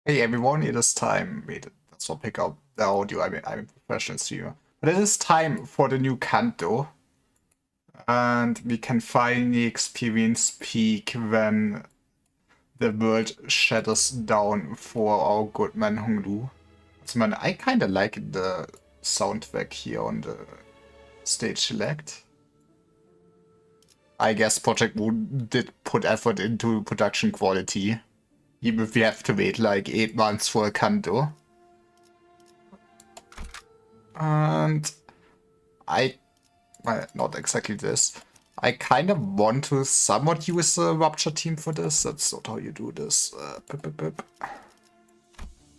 Hey everyone, it is time. Wait, let's not pick up the audio. I'm a professional streamer. But it is time for the new Canto. And we can finally experience peak when the world shatters down for our good man Honglu. So man, I kinda like the soundtrack here on the stage select. I guess Project Moon did put effort into production quality. Even if we have to wait like 8 months for a Canto. And well, not exactly this. I kind of want to somewhat use the Rupture team for this. That's not how you do this.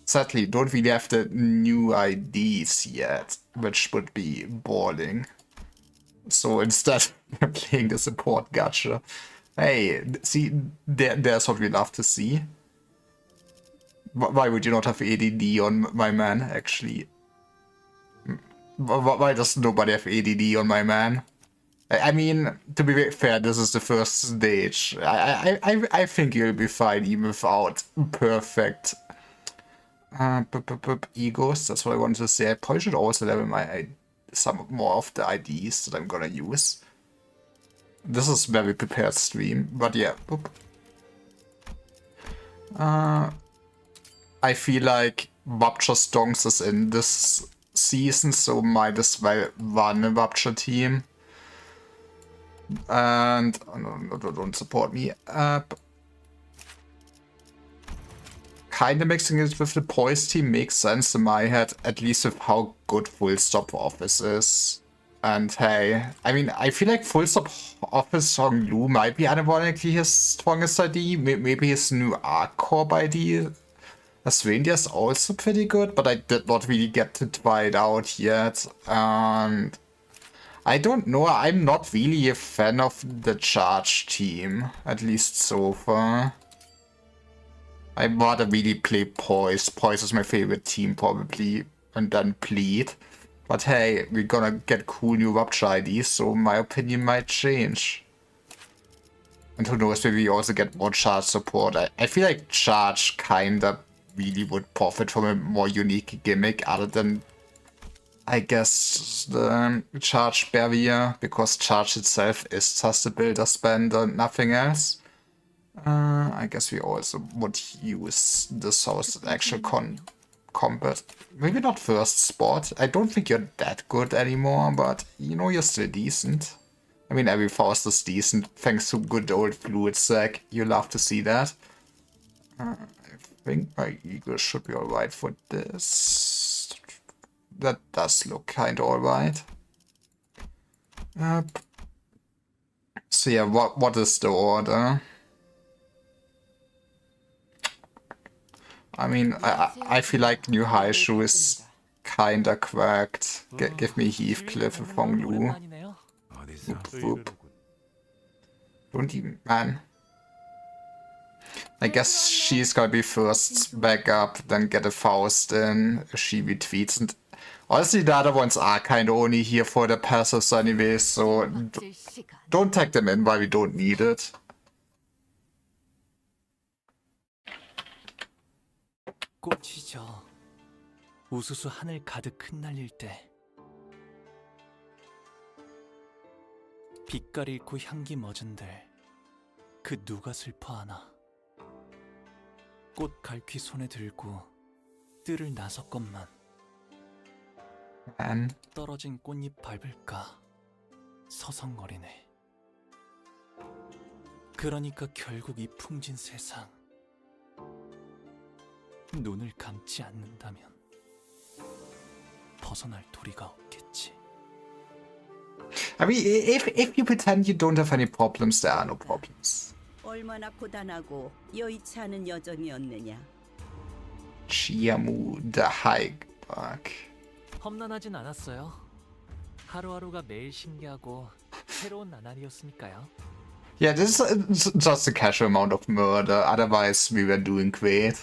Sadly, don't really have the new IDs yet, which would be boring. So instead, we're playing the support gacha. Hey, see, there's what we love to see. Why would you not have ADD on my man, actually? Why does nobody have ADD on my man? I mean, to be fair, this is the first stage. I think you'll be fine even without perfect egos. That's what I wanted to say. I probably should also level some more of the IDs that I'm gonna use. This is very prepared stream, but yeah. I feel like Rupture Stonks is in this season, so might as well run a Rupture team. And don't support me. Kinda mixing it with the Poise team makes sense in my head, at least with how good Full Stop Office is. And hey, I mean, I feel like Full Stop Office Honglu might be unironically his strongest ID. Maybe his new Arc Corp ID. Svendia is also pretty good, but I did not really get to try it out yet. And I don't know, I'm not really a fan of the Charge team, at least so far. I'd rather really play Poise. Poise is my favorite team probably, and then Plead. But hey, we're gonna get cool new Rupture IDs, so my opinion might change. And who knows, maybe we also get more Charge support. I feel like Charge kinda really would profit from a more unique gimmick other than, I guess, the Charge barrier, because Charge itself is just a builder spend and nothing else. I guess we also would use this house in actual combat. Maybe not first spot. I don't think you're that good anymore, but you know, you're still decent. I mean, every Faust is decent thanks to good old Fluid Sack. You love to see that. I think my Eagle should be alright for this. That does look kinda alright. So yeah, what is the order? I mean, I feel like New Haishu is kinda cracked. Give me Heathcliff and Honglu. Whoop. Don't even, man. I guess she's gonna be first back up, then get a Faust in. She retweets, and honestly, the other ones are kinda only here for the passives anyway, so don't tag them in while we don't need it. 꽃이 져 우수수 하늘 가득 흩날릴 때 빛깔 잃고 향기 멎은들 그 누가 슬퍼하나 꽃 갈퀴 손에 들고 뜰을 나섰건만 떨어진 꽃잎 밟을까 서성거리네. 그러니까 결국 이 풍진 세상 눈을 감지 않는다면 벗어날 도리가 없겠지. I mean, if you pretend you don't have any problems, there are no problems. 얼마나 고단하고 여의치 않은 여정이었느냐. Chiamu the Hike Park. 험난하진 않았어요. 하루하루가 매일 신기하고 새로운 나날이었으니까요. Yeah, this is just a casual amount of murder. Otherwise, we were doing great.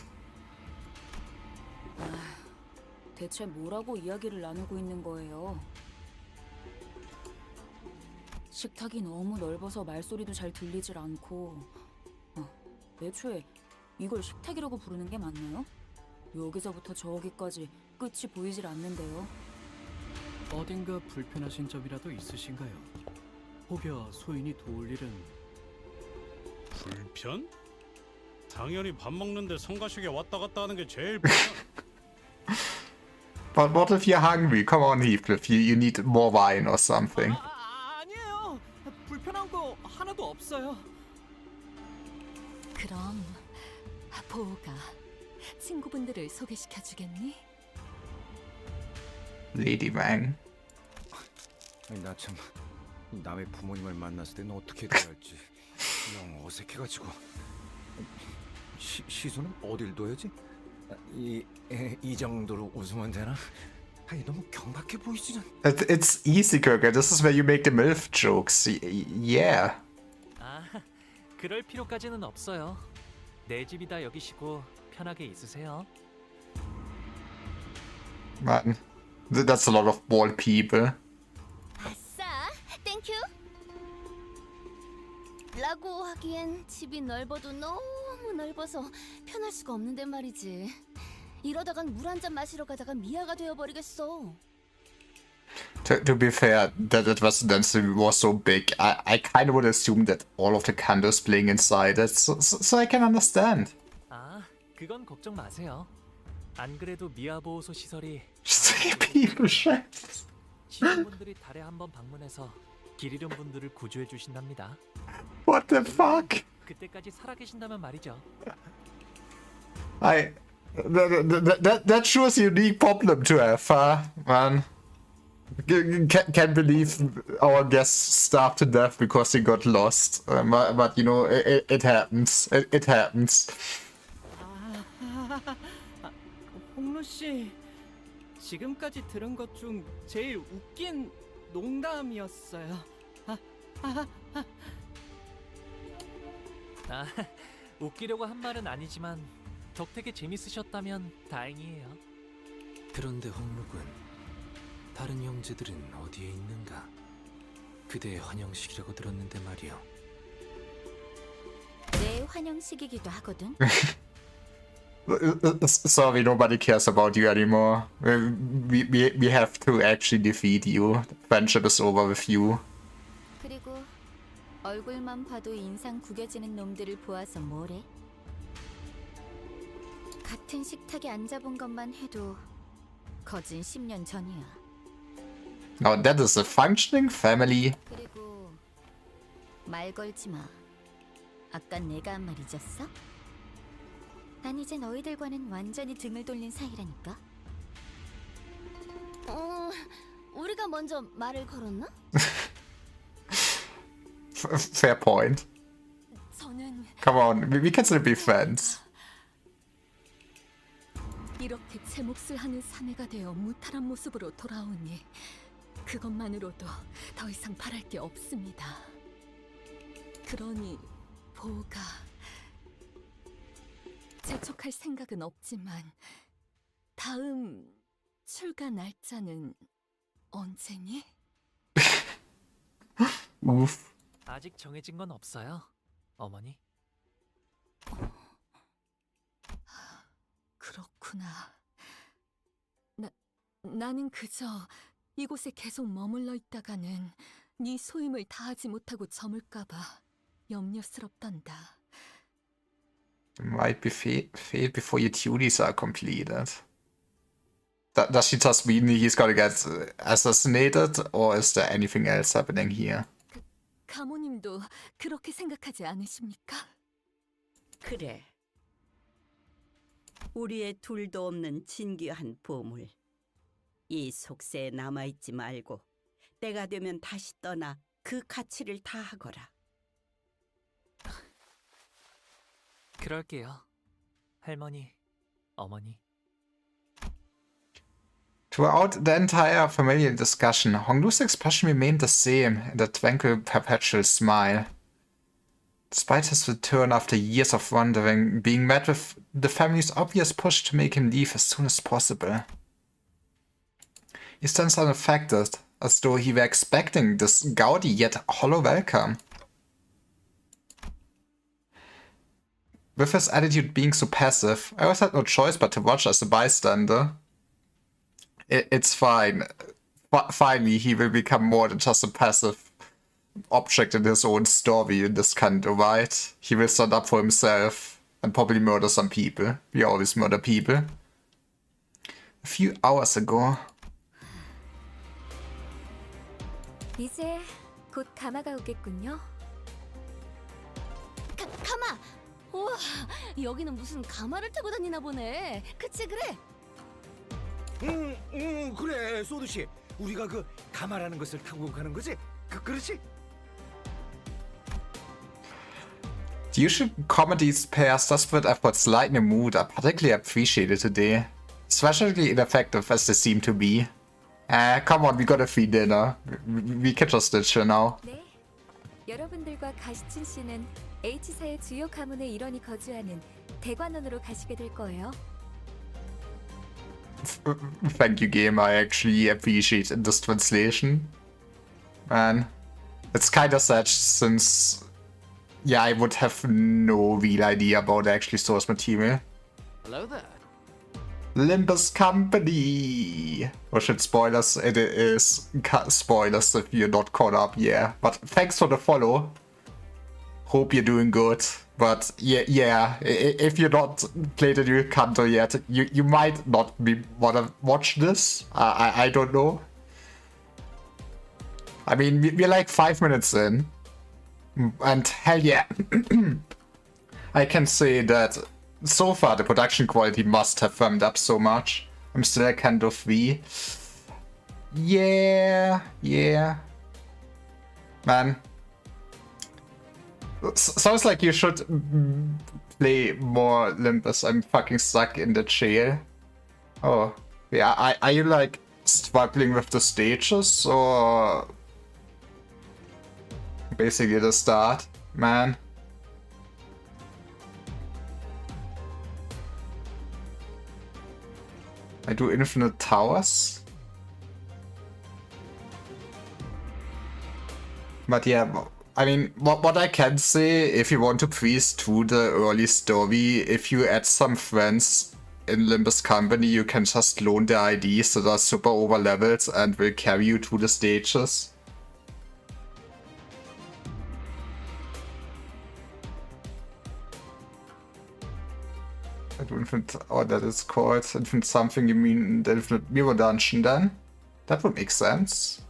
대체 뭐라고 이야기를 나누고 있는 거예요? 식탁이 너무 넓어서 말소리도 잘 들리질 않고 애초에 이걸 식탁이라고 부르는 게 맞나요? 여기서부터 저기까지 끝이 보이질 않는데요. 어딘가 불편하신 점이라도 있으신가요? 혹여 소인이 도울 일은 불편? 당연히 밥 먹는데 성가시게 왔다 갔다 하는 게 제일 불편. But what if you're hungry? Come on, Heathcliff. You need more wine or something. 아니에요. 불편한 거 하나도 없어요. 그럼 보호가 친구분들을 소개시켜주겠니? Lady Wang. 나 참 남의 부모님을 만났을 땐 어떻게 해야 할지 영 어색해가지고. 시소는 어딜 둬야지? 이 정도로 웃으면 되나? 아니 너무 경박해 보이지는. It's easy, Kirk. This is where you make the MILF jokes. Yeah. 아, 그럴 필요까지는 없어요. 내 집이다 여기시고 편하게 있으세요. Man, that's a lot of bald people. 아싸, 땡큐. 라고 하기엔 집이 넓어도 너무 넓어서 편할 수가 없는데 말이지. 이러다간 물 한 잔 마시러 가다가 미아가 되어버리겠어. To be fair, that residence was so big, I kind of would assume that all of the candles playing inside it, so I can understand. 아, 그건 걱정 마세요. 안 그래도 미아보호소 시설이 Three people chefs. 시민분들이 달에 한 번 방문해서 길 잃은 분들을 구조해 주신답니다. What the fuck? 그때까지 살아계신다면 말이죠. That sure is a unique problem to have, man. Can't believe our guests starved to death because he got lost. But you know, it happens. It happens. 홍루 씨, 지금까지 들은 것 중 제일 웃긴 농담이었어요. 아, 웃기려고 한 말은 아니지만 덕택에 재밌으셨다면 다행이에요. 그런데 홍록은 다른 형제들은 어디에 있는가? 그대의 환영식이라고 들었는데 말이요. 내 환영식이기도 하거든. Sorry, nobody cares about you anymore. We have to actually defeat you. Friendship is over with you. 그리고 얼굴만 봐도 인상 구겨지는 놈들을 보아서 뭐래? 같은 식탁에 앉아본 것만 해도 거진 10년 전이야. Now that is a functioning family. 그리고 말 걸지 마. 아까 내가 한 말 잊었어? 난 이제 너희들과는 완전히 등을 돌린 사이라니까. 우리가 먼저 말을 걸었나? Fair point. 저는 Come on, we can still be friends. 이렇게 제 몫을 하는 사내가 되어 무탈한 모습으로 돌아오니 그것만으로도 더 이상 바랄 게 없습니다. 그러니 보호가 재촉할 생각은 없지만 다음 출가 날짜는 언제니? Oof. 아직 정해진 건 없어요, 어머니. 그렇구나. 나는 그저 이곳에 계속 머물러 있다가는 네 소임을 다하지 못하고 저물까봐 염려스럽단다. Might be failed before your duties are completed. Does she just mean he's gonna get assassinated, or is there anything else happening here? 가모님도 그렇게 생각하지 않으십니까? 그래. 우리의 둘도 없는 진귀한 보물. 이 속세에 남아있지 말고 때가 되면 다시 떠나 그 가치를 다하거라. 그럴게요, 할머니, 어머니. Throughout the entire familiar discussion, Honglu's expression remained the same in the tranquil, perpetual smile. Despite his return after years of wandering, being met with the family's obvious push to make him leave as soon as possible. He stands unaffected, as though he were expecting this gaudy yet hollow welcome. with his attitude being so passive, I always had no choice but to watch as a bystander. It's fine. Finally, he will become more than just a passive object in his own story in this Canto, right? He will stand up for himself and probably murder some people. We always murder people. A few hours ago. 이제 곧 가마가 오겠군요. 가마! 우와, 여기는 무슨 가마를 타고 다니나 보네. 그치 그래? 그래 소두 씨. 우리가 그 가마라는 것을 타고 가는 거지? 그렇지? The usual comedies pairs desperate efforts lighten the mood are particularly appreciated today. Especially ineffective as they seem to be. Come on, we got a free dinner. We can just ditch her now. 네. 여러분들과 가시춘 씨는 H사의 주요 가문의 일원이 거주하는 대관원으로 가시게 될 거예요. Thank you, game. I actually appreciate this translation. Man, it's kinda sad since, yeah, I would have no real idea about the actually source material. Hello there. Limbus Company! Oh shit, spoilers. It is spoilers if you're not caught up, yeah. But thanks for the follow. Hope you're doing good. But yeah, if you're not played the new Canto yet, you might not wanna watch this. I don't know. I mean, we're like 5 minutes in. And hell yeah. I can say that so far the production quality must have firmed up so much. I'm still at Canto VIII. Yeah. Man. Sounds like you should play more Limbus. I'm fucking stuck in the jail. Oh, yeah. Are you like struggling with the stages or basically the start, man? I do infinite towers. But yeah, I mean, what I can say, if you want to breeze through the early story, if you add some friends in Limbus Company, you can just loan their IDs that are super over leveled and will carry you through the stages. I do infinite, oh, that is called infinite something, you mean the infinite mirror dungeon then? That would make sense.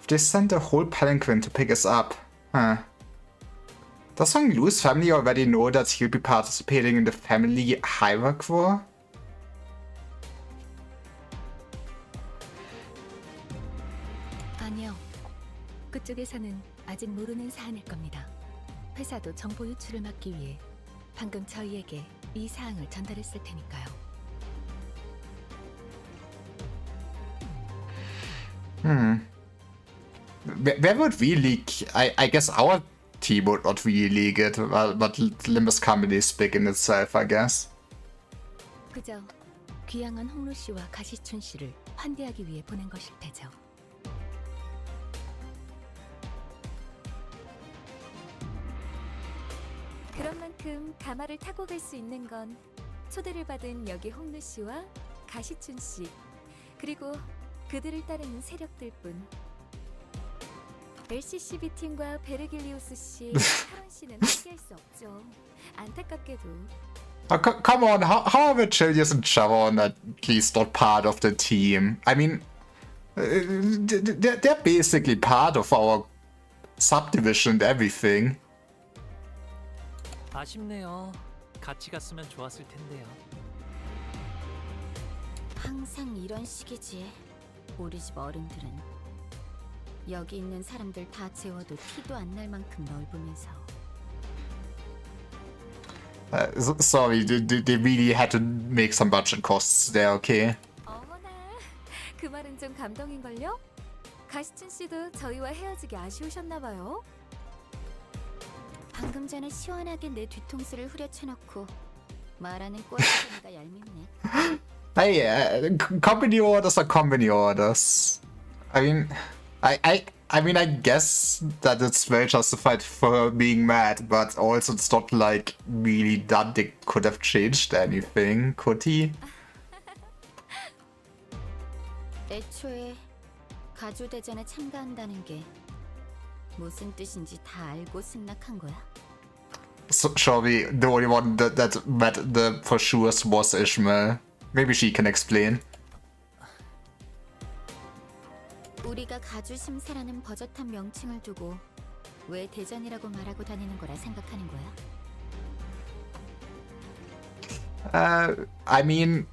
They sent a whole palanquin to pick us up. Huh. Does Hong Lu's family already know that he'll be participating in the family hierarchy war? 아니요. 그쪽에서는 아직 모르는 사안일 겁니다. 회사도 정보 유출을 막기 위해 방금 저희에게 이 사항을 전달했을 테니까요. Where would we leak? I guess our team would not really leak it, but Limbus Company is big in itself, I guess. 그저 귀향한 홍루 씨와 가시춘 씨를 환대하기 위해 보낸 것일 테죠. 그런 만큼 가마를 타고 갈 수 있는 건 초대를 받은 여기 홍루 씨와 가시춘 씨 그리고 그들을 따르는 세력들뿐. LCCB 팀과 베르길리우스 씨, 타론 씨는 함께할 수 없죠. 안타깝게도. Come on, how are Chilius and Sharon at least not part of the team? I mean, they're basically part of our subdivision and everything. 아쉽네요. 같이 갔으면 좋았을 텐데요. 항상 이런 식이지. 우리 집 어른들은 여기 있는 사람들 다 재워도 티도 안 날 만큼 넓으면서. Sorry, they really had to make some budget costs there, okay? 어머나, 그 말은 좀 감동인걸요? 가시춘 씨도 저희와 헤어지기 아쉬우셨나 봐요. 방금 전에 시원하게 내 뒤통수를 후려쳐놓고 말하는 꼬리가 얄밉네. Hey, company orders are company orders. I mean, I guess that it's well justified for her being mad, but also it's not like really that they could have changed anything, could he? 애초에 가주대전에 참가한다는 게 무슨 뜻인지 다 알고 승낙한 거야? So, surely the only one that met the for sure was Ishmael. Maybe she can explain. 우리가 가주심사라는 버젓한 명칭을 두고 왜 대전이라고 말하고 다니는 거라 생각하는 거야? I mean,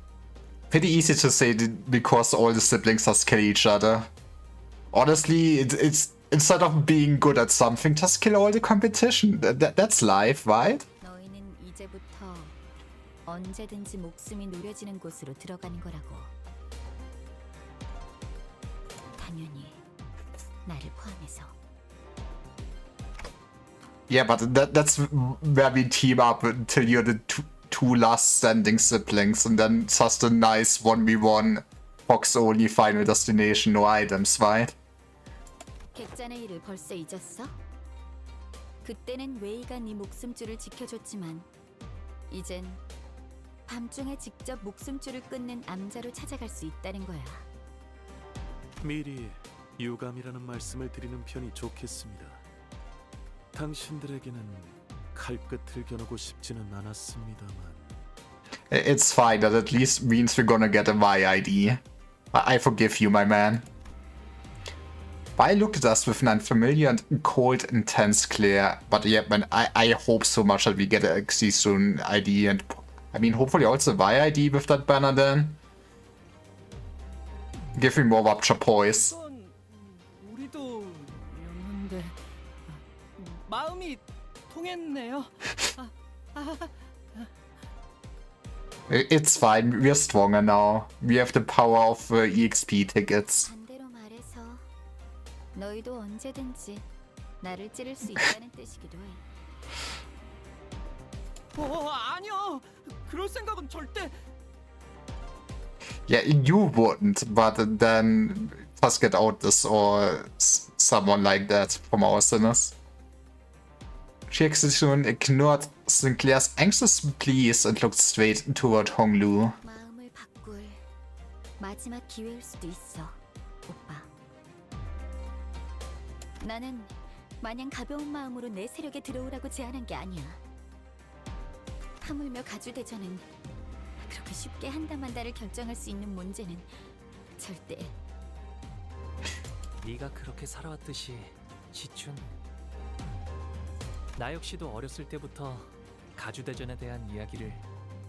pretty easy to say because all the siblings just kill each other. Honestly, it's instead of being good at something, just kill all the competition. That's life, right? 너희는 이제부터 언제든지 목숨이 노려지는 곳으로 들어가는 거라고. 당연히 나를 포함해서. Yeah, but that's where we team up until you're the two last standing siblings, and then just a nice 1v1 Fox only final destination, no items, right? 객잔의 일을 벌써 잊었어? 그때는 웨이가 네 목숨줄을 지켜줬지만 이젠 밤중에 직접 목숨줄을 끊는 암자로 찾아갈 수 있다는 거야. 미리 유감이라는 말씀을 드리는 편이 좋겠습니다. 당신들에게는 칼끝을 겨누고 싶지는 않았습니다만. It's fine, that at least means we're gonna get a YID. I forgive you, my man. I looked at us with an unfamiliar and cold, intense glare, but yeah, man, I hope so much that we get a soon ID, and I mean, hopefully also YID with that banner then. Give me more Rapture Poise. 우리도 였는데 마음이 통했네요. It's fine, we're stronger now. We have the power of EXP tickets. 반대로 말해서 너희도 언제든지 나를 찌를 수 있다는 뜻이기도 해. 아니요. 그럴 생각은 절대. Yeah, you wouldn't, but then just get out this or someone like that from our sinners. She ignored Sinclair's anxious pleas and looked straight toward Honglu. 마음을 바꿀 마지막 기회일 수도 있어, 오빠. 나는 마냥 가벼운 마음으로 내 세력에 들어오라고 제안한 게 아니야. 하물며 가주대전은 그렇게 쉽게 한다만다를 결정할 수 있는 문제는 절대. 네가 그렇게 살아왔듯이 시춘. 나 역시도 어렸을 때부터 가주대전에 대한 이야기를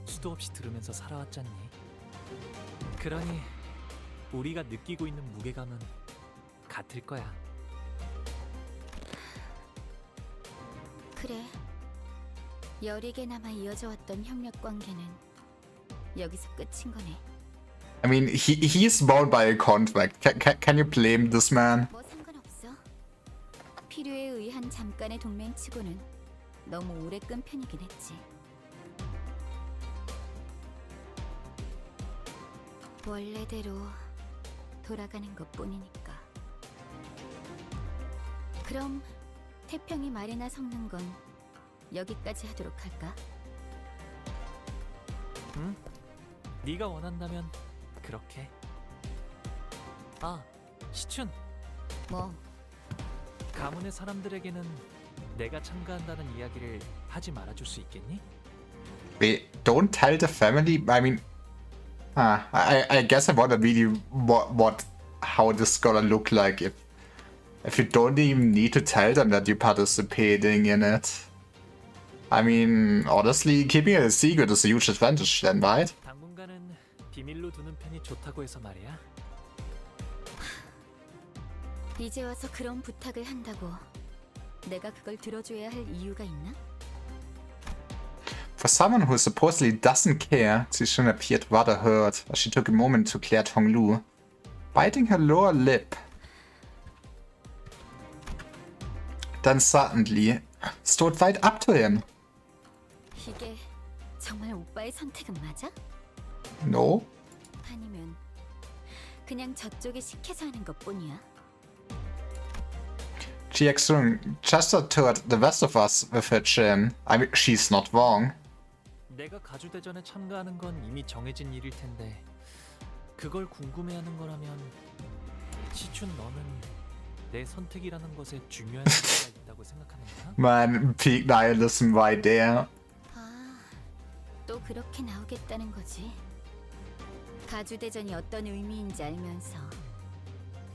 수도 없이 들으면서 살아왔잖니. 그러니 우리가 느끼고 있는 무게감은 같을 거야. 그래. 여리게나마 이어져 왔던 협력 관계는 여기서 끝인 거네. I mean, he's bound by a contract. Can you blame this man? 뭐 상관없어. 필요에 의한 잠깐의 동맹치고는 너무 오래 끈 편이긴 했지. 원래대로 돌아가는 것뿐이니까. 그럼 태평이 말이나 섞는 건 여기까지 하도록 할까? 응? 네가 원한다면 그렇게. 아, 시춘. 뭐? 가문의 사람들에게는 내가 참가한다는 이야기를 하지 말아줄 수 있겠니? Wait, don't tell the family? I mean, I guess I wonder really how this is gonna look like if you don't even need to tell them that you're participating in it. I mean, honestly, keeping it a secret is a huge advantage then, right? 당분간은 비밀로 두는 편이 좋다고 해서 말이야. 이제 와서 그런 부탁을 한다고 내가 그걸 들어줘야 할 이유가 있나? For someone who supposedly doesn't care, Zixun appeared rather hurt as she took a moment to clear Tonglu, biting her lower lip. Then suddenly stood right up to him. 이게 정말 오빠의 선택은 맞아? No? 판이면 그냥 저쪽에 시켜서 하는 것뿐이야. GX just outtoed the rest of us with her chin. I mean, she's not wrong. 내가 가주대전에 참가하는 건 이미 정해진 일일 텐데 그걸 궁금해하는 거라면 시춘 너는 내 선택이라는 것에 중요한 의미가 있다고 생각하는 거야? Man, peak nihilism right there. 아, 또 그렇게 나오겠다는 거지. 가주대전이 어떤 의미인지 알면서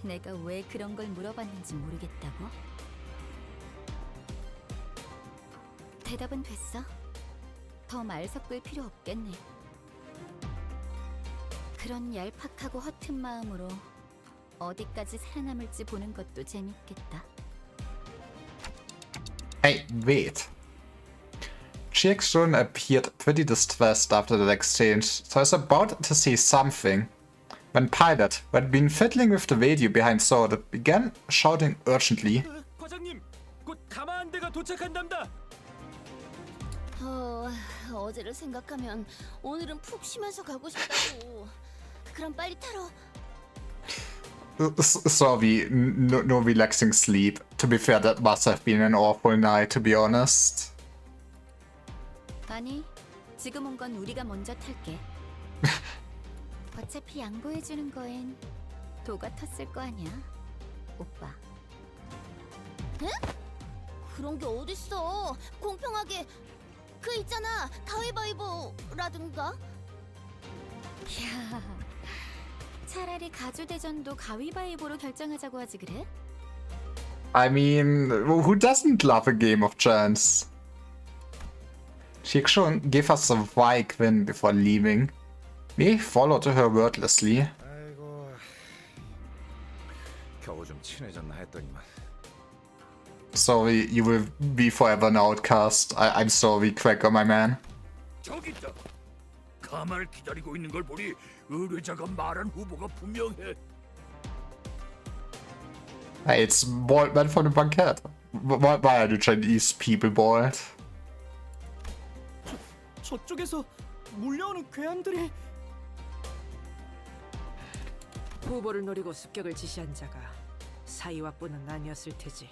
내가 왜 그런 걸 물어봤는지 모르겠다고? 대답은 됐어. 더 말 섞을 필요 없겠네. 그런 얄팍하고 허튼 마음으로 어디까지 살아남을지 보는 것도 재밌겠다. Hey, wait. GX appeared pretty distressed after that exchange, so I was about to say something when Pilot, who had been fiddling with the radio behind Sword, began shouting urgently. 과장님, 곧 가마한 대가 도착한답니다. 어제를 생각하면 오늘은 푹 쉬면서 가고 싶다고. 그럼 빨리 타러. Sorry, no relaxing sleep. To be fair, that must have been an awful night, to be honest. 아니, 지금 온 건 우리가 먼저 탈게. 어차피 양보해주는 거엔 도가 텄을 거 아니야, 오빠. 에? 그런 게 어딨어. 공평하게. 그 있잖아, 가위바위보라든가. 야, 차라리 가주대전도 가위바위보로 결정하자고 하지 그래? I mean, who doesn't love a game of chance? GX gave us a wide grin before leaving. We followed her wordlessly. 아이고, 겨우 좀 친해졌나 했더니만. Sorry, you will be forever an outcast. I'm sorry, Cracker, my man. 저기 있다. 가마를 기다리고 있는 걸 보니 의뢰자가 말한 후보가 분명해. Hey, it's Bald Man from the Banquet. Why are the Chinese people bald? 저쪽에서 몰려오는 괴한들이. 후보를 노리고 습격을 지시한 자가 사이와뿐은 아니었을 테지.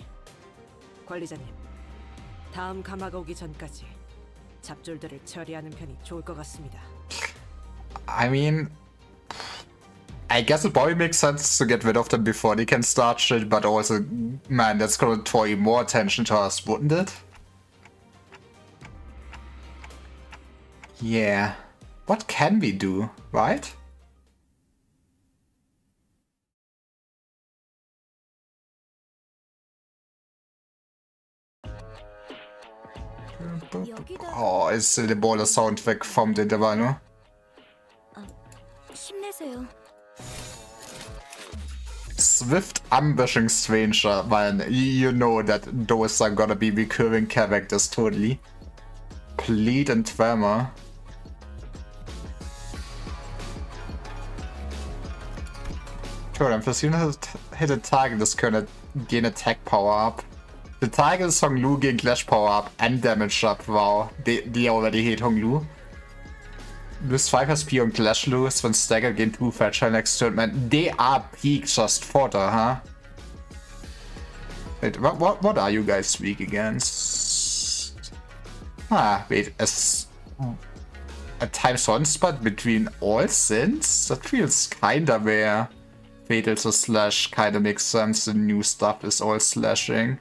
관리자님, 다음 가마가 오기 전까지 잡졸들을 처리하는 편이 좋을 것 같습니다. I mean, I guess it probably makes sense to get rid of them before they can start shit, but also, man, that's gonna draw you more attention to us, wouldn't it? Yeah. What can we do, right? Oh, ist der Baller Sound weg vom Intervall, 힘내세요. Swift ambushing stranger, man. You know that those are gonna be recurring characters totally. Plead and tremor. Sure, then pursue hit a target that's gonna gain attack power up. The target is Hong Lu gain clash power up and damage up. Wow, they already hate Hong Lu. Lose 5 SP on Clash Lose when Stagger gain 2 fragile next turn. Man, they are peak just fodder, huh? Wait, what are you guys weak against? Ah, wait, a times 1 spot between all sins? That feels kinda rare. Fatal to slash kinda makes sense. The new stuff is all slashing.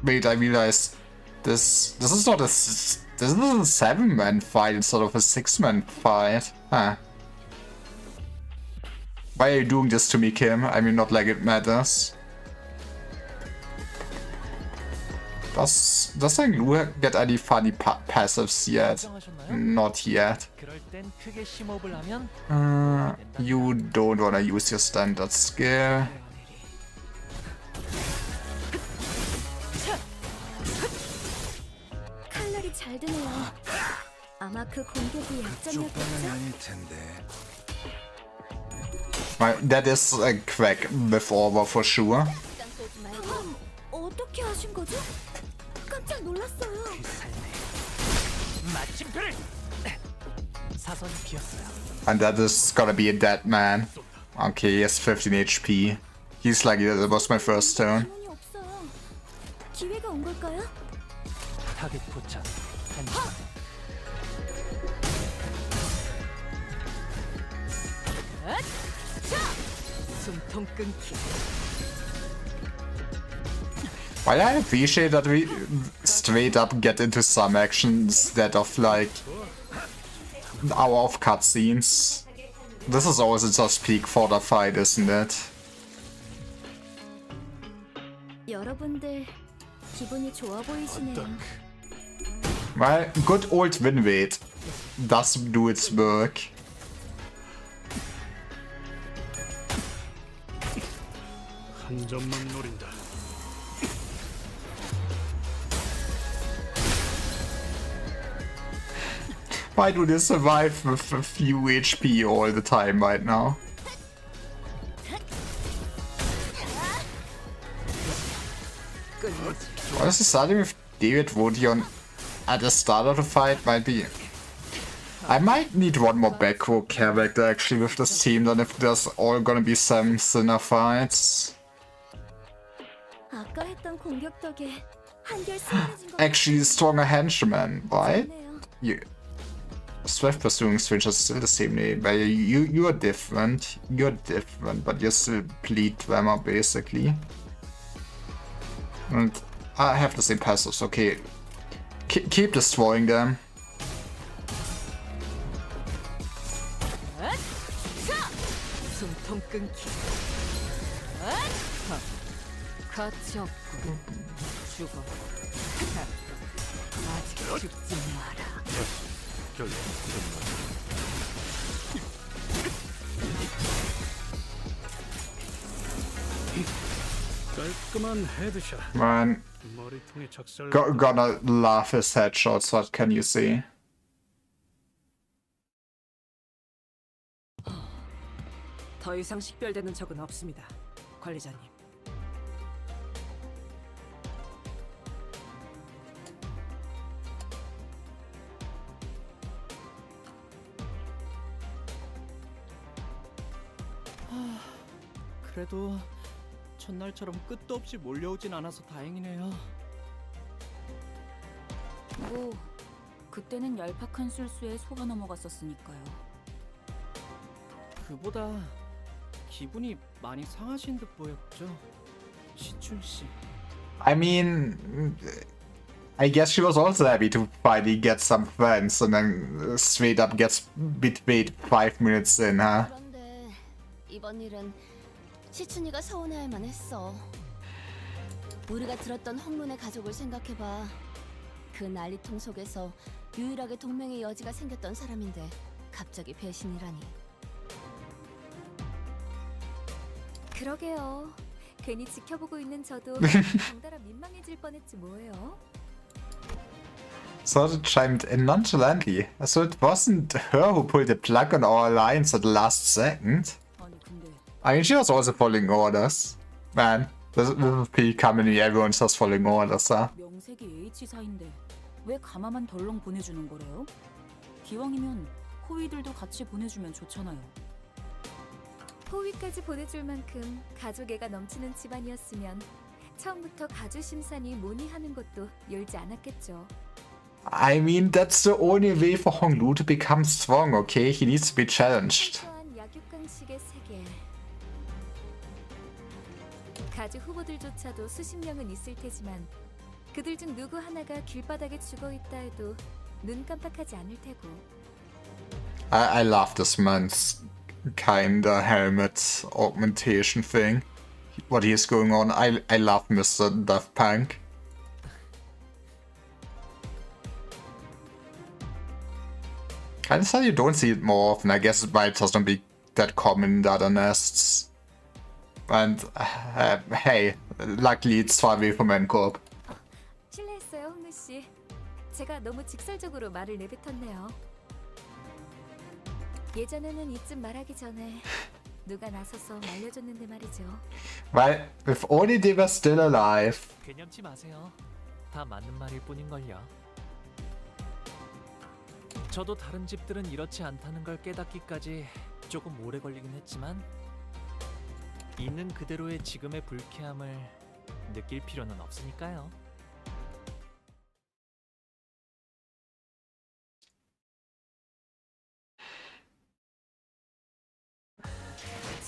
Wait, I realized this is not a this is a 7-man fight instead of a 6-man fight. Huh. Why are you doing this to me, Kim? I mean, not like it matters. Does Hong Lu get any funny passives yet? Not yet. You don't wanna use your standard skill. 칼날이 잘 드네요. 아마 그 공격이 약점이었겠죠? 아닐 텐데. That is a crack with over for sure. 어떻게 하신 거죠? 깜짝 놀랐어요. 마침표를 선이 비었어요. And that is gonna be a dead man. Okay, he has 15 HP. He's like, that was my first turn. 시간이 없어요. 기회가 온 걸까요? 타겟 포착. 1시간. 숨통 끊기. While I appreciate that we straight up get into some action instead of like an hour of cutscenes. This is always just peak for the fight, isn't it? 여러분들 기분이 좋아 보이시네요. Well, good old win rate does do its work. 한 점만 노린다. Why do they survive with a few HP all the time right now? Honestly, starting with David Wodion at the start of the fight might be... I might need one more back row character actually with this team than if there's all gonna be some Sinner fights. 아까 했던 공격 덕에 한결 스물해진 것 Actually, stronger henchman, right? 같네요. You... Swift Pursuing Stranger is still the same name, but you are different. You're different, but you're still Bleed Tremor basically. And I have the same passives, okay. Keep destroying them. 숨통 끊기. 가치 없고 죽어. 아직 죽지 마라. 깔끔한 헤드샷. Man, 머리통에 작살. gonna love his headshots, what can you say? 더 이상 식별되는 적은 없습니다, 관리자님. 그래도 첫날처럼 끝도 없이 몰려오진 않아서 다행이네요. 뭐 그때는 얄팍한 술수에 속아 넘어갔었으니까요. 그보다 기분이 많이 상하신 듯 보였죠, 시춘 씨. I mean, I guess she was also happy to finally get some friends and then straight up gets betrayed 5 minutes in, huh? 그런데 이번 일은 시춘이가 서운해할 만했어. 우리가 들었던 홍문의 가족을 생각해봐. 그 난리통 속에서 유일하게 동맹의 여지가 생겼던 사람인데 갑자기 배신이라니. 그러게요. 괜히 지켜보고 있는 저도 덩달아 민망해질 뻔했지 뭐예요. So it chimed in nonchalantly. So it wasn't her who pulled the plug on our alliance at the last second. 아니 근데 I mean, she was also following orders. Man, this is P company, everyone's just following orders, huh? 명색이 H사인데 왜 가마만 덜렁 보내주는 거래요? 기왕이면 호위들도 같이 보내주면 좋잖아요. 호위까지 보내줄 만큼 가족애가 넘치는 집안이었으면 처음부터 가주 심산이 뭐니 하는 것도 열지 않았겠죠. I mean, that's the only way for Honglu to become strong, okay? He needs to be challenged. 또한 약육강식의 세계. 가주 후보들조차도 수십 명은 있을 테지만 그들 중 누구 하나가 길바닥에 죽어있다 해도 눈 깜빡하지 않을 테고. I love this man's kinda helmet augmentation thing. What he is going on. I love Mr. Daft Punk. Kinda sad you don't see it more often. I guess it might just not be that common in the other nests. And hey, luckily it's far away from N-Corp. 실례했어요, 홍루 씨. 제가 너무 직설적으로 말을 내뱉었네요. 예전에는 이쯤 말하기 전에 누가 나서서 말려줬는데 말이죠. Well, if only they were still alive. 개념치 마세요. 다 맞는 말일 뿐인걸요. 저도 다른 집들은 이렇지 않다는 걸 깨닫기까지 조금 오래 걸리긴 했지만 있는 그대로의 지금의 불쾌함을 느낄 필요는 없으니까요.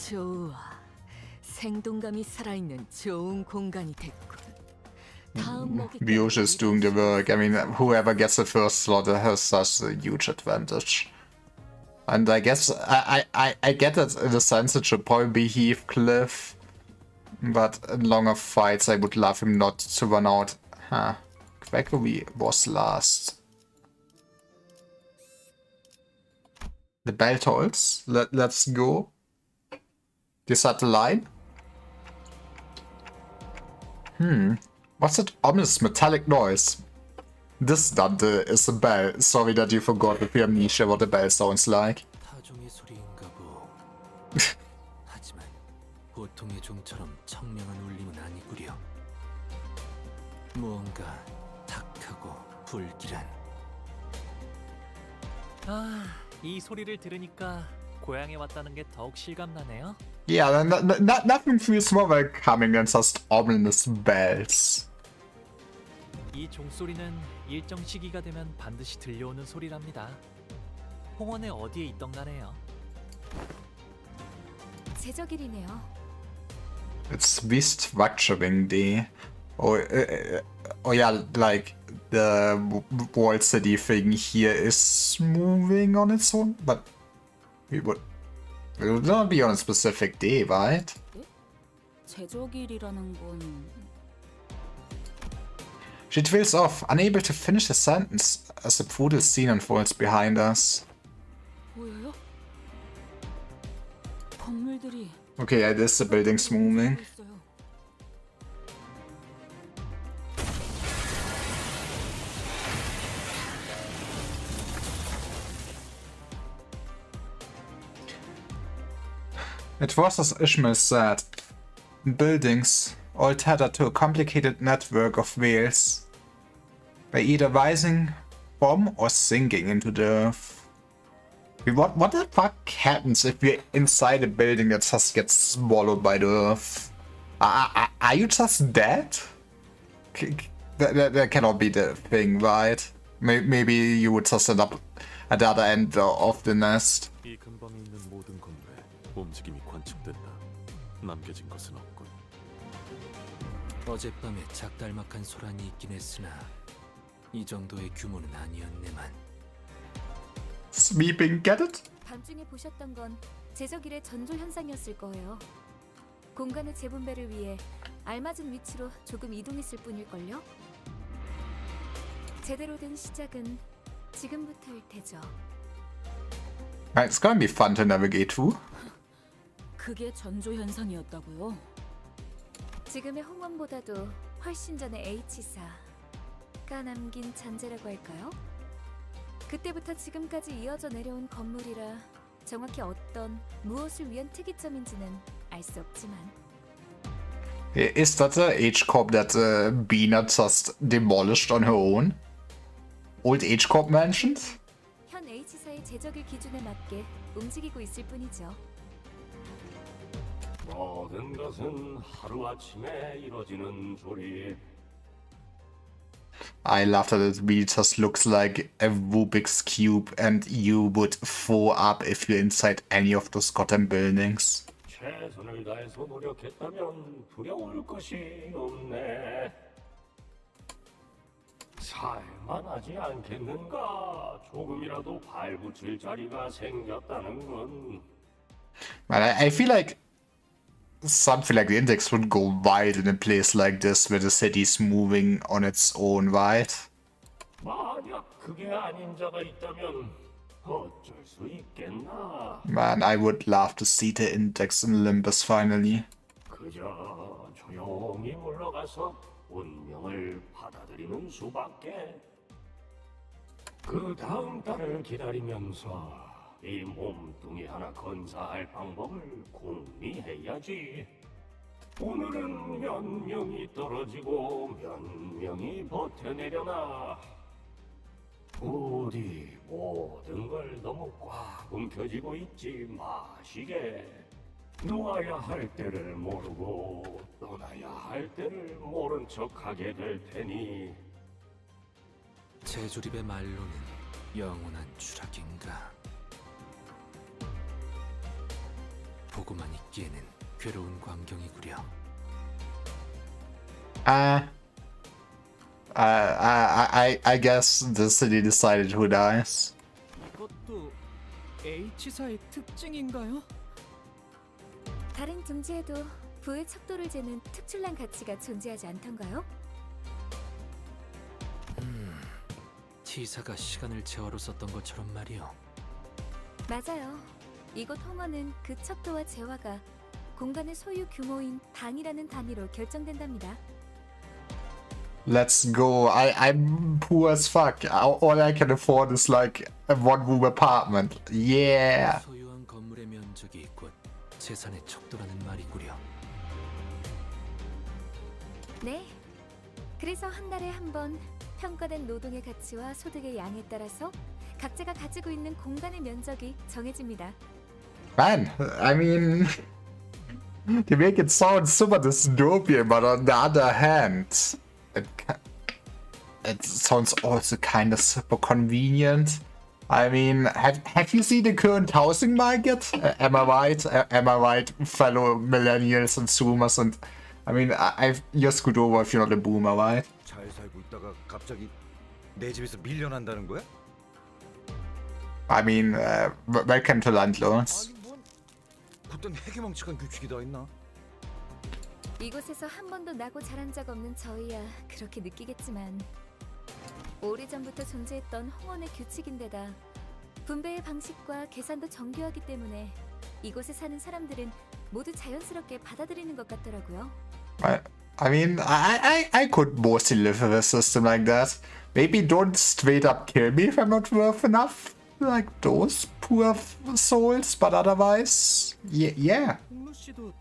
좋아. 생동감이 살아있는 좋은 공간이 됐군. 다음 먹이 Miyoshi is doing the work. I mean, whoever gets the first slot has such a huge advantage. And I guess I get it in a sense it should probably be Heathcliff. But in longer fights I would love him not to run out. Huh. Quackery was last. The bell tolls. Let's go. Is that the line? What's that ominous metallic noise? This Dante is a bell. Sorry that you forgot with your amnesia what a bell sounds like. 타종의 소리인가 보. 하지만 보통의 종처럼 청명한 울림은 아니구려. 무언가 탁하고 불길한. 아, 이 소리를 들으니까 고향에 왔다는 게 더욱 실감나네요. Yeah, nothing feels more welcoming than just ominous bells. 이 종소리는 일정 시기가 되면 반드시 들려오는 소리랍니다. 홍원의 어디에 있던 간에요. 제적일이네요. It's restructuring the... Oh, yeah, like the wall city thing here is moving on its own, but we would not be on a specific day, right? 제적일이라는 건 She trails off, unable to finish a sentence as the brutal scene unfolds behind us. 보여요? 건물들이 Okay, yeah, this is the buildings moving. 있어요. It was as Ishmael said. Buildings, all tethered to a complicated network of veils. By either rising from or sinking into the earth. What the fuck happens if we're inside a building that just gets swallowed by the earth? Are you just dead? That cannot be the thing, right? Maybe you would just end up at the other end of the nest. 이 근방에 있는 모든 건물에 움직임이 관측된다. 남겨진 것은 없군. 어젯밤에 작달막한 소란이 있긴 했으나 이 정도의 규모는 아니었네만. Sweeping, get it? 밤중에 보셨던 건 제적일의 전조 현상이었을 거예요. 공간의 재분배를 위해 알맞은 위치로 조금 이동했을 뿐일걸요. 제대로 된 시작은 지금부터일 테죠. It's gonna be fun to navigate through. 그게 전조 현상이었다고요? 지금의 홍원보다도 훨씬 전에 H사가 남긴 잔재라고 할까요? 그때부터 지금까지 이어져 내려온 건물이라 정확히 어떤 무엇을 위한 특이점인지는 알 수 없지만 Is that the H-Corp that Bina just demolished on her own? Old H-Corp mentioned? 현 H사의 제적일 기준에 맞게 움직이고 있을 뿐이죠. 모든 것은 하루아침에 이루어지는 소리. I love that it really just looks like a Rubik's Cube and you would fall up if you're inside any of those goddamn buildings. 최선을 다해서 노력했다면 두려울 것이 없네. 살만하지 않겠는가? 조금이라도 발붙일 자리가 생겼다는 건. Man, I feel like something like the Index would go wild in a place like this where the city's moving on its own, right? 만약 그게 아닌 자가 있다면 어쩔 수 있겠나? Man, I would love to see the Index in Limbus finally. 그저 조용히 물러가서 운명을 받아들이는 수밖에. 그 다음 달을 기다리면서 이 몸뚱이 하나 건사할 방법을 궁리해야지. 오늘은 몇 명이 떨어지고 몇 명이 버텨내려나. 부디 모든 걸 너무 꽉 움켜쥐고 있지 마시게. 놓아야 할 때를 모르고 떠나야 할 때를 모른 척하게 될 테니. 제조립의 말로는 영원한 추락인가. 보고만 있기에는 괴로운 광경이구려. I guess the city decided who dies. 이것도 H사의 특징인가요? 다른 둥지에도 부의 척도를 재는 특출난 가치가 존재하지 않던가요? T사가 시간을 재화로 썼던 것처럼 말이요. 맞아요. 이곳 홍어는 그 척도와 재화가 공간의 소유 규모인 방이라는 단위로 결정된답니다. Let's go. I'm poor as fuck. All I can afford is like a one-room apartment. Yeah. 소유한 건물의 면적이 곧 재산의 척도라는 말이구려. 네. 그래서 한 달에 한 번 평가된 노동의 가치와 소득의 양에 따라서 각자가 가지고 있는 공간의 면적이 정해집니다. Man, I mean, they make it sound super dystopian, but on the other hand, it sounds also kind of super convenient. I mean, have you seen the current housing market? Am I right? Am I right, fellow millennials and zoomers? And I mean, I've you're screwed over if you're not a boomer, right? 잘 살고 있다가 갑자기 내 집에서 밀려난다는 거야? I mean, welcome to Landlords. 아니 뭔 그땐 해괴망측한 규칙이 다 있나? 이곳에서 한 번도 나고 자란 적 없는 저희야 그렇게 느끼겠지만 오래전부터 존재했던 홍원의 규칙인데다 분배의 방식과 계산도 정교하기 때문에 이곳에 사는 사람들은 모두 자연스럽게 받아들이는 것 같더라고요. I mean, I could mostly live with a system like that. Maybe don't straight up kill me if I'm not worth enough, like those poor souls, but otherwise, yeah. 홍루 씨도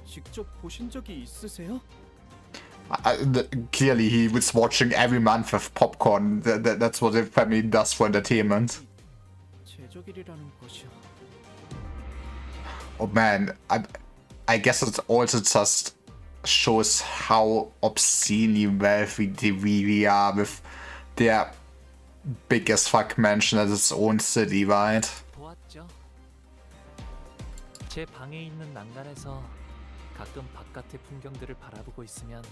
직접 보신 적이 있으세요? Clearly, he was watching every month of popcorn. That's what the family does for entertainment. 제적일이라는 것이요. Oh man, I guess it also just shows how obscenely wealthy they really are with their big as fuck mansion as its own city, right? 보았죠. 제 방에 있는 난간에서 가끔 바깥의 풍경들을 바라보고 있으면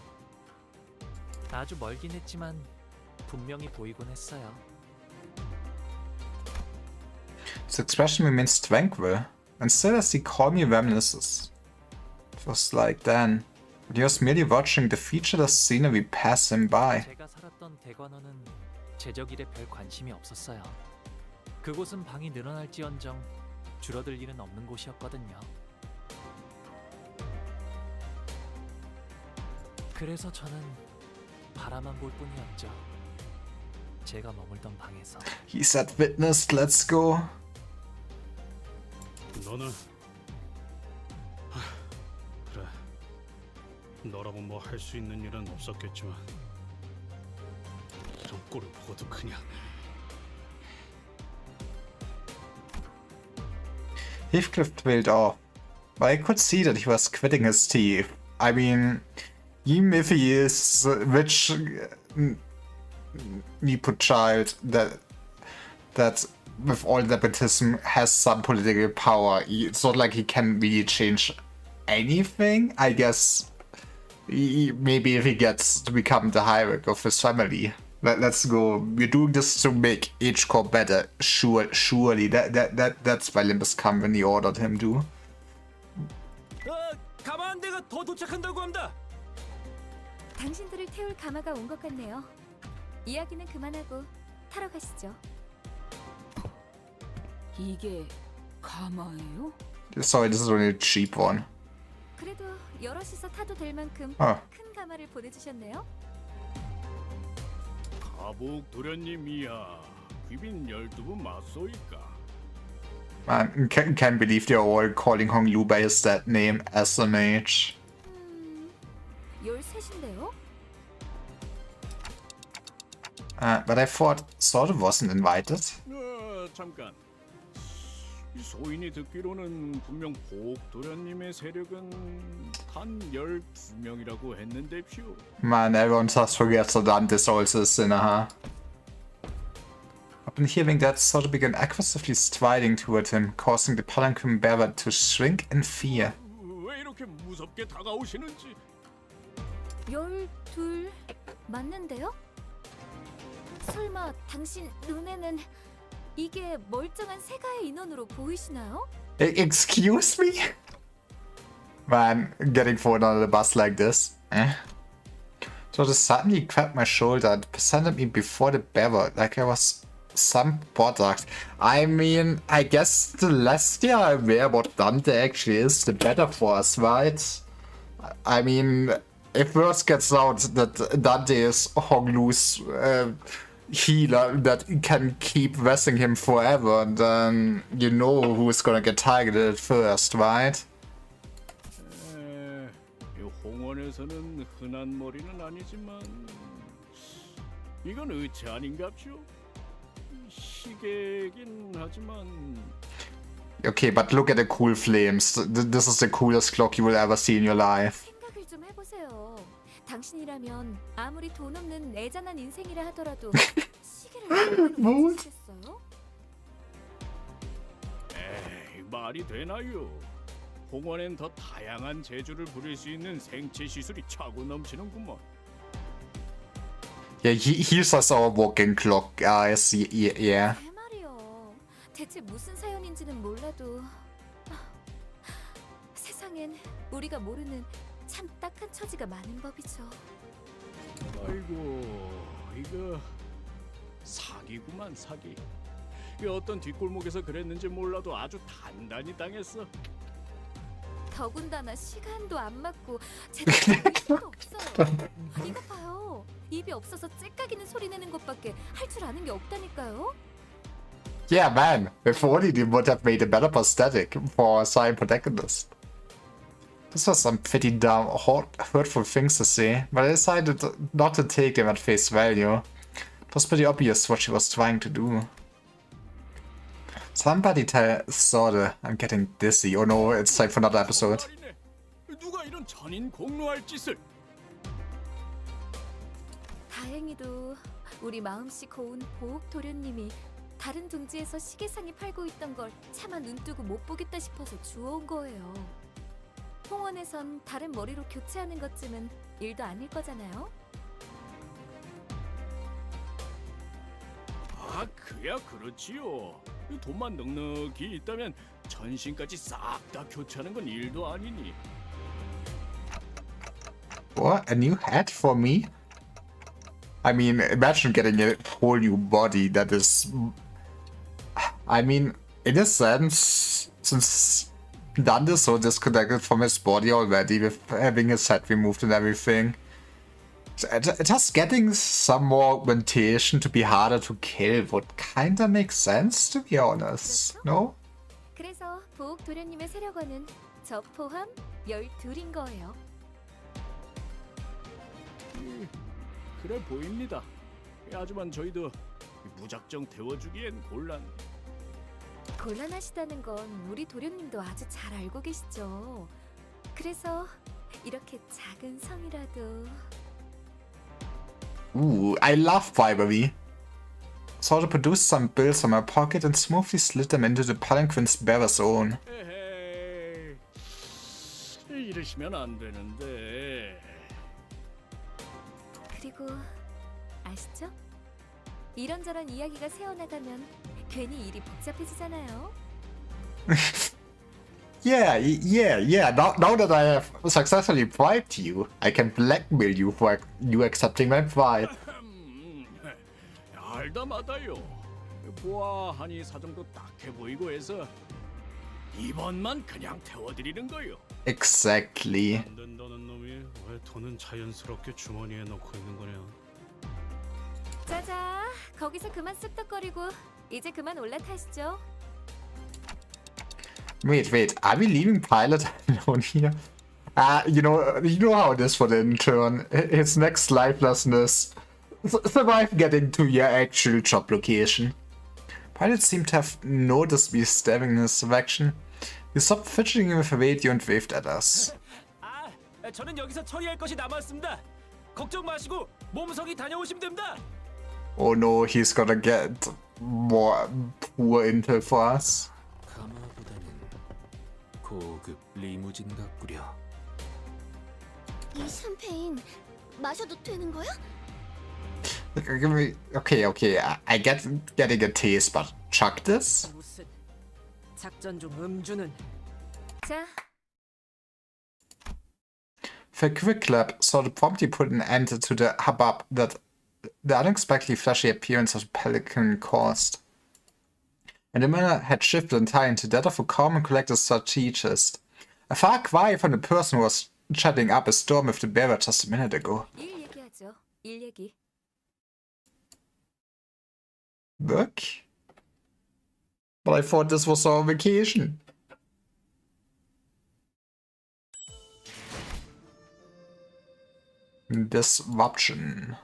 아주 멀긴 했지만 분명히 보이곤 했어요. His expression remains tranquil, and still as he calmly reminisces. It was like then, but he was merely watching the featureless scenery pass him by. 제가 살았던 대관원은 제적일에 별 관심이 없었어요. 그곳은 방이 늘어날지언정 줄어들 일은 없는 곳이었거든요. 그래서 저는 바라만 볼 뿐이었죠. 제가 머물던 방에서. He said witnessed, let's go. 너는 그래. 너라고 뭐 할 수 있는 일은 없었겠지만 이런 꼴을 보고도 그냥. Heathcliff trailed off, but I could see that he was gritting his teeth. I mean, even if he is a rich Nepo child that with all nepotism has some political power, it's not like he can really change anything. I guess maybe if he gets to become the hierarch of his family. Let's go. We're doing this to make H-Corp better. Surely. That's why Limbus Company ordered him to. 가마한대가 더 도착한다고 합니다. 당신들을 태울 가마가 온 것 같네요. 이야기는 그만하고 타러 가시죠. 이게 가마예요? Sorry, this is only a cheap one. 그래도 여럿이서 타도 될 만큼 큰 가마를 보내주셨네요. 가복 도련님이야. 귀빈 12분 맞소이까. Man, can't believe they're all calling Hong Lu by his dead name as a mage. 13인데요? But I thought Sort wasn't invited. 잠깐. 소인이 듣기로는 분명 보옥도련님의 세력은 단 12명이라고 했는데요. Man, everyone just forgets that Dante's also a sinner, huh? Upon hearing that, Sora began aggressively striding toward him, causing the palanquin bearer to shrink in fear. 왜 이렇게 무섭게 다가오시는지. 12 맞는데요? 설마 당신 눈에는 이게 멀쩡한 세가의 인원으로 보이시나요? Excuse me? Man, getting thrown under the bus like this. Eh? Sora suddenly grabbed my shoulder and presented me before the bearer like I was some product. I mean, I guess the less they are aware what Dante actually is, the better for us, right? I mean, if worse gets out that Dante is Honglu's healer that can keep wrestling him forever, then you know who's gonna get targeted first, right? 홍원에서는 흔한 머리는 아니지만 이건 의체 아닌갑쇼? 시계긴 하지만. Okay, but look at the cool flames. This is the coolest clock you will ever see in your life. 생각을 좀 해보세요. 당신이라면 아무리 돈 없는 애잔한 인생이라 하더라도 시계를 뭐? 쓰시겠어요? 에이, 말이 되나요? 홍원엔 더 다양한 재주를 부릴 수 있는 생체 시술이 차고 넘치는구먼. Yeah, he's just our walking clock, guys. Yeah. 제 말이요. 대체 무슨 사연인지는 몰라도 세상엔 우리가 모르는 참 딱한 처지가 많은 법이죠. 아이고, 이거 사기구만 사기. 이 어떤 뒷골목에서 그랬는지 몰라도 아주 단단히 당했어. 더군다나 시간도 안 맞고 제대로 입도 없어요. 이거 봐요. 입이 없어서 째까기는 소리 내는 것밖에 할 줄 아는 게 없다니까요. Yeah, man. If only they would have made a better prosthetic for Sign Protagonist. This was some pretty dumb, hurtful things to say, but I decided not to take them at face value. It was pretty obvious what she was trying to do. Somebody tell Sora I'm getting dizzy. Oh no, it's time for another episode. 누가 이런 전인 공로할 짓을? 다행히도 우리 마음씨 고운 보옥 도련님이 다른 둥지에서 시계상이 팔고 있던 걸 차마 눈뜨고 못 보겠다 싶어서 주워온 거예요. 홍원에선 다른 머리로 교체하는 것쯤은 일도 아닐 거잖아요. 아, 그야 그렇지요. 돈만 넉넉히 있다면 전신까지 싹 다 교체하는 건 일도 아니니. What? A new hat for me? I mean, imagine getting a whole new body that is... I mean, in a sense, since Dante is so disconnected from his body already with having his head removed and everything, just getting some more augmentation to be harder to kill would kinda make sense, to be honest, no? 그래서 보옥 도련님의 세력원은 저 포함 12인 거예요. 그래 보입니다. 하지만 저희도 무작정 태워주기엔 곤란하시다는 건 우리 도련님도 아주 잘 알고 계시죠. 그래서 이렇게 작은 성이라도. Ooh, I love bribery. Sora produced some bills from my pocket and smoothly slid them into the palanquin's bearer's own. 에헤이, 이러시면 안 되는데. 그리고 아시죠? 이런저런 이야기가 새어나가면 괜히 일이 복잡해지잖아요. Yeah. Now that I have successfully bribed you, I can blackmail you for you accepting my bribe. 알다마다요. 보아하니 사정도 딱해 보이고 해서 이번만 그냥 태워드리는 거요. Exactly. 안 된다는 놈이 왜 돈은 자연스럽게 주머니에 넣고 있는 거냐? 자자, 거기서 그만 쑥덕거리고 이제 그만 올라타시죠. Wait, are we leaving Pilot alone here? You know how it is for the intern. His next life lesson is survive getting to your actual job location. Pilot seemed to have noticed me stabbing in his direction. He stopped fidgeting with a radio and waved at us. 아, 저는 여기서 처리할 것이 남았습니다. 걱정 마시고 몸성이 다녀오시면 됩니다. Oh no, he's gonna get more poor intel for us. 가마보다는 고급 리무진 같구려. 이 샴페인 마셔도 되는 거야? Okay, I get getting a taste, but chuck this? 무슨 작전 중 음주는 자, For a quick clap, saw the promptly put an end to the hubbub that the unexpectedly flashy appearance of the pelican caused. And the manner had shifted entirely into that of a calm and collected strategist. A far cry from the person who was chatting up a storm with the bearer just a minute ago. 일 얘기하죠. 일 얘기. Look? But I thought this was our vacation. Disruption.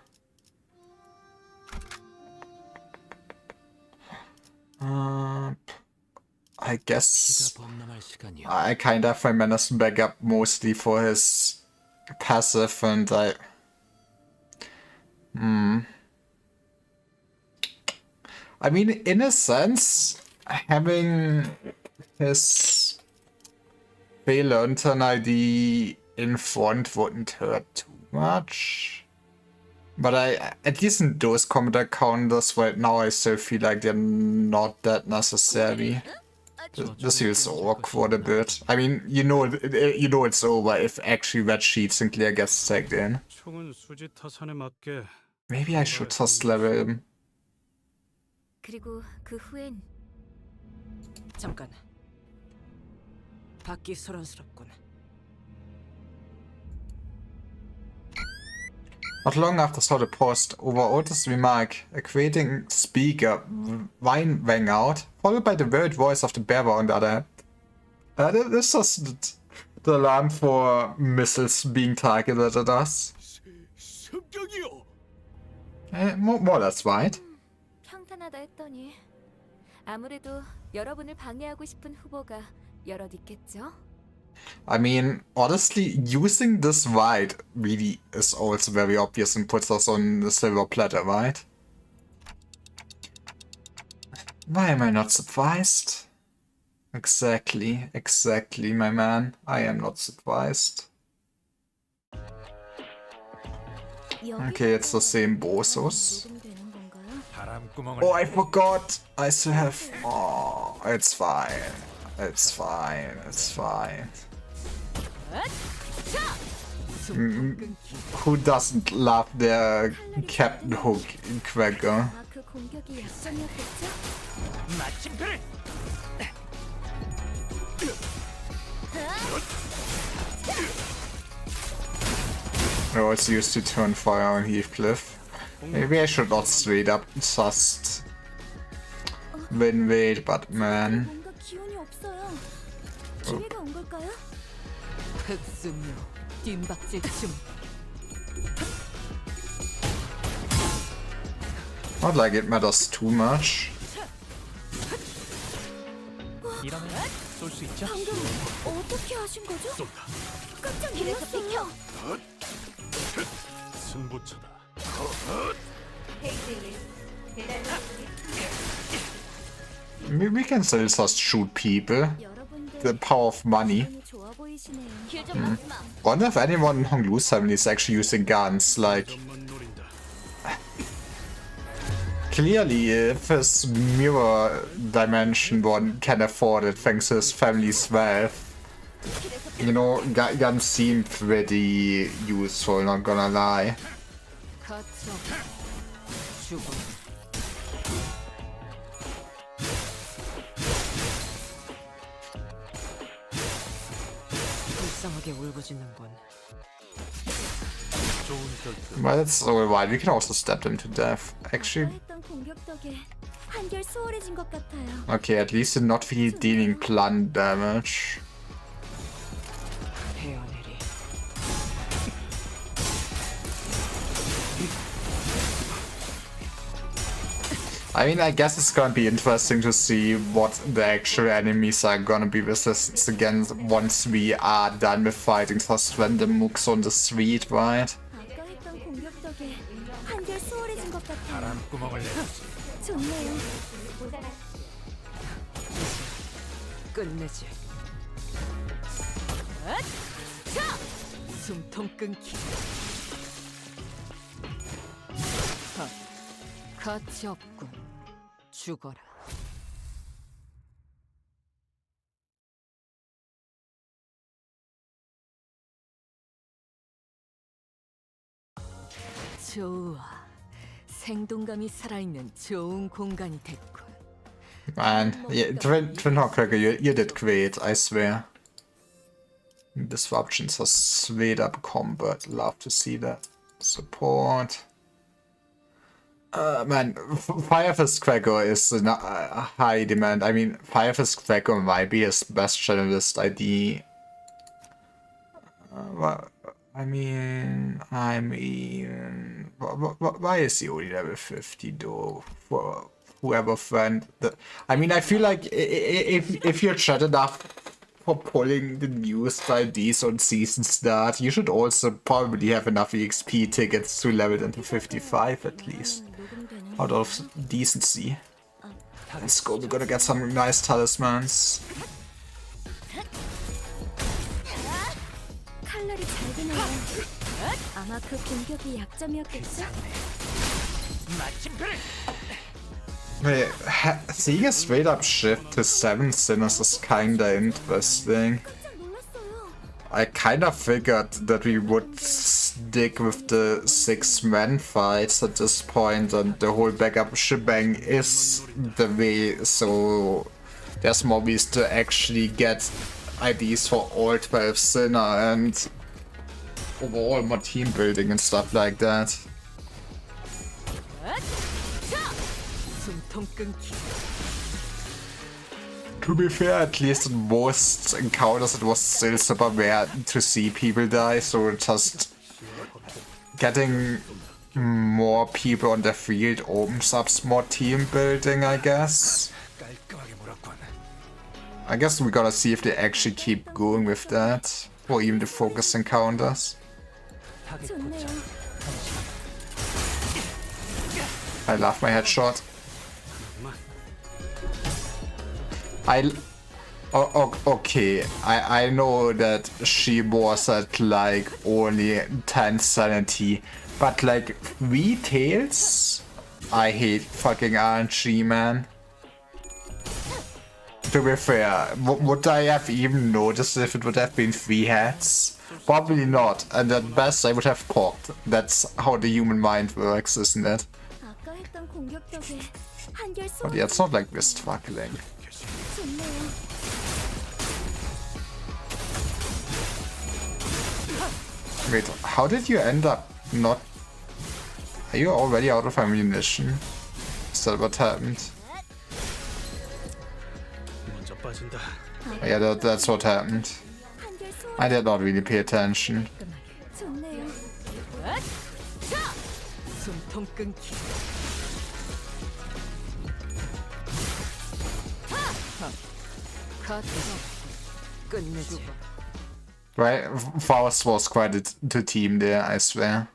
I guess I kind of have my Menace back up mostly for his passive, and I mean, in a sense, having his Lantern ID in front wouldn't hurt too much. But at least in those combat encounters right now, I still feel like they're not that necessary. This feels awkward a bit. I mean, you know it's over if actually Red Sheets and Clear gets tagged in. Maybe I should just level him. 그리고 그 후엔 잠깐. 받기 소란스럽군. Not long after saw the post over Otis' remark, a grating speaker whine rang out, followed by the worried voice of the bearer on the other end. This is the alarm for missiles being targeted at us. More or less right. 평탄하다 했더니 아무래도 여러분을 방해하고 싶은 후보가 여럿 있겠죠? I mean, honestly, using this right really is also very obvious and puts us on the silver platter, right? Why am I not surprised? Exactly, my man. I am not surprised. Okay, it's the same bossos. Oh, I forgot! I still have... Oh, it's fine. It's fine. Who doesn't love their Captain Hook Quagga? 그 공격이 약점이었겠죠? 마침표를! I also used to turn fire on Heathcliff. Maybe I should not straight up just win, but man. 뭔가 기운이 없어요. 기회가 온 걸까요? 흑승류, 뒷박질춤. Not like it matters too much. 이러면 쏠 수 있죠? 방금 어떻게 하신 거죠? 깜짝 놀랐어요. 승부처다. We can still just shoot people. The power of money. Wonder if anyone in Hong Lu's family is actually using guns, like... Clearly, if his mirror dimension one can afford it thanks to his family's wealth. You know, guns seem pretty useful, not gonna lie. 불쌍하게 울부짖는군. But it's alright, we can also stab them to death. Actually, 했던 공격 덕에 한결 수월해진 것 같아요. okay, at least they're not really dealing blunt damage. 헤어내리. I mean, I guess it's gonna be interesting to see what the actual enemies are gonna be resistance against once we are done with fighting just random mooks on the street, right? 아까 했던 공격 덕에 한결 수월해진 것 같아요. 바람구멍을 내주지. 좋네요. 끝내지. 자! 숨통 끊기. 가치 없군. 죽어라. 좋아. 생동감이 살아있는 좋은 공간이 됐군. Man, yeah, Twin Hawk Cracker, you did great, I swear. Disruptions are straight up combat. Love to see that. Support. Man, Firefist Cracker is in a high demand. I mean, Firefist Cracker might be his best generalist ID. I mean, why is he only level 50 though? For whoever friend that, I mean, I feel like if you're chat enough for pulling the newest IDs on season start, you should also probably have enough EXP tickets to level into 55 at least. Out of decency. Let's go, we're gonna get some nice talismans. 칼날이 잘 드네요. 아마 그 공격이 약점이었겠죠? Wait, seeing a straight up shift to 7 sinners is kinda interesting. I kinda figured that we would stick with the 6-man fights at this point, and the whole backup shebang is the way, so there's more ways to actually get IDs for all 12 sinner and overall more team building and stuff like that. To be fair, at least in most encounters it was still super rare to see people die, so just getting more people on the field opens up more team building, I guess. I guess we gotta see if they actually keep going with that, or even the focus encounters. I love my headshot. Okay, I know that she was at like only 10 sanity, but like 3 tails? I hate fucking RNG, man. To be fair, would I have even noticed if it would have been 3 heads? Probably not, and at best I would have poked. That's how the human mind works, isn't it? But yeah, it's not like wrist fuckling. Wait, how did you end up not... Are you already out of ammunition? Is that what happened? Yeah, that's what happened. I did not really pay attention. Right, Faust was quite the team there, I swear.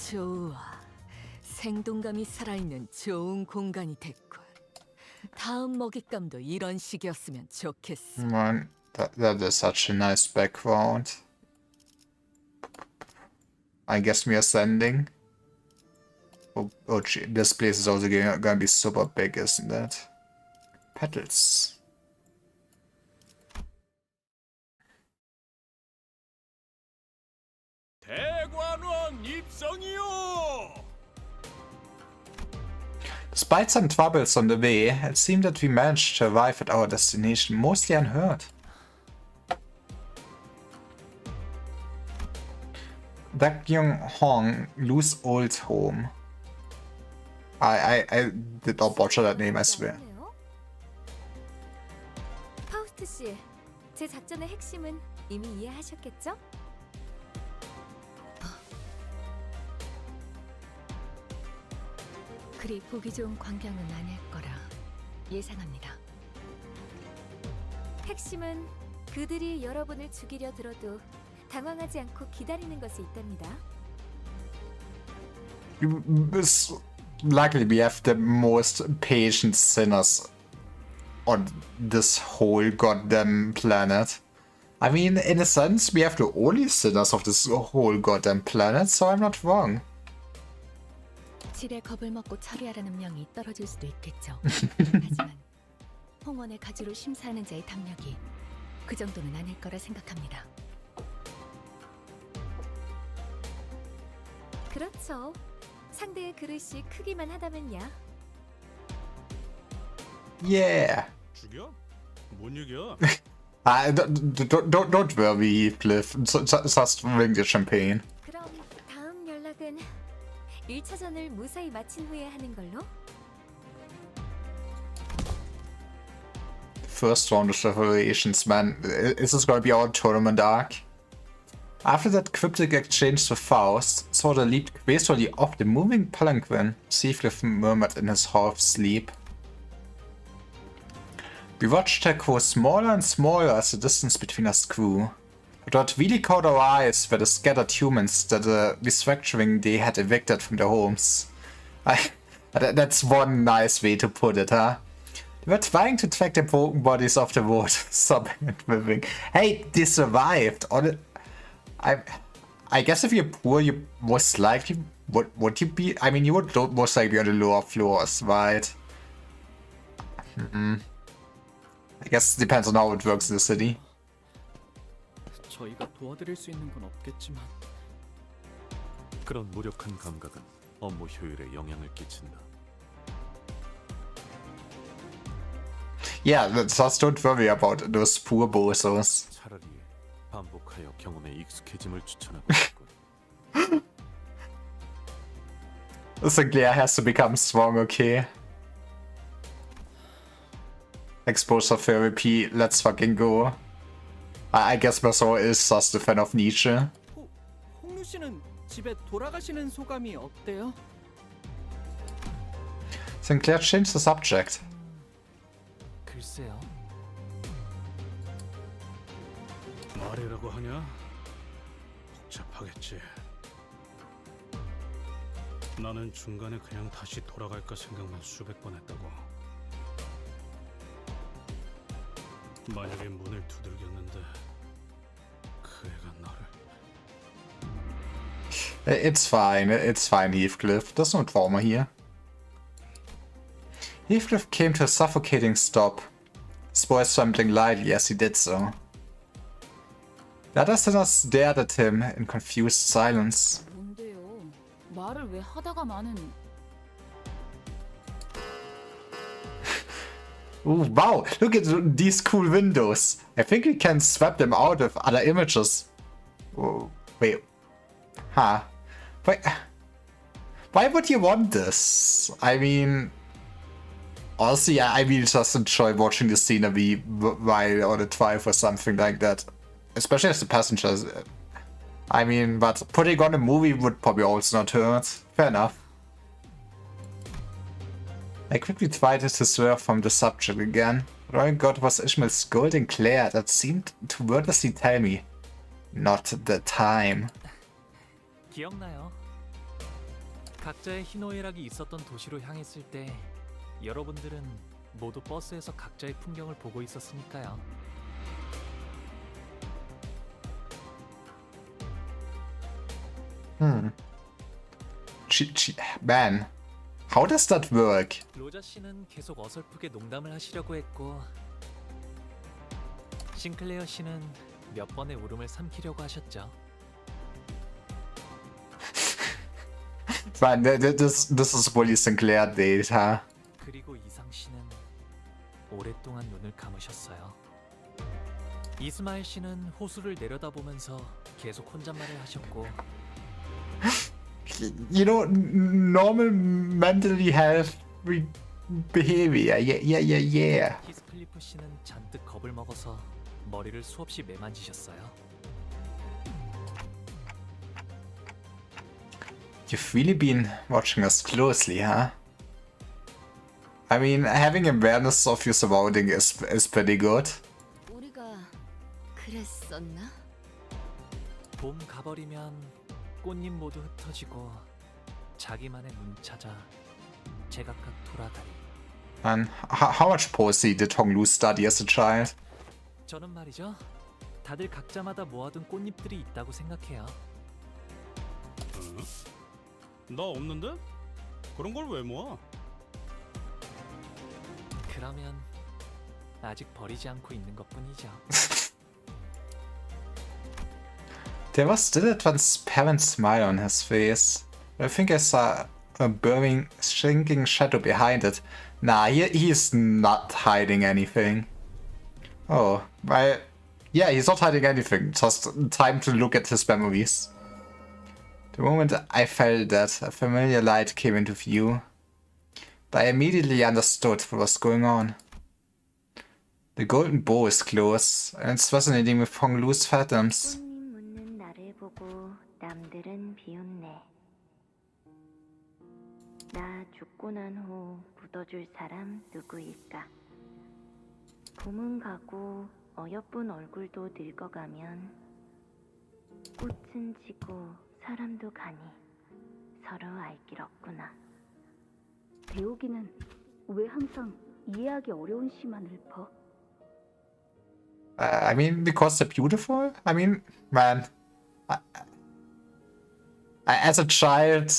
좋아. 생동감이 살아있는 좋은 공간이 됐군. 다음 먹잇감도 이런 식이었으면 좋겠어. Man, that is such a nice background. I guess we are ascending. Oh gee, this place is also gonna be super big, isn't it? Petals. Despite some troubles on the way, it seemed that we managed to arrive at our destination mostly unhurt. Dakyung Hong, Lu's old home. I did not butcher that name, I swear. 파우스트 씨, 제 작전의 핵심은 이미 이해하셨겠죠? 그리 보기 좋은 광경은 아닐 거라 예상합니다. 핵심은 그들이 여러분을 죽이려 들어도 당황하지 않고 기다리는 것에 있답니다. Luckily, we have the most patient sinners on this whole goddamn planet. I mean, in a sense, we have the only sinners of this whole goddamn planet, so I'm not wrong. 질의 겁을 먹고 처리하라는 명이 떨어질 수도 있겠죠. 하지만 홍원의 가주를 심사하는 자의 담력이 그 정도는 아닐 거라 생각합니다. 그렇죠. 상대의 그릇이 크기만 하다면야. Yeah. 죽여? 못 이겨. Don't worry, Heathcliff. Just drink the champagne. 그럼 다음 연락은 1차전을 무사히 마친 후에 하는 걸로? First round of revelations, man. Is this gonna be our tournament arc? After that cryptic exchange with Faust, Sorda leaped gracefully off the moving palanquin, Heathcliff murmured in his half sleep. We watched her grow smaller and smaller as the distance between us grew. But what really caught our eyes were the scattered humans that the restructuring day had evicted from their homes. That's one nice way to put it, huh? They were trying to track their broken bodies off the road, sobbing and whimpering. Hey, they survived! I guess if you're poor, you most likely would you be? I mean, you would most likely be on the lower floors, right? I guess it depends on how it works in the city. 저희가 도와드릴 수 있는 건 없겠지만 그런 무력한 감각은 업무 효율에 영향을 끼친다. Yeah, just don't worry about those poor bozos. 차라리 반복하여 경험에 익숙해짐을 추천하고 있군. Sinclair has to become strong, okay? Exposure therapy, let's fucking go. I guess Masao is just a fan of Nietzsche. 홍루 씨는 집에 돌아가시는 소감이 어때요? Sinclair changed the subject. 글쎄요. 말이라고 하냐? 복잡하겠지. 나는 중간에 그냥 다시 돌아갈까 생각만 수백 번 했다고. 만약에 문을 두들겼는데 그 애가 나를... It's fine, Heathcliff. There's no trauma here. Heathcliff came to a suffocating stop, his voice trembling lightly as he did so. The other sinners stared at him in confused silence. 뭔데요? 말을 왜 하다가 마는... Ooh, wow, look at these cool windows. I think we can swap them out with other images. Oh, wait. Huh. Why would you want this? I mean... Honestly, I really just enjoy watching the scenery while on a drive or something like that. Especially as the passengers. I mean, but putting on a movie would probably also not hurt. Fair enough. I quickly tried to swerve from the subject again. But all I got was Ishmael's scolding glare that seemed to wordlessly tell me, not the time. 기억나요? 각자의 희노애락이 있었던 도시로 향했을 때 여러분들은 모두 버스에서 각자의 풍경을 보고 있었으니까요. Man, how does that work? 로자 씨는 계속 어설프게 농담을 하시려고 했고 싱클레어 씨는 몇 번의 울음을 삼키려고 하셨죠. Man, this is fully Sinclair date, huh? 그리고 이상 씨는 오랫동안 눈을 감으셨어요. 이스마일 씨는 호수를 내려다보면서 계속 혼잣말을 하셨고 You know, normal mentally healthy behavior. Yeah. 히스클리프 씨는 잔뜩 겁을 먹어서 머리를 수없이 매만지셨어요. You've really been watching us closely, huh? I mean, having awareness of your surrounding is pretty good. 우리가 그랬었나? 봄 가버리면 꽃잎 모두 흩어지고 자기만의 문 찾아 제각각 돌아다니. And how much poesy did Honglu study as a child? 저는 말이죠. 다들 각자마다 모아둔 꽃잎들이 있다고 생각해요. 나 없는데? 그런 걸 왜 모아? 그러면 아직 버리지 않고 있는 것뿐이죠. There was still a transparent smile on his face. I think I saw a burning, shrinking shadow behind it. Nah, he's not hiding anything. Oh, well, yeah, he's not hiding anything. Just time to look at his memories. The moment I felt that, a familiar light came into view. But I immediately understood what was going on. The golden bow is close, and it's resonating with Honglu's phantoms. 보고 남들은 비웃네. 나 죽고 난 후 묻어줄 사람 누구일까? 봄은 가고 어여쁜 얼굴도 늙어가면 꽃은 지고 사람도 가니 서로 알 길 없구나. 배우기는 왜 항상 이해하기 어려운 시만 읊어? I mean, because they're beautiful? I mean, man. As a child,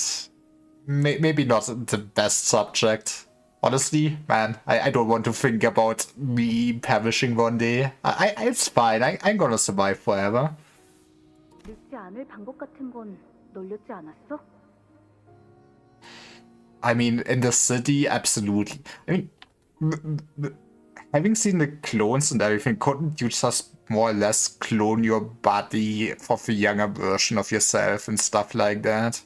maybe not the best subject. Honestly, man, I don't want to think about me perishing one day. It's fine. I'm gonna survive forever. 늙지 않을 방법 같은 건 널렸지 않았어? I mean, in the city, absolutely. I mean, having seen the clones and everything, couldn't you just more or less clone your body of a younger version of yourself and stuff like that?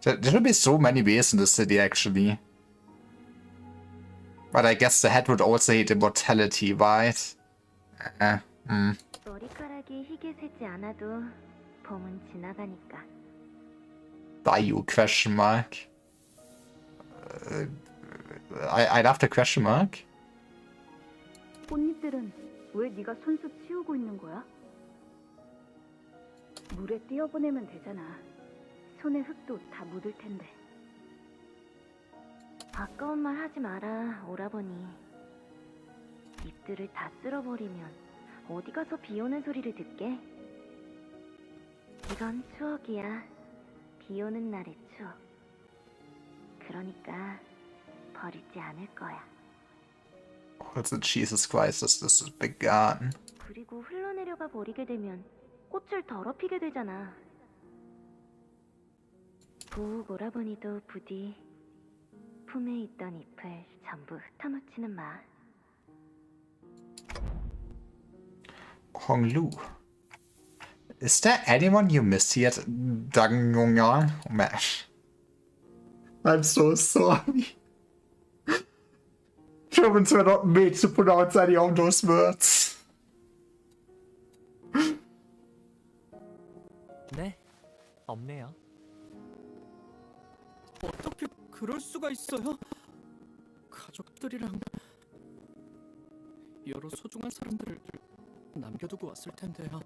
There should be so many ways in the city, actually. But I guess the head would also hate immortality, right? 머리카락이 희게 새지 않아도 봄은 지나가니까. Bayou, question mark. I love the question mark. 꽃잎들은 왜 네가 손수 치우고 있는 거야? 물에 띄어보내면 되잖아. 손에 흙도 다 묻을 텐데. 아까운 말 하지 마라, 오라버니. 잎들을 다 쓸어버리면 어디 가서 비 오는 소리를 듣게? 이건 추억이야. 비 오는 날의 추억. 그러니까 버리지 않을 거야. Also, Jesus Christ, is this a big garden? 그리고 흘러내려가 버리게 되면 꽃을 더럽히게 되잖아. 부욱 오라버니도 부디 품에 있던 잎을 전부 흩어놓지는 마. Honglu. Is there anyone you miss here at Dangyongyan? Oh man. I'm so sorry. Germans were not made to pronounce any of those words. 네, 없네요. 어떻게 그럴 수가 있어요? 가족들이랑 여러 소중한 사람들을 남겨두고 왔을 텐데요.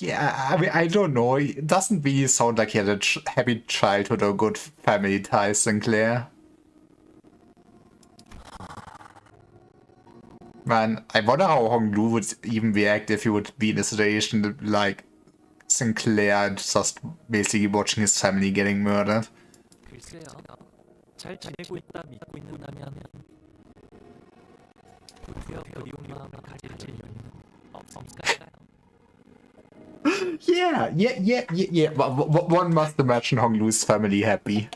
Yeah, I mean, I don't know. It doesn't really sound like he had a happy childhood or good family ties, Sinclair. Man, I wonder how Honglu would even react if he would be in a situation like Sinclair just basically watching his family getting murdered. 글쎄요. 잘 지내고 있다 믿고 있는다면 부디어 그리운 마음을 가질 여유는 없으니까요. Yeah. One must imagine Honglu's family happy.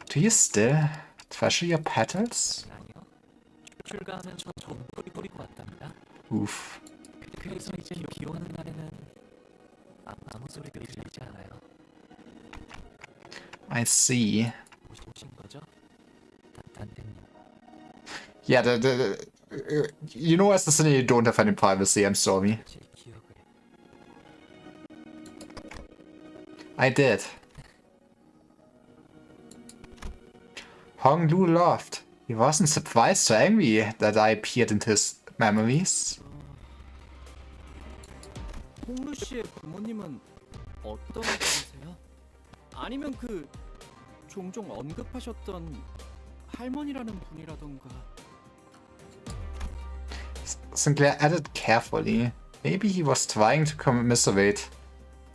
Do you still treasure your petals? 아니요. 출가하면서 좀 뿌리고 왔답니다. Oof. 그래서 이제 비 오는 날에는 아무 소리가 들리지 않아요. I see. 오신 거죠? 단테님. Yeah, you know, as a city, you don't have any privacy. I'm sorry. 제 기억을 I did. Hong Lu laughed. He wasn't surprised or angry that I appeared in his memories. 홍루 씨의 부모님은 어떤 분이세요? 아니면 그 종종 언급하셨던 할머니라는 분이라던가. Sinclair added carefully. Maybe he was trying to commiserate.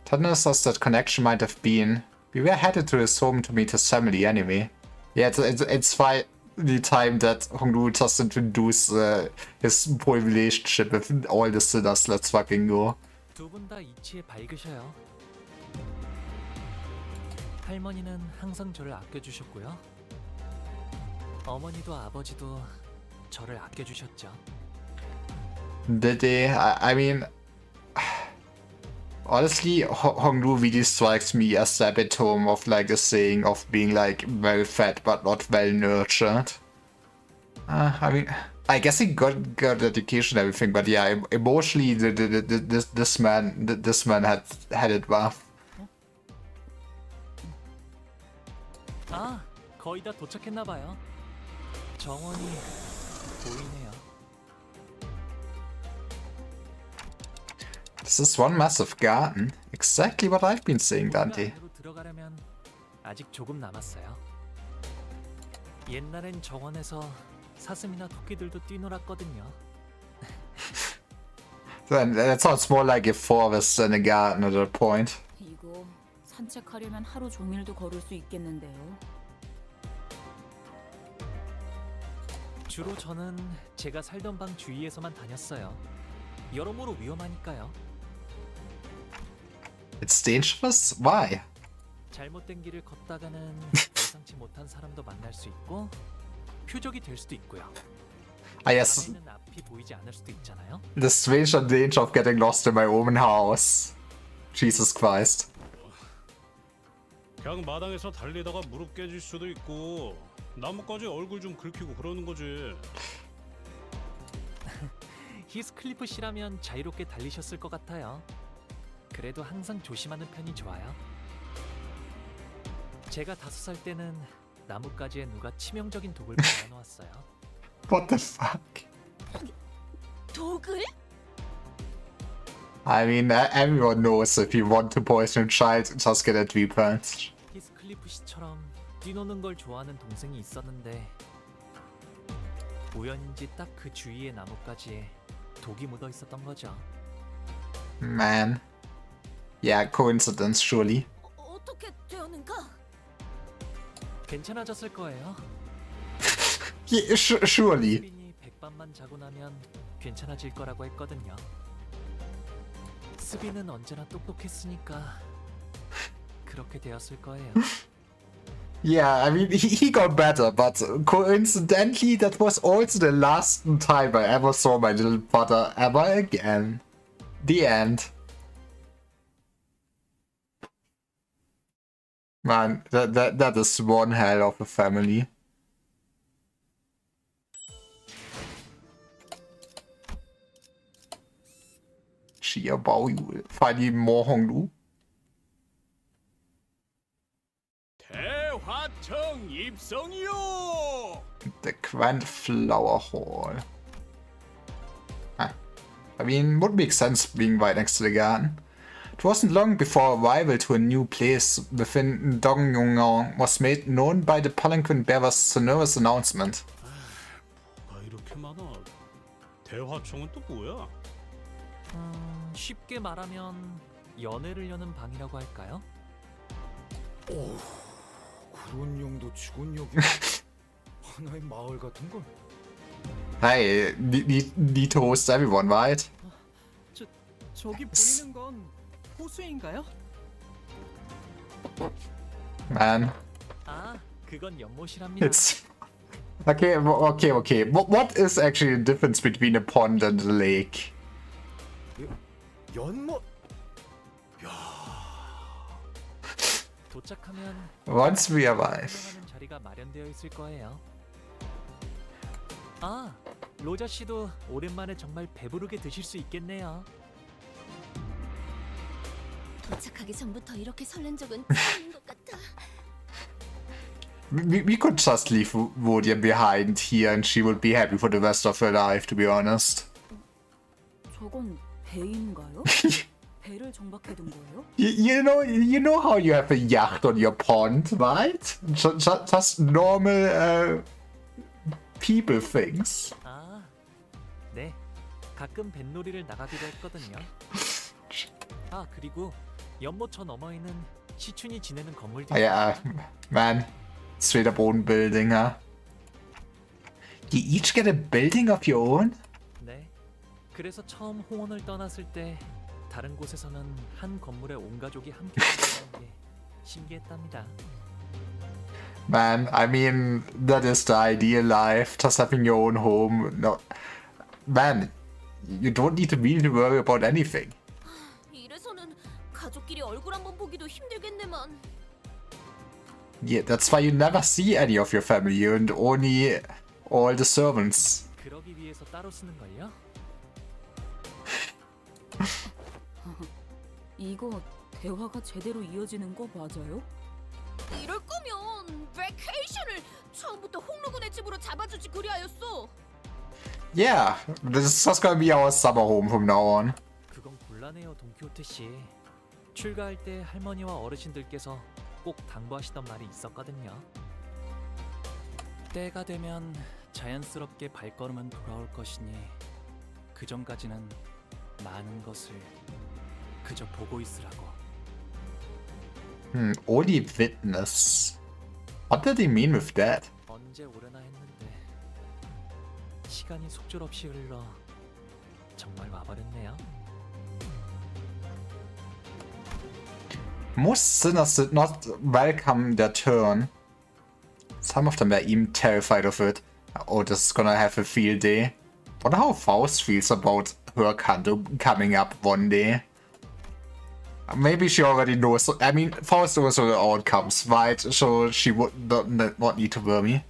Telling us that connection might have been. We were headed to his home to meet his family anyway. Yeah, it's fine. The time that Honglu just introduced his poor relationship with all the sinners. Let's fucking go. 두 분 다 이치에 밝으셔요. 할머니는 항상 저를 아껴주셨고요. 어머니도 아버지도 저를 아껴주셨죠. Did they? I mean, honestly, Honglu really strikes me as the epitome of like a saying of being like well fed but not well nurtured. I mean, I guess he got education and everything, but yeah, emotionally, this man had it rough. 아, 거의 다 도착했나 봐요. 정원이 보이네요. This is one massive garden. Exactly what I've been saying, Dante. 안으로 들어가려면 아직 조금 남았어요. 옛날엔 정원에서 사슴이나 토끼들도 뛰놀았거든요. That sounds more like a forest than a garden at that point. 이거 산책하려면 하루 종일도 걸을 수 있겠는데요. 주로 저는 제가 살던 방 주위에서만 다녔어요. 여러모로 위험하니까요. It's dangerous? Why? 잘못된 길을 걷다가는 예상치 못한 사람도 만날 수 있고 표적이 될 수도 있고요. Yes. 밤에는 앞이 보이지 않을 수도 있잖아요. The stranger danger of getting lost in my own house. Jesus Christ. 그냥 마당에서 달리다가 무릎 깨질 수도 있고 나뭇가지 얼굴 좀 긁히고 그러는 거지. 히스클리프 씨라면 자유롭게 달리셨을 것 같아요. 그래도 항상 조심하는 편이 좋아요. 제가 5살 때는 나뭇가지에 누가 치명적인 독을 발라놓았어요. What the fuck? 독을? I mean, everyone knows if you want to poison a child, just get it repurged. 히스클리프 씨처럼 뛰노는 걸 좋아하는 동생이 있었는데 우연인지 딱 그 주위의 나뭇가지에 독이 묻어 있었던 거죠. Man. Yeah, coincidence, surely. 어떻게 되었는가? 괜찮아졌을 거예요. Yeah, surely. 스빈이 백밤만 자고 나면 괜찮아질 거라고 했거든요. 스빈은 언제나 똑똑했으니까 그렇게 되었을 거예요. Yeah, I mean, he got better, but coincidentally, that was also the last time I ever saw my little brother ever again. The end. Man, that is one hell of a family. Chia Baoyul. Finally more Honglu. 대화청 입성이요. The Grand Flower Hall. I mean, would make sense being right next to the garden. It wasn't long before arrival to a new place within Dongyong was made known by the palanquin bearer's sonorous announcement. 뭐가 이렇게 많아? 대화청은 또 뭐야? 쉽게 말하면 연애를 여는 방이라고 할까요? 오, 그런 용도 주군 여기 하나의 마을 같은 걸. Hey, need to host everyone, right? 저기 보이는 건 호수인가요? Man, 아, 그건 연못이랍니다. it's okay. What is actually the difference between a pond and a lake? 연못. 도착하면 Once we arrive. 하는 자리가 마련되어 있을 거예요. 아, 로자 씨도 오랜만에 정말 배부르게 드실 수 있겠네요. 도착하기 전부터 이렇게 설렌 적은 처음인 것 같아. We could just leave Wodia behind here and she would be happy for the rest of her life, to be honest. 저건 배인가요? 배를 정박해둔 거예요? You know how you have a yacht on your pond, right? Just normal people things. 아, 네. 가끔 뱃놀이를 나가기도 했거든요. 아, 그리고 연못처 너머에는 시춘이 지내는 건물도 Yeah, man. Straight up own building, huh? You each get a building of your own? 네. 그래서 처음 홍원을 떠났을 때 다른 곳에서는 한 건물에 온 가족이 함께 살아가는 게 신기했답니다. Man, I mean, that is the ideal life. Just having your own home. No, man, you don't need to really worry about anything. 이래서는 가족끼리 얼굴 한번 보기도 힘들겠네만. Yeah, that's why you never see any of your family and only all the servants. 그러기 위해서 따로 쓰는 걸요? 이거 대화가 제대로 이어지는 거 맞아요? 이럴 거면 베케이션을 처음부터 홍루군의 집으로 잡아주지 그리하였어. Yeah, this is just gonna be our summer home from now on. 그건 곤란해요, 돈키호테 씨. 출가할 때 할머니와 어르신들께서 꼭 당부하시던 말이 있었거든요. 때가 되면 자연스럽게 발걸음은 돌아올 것이니 그 전까지는 많은 것을 그저 보고 있으라고. Only witness. What did he mean with that? 언제 오려나 했는데 시간이 속절없이 흘러 정말 와버렸네요. Most sinners did not welcome their turn. Some of them were even terrified of it. Oh, this is gonna have a field day. Wonder how Faust feels about her Canto coming up one day. Maybe she already knows. I mean, Faust knows the outcomes, right? So she would not need to worry.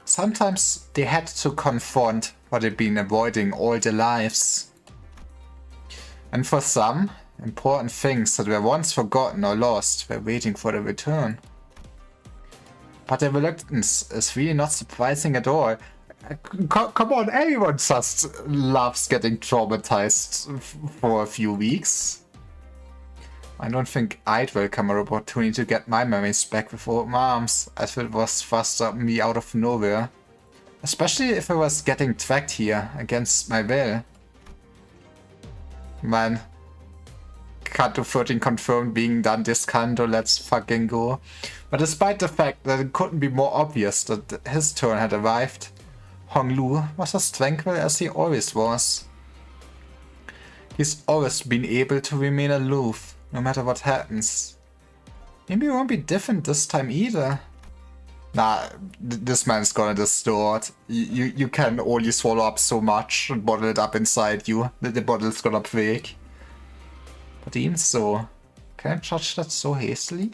Sometimes they had to confront what they've been avoiding all their lives. And for some, important things that were once forgotten or lost were waiting for their return. But their reluctance is really not surprising at all. Come on, everyone just loves getting traumatized for a few weeks. I don't think I'd welcome an opportunity to get my memories back with old moms, as it was thrust at me out of nowhere. Especially if I was getting tracked here against my will. Man. Canto 13 confirmed being done this Canto, let's fucking go. But despite the fact that it couldn't be more obvious that his turn had arrived, Hong Lu was as tranquil as he always was. He's always been able to remain aloof, no matter what happens. Maybe it won't be different this time either. Nah, this man's gonna distort. You can only swallow up so much and bottle it up inside you. The bottle's gonna break. But even so, can I judge that so hastily?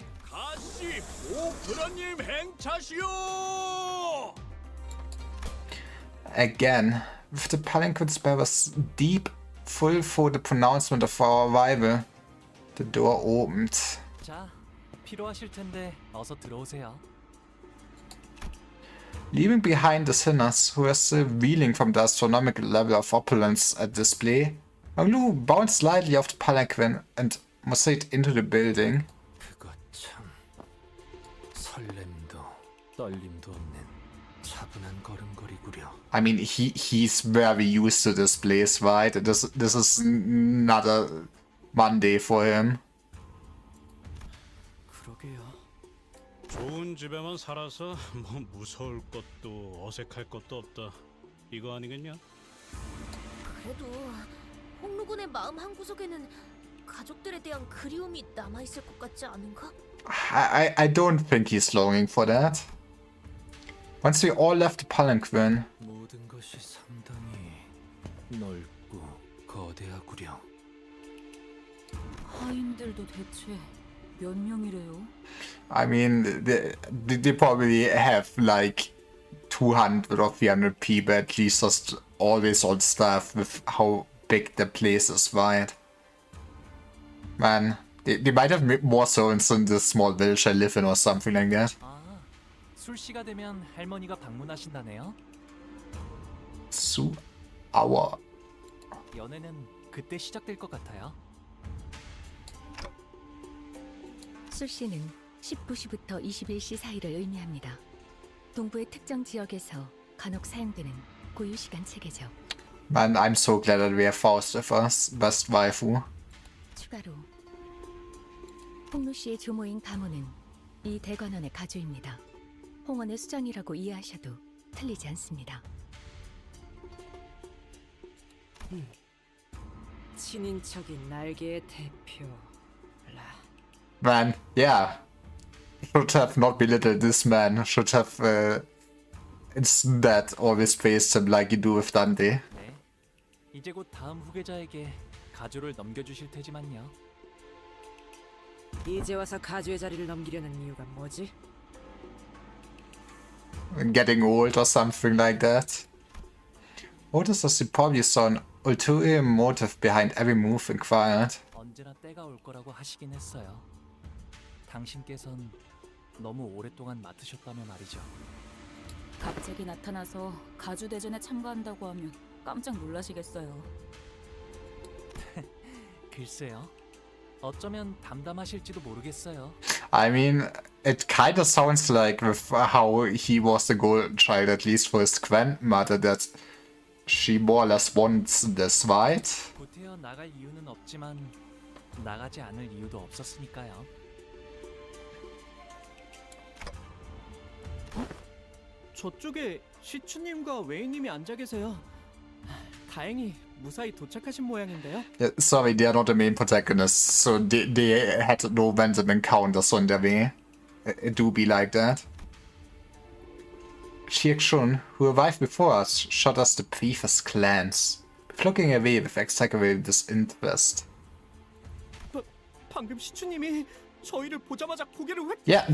Again, with the palanquin's bearers deep, full for the pronouncement of our arrival, the door opened. 자, 필요하실 텐데 어서 들어오세요. Leaving behind the sinners who were still reeling from the astronomical level of opulence at display, Lu bounced lightly off the palanquin and mossed into the building. 그거 참 설렘도 떨림도 없는 차분한 걸음걸이구려. I mean, he's very used to this place, right? This is not a Monday for him. 그러게요. 좋은 집에만 살아서 뭐 무서울 것도 어색할 것도 없다. 이거 아니겠냐? 그래도 홍루군의 마음 한구석에는 가족들에 대한 그리움이 남아 있을 것 같지 않은가? I don't think he's longing for that. Once we all left the palanquin, 모든 것이 상당히 넓고 거대하구려. 하인들도 대체 몇 명이래요? I mean, they probably have like 200 or 300 people at least, just always on staff with how big the place is, right? Man, they might have more servants in this small village I live in or something like that. 아, 술시가 되면 할머니가 방문하신다네요. Zu Hour. 연애는 그때 시작될 것 같아요. 술시는 19시부터 21시 사이를 의미합니다. 동부의 특정 지역에서 간혹 사용되는 고유 시간 체계죠. Man, I'm so glad that we have Faust with us. Best waifu. 추가로 홍루 씨의 조모인 가모는 이 대관원의 가주입니다. 홍원의 수장이라고 이해하셔도 틀리지 않습니다. 친인척인 날개의 대표. Man, yeah. Should have not belittled this man. Should have instead always praised him like you do with Dante. 네. 이제 곧 다음 후계자에게 가주를 넘겨주실 테지만요. 이제 와서 가주의 자리를 넘기려는 이유가 뭐지? Getting old or something like that. Otis as he probably saw an ulterior motive behind every move inquired. 언제나 때가 올 거라고 하시긴 했어요. 당신께선 너무 오랫동안 맡으셨다며 말이죠. 갑자기 나타나서 가주 대전에 참가한다고 하면 깜짝 놀라시겠어요. 글쎄요. 어쩌면 담담하실지도 모르겠어요. I mean, it kind of sounds like with how he was the golden child, at least for his grandmother, that she more or less wants this, right? 구태여 나갈 이유는 없지만 나가지 않을 이유도 없었으니까요. 저쪽에 시추님과 웨이님이 앉아 계세요. 다행히 무사히 도착하신 모양인데요. Yeah, sorry, they are not the main protagonists, so they had no random encounters on their way. It do be like that. Shir Chun, who arrived before us, shot us the previous glance, looking away with exaggerated disinterest. 방금 시추님이 저희를 보자마자 고개를 획. Yeah,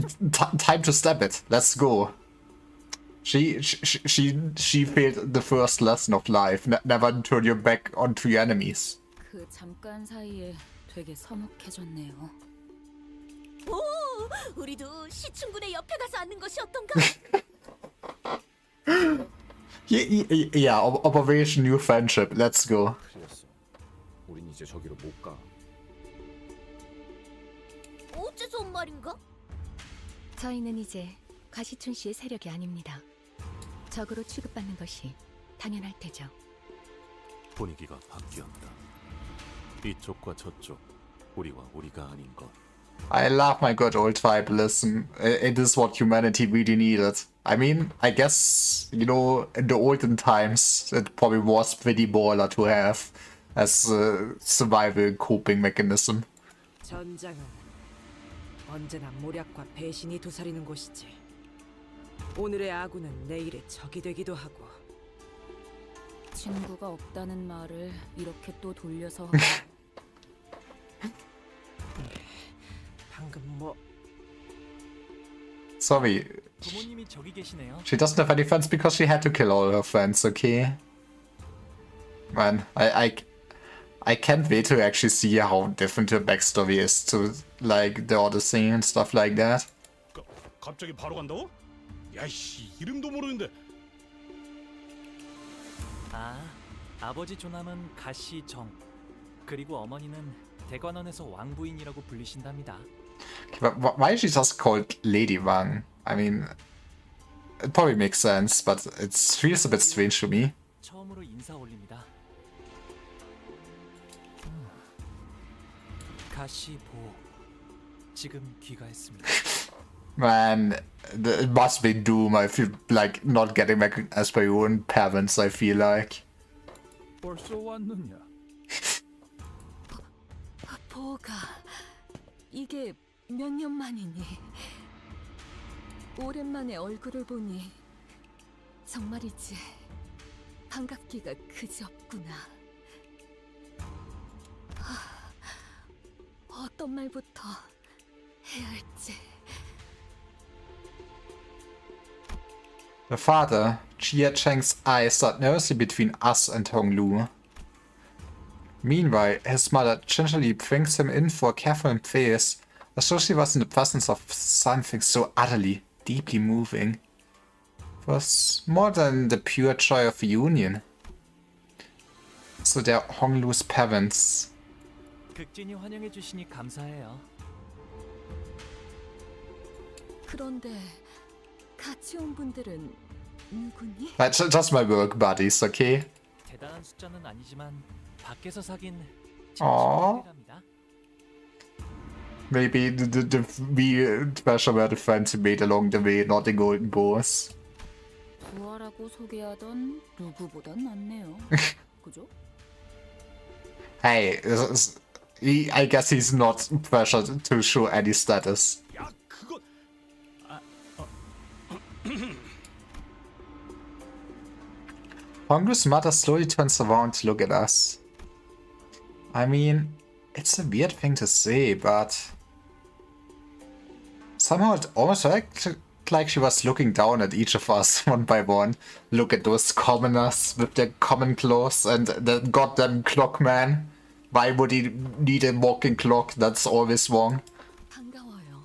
time to stab it. Let's go. She failed the first lesson of life. Never turn your back onto your enemies. 그 잠깐 사이에 되게 서먹해졌네요. 오, 우리도 시춘군의 옆에 가서 앉는 것이 어떤가? Yeah, Operation New Friendship. Let's go. 틀렸어. 우린 이제 저기로 못 가. 어째서 온 말인가? 저희는 이제 가시춘 씨의 세력이 아닙니다. 적으로 취급받는 것이 당연할 테죠. 분위기가 바뀌었다. 이쪽과 저쪽, 우리와 우리가 아닌 것. I love my good old tribalism. It is what humanity really needed. I mean, I guess, you know, in the olden times, it probably was pretty baller to have as a survival coping mechanism. 전장은 언제나 모략과 배신이 도사리는 곳이지. 오늘의 아군은 내일의 적이 되기도 하고. 친구가 없다는 말을 이렇게 또 돌려서 방금 뭐? Sorry, 부모님이 저기 계시네요. she doesn't have any friends because she had to kill all her friends, okay? Man, I can't wait to actually see how different her backstory is to, like, the Odyssey and stuff like that. 갑자기 바로 간다고? 야이씨, 이름도 모르는데. 아, 아버지 조남은 가시정, 그리고 어머니는 대관원에서 왕부인이라고 불리신답니다. But why is she just called Lady Wang? I mean, it probably makes sense, but it feels a bit strange to me. 처음으로 인사 올립니다. 가시보, 지금 귀가했습니다. Man, it must be doom. I feel like not getting recognized by your own parents, I feel like. 벌써 왔느냐? 보가 이게 몇 년 만이니? 오랜만에 얼굴을 보니 정말이지 반갑기가 그지없구나. 어떤 말부터 해야 할지. The father, Jia Cheng's eyes sat nervously between us and Honglu. Meanwhile, his mother gingerly brings him in for a careful embrace, as though she was in the presence of something so utterly, deeply moving. It was more than the pure joy of union. So they're Honglu's parents. 극진히 환영해 주시니 감사해요. 그런데 같이 온 분들은 누구니? Just my work buddies, okay? 대단한 숫자는 아니지만 밖에서 사귄 Aww. 친구들이랍니다. Maybe we treasure were the friends we made along the way, not the golden boys. 부하라고 소개하던 누구보단 낫네요. 그죠? Hey, I guess he's not pressured to show any status. 야, 그거 Honglu's mother slowly turns around to look at us. I mean, it's a weird thing to say, but somehow it almost felt like she was looking down at each of us one by one. Look at those commoners with their common clothes and the goddamn clock man. Why would he need a walking clock? That's always wrong. 반가워요.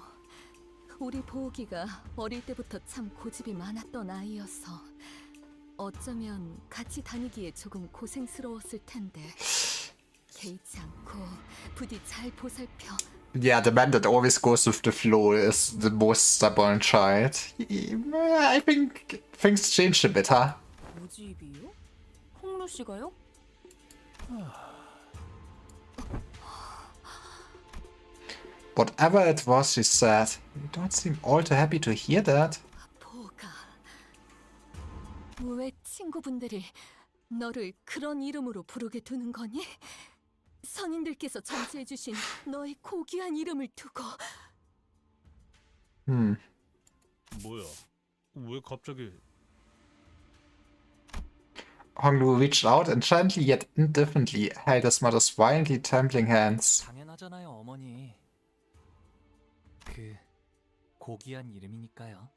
우리 보기가 어릴 때부터 참 고집이 많았던 아이여서 어쩌면 같이 다니기에 조금 고생스러웠을 텐데 개의치 않고 부디 잘 보살펴. Yeah, the man that always goes with the flow is the most stubborn child. I think things changed a bit, huh? 고집이요? 홍루 씨가요? Whatever it was she said, you don't seem all too happy to hear that. 보가 왜 친구분들이 너를 그런 이름으로 부르게 두는 거니? 선인들께서 점수해 주신 너의 고귀한 이름을 두고. 뭐야? 왜 갑자기? Honglu reached out and gently yet indifferently held his mother's violently trembling hands. 당연하잖아요, 어머니. 그 고귀한 이름이니까요.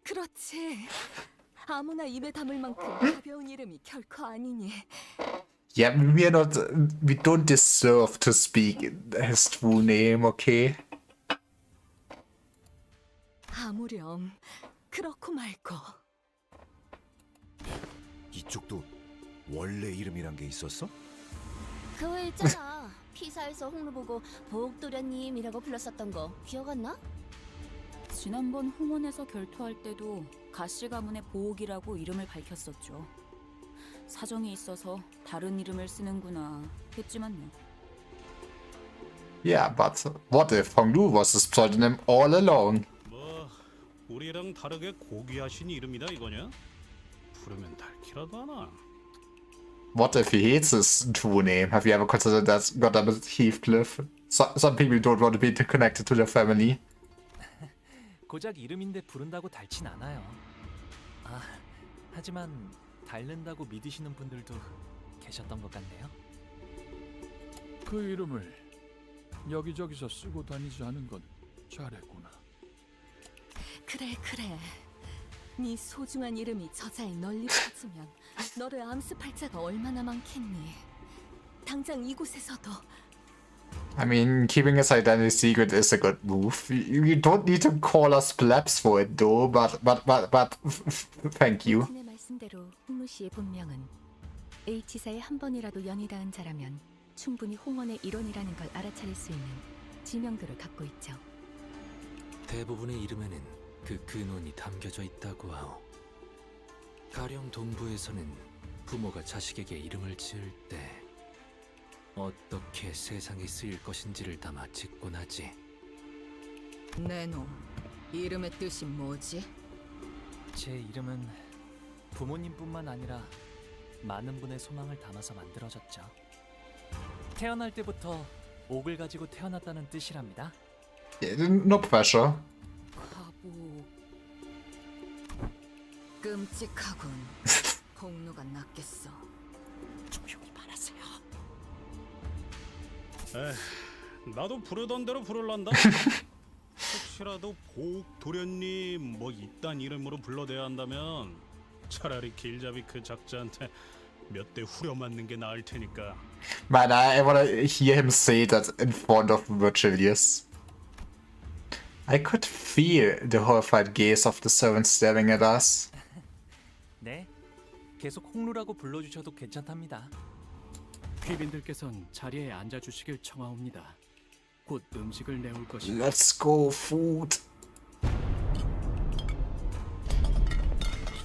그렇지. 아무나 입에 담을 만큼 가벼운 이름이 결코 아니니. Yeah, we don't deserve to speak his true name, okay? 아무렴 그렇고 말고. 이쪽도 원래 이름이란 게 있었어? 그거 있잖아. 피사에서 홍루 보고 보옥도련님이라고 불렀었던 거 기억 안 나? 지난번 홍원에서 결투할 때도 가시 가문의 보옥이라고 이름을 밝혔었죠. 사정이 있어서 다른 이름을 쓰는구나 했지만요. Yeah, but what if Honglu was his pseudonym all along? 뭐 우리랑 다르게 고귀하신 이름이다 이거냐? 부르면 닳기라도 하나. What if he hates his true name? Have you ever considered that goddamn Heathcliff? Some people don't want to be connected to their family. 고작 이름인데 부른다고 닳진 않아요. 하지만 닳는다고 믿으시는 분들도 계셨던 것 같네요. 그 이름을 여기저기서 쓰고 다니지 않은 건 잘했구나. 그래. 네 소중한 이름이 저자에 널리 퍼지면 너를 암습할 자가 얼마나 많겠니. 당장 이곳에서도. I mean, keeping his identity secret is a good move. You don't need to call us plebs for it, though. But thank you. 당신의 말씀대로 홍루 씨의 본명은 H사에 한 번이라도 연이 닿은 자라면 충분히 홍원의 일원이라는 걸 알아차릴 수 있는 지명도를 갖고 있죠. 대부분의 이름에는 그 근원이 담겨져 있다고 하오. 가령 동부에서는 부모가 자식에게 이름을 지을 때 어떻게 세상에 쓰일 것인지를 담아 짓곤 하지. 내놈, 이름의 뜻이 뭐지? 제 이름은 부모님뿐만 아니라 많은 분의 소망을 담아서 만들어졌죠. 태어날 때부터 옥을 가지고 태어났다는 뜻이랍니다. No pressure. 바보. 끔찍하군. 홍루가 낫겠어. 조용히 말하세요. 나도 부르던 대로 부를란다. 혹시라도 보옥도련님 뭐 이딴 이름으로 불러대야 한다면 차라리 길잡이 그 작자한테 몇 대 후려 맞는 게 나을 테니까. Man, I wanna hear him say that in front of Virgilius. I could feel the horrified gaze of the servant staring at us. 네, 계속 홍루라고 불러주셔도 괜찮답니다. 귀빈들께선 자리에 앉아주시길 청하옵니다. 곧 음식을 내올 것입니다. Let's go, food.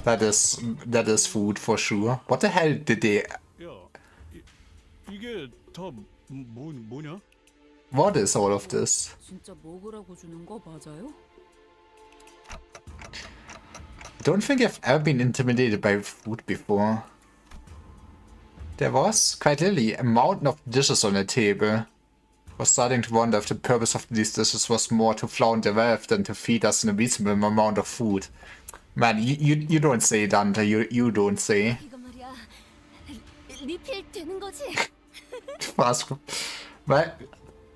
That is food for sure. What the hell did they? 야, 이게 다 뭐냐? What is all of this? 진짜 먹으라고 주는 거 맞아요? I don't think I've ever been intimidated by food before. There was, quite literally, a mountain of dishes on the table. I was starting to wonder if the purpose of these dishes was more to flaunt their wealth than to feed us in a reasonable amount of food. Man, you don't say, Dante, you don't say. 이거 말이야. 리필 되는 거지? Well,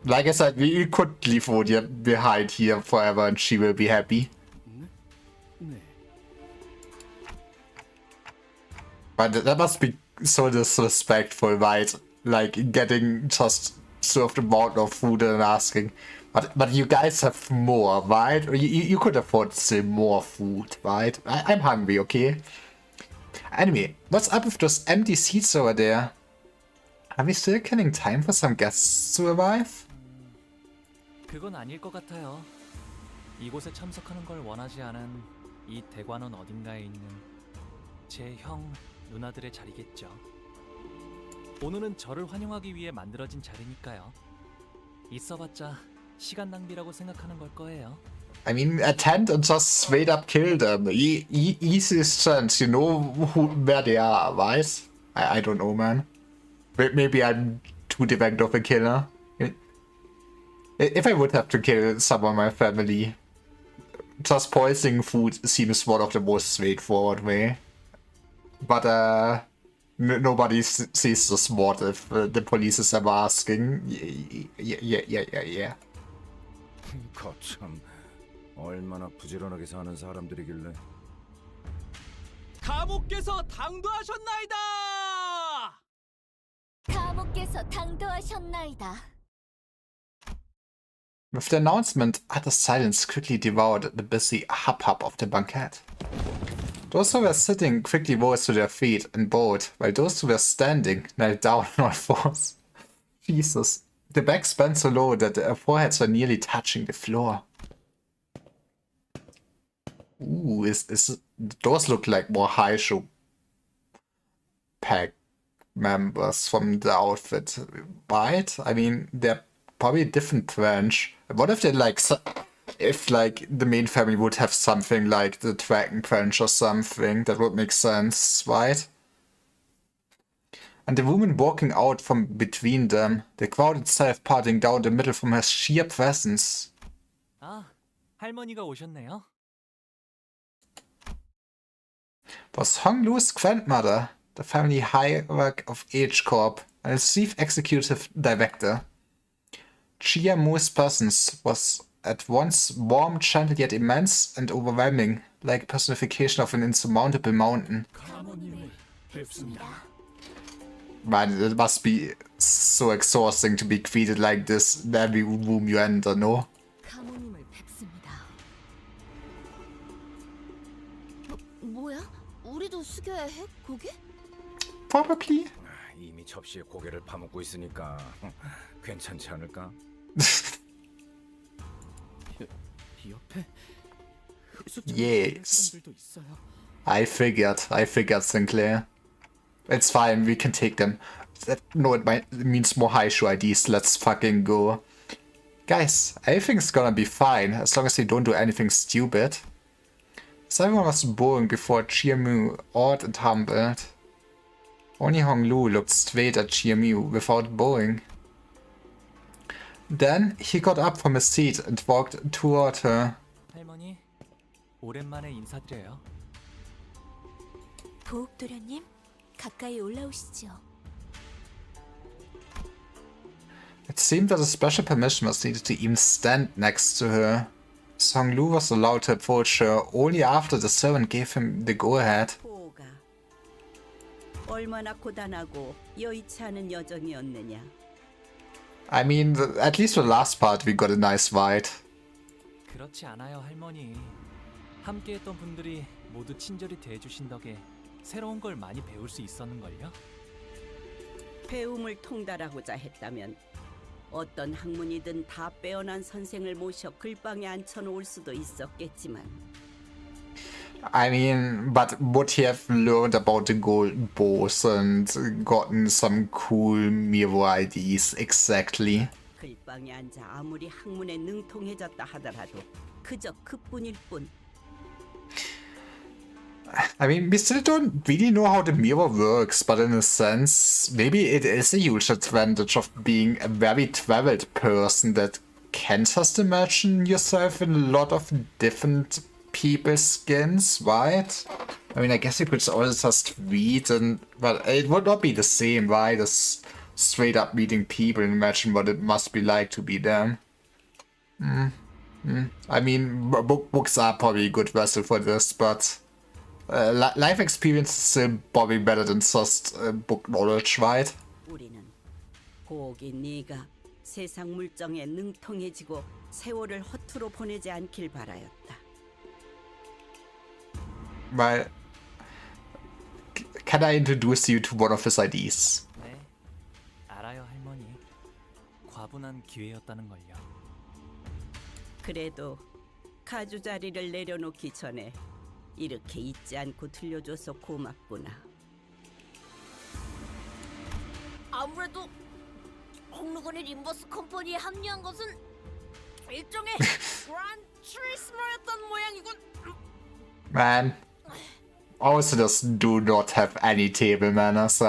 like I said, we could leave Odia behind here forever and she will be happy. But that must be so disrespectful, right? Like getting just served a mountain of food and asking. But you guys have more, right? You could afford to say more food, right? I'm hungry, okay? Anyway, what's up with those empty seats over there? Are we still killing time for some guests to arrive? 그건 아닐 것 같아요. 이곳에 참석하는 걸 원하지 않은 이 대관원 어딘가에 있는 제 형 누나들의 자리겠죠. 오늘은 저를 환영하기 위해 만들어진 자리니까요. 있어봤자 시간 낭비라고 생각하는 걸 거예요. I mean, attend and just straight up kill them. Easiest chance, you know where they are, right? I don't know, man. Maybe I'm too direct of a killer. If I would have to kill someone in my family, just poisoning food seems one of the most straightforward way. But nobody sees the smart if the police is ever asking. Yeah. 거참 얼마나 부지런하게 사는 사람들이길래. 감옥께서 당도하셨나이다. 감옥께서 당도하셨나이다. With the announcement, utter silence quickly devoured the busy hubbub of the banquet. Those who were sitting quickly rose to their feet and bowed, while those who were standing knelt down on all fours. Jesus. The backs bent so low that their foreheads were nearly touching the floor. Ooh, those look like more high show pack members from the outfit, right? I mean, they're probably a different branch. What if they if the main family would have something like the dragon branch or something? That would make sense, right? And the woman walking out from between them, the crowd itself parting down the middle from her sheer presence. 아, 할머니가 오셨네요. Was Hong Lu's grandmother, the family hierarch of H Corp, and its chief executive director. Chia Mu's presence was at once warm, gentle, yet immense and overwhelming, like a personification of an insurmountable mountain. Man, it must be so exhausting to be greeted like this in every room you enter, no? 가모님을 뵙습니다. 뭐야? 우리도 숙여야 해? 고개? Probably. 이미 접시에 고개를 파묻고 있으니까 괜찮지 않을까? 옆에 Yes. 사람들도 있어요. I figured, Sinclair. It's fine, we can take them. No, it means more high show IDs. Let's fucking go. Guys, everything's gonna be fine, as long as they don't do anything stupid. So everyone was bowing before Chiamu, awed and humbled. Only Hong Lu looked straight at Chiamu without bowing. Then he got up from his seat and walked toward her. 할머니, 오랜만에 인사드려요. 보옥도련님, 가까이 올라오시죠. It seemed that a special permission was needed to even stand next to her. Hong Lu was allowed to approach her only after the servant gave him the go-ahead. 보가 얼마나 고단하고 여의치 않은 여정이었느냐. I mean, at least for the last part we got a nice ride. 그렇지 않아요, 할머니. 함께했던 분들이 모두 친절히 대해주신 덕에 새로운 걸 많이 배울 수 있었는걸요? 배움을 통달하고자 했다면 어떤 학문이든 다 빼어난 선생을 모셔 글방에 앉혀놓을 수도 있었겠지만 I mean, but would he have learned about the gold bows and gotten some cool Miro IDs exactly? 글방에 앉아 아무리 학문에 능통해졌다 하더라도 그저 그뿐일 뿐. I mean, we still don't really know how the mirror works, but in a sense, maybe it is a huge advantage of being a very traveled person that can just imagine yourself in a lot of different people's skins, right? I mean, I guess you could always just read, but it would not be the same, right? As straight up meeting people and imagine what it must be like to be them. I mean, books are probably a good vessel for this, but life experience is still probably better than just book knowledge, right? 우리는 고기 네가 세상 물정에 능통해지고 세월을 허투루 보내지 않길 바라였다. Well, can I introduce you to one of his IDs? 네, 알아요, 할머니. 과분한 기회였다는걸요. 그래도 가주 자리를 내려놓기 전에 이렇게 잊지 않고 들려줘서 고맙구나. 아무래도 홍루건이 림버스 컴퍼니에 합류한 것은 일종의 그란 트리스머였던 모양이군. Man, Outsiders do not have any table manners,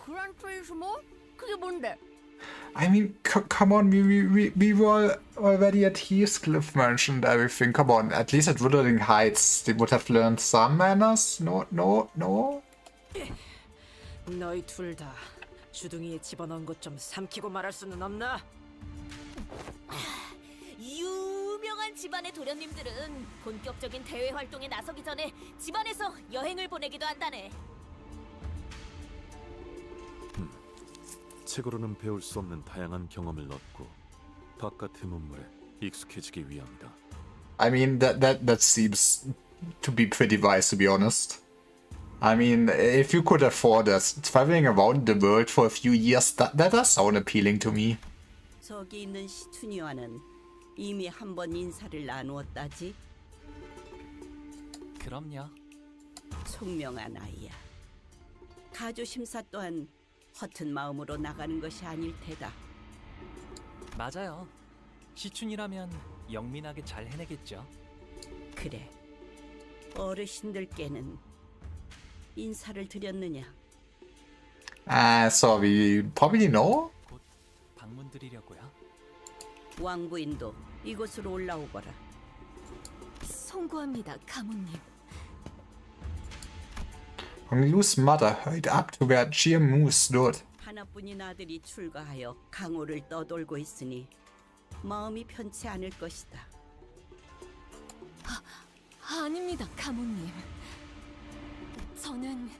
그란 트리스머? 그게 뭔데? I mean, come on, we were already at Heathcliff mentioned everything. Come on, at least at Wuthering Heights, they would have learned some manners. No. 너희 둘 다 주둥이에 집어넣은 것 좀 삼키고 말할 수는 없나? 유명한 집안의 도련님들은 본격적인 대외 활동에 나서기 전에 집안에서 여행을 보내기도 한다네. 책으로는 배울 수 없는 다양한 경험을 얻고 바깥의 문물에 익숙해지기 위함이다. I mean, that seems to be pretty wise, to be honest. I mean, if you could afford it, traveling around the world for a few years, that does sound appealing to me. 저기 있는 시춘이와는 이미 한 번 인사를 나누었다지. 그럼요. 총명한 아이야. 가주 심사 또한 허튼 마음으로 나가는 것이 아닐 테다. 맞아요. 시춘이라면 영민하게 잘 해내겠죠. 그래. 어르신들께는 인사를 드렸느냐? So we probably know? 곧 방문드리려고요. 왕부인도 이곳으로 올라오거라. 송구합니다, 가문님. Lou's mother hurried up to where Jiamu stood. 하나뿐인 아들이 출가하여 강호를 떠돌고 있으니 마음이 편치 않을 것이다. 아닙니다, 가문님. 저는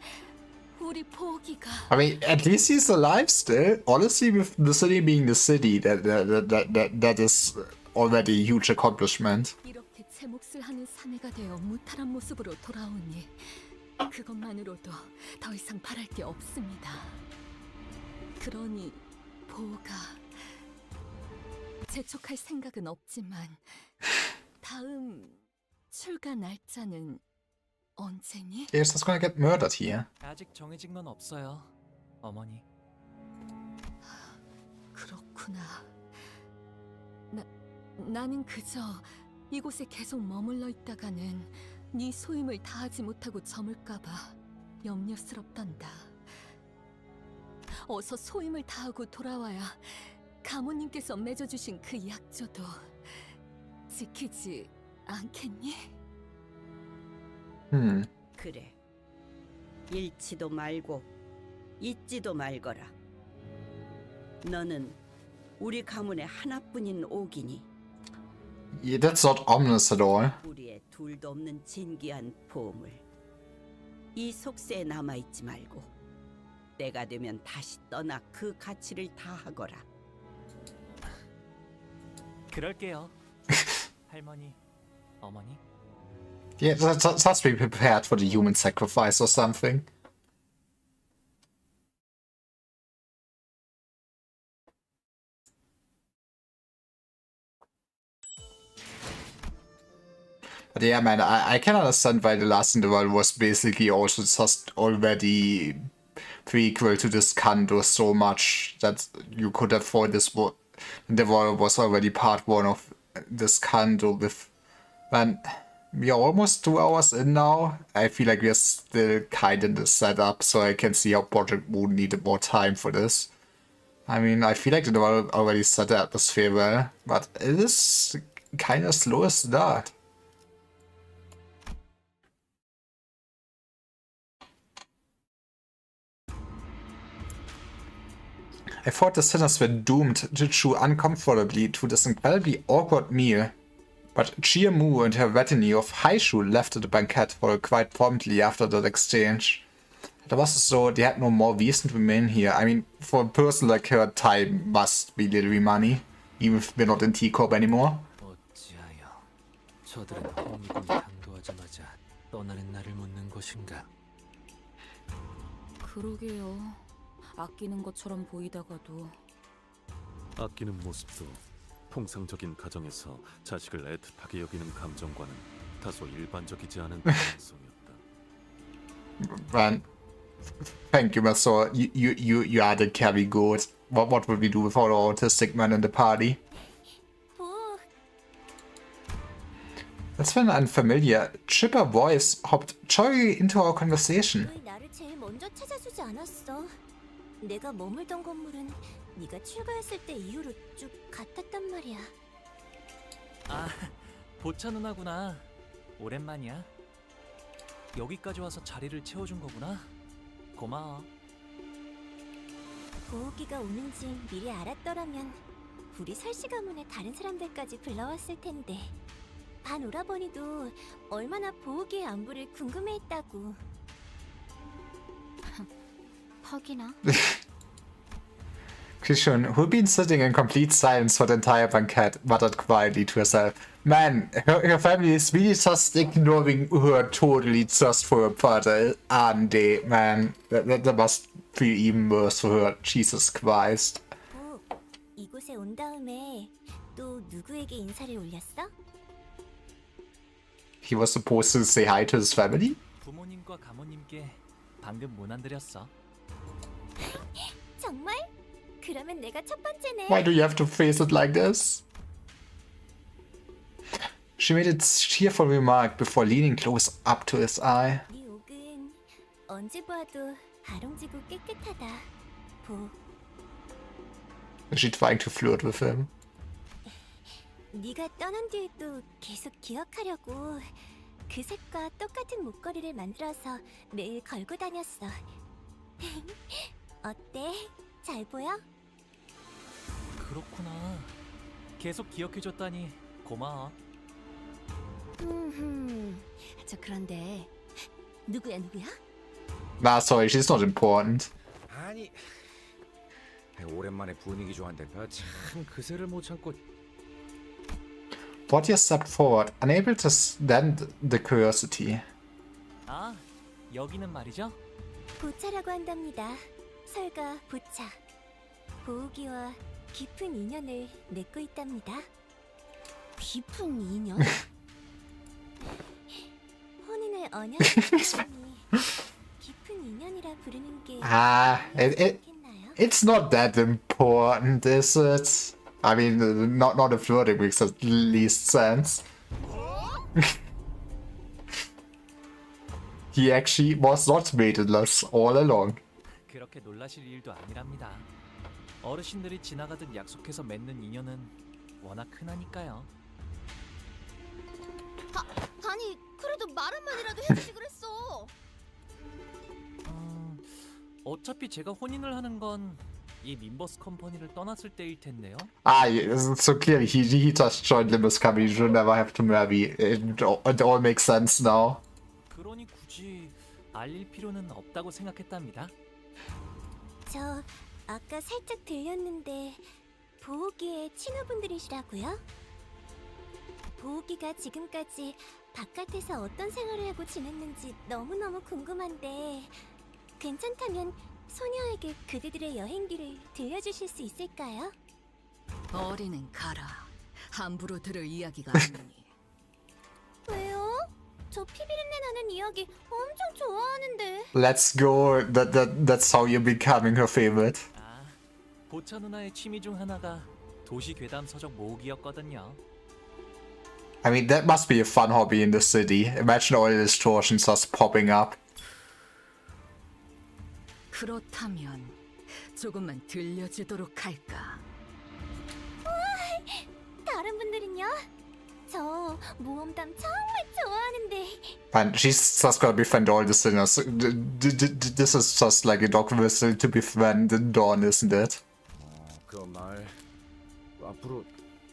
우리 보기가 I mean, at least he's alive still. Honestly, with the city being the city, that is already a huge accomplishment. 이렇게 제 몫을 하는 사내가 되어 무탈한 모습으로 돌아오니 그것만으로도 더 이상 바랄 게 없습니다. 그러니 보가 재촉할 생각은 없지만 다음 출가 날짜는 언제니? He's just gonna get murdered here. 아직 정해진 건 없어요, 어머니. 그렇구나. 나는 그저 이곳에 계속 머물러 있다가는 네 소임을 다하지 못하고 저물까봐 염려스럽단다. 어서 소임을 다하고 돌아와야 가모님께서 맺어주신 그 약조도 지키지 않겠니? 그래. 잃지도 말고 잊지도 말거라. 너는 우리 가문의 하나뿐인 옥이니 Yeah, that's not ominous at all. 우리의 둘도 없는 진귀한 보물. 이 속세에 남아있지 말고 때가 되면 다시 떠나 그 가치를 다하거라. 그럴게요. 할머니, 어머니. Yeah, just be prepared for the human sacrifice or something. But yeah, man, I can understand why the last in the world was basically also just already prequel to this Canto so much that you could have thought this the world was already part one of this Canto with. Man, we are almost 2 hours in now. I feel like we are still kind in the setup, so I can see how Project Moon needed more time for this. I mean, I feel like the world already set the atmosphere well, but it is kind of slow as that. I thought the sinners were doomed to chew uncomfortably to this incredibly awkward meal. But Chia Mu and her retinue of Haishu left the banquet hall quite promptly after that exchange. It was as though they had no more reason to remain here. I mean, for a person like her, time must be literally money, even if we're not in T-Corp anymore. 어찌하여 저들은 홍익을 강도하자마자 떠나는 날을 묻는 것인가? 그러게요. 아끼는 것처럼 보이다가도 아끼는 모습도 통상적인 가정에서 자식을 애틋하게 여기는 감정과는 다소 일반적이지 않은 가능성이었다. Man, thank you, Maso. You are the carry goat. What would we do without our autistic man in the party? That's when an unfamiliar, chipper voice hopped joyfully into our conversation. 나를 제일 먼저 찾아주지 않았어. 내가 머물던 건물은 네가 출가했을 때 이후로 쭉 같았단 말이야. 아, 보차 누나구나. 오랜만이야. 여기까지 와서 자리를 채워준 거구나. 고마워. 보호기가 오는지 미리 알았더라면 우리 설씨 가문의 다른 사람들까지 불러왔을 텐데. 반 오라버니도 얼마나 보호기의 안부를 궁금해했다고. 퍽이나? Kishun, who'd been sitting in complete silence for the entire banquet, muttered quietly to herself. Man, her family is really just ignoring her totally just for her brother, aren't they? Man, that must feel even worse for her. Jesus Christ. 이곳에 온 다음에 또 누구에게 인사를 올렸어? He was supposed to say hi to his family? 부모님과 가모님께 방금 문안 드렸어. 정말? 그러면 내가 첫 번째네. Why do you have to face it like this? She made a cheerful remark before leaning close up to his eye. 네 옥은 언제 봐도 아롱지고 깨끗하다. 보. Is she trying to flirt with him? 네가 떠난 뒤에도 계속 기억하려고 그 색과 똑같은 목걸이를 만들어서 매일 걸고 다녔어. 어때? 잘 보여? 그렇구나. 계속 기억해줬다니 고마워. 저 그런데 누구야? Nah, sorry, she's not important. 아니, 오랜만에 분위기 좋아한다니까 참 그새를 못 참고. Portia stepped forward, unable to stand the curiosity. 아, 여기는 말이죠? 보차라고 한답니다. 설가 보차. 보우기와 깊은 인연을 맺고 있답니다. 깊은 인연? 혼인을 언약했으니 깊은 인연이라 부르는 게 It's not that important, is it? I mean, not if flirting makes at least sense. He actually was not mateless all along. 그렇게 놀라실 일도 아니랍니다. 어르신들이 지나가듯 약속해서 맺는 인연은 워낙 흔하니까요. 아니, 그래도 말 한마디라도 해주지 그랬어. 어차피 제가 혼인을 하는 건 이 림버스 컴퍼니를 떠났을 때일 텐데요. So clearly he just joined Limbus Company. You should never have to marry. It all makes sense now. 그러니 굳이 알릴 필요는 없다고 생각했답니다. 저 아까 살짝 들렸는데 보호기의 친구분들이시라고요? 보우기가 지금까지 바깥에서 어떤 생활을 하고 지냈는지 너무너무 궁금한데 괜찮다면 소녀에게 그대들의 여행기를 들려주실 수 있을까요? 어리는 가라. 함부로 들을 이야기가 아니니. 왜요? 저 피비린내 나는 이야기 엄청 좋아하는데. Let's go. That's how you're becoming her favorite. 보차 누나의 취미 중 하나가 도시 괴담 서적 모으기였거든요. I mean, that must be a fun hobby in the city. Imagine all the distortions just popping up. 그렇다면 조금만 들려주도록 할까? 다른 분들은요? 저 모험담 정말 좋아하는데. And she's just gonna befriend all the sinners. This is just like a dog whistle to befriend Dawn, isn't it? 그 말 앞으로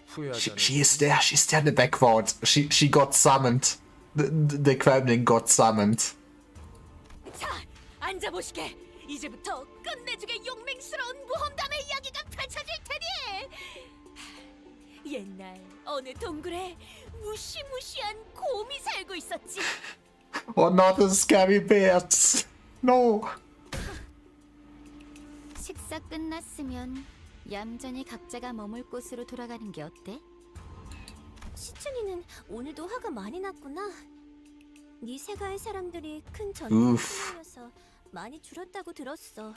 후회하지 않을 She's there in the background. She got summoned. The Kremlin got summoned. 자, 앉아보시게. 이제부터 끝내주게 용맹스러운 모험담의 이야기가 펼쳐질 테니. 옛날 어느 동굴에 무시무시한 곰이 살고 있었지. Oh, not the scary bears. No. 식사 끝났으면 얌전히 각자가 머물 곳으로 돌아가는 게 어때? 시춘이는 오늘도 화가 많이 났구나. 네 세가의 사람들이 큰 우프. 전쟁에서 많이 줄었다고 들었어.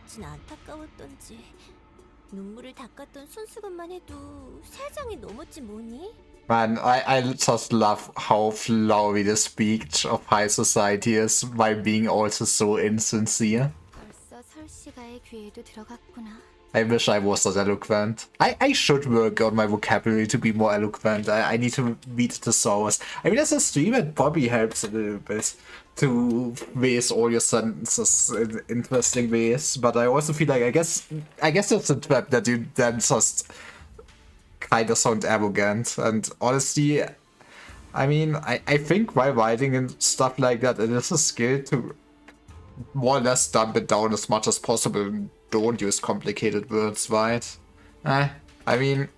어찌 안타까웠던지. 눈물을 닦았던 손수건만 해도 3장이 넘었지 뭐니? Man, I just love how flowery the speech of high society is by being also so insincere. 벌써 설씨가의 귀에도 들어갔구나. I wish I was as eloquent. I should work on my vocabulary to be more eloquent. I need to read thesaurus. I mean, as a stream, it probably helps a little bit to phrase all your sentences in interesting ways. But I also feel like I guess it's a trap that you then just kind of sound arrogant. And honestly, I mean, I think while writing and stuff like that, it is a skill to more or less dump it down as much as possible. Don't use complicated words, right? I mean,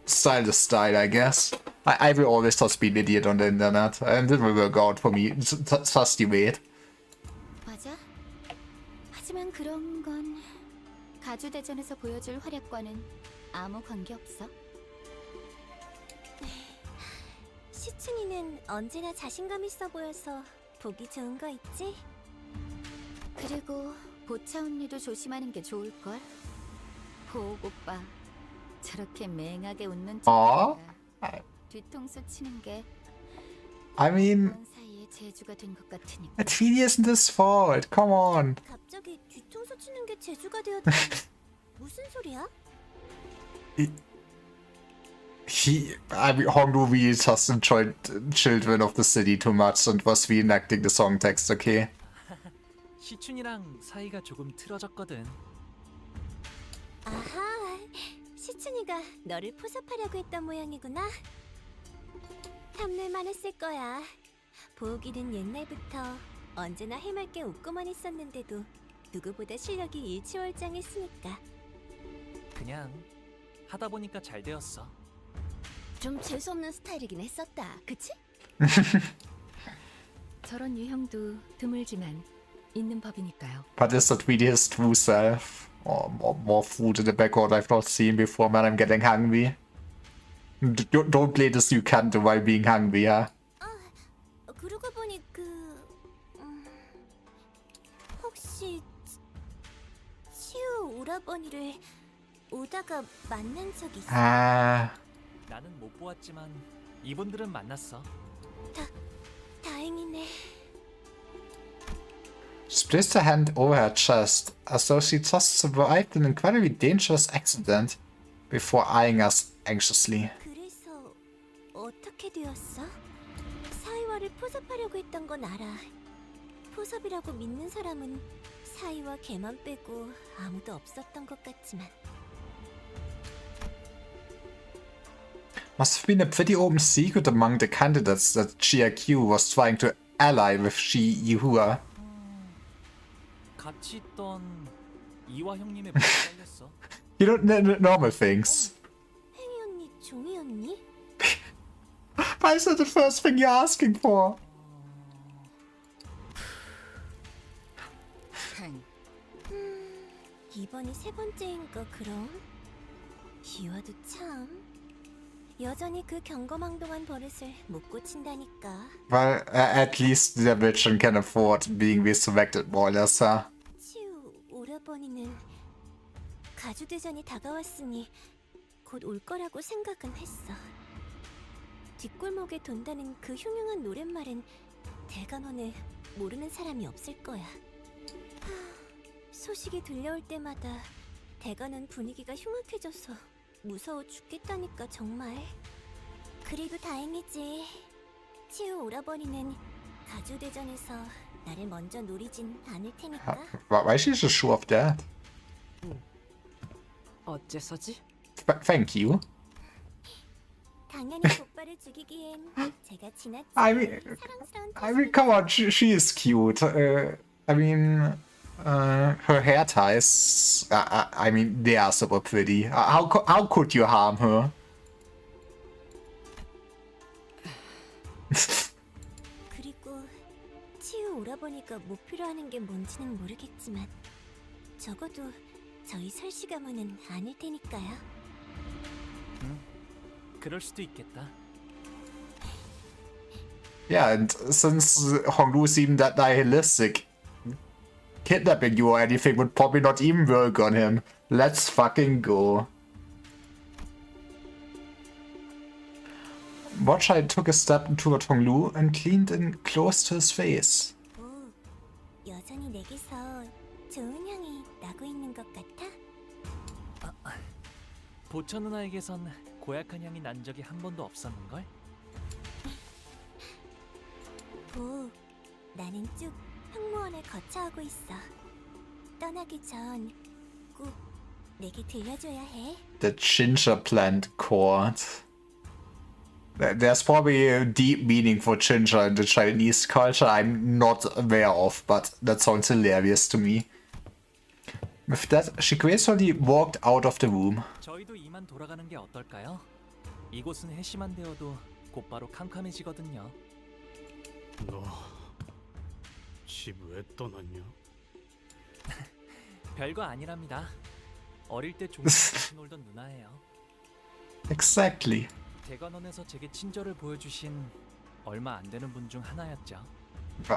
style is style, I guess. I will always just be an idiot on the internet, and it will work out for me. Just you wait. 맞아. 하지만 그런 건 가주대전에서 보여줄 활약과는 아무 관계없어. 시춘이는 언제나 자신감 있어 보여서 보기 좋은 거 있지? 그리고 보차 언니도 조심하는 게 좋을걸. 보옥 오빠 저렇게 맹하게 웃는 어? 척 뒤통수 치는 게 I mean, 그런 사이에 재주가 된 것 같으니까. it really isn't his fault. Come on. 갑자기 뒤통수 치는 게 재주가 되었다. 무슨 소리야? I mean, Hongdu really just enjoyed Children of the City too much and was reenacting the song text, okay? 시춘이랑 사이가 조금 틀어졌거든. 아하, 시춘이가 너를 포섭하려고 했던 모양이구나. 탐낼만 했을 거야. 보기는 옛날부터 언제나 해맑게 웃고만 있었는데도 누구보다 실력이 일취월장했으니까. 그냥 하다 보니까 잘 되었어. 좀 재수없는 스타일이긴 했었다, 그치? 저런 유형도 드물지만 있는 법이니까요. But is that really his true self? Or more food in the background I've not seen before, man, I'm getting hungry. Don't play this you can't do while being hungry, huh? 그러고 보니 혹시 치우 오라버니를 오다가 만난 적 있어? 나는 못 보았지만 이분들은 만났어. 다행이네. She placed her hand over her chest, as though she just survived an incredibly dangerous accident, before eyeing us anxiously. 그래서 어떻게 되었어? 사이와를 포섭하려고 했던 건 알아. 포섭이라고 믿는 사람은 사이와 걔만 빼고 아무도 없었던 것 같지만. Must have been a pretty open secret among the candidates that GIQ was trying to ally with Shi-Yuhua. 같이 있던 이화 형님의 목에 잘렸어. You know, normal things. 팽이 언니, 종이 언니? Why is that the first thing you're asking for? 이번이 세 번째인가 그럼? 기와도 참 여전히 그 경거망동한 버릇을 못 고친다니까. Well, at least the Witcher can afford being resurrected more or less, huh? 치우 오라버니는 가주대전이 다가왔으니 곧 올 거라고 생각은 했어. 뒷골목에 돈다는 그 흉흉한 노랫말은 대감원에 모르는 사람이 없을 거야. 소식이 들려올 때마다 대관원 분위기가 흉악해져서 무서워 죽겠다니까 정말. 그래도 다행이지. 치우 오라버니는 가주대전에서 나를 먼저 노리진 않을 테니까. Why is she so sure of that? 어째서지? Thank you. 당연히 복발을 죽이기엔 제가 지나치게 I mean, come on, she is cute. I mean, her hair ties. I mean, they are super pretty. How could you harm her? 그리고 치우 오라버니가 목표로 하는 게 뭔지는 모르겠지만 적어도 저희 설씨 가문은 아닐 테니까요. 그럴 수도 있겠다. Yeah, and since Honglu seemed that nihilistic, kidnapping you or anything would probably not even work on him. Let's fucking go. Watchai took a step toward Honglu and leaned in close to his face. 오, 여전히 내게서 좋은 향이 나고 있는 것 같아? 보천 누나에게선 고약한 향이 난 적이 한 번도 없었는걸? 보, 나는 쭉 흑무원을 거쳐하고 있어. 떠나기 전 꼭 내게 들려줘야 해. The ginger plant chord. There's probably a deep meaning for ginger in the Chinese culture I'm not aware of, but that sounds hilarious to me. With that, she gracefully walked out of the room. 저희도 이만 돌아가는 게 어떨까요? 이곳은 해시만 되어도 곧바로 캄캄해지거든요. 너 집 왜 떠났냐? 별거 아니랍니다. 어릴 때 종종 같이 놀던 누나예요. Exactly. 대관원에서 제게 친절을 보여주신 얼마 안 되는 분 중 하나였죠.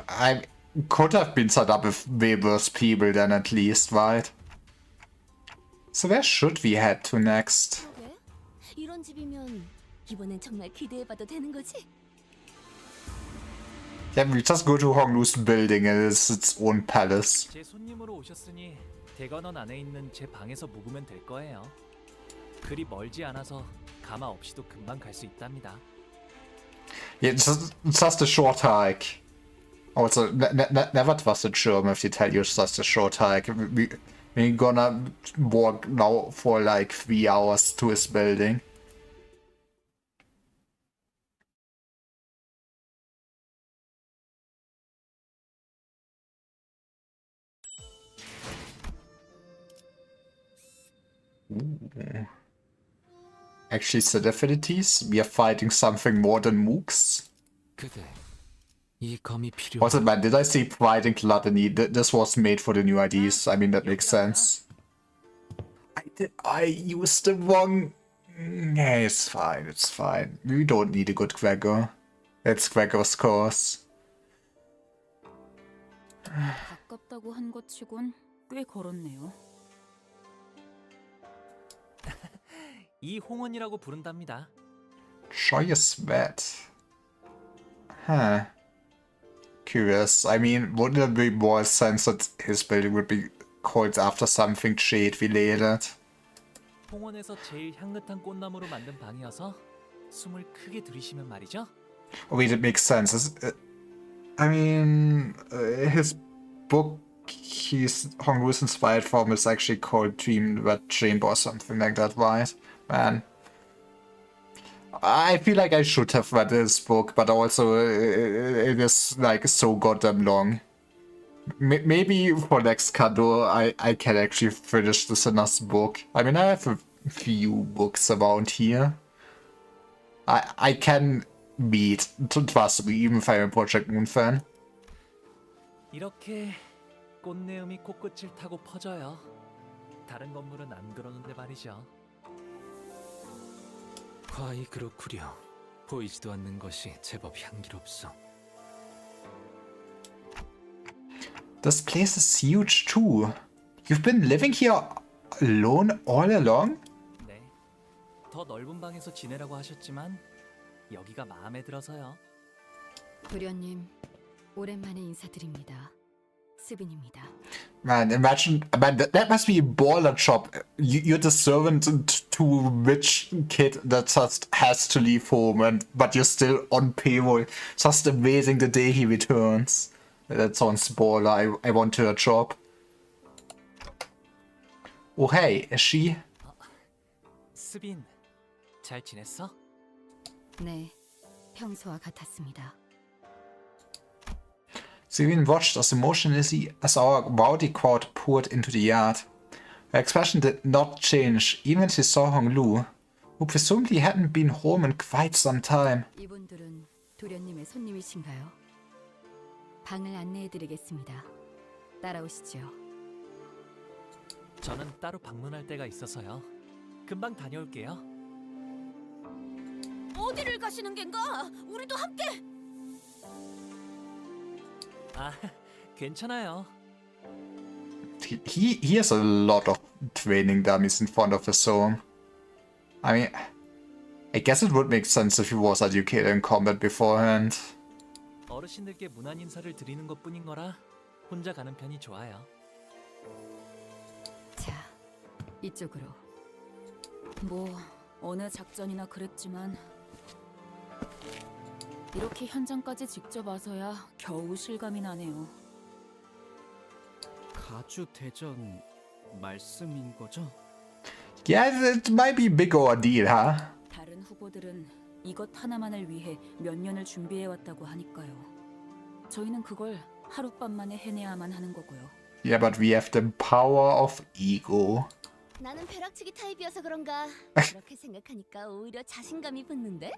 I could have been set up with way worse people than at least, right? So where should we head to next? 그래? 이런 집이면 이번엔 정말 기대해봐도 되는 거지? Yeah, we just go to Honglu's building and it's its own palace. 제 손님으로 오셨으니 대관원 안에 있는 제 방에서 묵으면 될 거예요. 그리 멀지 않아서 가마 없이도 금방 갈 수 있답니다. Yeah, just a short hike. Also, never trust a German if they tell you it's just a short hike. We're gonna walk now for like 3 hours to his building. Ooh. Actually, set affinities. We are fighting something more than mooks. 그대, 이 검이 필요. Also, man, did I say fighting gluttony? This was made for the new IDs. I mean, that makes sense. I used the wrong. Yeah, it's fine. It's fine. We don't need a good Gregor. It's Gregor's course. 가깝다고 한 것 치곤 꽤 걸었네요. 이 홍원이라고 부른답니다. Joyous vet. Huh. Curious. I mean, wouldn't it be more sense that his building would be called after something jade related? 홍원에서 제일 향긋한 꽃나무로 만든 방이어서 숨을 크게 들이쉬면 말이죠. Wait, it makes sense. I mean, his book Honglu is inspired from is actually called Dream Red Chamber or something like that, right? Man. I feel like I should have read this book, but also it is like so goddamn long. Maybe for next Canto I can actually finish the Sinner's book. I mean, I have a few books around here. I can meet. Trust me, even if I'm a Project Moon fan. 이렇게 꽃내음이 코끝을 타고 퍼져요. 다른 건물은 안 그러는데 말이죠. 과히 그렇구려. 보이지도 않는 것이 제법 향기롭소. This place is huge too. You've been living here alone all along? 네. 더 넓은 방에서 지내라고 하셨지만 여기가 마음에 들어서요. 도련님, 오랜만에 인사드립니다. 스빈입니다. Man, imagine, man, that must be a baller job. You're the servant to a rich kid that just has to leave home, but you're still on payroll. Just amazing the day he returns. That sounds baller. I want her job. Oh hey, is she? 스빈, 잘 지냈어? 네, 평소와 같았습니다. Sylvian watched as emotionlessly as our rowdy crowd poured into the yard. Her expression did not change, even as she saw Hong Lu, who presumably hadn't been home in quite some time. 이분들은 도련님의 손님이신가요? 방을 안내해드리겠습니다. 따라오시죠. 저는 따로 방문할 때가 있어서요. 금방 다녀올게요. 어디를 가시는 겐가? 우리도 함께. 아, 괜찮아요. He has a lot of training dummies in front of his home. I mean, I guess it would make sense if he was educated in combat beforehand. 어르신들께 무난 인사를 드리는 것뿐인 거라 혼자 가는 편이 좋아요. 자, 이쪽으로. 뭐 어느 작전이나 그랬지만 이렇게 현장까지 직접 와서야 겨우 실감이 나네요. 가주 대전 말씀인 거죠? Yeah, it might be a big ordeal, huh? 다른 후보들은 이것 하나만을 위해 몇 년을 준비해 왔다고 하니까요. 저희는 그걸 하룻밤 만에 해내야만 하는 거고요. Yeah, but we have the power of ego. 나는 벼락치기 타입이어서 그런가 그렇게 생각하니까 오히려 자신감이 붙는데?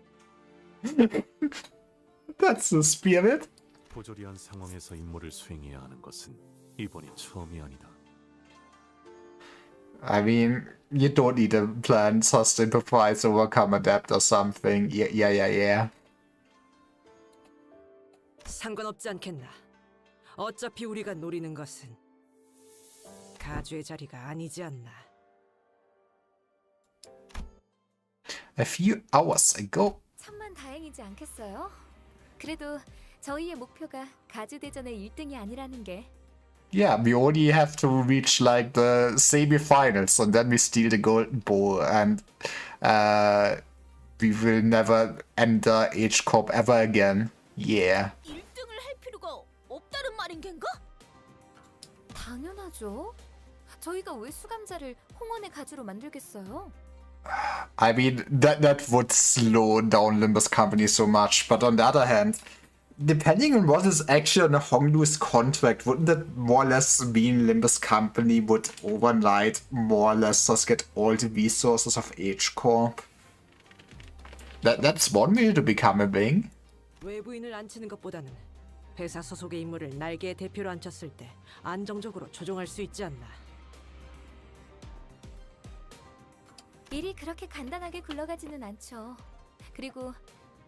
That's the spirit. 부조리한 상황에서 임무를 수행해야 하는 것은 이번이 처음이 아니다. I mean, you don't need a plan, just improvise, overcome, adapt or something. Yeah. 상관없지 않겠나. 어차피 우리가 노리는 것은 가주의 자리가 아니지 않나. A few hours ago. 천만 다행이지 않겠어요? 그래도 저희의 목표가 가주대전의 1등이 아니라는 게. Yeah, we only have to reach like the semi-finals and then we steal the golden ball and we will never enter H Corp ever again. Yeah. 1등을 할 필요가 없다는 말인 겐가? 당연하죠. 저희가 왜 수감자를 홍원의 가주로 만들겠어요? I mean, that would slow down Limbus Company so much, but on the other hand, depending on what is actually on Honglu's contract, wouldn't that more or less mean Limbus Company would overnight more or less just get all the resources of H Corp? That's one way to become a wing. 외부인을 앉히는 것보다는 회사 소속의 인물을 날개의 대표로 앉혔을 때 안정적으로 조종할 수 있지 않나. 일이 그렇게 간단하게 굴러가지는 않죠. 그리고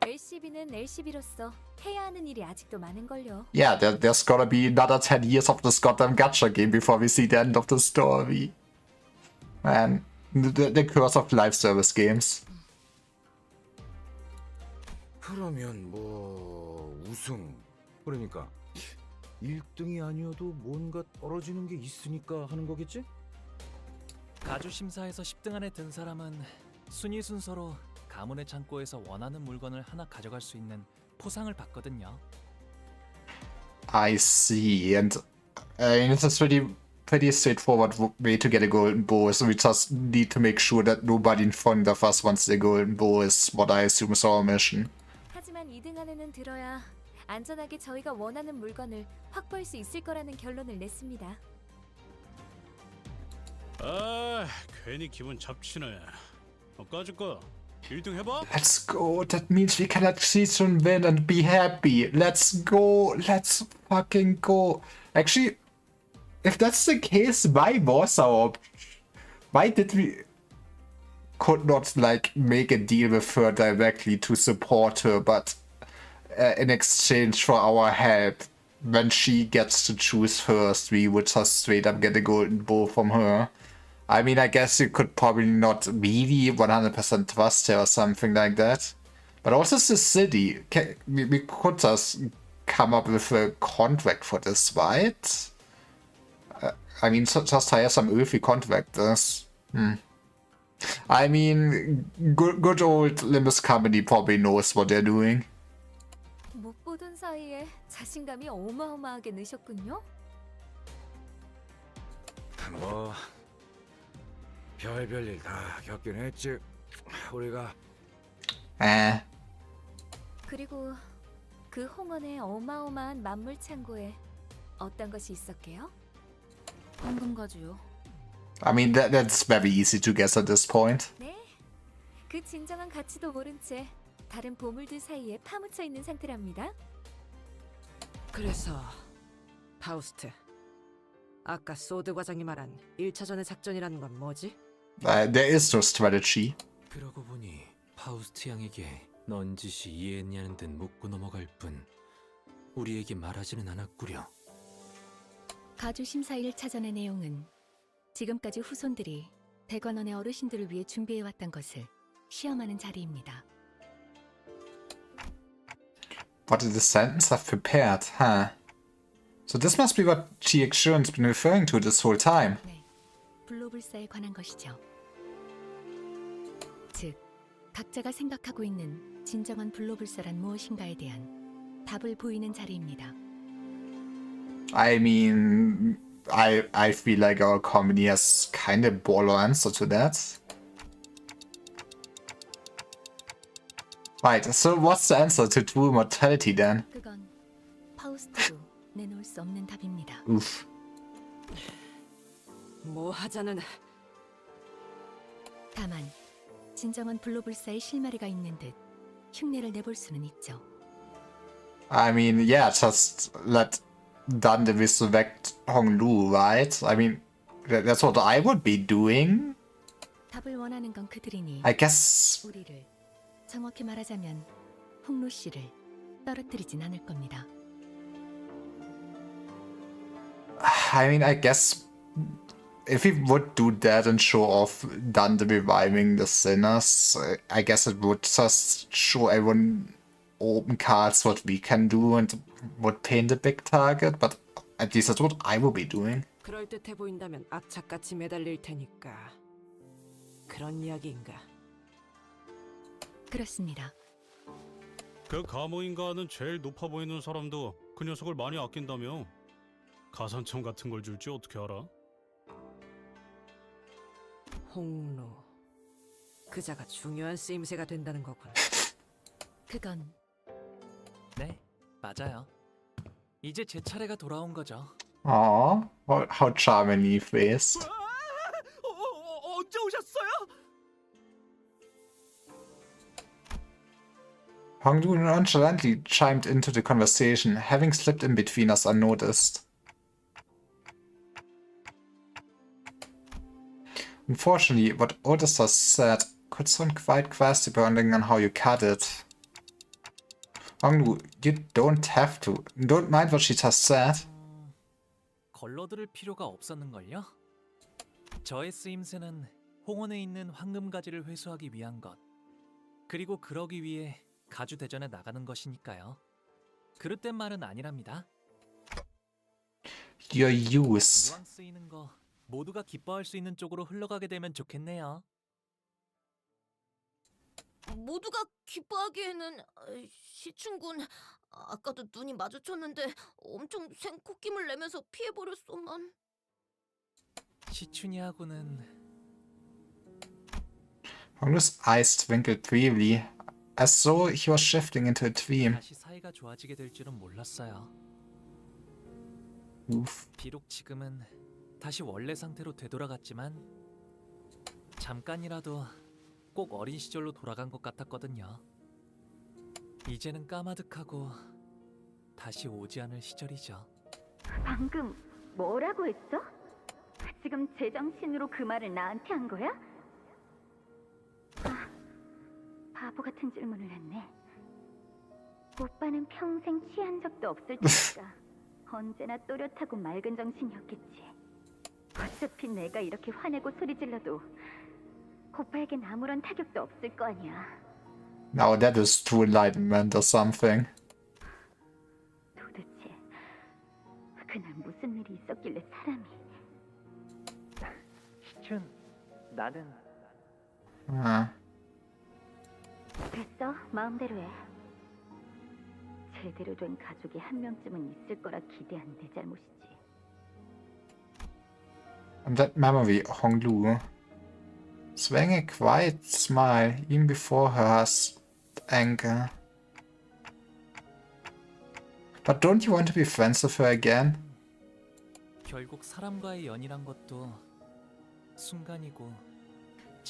LCB는 LCB로서 해야 하는 일이 아직도 많은걸요. Yeah, there's gotta be another 10 years of this goddamn gacha game before we see the end of the story. Man, the curse of live service games. 그러면 뭐 우승 그러니까 1등이 아니어도 뭔가 떨어지는 게 있으니까 하는 거겠지? 가주 심사에서 10등 안에 든 사람은 순위 순서로 가문의 창고에서 원하는 물건을 하나 가져갈 수 있는 포상을 받거든요. I see, and it's a pretty straightforward way to get a golden bow, so we just need to make sure that nobody in front of us wants the golden bow is what I assume is our mission. 하지만 2등 안에는 들어야 안전하게 저희가 원하는 물건을 확보할 수 있을 거라는 결론을 냈습니다. 아, 괜히 기분 잡치네. 꺼질까? 1등 해봐. Let's go. That means we can at least win and be happy. Let's go. Let's fucking go. Actually, if that's the case, why was our... Why did we... could not, like, make a deal with her directly to support her, but in exchange for our help, when she gets to choose first, we would just straight up get a golden bow from her. I mean, I guess you could probably not really 100% trust her or something like that. But also it's the city. We could just come up with a contract for this, right? I mean, just hire some earthy contractors. I mean, good old Limbus Company probably knows what they're doing. 못 보던 사이에 자신감이 어마어마하게 느셨군요. 뭐 별별 일 다 겪긴 했지. 우리가. 그리고 그 홍원의 어마어마한 만물 창고에 어떤 것이 있었게요? 황금가지요. I mean, that's very easy to guess at this point. 네, 그 진정한 가치도 모른 채 다른 보물들 사이에 파묻혀 있는 상태랍니다. 그래서 파우스트, 아까 소드 과장이 말한 1차전의 작전이라는 건 뭐지? There is no strategy. 그러고 보니 파우스트 양에게 넌지시 이해했냐는 듯 묻고 넘어갈 뿐 우리에게 말하지는 않았구려. 가주 심사 1차전의 내용은 지금까지 후손들이 대관원의 어르신들을 위해 준비해왔던 것을 시험하는 자리입니다. What did the sentence have prepared, huh? So this must be what GX has been referring to this whole time. 네, 불로불사에 관한 것이죠. 즉, 각자가 생각하고 있는 진정한 불로불사란 무엇인가에 대한 답을 보이는 자리입니다. I mean, I feel like our company has kind of baller answer to that. Right, so what's the answer to true immortality then? 그건 파우스트도 내놓을 수 없는 답입니다. Oof. 뭐 하자는. 다만 진정한 불로불사의 실마리가 있는 듯 흉내를 내볼 수는 있죠. I mean, yeah, just let Dante resurrect Honglu, right? I mean, that's what I would be doing. 답을 원하는 건 그들이니 I guess. 우리를, 정확히 말하자면 홍루 씨를 떨어뜨리진 않을 겁니다. I mean, I guess if we would do that and show off Dante reviving the sinners, I guess it would just show everyone open cards what we can do and would paint a big target, but at least that's what I will be doing. 그럴듯해 보인다면 악착같이 매달릴 테니까. 그런 이야기인가? 그렇습니다. 그 감호인가는 제일 높아 보이는 사람도 그 녀석을 많이 아낀다며. 가산점 같은 걸 줄지 어떻게 알아? 홍루. 그자가 중요한 쓰임새가 된다는 거군. 그건 네, 맞아요. 이제 제 차례가 돌아온 거죠. Aww, how charmingly faced. 언제 오셨어요? Hongdu nonchalantly chimed into the conversation, having slipped in between us unnoticed. Unfortunately, what Otis said could sound quite quest depending on how you cut it. Hongdu, you don't have to. Don't mind what she just said. 걸러들을 필요가 없었는걸요? 저의 쓰임새는 홍원에 있는 황금가지를 회수하기 위한 것, 그리고 그러기 위해 가주 대전에 나가는 것이니까요. 그릇된 말은 아니랍니다. Your use. 이왕 쓰이는 거 모두가 기뻐할 수 있는 쪽으로 흘러가게 되면 좋겠네요. 모두가 기뻐하기에는 시춘군 아까도 눈이 마주쳤는데 엄청 생콧김을 내면서 피해버렸소만. 시춘이하고는 Hongdu's eyes twinkled briefly, as though he was shifting into a dream. 다시 사이가 좋아지게 될 줄은 몰랐어요. Oof. 비록 지금은 다시 원래 상태로 되돌아갔지만 잠깐이라도 꼭 어린 시절로 돌아간 것 같았거든요. 이제는 까마득하고 다시 오지 않을 시절이죠. 방금 뭐라고 했어? 지금 제정신으로 그 말을 나한테 한 거야? 아, 바보 같은 질문을 했네. 오빠는 평생 취한 적도 없을 테니까 언제나 또렷하고 맑은 정신이었겠지. 어차피 내가 이렇게 화내고 소리 질러도 오빠에겐 아무런 타격도 없을 거 아니야. Now that is true enlightenment or something. 도대체 그날 무슨 일이 있었길래 사람이... 시춘, 나는... 됐어, 마음대로 해. 제대로 된 가족이 한 명쯤은 있을 거라 기대한 내 잘못이지. And that memory, Honglu, swaying a quiet smile even before her husband's anger. But don't you want to be friends with her again? 결국 사람과의 연이란 것도 순간이고.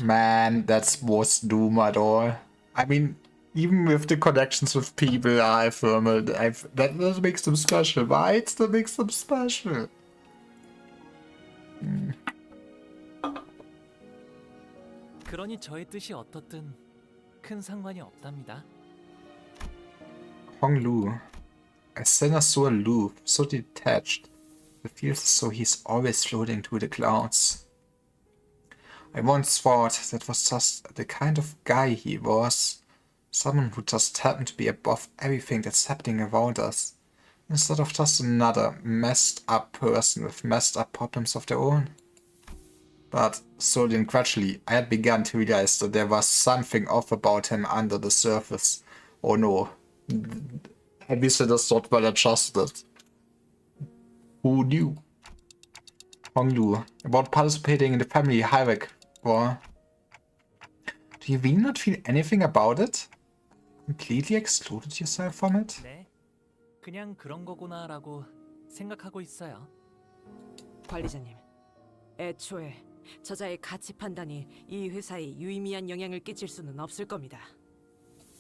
Man, that's worst doom at all. I mean, even with the connections with people, that makes them special. Why it still makes them special? 그러니 저의 뜻이 어떻든 큰 상관이 없답니다. Honglu, a sinner so aloof, so detached, it feels as though he's always floating through the clouds. I once thought that was just the kind of guy he was. Someone who just happened to be above everything that's happening around us, instead of just another messed up person with messed up problems of their own. But slowly and gradually, I had begun to realize that there was something off about him under the surface. Oh no. At least it is not well adjusted. Who knew? Honglu, about participating in the family hierarchy war. Do you really not feel anything about it? Completely excluded yourself from it? 네, 그냥 그런 거구나라고 생각하고 있어요. 관리자님, 애초에 저자의 가치 판단이 이 회사에 유의미한 영향을 끼칠 수는 없을 겁니다.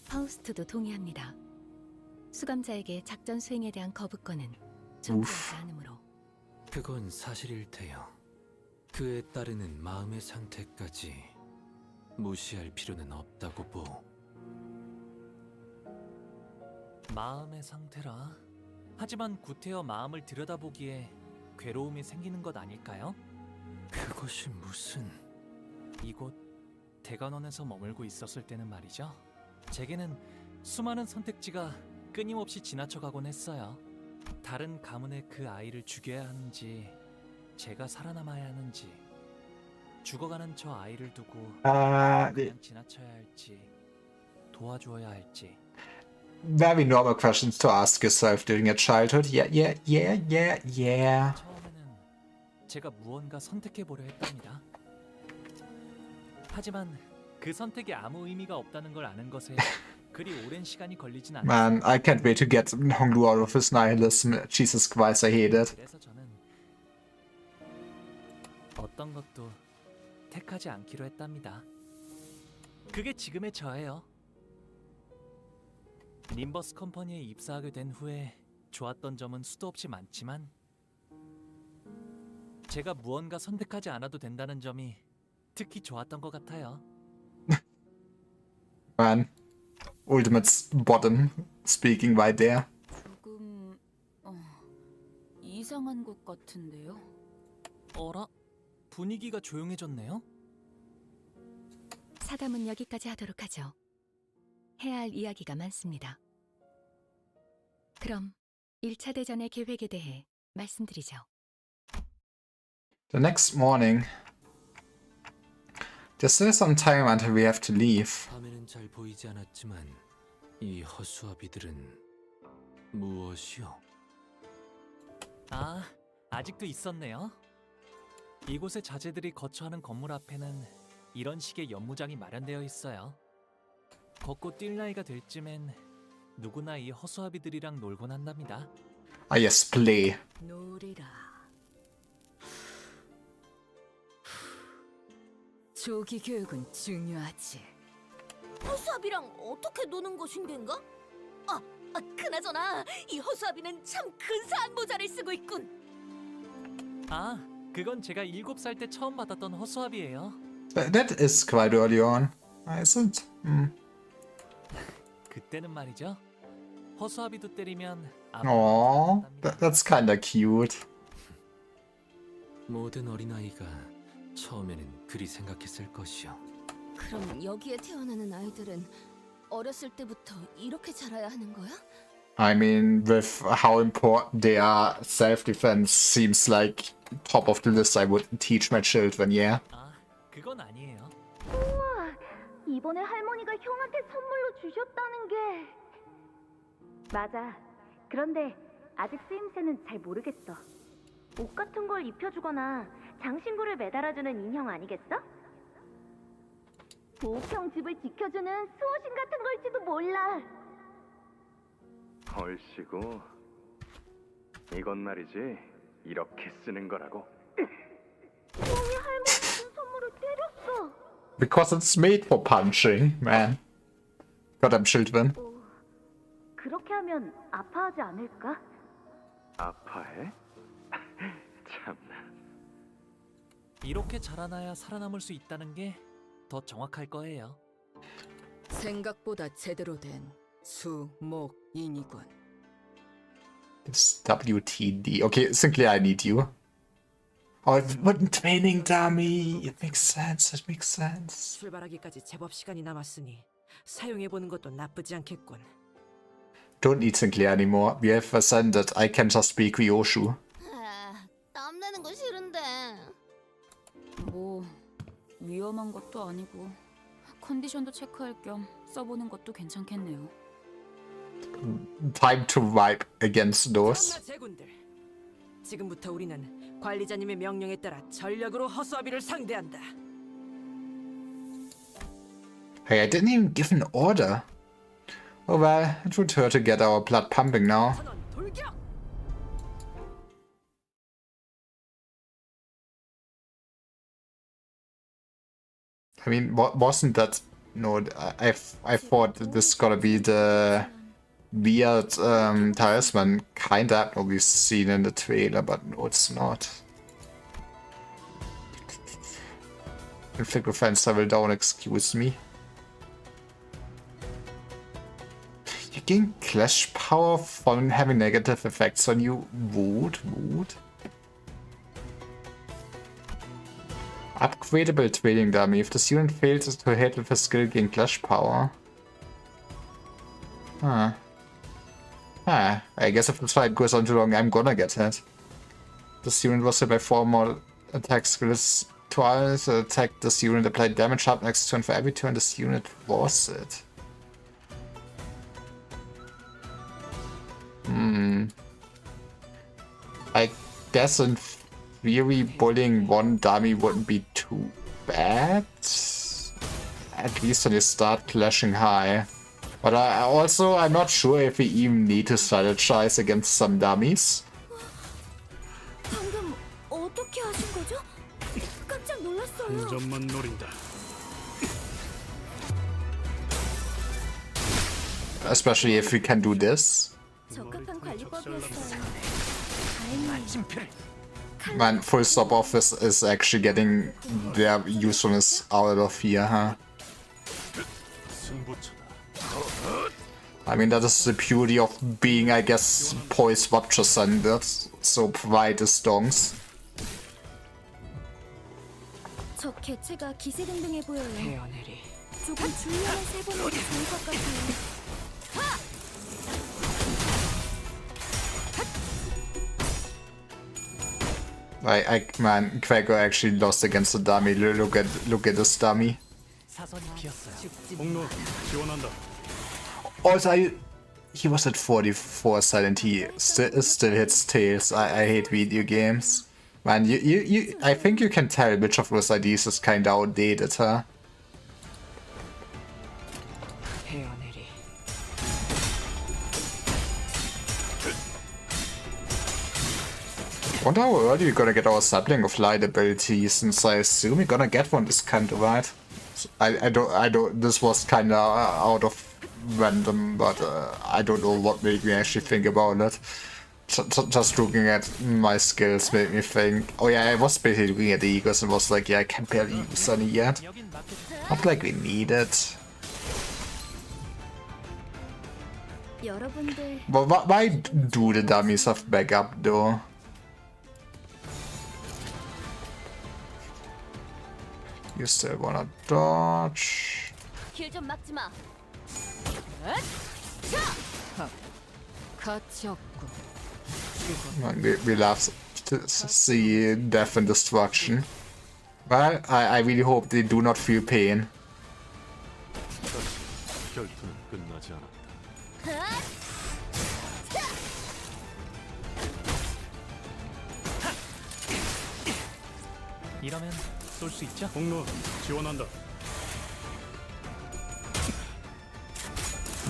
파우스트도 동의합니다. 수감자에게 작전 수행에 대한 거부권은 존재하지 않으므로. 그건 사실일 테요. 그에 따르는 마음의 상태까지 무시할 필요는 없다고 보. 마음의 상태라. 하지만 구태여 마음을 들여다보기에 괴로움이 생기는 것 아닐까요? 그것이 무슨... 이곳 대관원에서 머물고 있었을 때는 말이죠. 제게는 수많은 선택지가 끊임없이 지나쳐가곤 했어요. 다른 가문의 그 아이를 죽여야 하는지, 제가 살아남아야 하는지, 죽어가는 저 아이를 두고 그냥 지나쳐야 할지, 도와주어야 할지. Very normal questions to ask yourself during your childhood. Yeah. 처음에는 제가 무언가 선택해보려 했답니다. 하지만 그 선택이 아무 의미가 없다는 걸 아는 것에 그리 오랜 시간이 걸리진 않았어요. Man, I can't wait to get Honglu out of his nihilism. Jesus Christ, I hate it. 그래서 저는 어떤 것도 택하지 않기로 했답니다. 그게 지금의 저예요. 림버스 컴퍼니에 입사하게 된 후에 좋았던 점은 수도 없이 많지만 제가 무언가 선택하지 않아도 된다는 점이 특히 좋았던 것 같아요. Man, ultimate bottom speaking right there. 조금 이상한 것 같은데요. 어라? 분위기가 조용해졌네요? 사담은 여기까지 하도록 하죠. 해야 할 이야기가 많습니다. 그럼 1차 대전의 계획에 대해 말씀드리죠. The next morning, there's still some time until we have to leave. 밤에는 잘 보이지 않았지만 이 허수아비들은 무엇이요? 아, 아직도 있었네요. 이곳의 자재들이 거처하는 건물 앞에는 이런 식의 연무장이 마련되어 있어요. 걷고 뛸 나이가 될 쯤엔 누구나 이 허수아비들이랑 놀곤 한답니다. Ah yes, play. 놀이라. 조기 교육은 중요하지. 허수아비랑 어떻게 노는 것인겐가? 그나저나 이 허수아비는 참 근사한 모자를 쓰고 있군. 아, 그건 제가 7살 때 처음 받았던 허수아비예요. That is quite early on, isn't? 그때는 말이죠. 허수아비도 때리면 Aww, that's kinda cute. 모든 어린아이가 처음에는 그리 생각했을 것이요. 그럼 여기에 태어나는 아이들은 어렸을 때부터 이렇게 자라야 하는 거야? I mean, with how important they are, self-defense seems like top of the list I would teach my children, yeah. 그건 아니에요. 우와, 이번에 할머니가 형한테 선물로 주셨다는 게... 맞아. 그런데 아직 쓰임새는 잘 모르겠어. 옷 같은 걸 입혀주거나 장신구를 매달아주는 인형 아니겠어? 보호형 집을 지켜주는 수호신 같은 걸지도 몰라. 얼씨구, 이건 말이지 이렇게 쓰는 거라고. 형이 할머니 준 선물을 때렸어. Because it's made for punching, man. Goddamn children. 그렇게 하면 아파하지 않을까? 아파해? 참나. 이렇게 자라나야 살아남을 수 있다는 게 더 정확할 거예요. 생각보다 제대로 된 수목인이군. It's WTD. Okay, Sinclair, I need you. Oh, what training dummy. It makes sense. It makes sense. 출발하기까지 제법 시간이 남았으니 사용해보는 것도 나쁘지 않겠군. Don't need Sinclair anymore. We have ascended. I can just be Kyoshu. 땀내는 거 싫은데. 뭐 위험한 것도 아니고 컨디션도 체크할 겸 써보는 것도 괜찮겠네요. Time to wipe against those. 참나 제군들. 지금부터 우리는 관리자님의 명령에 따라 전력으로 허수아비를 상대한다. Hey, I didn't even give an order. Oh well, it would hurt to get our blood pumping now. I mean, wasn't that... No, I thought this gotta be the weird talisman kinda we've seen in the trailer, but no, it's not. Inflict offense level down, excuse me. You gain clash power from having negative effects on you. Wood. Upgradable trading dummy. If this unit fails to hit with a skill, gain clash power. I guess if the fight goes on too long, I'm gonna get hit. This unit was hit by 4 more attack skills twice. Attack this unit, applied damage up next turn for every turn this unit was it. I guess in theory bullying one dummy wouldn't be too bad. At least when you start clashing high. But I'm not sure if we even need to strategize against some dummies. 방금 어떻게 하신 거죠? 깜짝 놀랐어요. 한 점만 노린다. Especially if we can do this. 적합한 관리법이었어요. 다행히. Man, full stop office is actually getting their usefulness out of here, huh? I mean, that is the beauty of being, I guess, poised Watcher Sender, so provide the stonks. 저 개체가 기세등등해 보여요. 조금 주의하면서 해보는 게 좋을 것 같아요. Man, Quaker actually lost against the dummy. Look at this dummy. 사선이 비었어요. 공로 지원한다. Also, he was at 44 silent. He still hits tails. I hate video games. Man, I think you can tell which of those IDs is kinda outdated, huh? Wonder how early we're gonna get our sapling of light ability, since I assume we're gonna get one this Canto VIII. I don't. This was kind of out of random, but I don't know what made me actually think about it. Just looking at my skills made me think, oh yeah, I was basically looking at the Eagles and was like, yeah, I can barely use any yet. Not like we need it. 여러분들 But why do the dummies have backup though? You still wanna dodge? 길 좀 막지 마. 가치 없고. We love to see death and destruction. Well, I really hope they do not feel pain. 결투는 끝나지 않았다. 이러면 쏠 수 있죠? 공로 지원한다.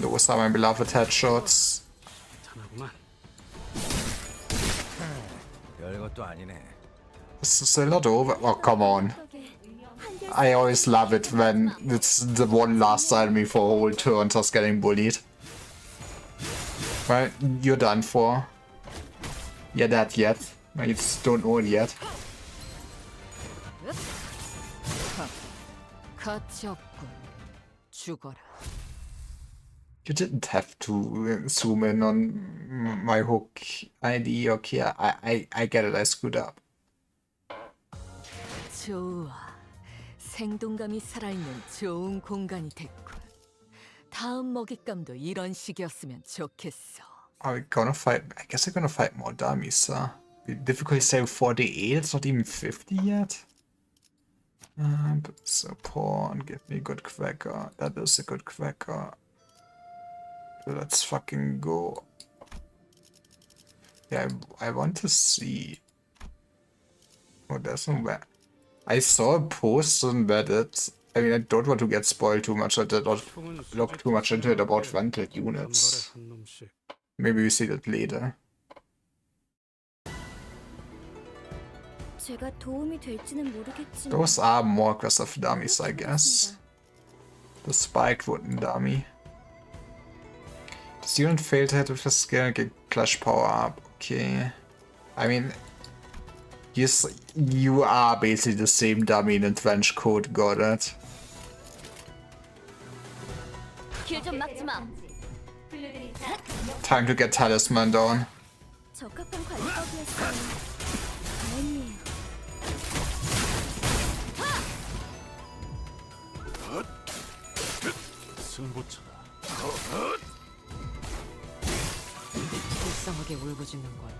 Those are my beloved headshots. 잘하구만. 별것도 아니네. This is still not over. Oh, come on. I always love it when it's the one last enemy for a whole turn just getting bullied. Well, you're done for. You're dead yet. You just don't know it yet. 가치 없군. 죽어라. You didn't have to zoom in on my hook ID. Okay, I get it. I screwed up. 좋아. 생동감이 살아있는 좋은 공간이 됐군. 다음 먹잇감도 이런 식이었으면 좋겠어. Are we gonna fight? I guess we're gonna fight more dummies, huh? The difficulty save 48, it's not even 50 yet. So pawn, give me a good quacker. That is a good quacker. Let's fucking go. Yeah, I want to see. Oh, there's no way. I saw a post on Reddit. I mean, I don't want to get spoiled too much. I did not look too much into it about rental units. Maybe we see that later. 제가 도움이 될지는 모르겠지만 Those are more aggressive dummies, I guess. The spiked wooden dummy. The student failed to hit with a skill, get clash power up. Okay. I mean, yes, you are basically the same dummy in a trench coat, got it. 길 좀 막지 마. Time to get Talisman down. 적합한 관리법이었어요. 다행이에요. 승부처다. 불쌍하게 울부짖는 건.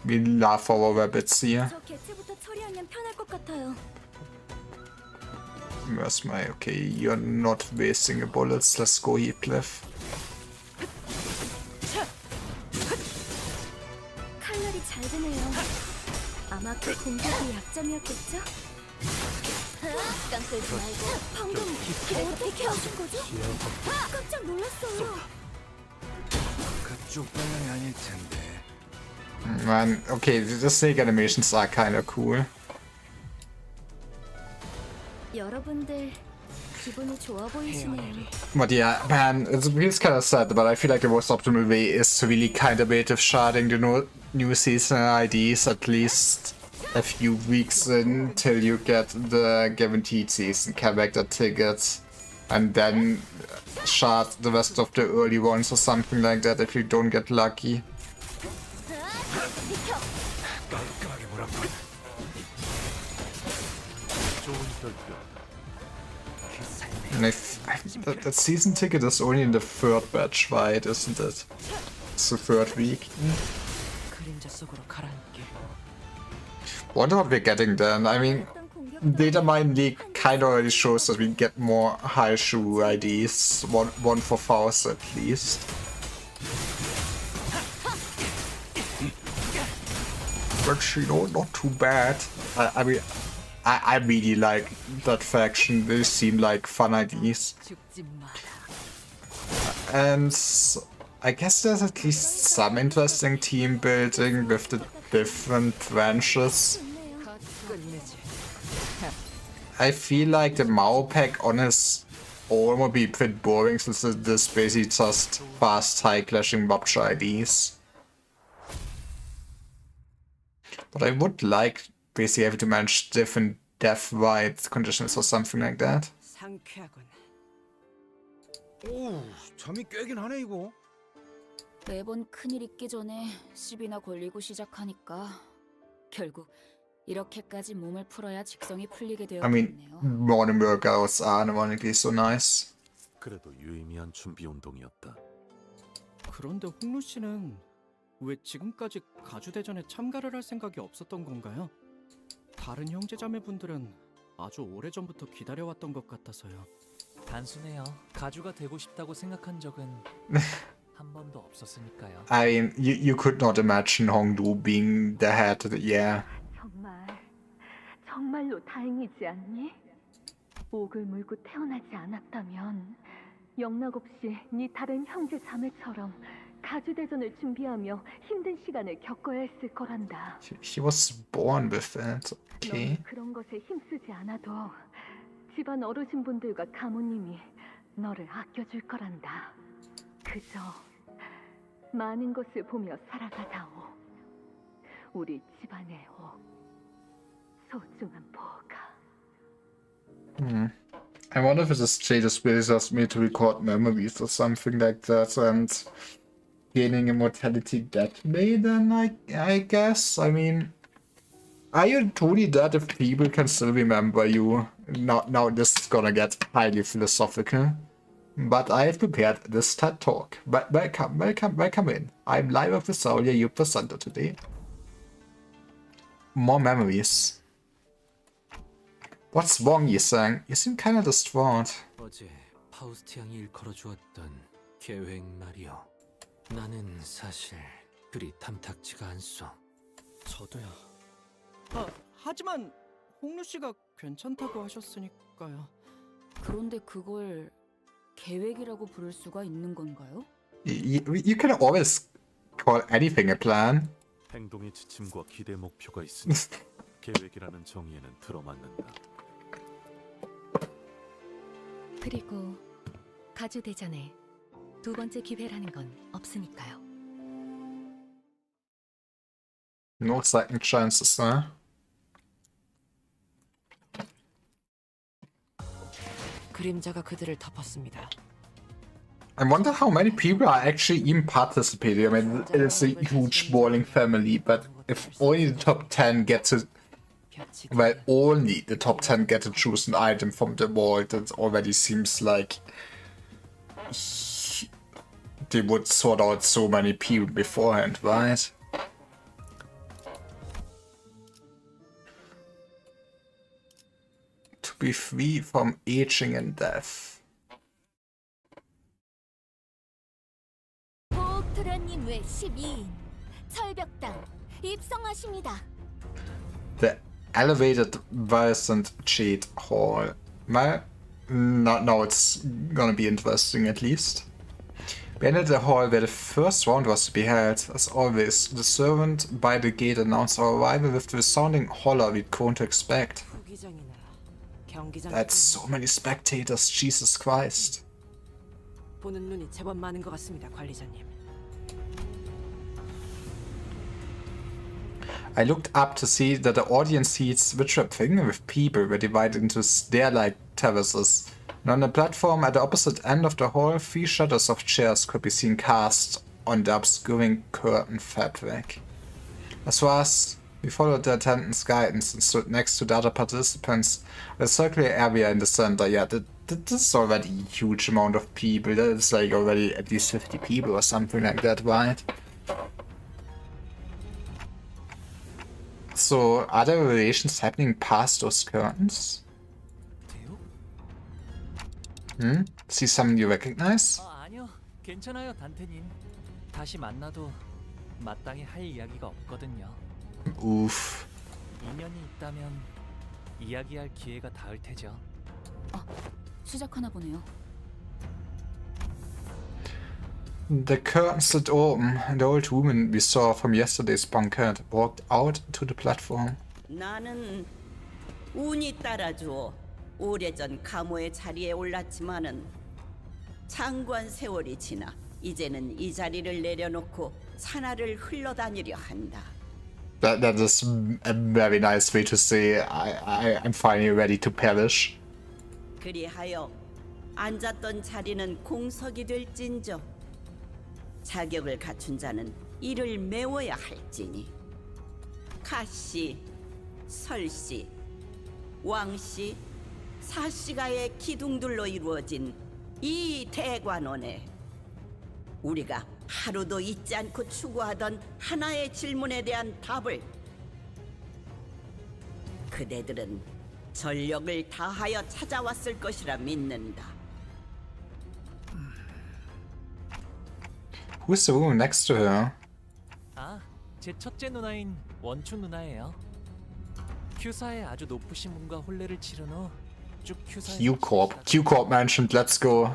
We love our rabbits here. 저 개체부터 처리하면 편할 것 같아요. Where's my... Okay, you're not wasting your bullets. Let's go, Heathcliff. 칼날이 잘 드네요. 아마 그 공격이 약점이었겠죠? 깜끌지 말고 방금 어떻게 하신 거죠? 깜짝 놀랐어요. 그쪽 방향이 아닐 텐데. Man, okay, the snake animations are kinda cool. 여러분들 기분이 좋아 보이시네요. But yeah, man, it feels kind of sad, but I feel like the most optimal way is to really kind of bait of sharding the new season IDs at least a few weeks until you get the guaranteed season character tickets, and then shard the rest of the early ones or something like that if you don't get lucky. 깔끔하게 몰았군. 좋은 결투. And that season ticket is only in the third batch, right? Isn't it? It's the third week. 그림자 속으로 가라앉게. Wonder what we're getting then. I mean, Data Mine League kind of already shows that we get more high shoe IDs. One for Faust at least. But you know, not too bad. I mean, I really like that faction. They seem like fun IDs. And I guess there's at least some interesting team building with the different branches. I feel like the Mao pack on his own would be a bit boring since this basically just fast high clashing Bobcha IDs. But I would like basically having to manage different death white conditions or something like that. 상쾌하군. 오, 잠이 깨긴 하네 이거. 매번 큰일 있기 전에 시비나 걸리고 시작하니까 결국 이렇게까지 몸을 풀어야 직성이 풀리게 I mean, 되었네요. modern workouts are ironically so nice. 그래도 유의미한 준비 운동이었다. 그런데 홍루 씨는 왜 지금까지 가주대전에 참가를 할 생각이 없었던 건가요? 다른 형제자매분들은 아주 오래전부터 기다려왔던 것 같아서요. 단순해요. 가주가 되고 싶다고 생각한 적은 한 번도 없었으니까요. I mean, you could not imagine Hongdu being the head, yeah. 정말로 다행이지 않니? 옥을 물고 태어나지 않았다면 영락 없이 네 다른 형제 자매처럼 가주대전을 준비하며 힘든 시간을 겪어야 했을 거란다. He was born with it. Okay. 넌 그런 것에 힘쓰지 않아도 집안 어르신분들과 가모님이 너를 아껴줄 거란다. 그저 많은 것을 보며 살아가다오. 우리 집안의 소중한 보호가. I wonder if this just really just me to record memories or something like that and gaining immortality that way then I guess. I mean, are you truly dead if people can still remember you? Now this is gonna get highly philosophical. But I have prepared this TED talk. But welcome in. I'm live with the Soul, your presenter today. More memories. What's wrong, Yisang? You seem kinda distraught. 어제 파우스트 양이 일컬어 주었던 계획 말이요. 나는 사실 그리 탐탁지가 않소. 저도요. 하지만 홍루 씨가 괜찮다고 하셨으니까요. 그런데 그걸 계획이라고 부를 수가 있는 건가요? You can always call anything a plan. 행동의 지침과 기대 목표가 있으니 계획이라는 정의에는 들어맞는다. 그리고 가주대전에 두 번째 기회라는 건 없으니까요. No second chances, huh? 그림자가 그들을 덮었습니다. I wonder how many people are actually even participating. I mean, it's a huge bowling family, but if only the top 10 get to... Well, only the top 10 get to choose an item from the vault, that already seems like... They would sort out so many people beforehand, right? To be free from aging and death. 보옥도련님 외 12인 철벽당 입성하십니다. The elevated Vincent Jade Hall. Well, now it's gonna be interesting at least. We entered the hall where the first round was to be held. As always, the servant by the gate announced our arrival with the resounding holler we'd grown to expect. That's so many spectators, Jesus Christ. 보는 눈이 제법 많은 것 같습니다, 관리자님. I looked up to see that the audience seats, which were filled with people, were divided into stair-like terraces. And on the platform at the opposite end of the hall, 3 shadows of chairs could be seen cast on the obscuring curtain fabric. As far as we followed the attendant's guidance and stood next to the other participants, a circular area in the center. Yeah, this is already a huge amount of people. That is like already at least 50 people or something like that, right? So, are there relations happening past those curtains? See someone you recognize? 아니요. 괜찮아요, 단테님. 다시 만나도 마땅히 할 이야기가 없거든요. Oof. 인연이 있다면 이야기할 기회가 닿을 테죠. 시작하나 보네요. The curtain slid open, and the old woman we saw from yesterday's banquet walked out to the platform. 나는 운이 따라주어 오래전 감호의 자리에 올랐지만은 장관 세월이 지나 이제는 이 자리를 내려놓고 산하를 흘러다니려 한다. That is a very nice way to say I'm finally ready to perish. 그리하여 앉았던 자리는 공석이 될진저 자격을 갖춘 자는 이를 메워야 할지니 가씨, 설씨, 왕씨, 사씨가의 기둥들로 이루어진 이 대관원에 우리가 하루도 잊지 않고 추구하던 하나의 질문에 대한 답을 그대들은 전력을 다하여 찾아왔을 것이라 믿는다. Who's the woman next to her? 아, 제 첫째 누나인 원춘 누나예요. 큐사에 아주 높으신 분과 혼례를 치른 후 쭉 큐사에 Q-Corp mentioned, let's go.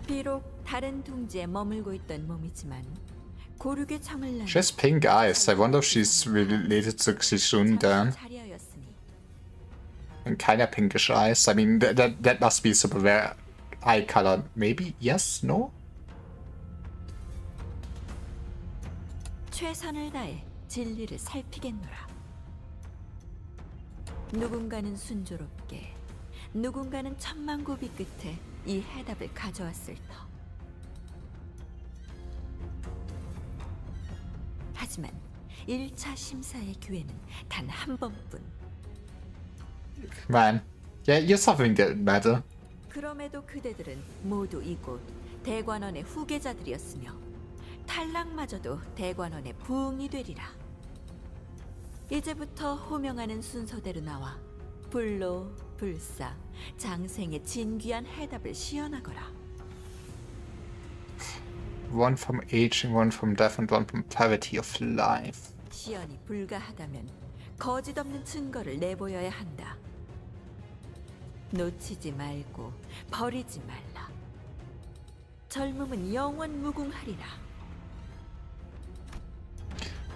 비록 다른 둥지에 머물고 있던 몸이지만 고륙의 청을 She has pink eyes. I wonder if she's related to Xishun then. 자리하였으니 And kinda pinkish eyes. I mean, that must be super rare eye color. Maybe? Yes? No? 최선을 다해 진리를 살피겠노라. 누군가는 순조롭게, 누군가는 천만고비 끝에 이 해답을 가져왔을 터. 하지만 1차 심사의 기회는 단 한 번뿐. Man. Yeah, you're suffering that matter. 그럼에도 그대들은 모두 이곳 대관원의 후계자들이었으며 탈락마저도 대관원의 부흥이 되리라. 이제부터 호명하는 순서대로 나와 불로, 불사, 장생의 진귀한 해답을 시연하거라. One from aging, one from death, and one from clarity of life. 시연이 불가하다면 거짓 없는 증거를 내보여야 한다. 놓치지 말고 버리지 말라. 젊음은 영원 무궁하리라.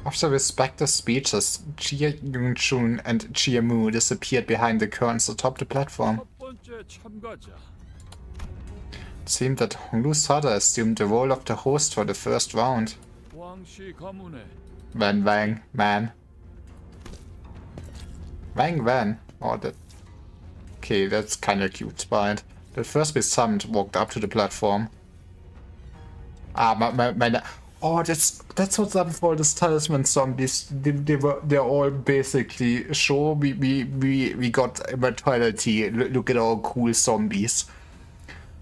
After respective speeches, Jia Yongchun and Jia Mu disappeared behind the curtains atop the platform. 첫 번째 참가자. It seemed that Honglu Sada assumed the role of the host for the first round. 왕씨 가문의 Van Wang, man. Wang Van. Oh, that. Okay, that's kinda cute, but the first we summoned walked up to the platform. Ah, my oh, that's what's up with all these talisman zombies. They're all basically sure we got immortality. Look at all cool zombies.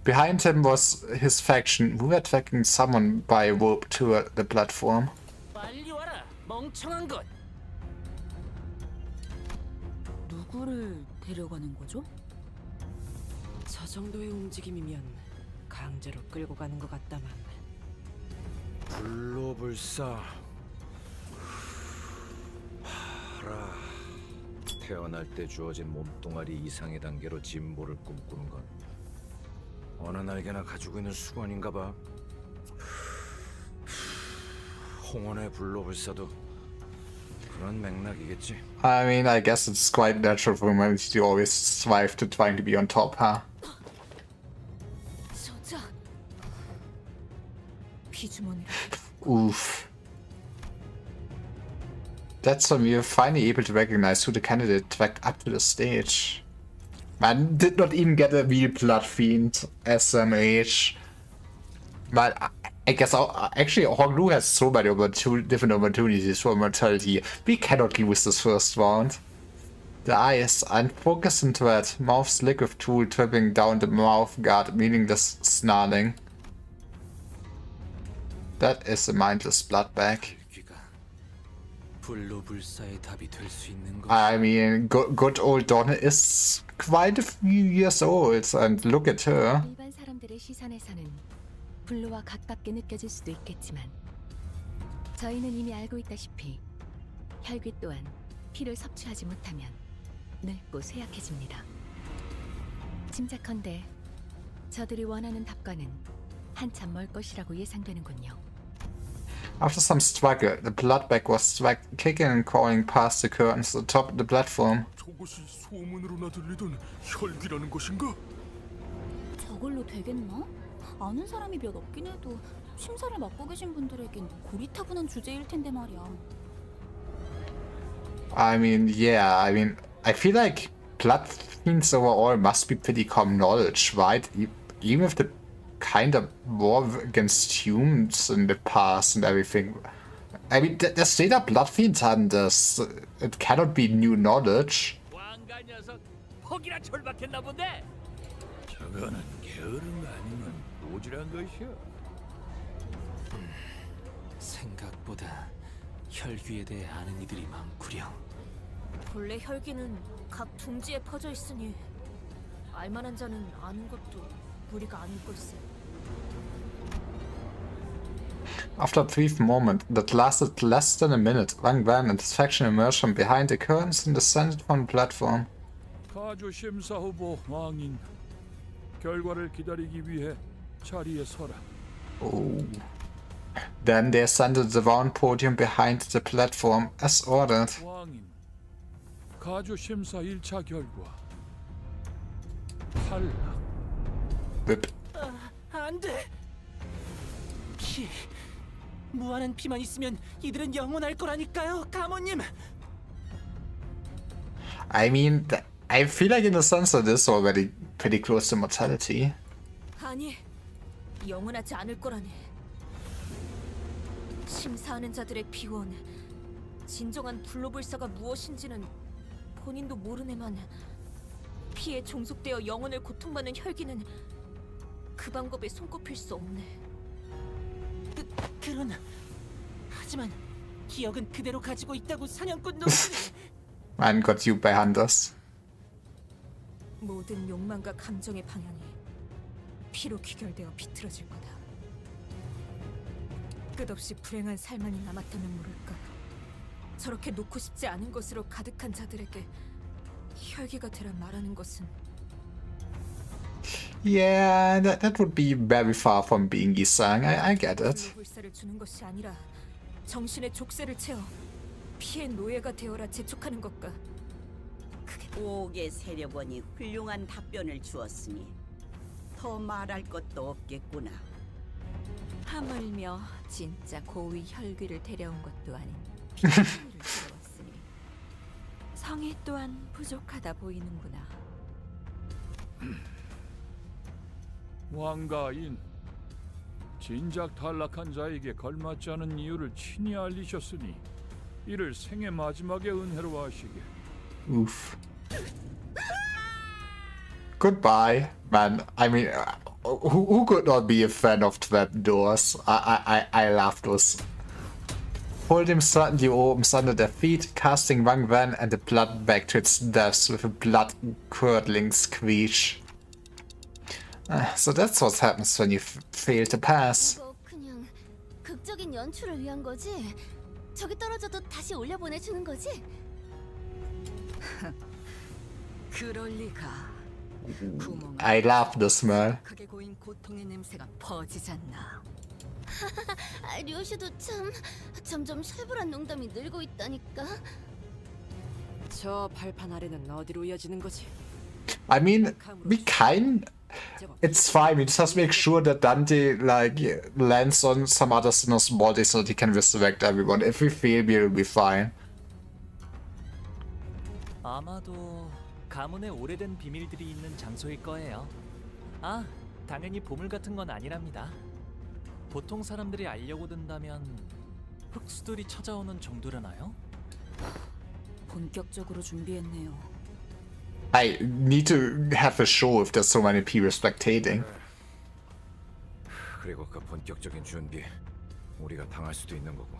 Behind him was his faction, who were tracking someone by rope to the platform. 빨리 와라, 멍청한 것. 누구를 데려가는 거죠? 저 정도의 움직임이면 강제로 끌고 가는 것 같다만. 불로불사 하라. 태어날 때 주어진 몸뚱아리 이상의 단계로 진보를 꿈꾸는 건 어느 날개나 가지고 있는 수건인가 봐. 홍원의 불로불사도 그런 맥락이겠지. I mean, I guess it's quite natural for humanity to always strive to trying to be on top, huh? 저자 비주머니를 Oof. That's when we were finally able to recognize who the candidate tracked up to the stage. Man did not even get a real blood fiend SMH. But I guess actually Honglu has so many different opportunities for immortality. We cannot lose this first round. The eyes, unfocused and red, mouth slick with drool dripping down the mouth guard, meaningless snarling. That is a mindless blood bag. 불로불사의 답이 될 수 있는 것. I mean, good old Donna is quite a few years old, and look at her. 일반 사람들의 시선에서는 불로와 가깝게 느껴질 수도 있겠지만 저희는 이미 알고 있다시피 혈귀 또한 피를 섭취하지 못하면 늙고 쇠약해집니다. 짐작컨대 저들이 원하는 답과는 한참 멀 것이라고 예상되는군요. After some struggle, the blood bag was kicking and crawling past the curtains atop the platform. 저것이 소문으로나 들리던 혈기라는 것인가? 저걸로 되겠나? 아는 사람이 몇 없긴 해도 심사를 맡고 계신 분들에겐 고리타분한 주제일 텐데 말이야. I mean, yeah, I feel like blood fiends overall must be pretty common knowledge, right? Even if the kind of war against humans in the past and everything. I mean, the straight up blood fiends hunters. It cannot be new knowledge. 왕가 녀석 폭이나 절박했나 본데. 저거는 게으른 거 아니면 모질한 것이야. 생각보다 혈귀에 대해 아는 이들이 많구려. 본래 혈기는 각 둥지에 퍼져 있으니 알만한 자는 아는 것도 무리가 아닐 걸세. After a brief moment that lasted less than a minute, Wang Van and his faction emerged from behind the curtains and descended from the platform. 가주 심사 후보 왕인 결과를 기다리기 위해 자리에 서라. Oh. Then they ascended the round podium behind the platform as ordered. 왕인 가주 심사 1차 결과 탈락. Whip. 안 돼. 피. 무한한 피만 있으면 이들은 영원할 거라니까요, 가모님. I mean, I feel like in a sense that is already pretty close to mortality. 아니, 영원하지 않을 거라니. 심사하는 자들의 비원, 진정한 불로불사가 무엇인지는 본인도 모르네만 피에 종속되어 영혼을 고통받는 혈기는 그 방법에 손꼽힐 수 없네. 그러나 하지만 기억은 그대로 가지고 있다고 사냥꾼 놈들이. Man got you by hunters. 모든 욕망과 감정의 방향이 피로 귀결되어 비틀어질 거다. 끝없이 불행한 삶만이 남았다면 모를까. 저렇게 놓고 싶지 않은 것으로 가득한 자들에게 혈기가 되라 말하는 것은 Yeah, that would be very far from being Gisang. I get it. 불사를 주는 것이 아니라 정신의 족쇄를 채워 피의 노예가 되어라 재촉하는 것과 옥의 세력원이 훌륭한 답변을 주었으니 더 말할 것도 없겠구나. 하물며 진짜 고위 혈귀를 데려온 것도 아닌 피를 데려왔으니 성의 또한 부족하다 보이는구나. 왕가인 진작 탈락한 자에게 걸맞지 않은 이유를 친히 알리셨으니 이를 생애 마지막의 은혜로 하시게. Oof. Goodbye, man. I mean, who could not be a fan of trapdoors? I love those. Hold him suddenly opens under their feet, casting Wang Van and the blood back to its depths with a blood-curdling screech. So that's what happens when you fail to pass. 이거 그냥 극적인 연출을 위한 거지? 저기 떨어져도 다시 올려보내주는 거지? 그럴 리가. I love the smell. 크게 고인 고통의 냄새가 퍼지잖나. 류슈도 참 점점 살벌한 농담이 늘고 있다니까. 저 발판 아래는 어디로 이어지는 거지? I mean, it's fine. We just have to make sure that Dante lands on some other sinner's body so that he can resurrect everyone. If we fail, we'll be fine. 아마도 가문의 오래된 비밀들이 있는 장소일 거예요. 아, 당연히 보물 같은 건 아니랍니다. 보통 사람들이 알려고 든다면 흑수들이 찾아오는 정도라나요? 본격적으로 준비했네요. I need to have a show if there's so many people spectating. 그리고 그 본격적인 준비 우리가 당할 수도 있는 거고.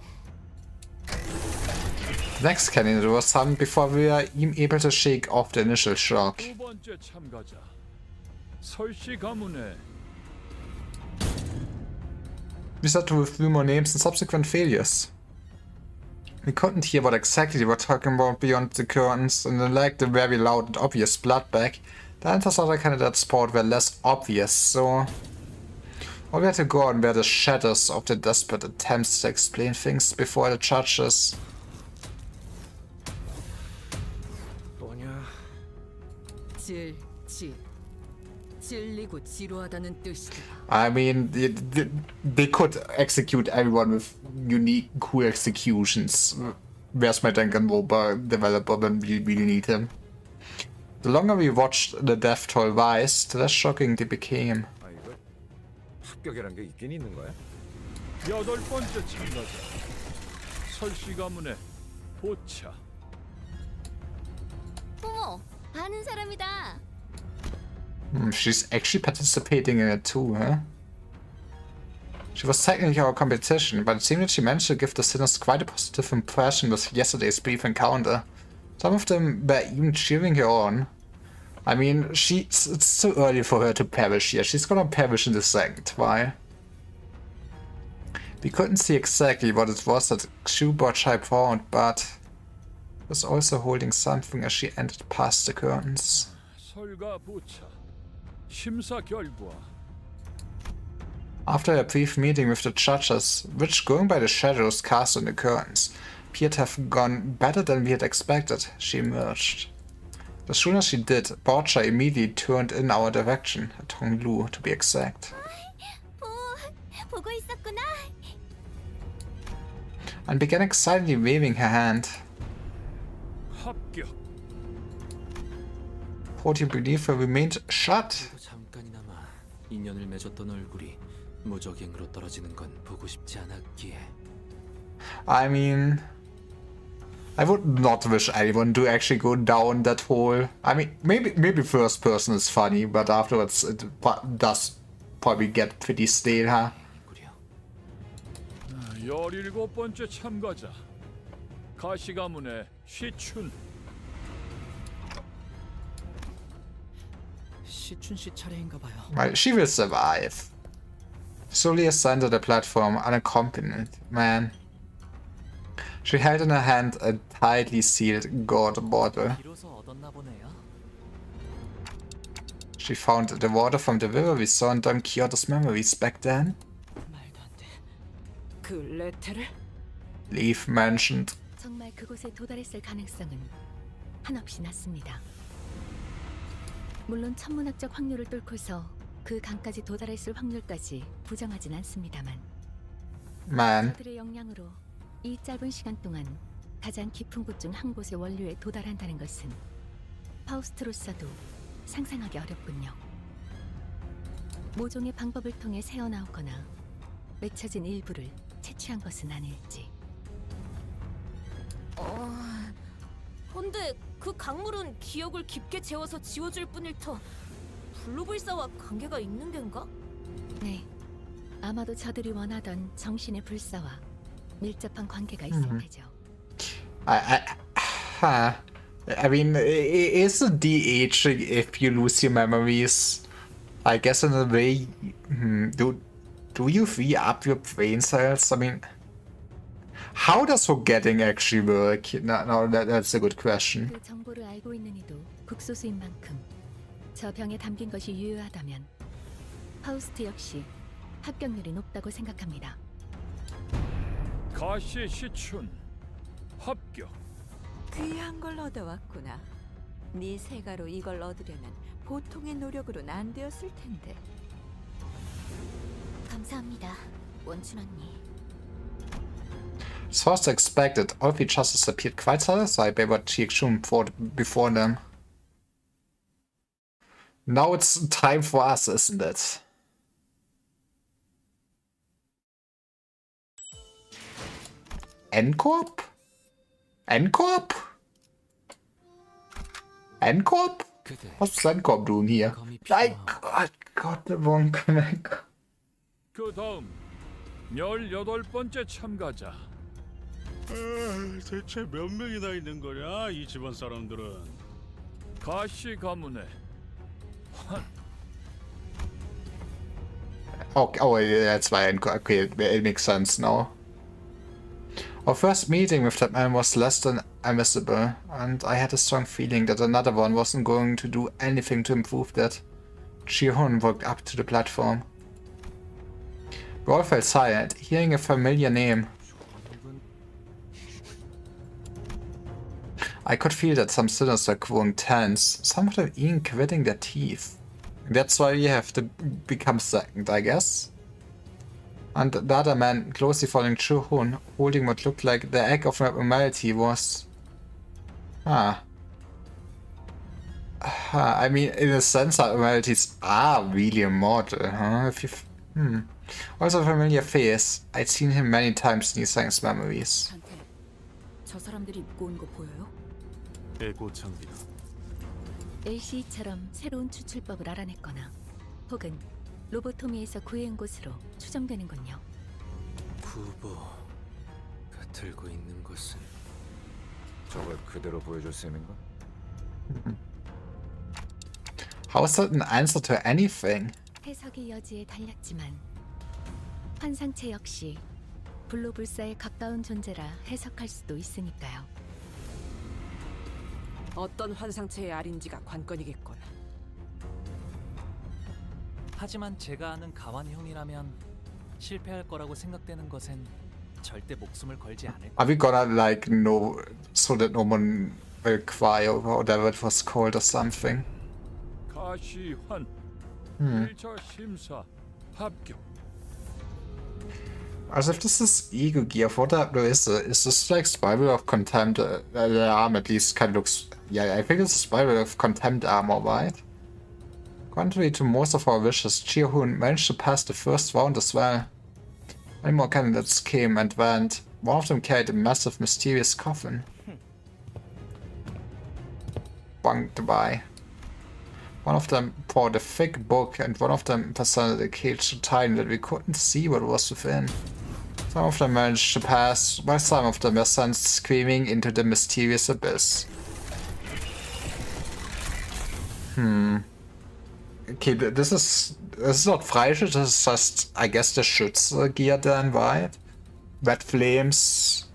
Next candidate was summoned before we were even able to shake off the initial shock. 두 번째 참가자 설씨 가문의 We started to review more names and subsequent failures. We couldn't hear what exactly they were talking about beyond the curtains, and unlike the very loud and obvious blood bag, the answers other candidates poured were less obvious, so All we had to go on were the shadows of the desperate attempts to explain things before the judges. 찔리고 지루하다는 뜻이다. I mean, they could execute everyone with unique, cool executions. Where's my Danganronpa developer when we really need him? The longer we watched the death toll rise, the less shocking they became. 아 이거 합격이란 게 있긴 있는 거야? 8번째 참가자 설씨 가문의 보차. 어머, 아는 사람이다. She's actually participating in it too, huh? She was technically our competition, but it seemed that she managed to give the sinners quite a positive impression with yesterday's brief encounter. Some of them were even cheering her on. I mean, it's too early for her to perish here. She's gonna perish in the second. Why? We couldn't see exactly what it was that Kshubochai found, but was also holding something as she entered past the curtains. 설과 보차 심사 결과. After a brief meeting with the judges, which, going by the shadows cast on the curtains, appeared to have gone better than we had expected, she emerged. As soon as she did, Borcha immediately turned in our direction, at Honglu to be exact, 보고 있었구나. and began excitedly waving her hand. 합격. Would you believe her remained shut? 잠깐이나마 인연을 맺었던 얼굴이 무적행으로 떨어지는 건 보고 싶지 않았기에. I mean, I would not wish anyone to actually go down that hole. I mean, maybe first person is funny, but afterwards it does probably get pretty stale, huh? 17번째 참가자 가시 가문의 시춘. 시춘 씨 차례인가 봐요. Well, she will survive. Slowly ascended the platform, unaccompanied. Man. She held in her hand a tightly sealed gourd bottle. 비로소 얻었나 보네요. She found the water from the river we saw in Don Quixote's memories back then. 그 레테를? Leaf mentioned. 정말 그곳에 도달했을 가능성은 한없이 낮습니다. 물론 천문학적 확률을 뚫고서 그 강까지 도달했을 확률까지 부정하진 않습니다만 Man. 그들의 역량으로 이 짧은 시간 동안 가장 깊은 곳 중 한 곳의 원료에 도달한다는 것은 파우스트로서도 상상하기 어렵군요. 모종의 방법을 통해 새어나오거나 맺혀진 일부를 채취한 것은 아닐지. 근데 그 강물은 기억을 깊게 재워서 지워줄 뿐일 터 블루불사와 관계가 있는 겐가? 네, 아마도 저들이 원하던 정신의 불사와 밀접한 관계가 있을 테죠. I mean, is it de-aging if you lose your memories? I guess in a way, do you re-up your brain cells? I mean, how does forgetting actually work? No, that's a good question. 그 정보를 알고 있는 이도 극소수인 만큼 저 병에 담긴 것이 유효하다면 파우스트 역시 합격률이 높다고 생각합니다. 가시 시춘 합격. 귀한 걸 얻어왔구나. 네 세가로 이걸 얻으려면 보통의 노력으로는 안 되었을 텐데. 감사합니다, 원춘 언니. As far as expected, all three justices appeared quite satisfied by what Chikshun fought before them. Now it's time for us, isn't it? N-Corp? N-Corp? N-Corp? What's N-Corp doing here? I got the wrong connect. 그 다음 18번째 참가자. 대체 몇 명이나 있는 거냐 이 집안 사람들은. 가시 가문의 환. Oh, yeah, that's why okay, it makes sense now. Our first meeting with that man was less than amicable, and I had a strong feeling that another one wasn't going to do anything to improve that. Ji-hun walked up to the platform. We all felt tired, hearing a familiar name. I could feel that some sinners were growing tense, some of them even gritting their teeth. That's why we have to become second, I guess. And the other man, closely following Chu-hun, holding what looked like the egg of normality, was... I mean, in a sense, abnormalities are really immortal, huh? If you... Also a familiar face. I'd seen him many times in Isang's memories. 저 사람들이 입고 온 거 보여요? 에고 장비다. LCE처럼 새로운 추출법을 알아냈거나 혹은 로보토미에서 구해온 곳으로 추정되는군요. 후보가 들고 있는 것은 저걸 그대로 보여줄 셈인가? How is that an answer to anything? 해석의 여지에 달렸지만 환상체 역시 불로불사에 가까운 존재라 해석할 수도 있으니까요. 어떤 환상체의 알인지가 관건이겠군. 하지만 제가 아는 가완 형이라면 실패할 거라고 생각되는 것엔 절대 목숨을 걸지 않을 Are we gonna like know so that no one will cry or whatever it was called or something? 가시환 1차 심사 합격. As if this is ego gear, what is this like Spiral of Contempt? The arm at least kind of looks... Yeah, I think it's a Spiral of Contempt armor, right? Contrary to most of our wishes, Chi-hun managed to pass the first round as well. Many more candidates came and went. One of them carried a massive, mysterious coffin. Bunked by. One of them poured a thick book, and one of them presented a cage so tiny that we couldn't see what was within. Some of them managed to pass, while some of them were sent screaming into the mysterious abyss. Okay, this is not Freischild, this is just, I guess, the Schütze gear then, right? Red flames.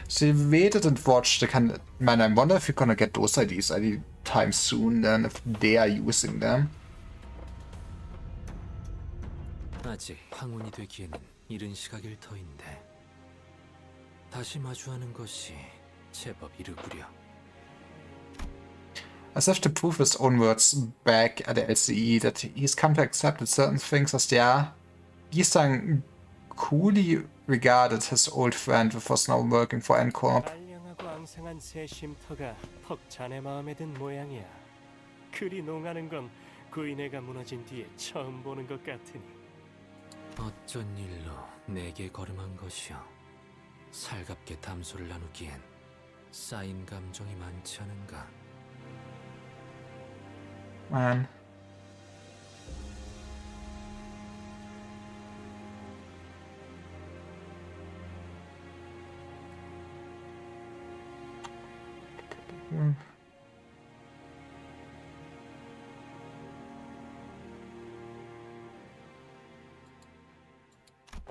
So we waited and watched the man, I wonder if you're gonna get those IDs anytime soon then, if they are using them. 아직 황혼이 되기에는 이른 시각일 터인데 다시 마주하는 것이 제법 이르구려. As if to prove his own words back at the LCE that he's come to accept certain things as they are, Gisang coolly regarded his old friend who was now working for N-Corp. 알량하고 앙상한 새 쉼터가 퍽 자네 마음에 든 모양이야. 그리 농하는 건 구인회가 무너진 뒤에 처음 보는 것 같으니. 어쩐 일로 내게 걸음한 것이여. 살갑게 담소를 나누기엔 쌓인 감정이 많지 않은가. Man.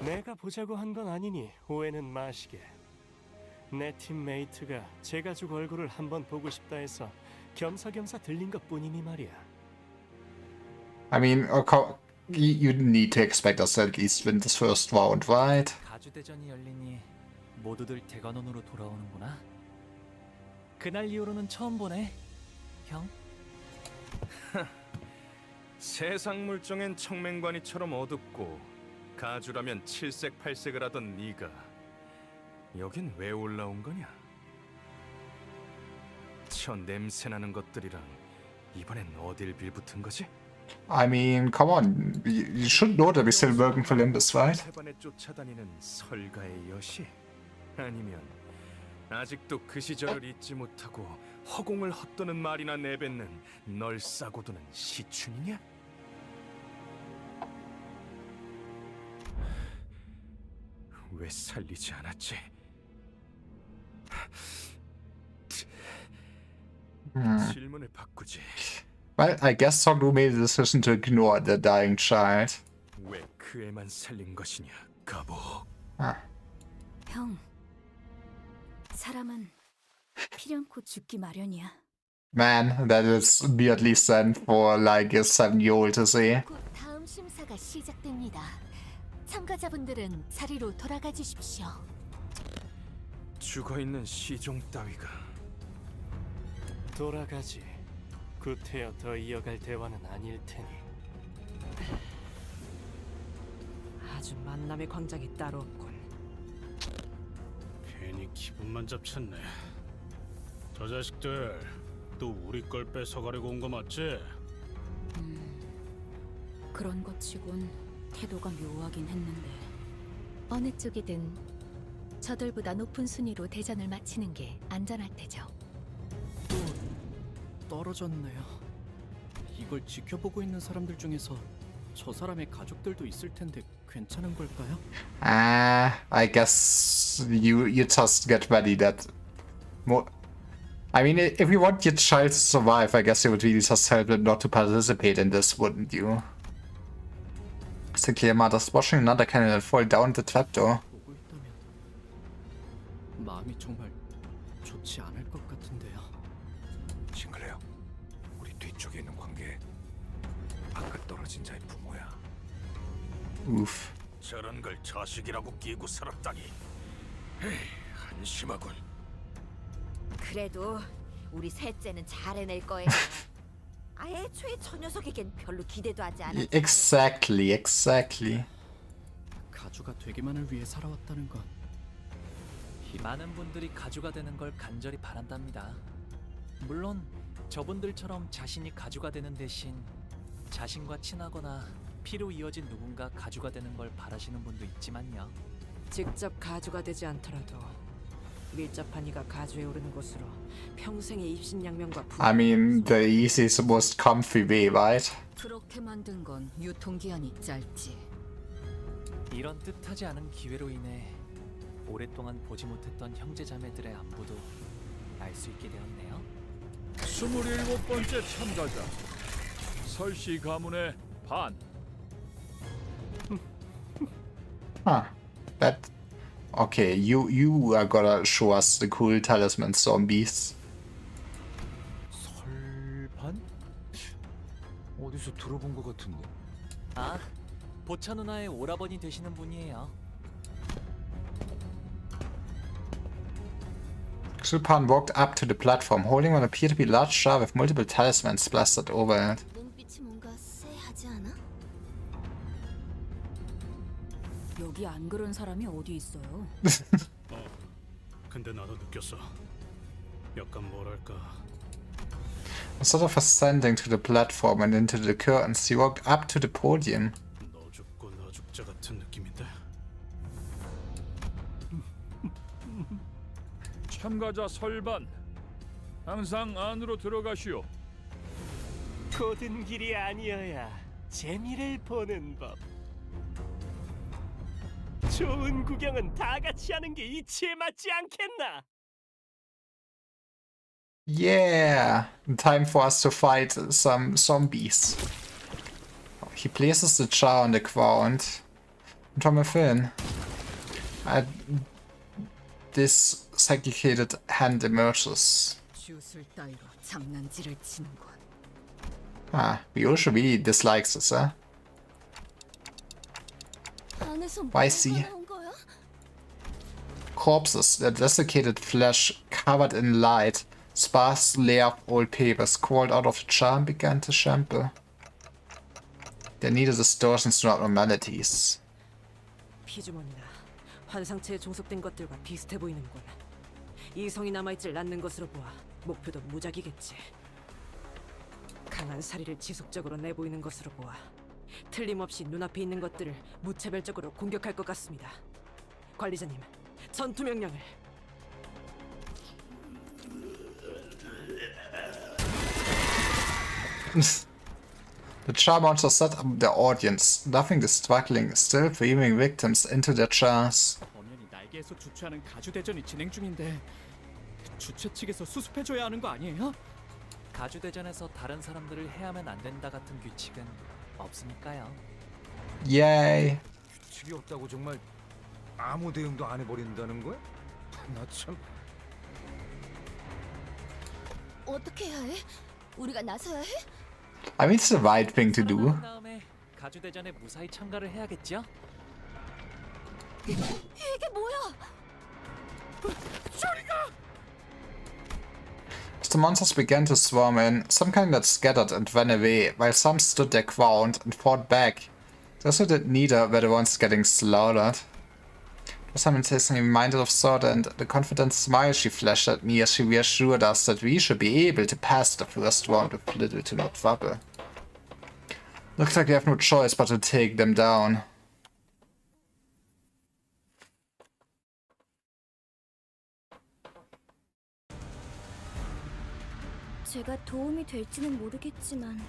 내가 보자고 한 건 아니니 오해는 마시게. 내 팀메이트가 제 가족 얼굴을 한번 보고 싶다 해서 겸사겸사 들린 것뿐이니 말이야. I mean, you need to expect us to at least win this first round, right? 가주 대전이 열리니 모두들 대관원으로 돌아오는구나. 그날 이후로는 처음 보네, 형. 세상 물정엔 청맹관이처럼 어둡고 가주라면 칠색팔색을 하던 네가 여긴 왜 올라온 거냐? 저 냄새나는 것들이랑 이번엔 어딜 빌붙은 거지? I mean, come on, you should know that we're still working for Limbus, right? 세반에 쫓아다니는 설가의 여시? 아니면 아직도 그 시절을 잊지 못하고 허공을 헛도는 말이나 내뱉는 널 싸고 두는 시춘이냐? 왜 살리지 않았지? 질문을 바꾸지. Well, I guess Soglu made the decision to ignore the dying child. 왜 그 애만 살린 것이냐, 가보. 형, 사람은 필연코 죽기 마련이야. Man, that is weirdly sent for like a 7-year-old to say. 곧 다음 심사가 시작됩니다. 참가자분들은 자리로 돌아가 주십시오. 죽어있는 시종 따위가 돌아가지. 구태여 더 이어갈 대화는 아닐 테니. 아주 만남의 광장이 따로 없군. 괜히 기분만 잡쳤네. 저 자식들 또 우리 걸 뺏어가려고 온 거 맞지? 그런 것 치곤 태도가 묘하긴 했는데. 어느 쪽이든 저들보다 높은 순위로 대전을 마치는 게 안전할 테죠. 떨어졌네요. 이걸 지켜보고 있는 사람들 중에서 저 사람의 가족들도 있을 텐데 괜찮은 걸까요? I guess you just get ready that. I mean, if you want your child to survive, I guess you would really just tell them not to participate in this, wouldn't you? It's a clear mother's watching another candidate fall down the trapdoor. 보고 있다면 마음이 정말 좋지 않을 것 같은데요. 싱클레어, 우리 뒤쪽에 있는 관계 아까 떨어진 자의 부모야. Oof. 저런 걸 자식이라고 끼고 살았다니. 에이, 한심하군. 그래도 우리 셋째는 잘 해낼 거예요. 애초에 저 녀석에겐 별로 기대도 하지 않았어요. Exactly. 가주가 되기만을 위해 살아왔다는 건 많은 분들이 가주가 되는 걸 간절히 바란답니다. 물론 저분들처럼 자신이 가주가 되는 대신 자신과 친하거나 피로 이어진 누군가 가주가 되는 걸 바라시는 분도 있지만요. 직접 가주가 되지 않더라도 밀접한 이가 가주에 오르는 곳으로 평생의 입신양명과 I mean, the easiest, most comfy way, right? 그렇게 만든 건 유통기한이 짧지. 이런 뜻하지 않은 기회로 인해 오랫동안 보지 못했던 형제자매들의 안부도 알 수 있게 되었네요. 27번째 참가자 설씨 가문의 반. Huh. That. Okay, you are gonna show us the cool talisman zombies. 설반? 어디서 들어본 것 같은데. 아, 보차 누나의 오라버니 되시는 분이에요. Sulpan walked up to the platform, holding what appeared to be a large jar with multiple talismans plastered over it. 눈빛이 뭔가 쎄하지 않아? 여기 안 그런 사람이 어디 있어요? 근데 나도 느꼈어. 약간 뭐랄까. Instead of ascending to the platform and into the curtains, he walked up to the podium. 너 죽고 나 죽자 같은 느낌인데. 참가자 설반 항상 안으로 들어가시오. 고든 길이 아니어야 재미를 보는 법. 좋은 구경은 다 같이 하는 게 이치에 맞지 않겠나? Yeah, time for us to fight some zombies. He places the jar on the ground. Tom Finn. This segregated hand emerges. 주술 따위로 장난질을 치는군. Ryosha really dislikes this, huh? Why see? Corpses, their desiccated flesh covered in light, sparse layer of old paper crawled out of the jar and began to shamble. They needed distortions, not normalities. 피주머니나 환상체에 종속된 것들과 비슷해 보이는군. 이성이 남아있질 않는 것으로 보아 목표도 무작이겠지. 강한 사리를 지속적으로 내보이는 것으로 보아 틀림없이 눈앞에 있는 것들을 무차별적으로 공격할 것 같습니다. 관리자님, 전투 명령을. The jar monster set up the audience, nothing the struggling, still breathing victims into their jars. 엄연히 날개에서 주최하는 가주 대전이 진행 중인데 주최 측에서 수습해줘야 하는 거 아니에요? 가주 대전에서 다른 사람들을 해하면 안 된다 같은 규칙은 없으니까요. Yay! 규칙이 없다고 정말 아무 대응도 안 해버린다는 거야? 나 참. 어떻게 해야 해? 우리가 나서야 해? I mean, it's the right thing to do. 다음에 가주 대전에 무사히 참가를 해야겠죠? 이게 뭐야? As the monsters began to swarm in, some candidates scattered and ran away, while some stood their ground and fought back. Those who did neither were the ones getting slaughtered. It was simultaneously reminded of Soda and the confident smile she flashed at me as she reassured us that we should be able to pass the first round with little to no trouble. Looks like we have no choice but to take them down. 제가 도움이 될지는 모르겠지만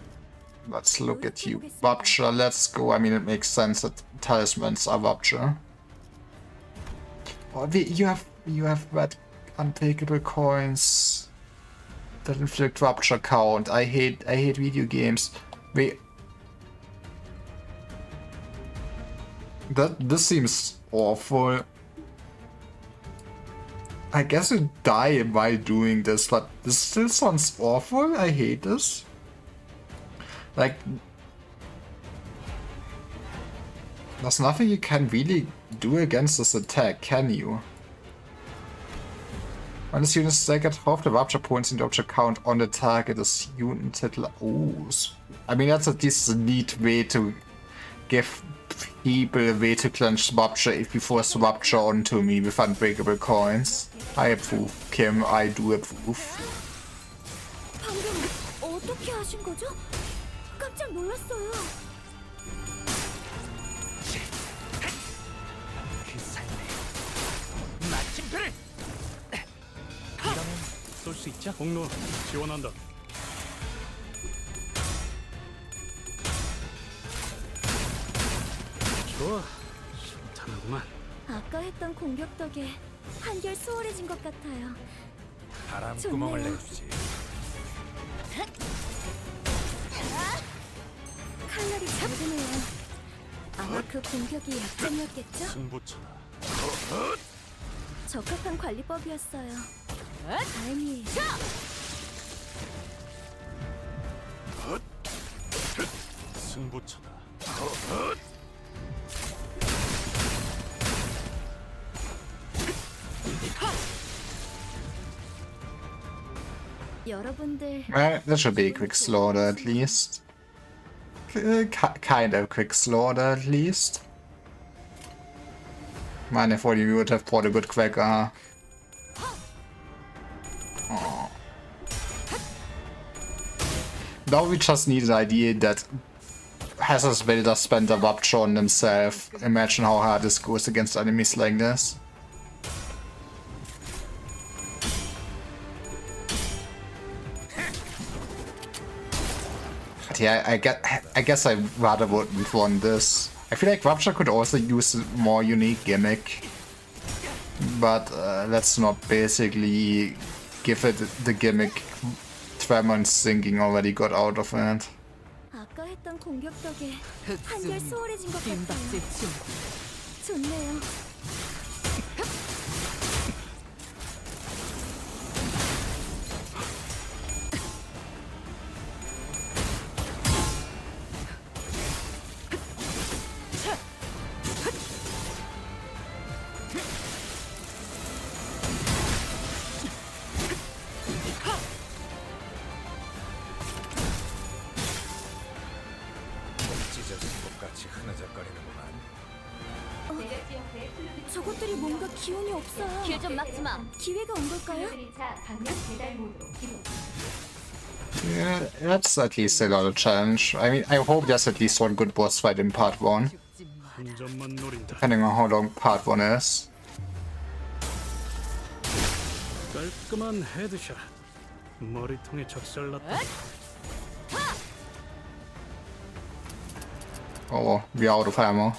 Let's look at you. Rupture, let's go. I mean, it makes sense that talismans are Rupture. Oh, you have red untakeable coins that inflict Rupture count. I hate video games. Wait. This seems awful. I guess you die by doing this, but this still sounds awful. I hate this. Like, there's nothing you can really do against this attack, can you? When this unit stack at half the Rupture points in the object count on the target is unit hit. Oh, I mean, that's at least a neat way to give people a way to clench Rupture if you force Rupture onto me with unbreakable coins. I approve, Kim, I do approve. 방금 어떻게 하신 거죠? 깜짝 놀랐어요. 그 삶에 마침표를 이러면 쏠 수 있죠? 공로 지원한다. 좋아, 좋다구만. 아까 했던 공격 덕에 한결 수월해진 것 같아요. 바람 좋네요. 구멍을 내주지. 칼날이 작으네요. 아마 그 공격이 약점이었겠죠? 승부처다. 적합한 관리법이었어요. 다행이에요. 승부처다. 여러분들 Well, that should be a quick slaughter at least. Kind of quick slaughter at least. Man, if only we would have brought a good Quacker. Oh. Now we just need an idea that Hazard's Builder spent a Rupture on himself. Imagine how hard this goes against enemies like this. But yeah, I guess I rather wouldn't want this. I feel like Rupture could also use a more unique gimmick. But let's not basically give it the gimmick Tremon's thinking already got out of it. 아까 했던 공격 덕에 한결 수월해진 것 같아요. 좋네요. 찢어진 것같이 흐느적거리는구만. 저것들이 뭔가 기운이 없어요. 길 좀 막지 마. 기회가 온 걸까요? Yeah, that's at least a lot of challenge. I mean, I hope there's at least one good boss fight in part 1. 한 점만 노린다. Depending on how long part 1 is. 깔끔한 헤드샷. 머리통에 적살났다. Oh, we're out of ammo.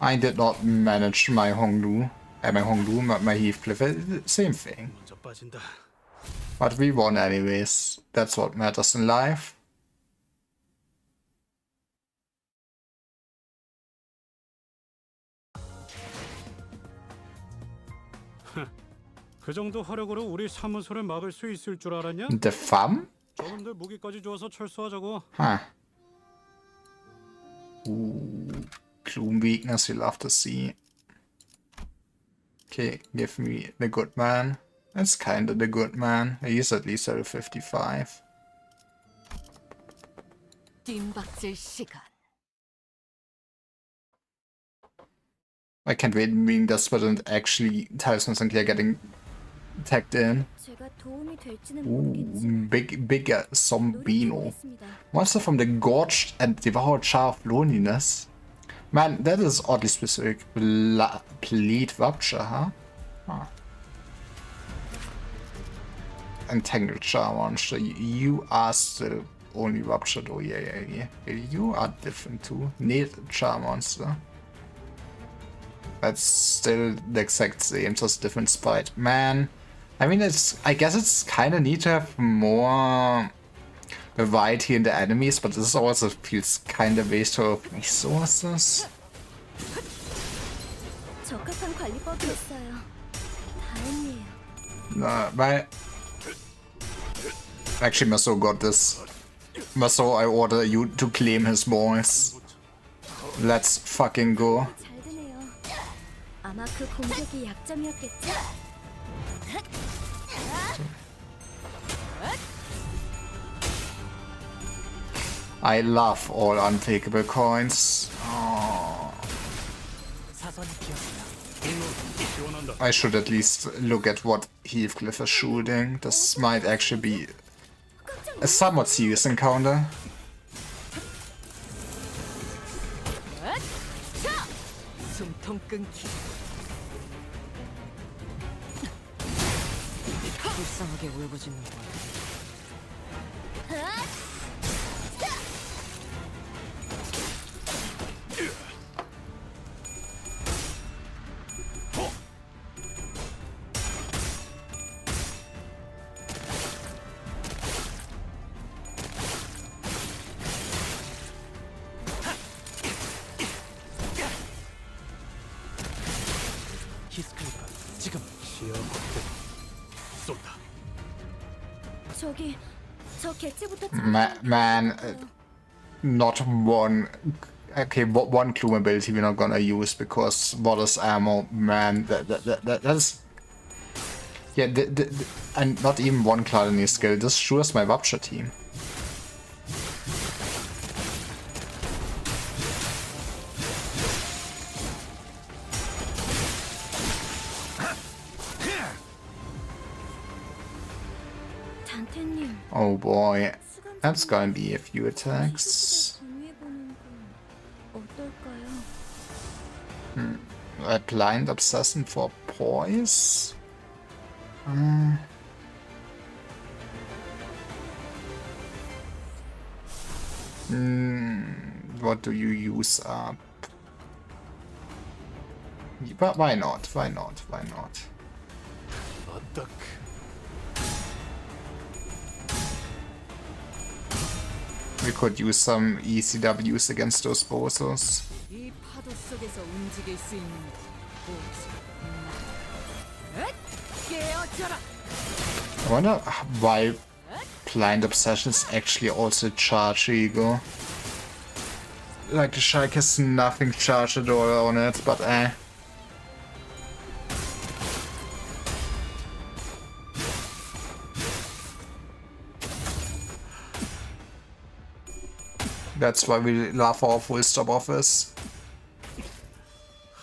I did not manage my Honglu. My Heathcliff. Same thing. 먼저 빠진다. But we won anyways. That's what matters in life. 그 정도 화력으로 우리 사무소를 막을 수 있을 줄 알았냐? The fam? 저분들 무기까지 줘서 철수하자고. Huh. Ooh, Gloom weakness you'll have to see. Okay, give me the good man. That's kinda the good man. He's at least level 55. 뜀박질 시간. I can't wait being desperate and actually Talisman Sinclair getting tagged in. 제가 도움이 될지는 Ooh, bigger Zombino. 모르겠습니다. Monster from the Gorged and Devoured Jar of Loneliness. Man, that is oddly specific. Plead Rupture, huh? Huh. Entangled Jar Monster. You are still only Ruptured. Oh, yeah. You are different too. Nailed Jar Monster. That's still the exact same, just different sprite. Man, I mean, I guess it's kind of neat to have more variety in the enemies, but this also feels kind of waste of resources. 적합한 관리법이 있어요. 다행이에요. But actually, Maso got this. Maso, I order you to claim his voice. Let's fucking go. 잘 드네요. 아마 그 공격이 약점이었겠죠? I love all untakeable coins. Oh. I should at least look at what Heathcliff is shooting. This might actually be a somewhat serious encounter. 숨통 끊기. 불쌍하게 울부짖는 거야. 히스클리프, 지금 시야 확대. 쏜다. 저기 저 개체부터 Man, not one. Okay, one clue ability we're not gonna use because Water's ammo, man, that's. Yeah, and not even one Cladony skill. This sures my Rupture team. 단테님. Oh boy, that's gonna be a few attacks. 공유해보는 건 어떨까요? A blind obsession for poise? What do you use up? But why not? Why not? Why not? We could use some ECWs against those bosses. 이 파도 속에서 움직일 수 있는 보스. 깨어져라. I wonder why blind obsession is actually also charge ego. Like the shark has nothing charged at all on it, but That's why we love our full stop office.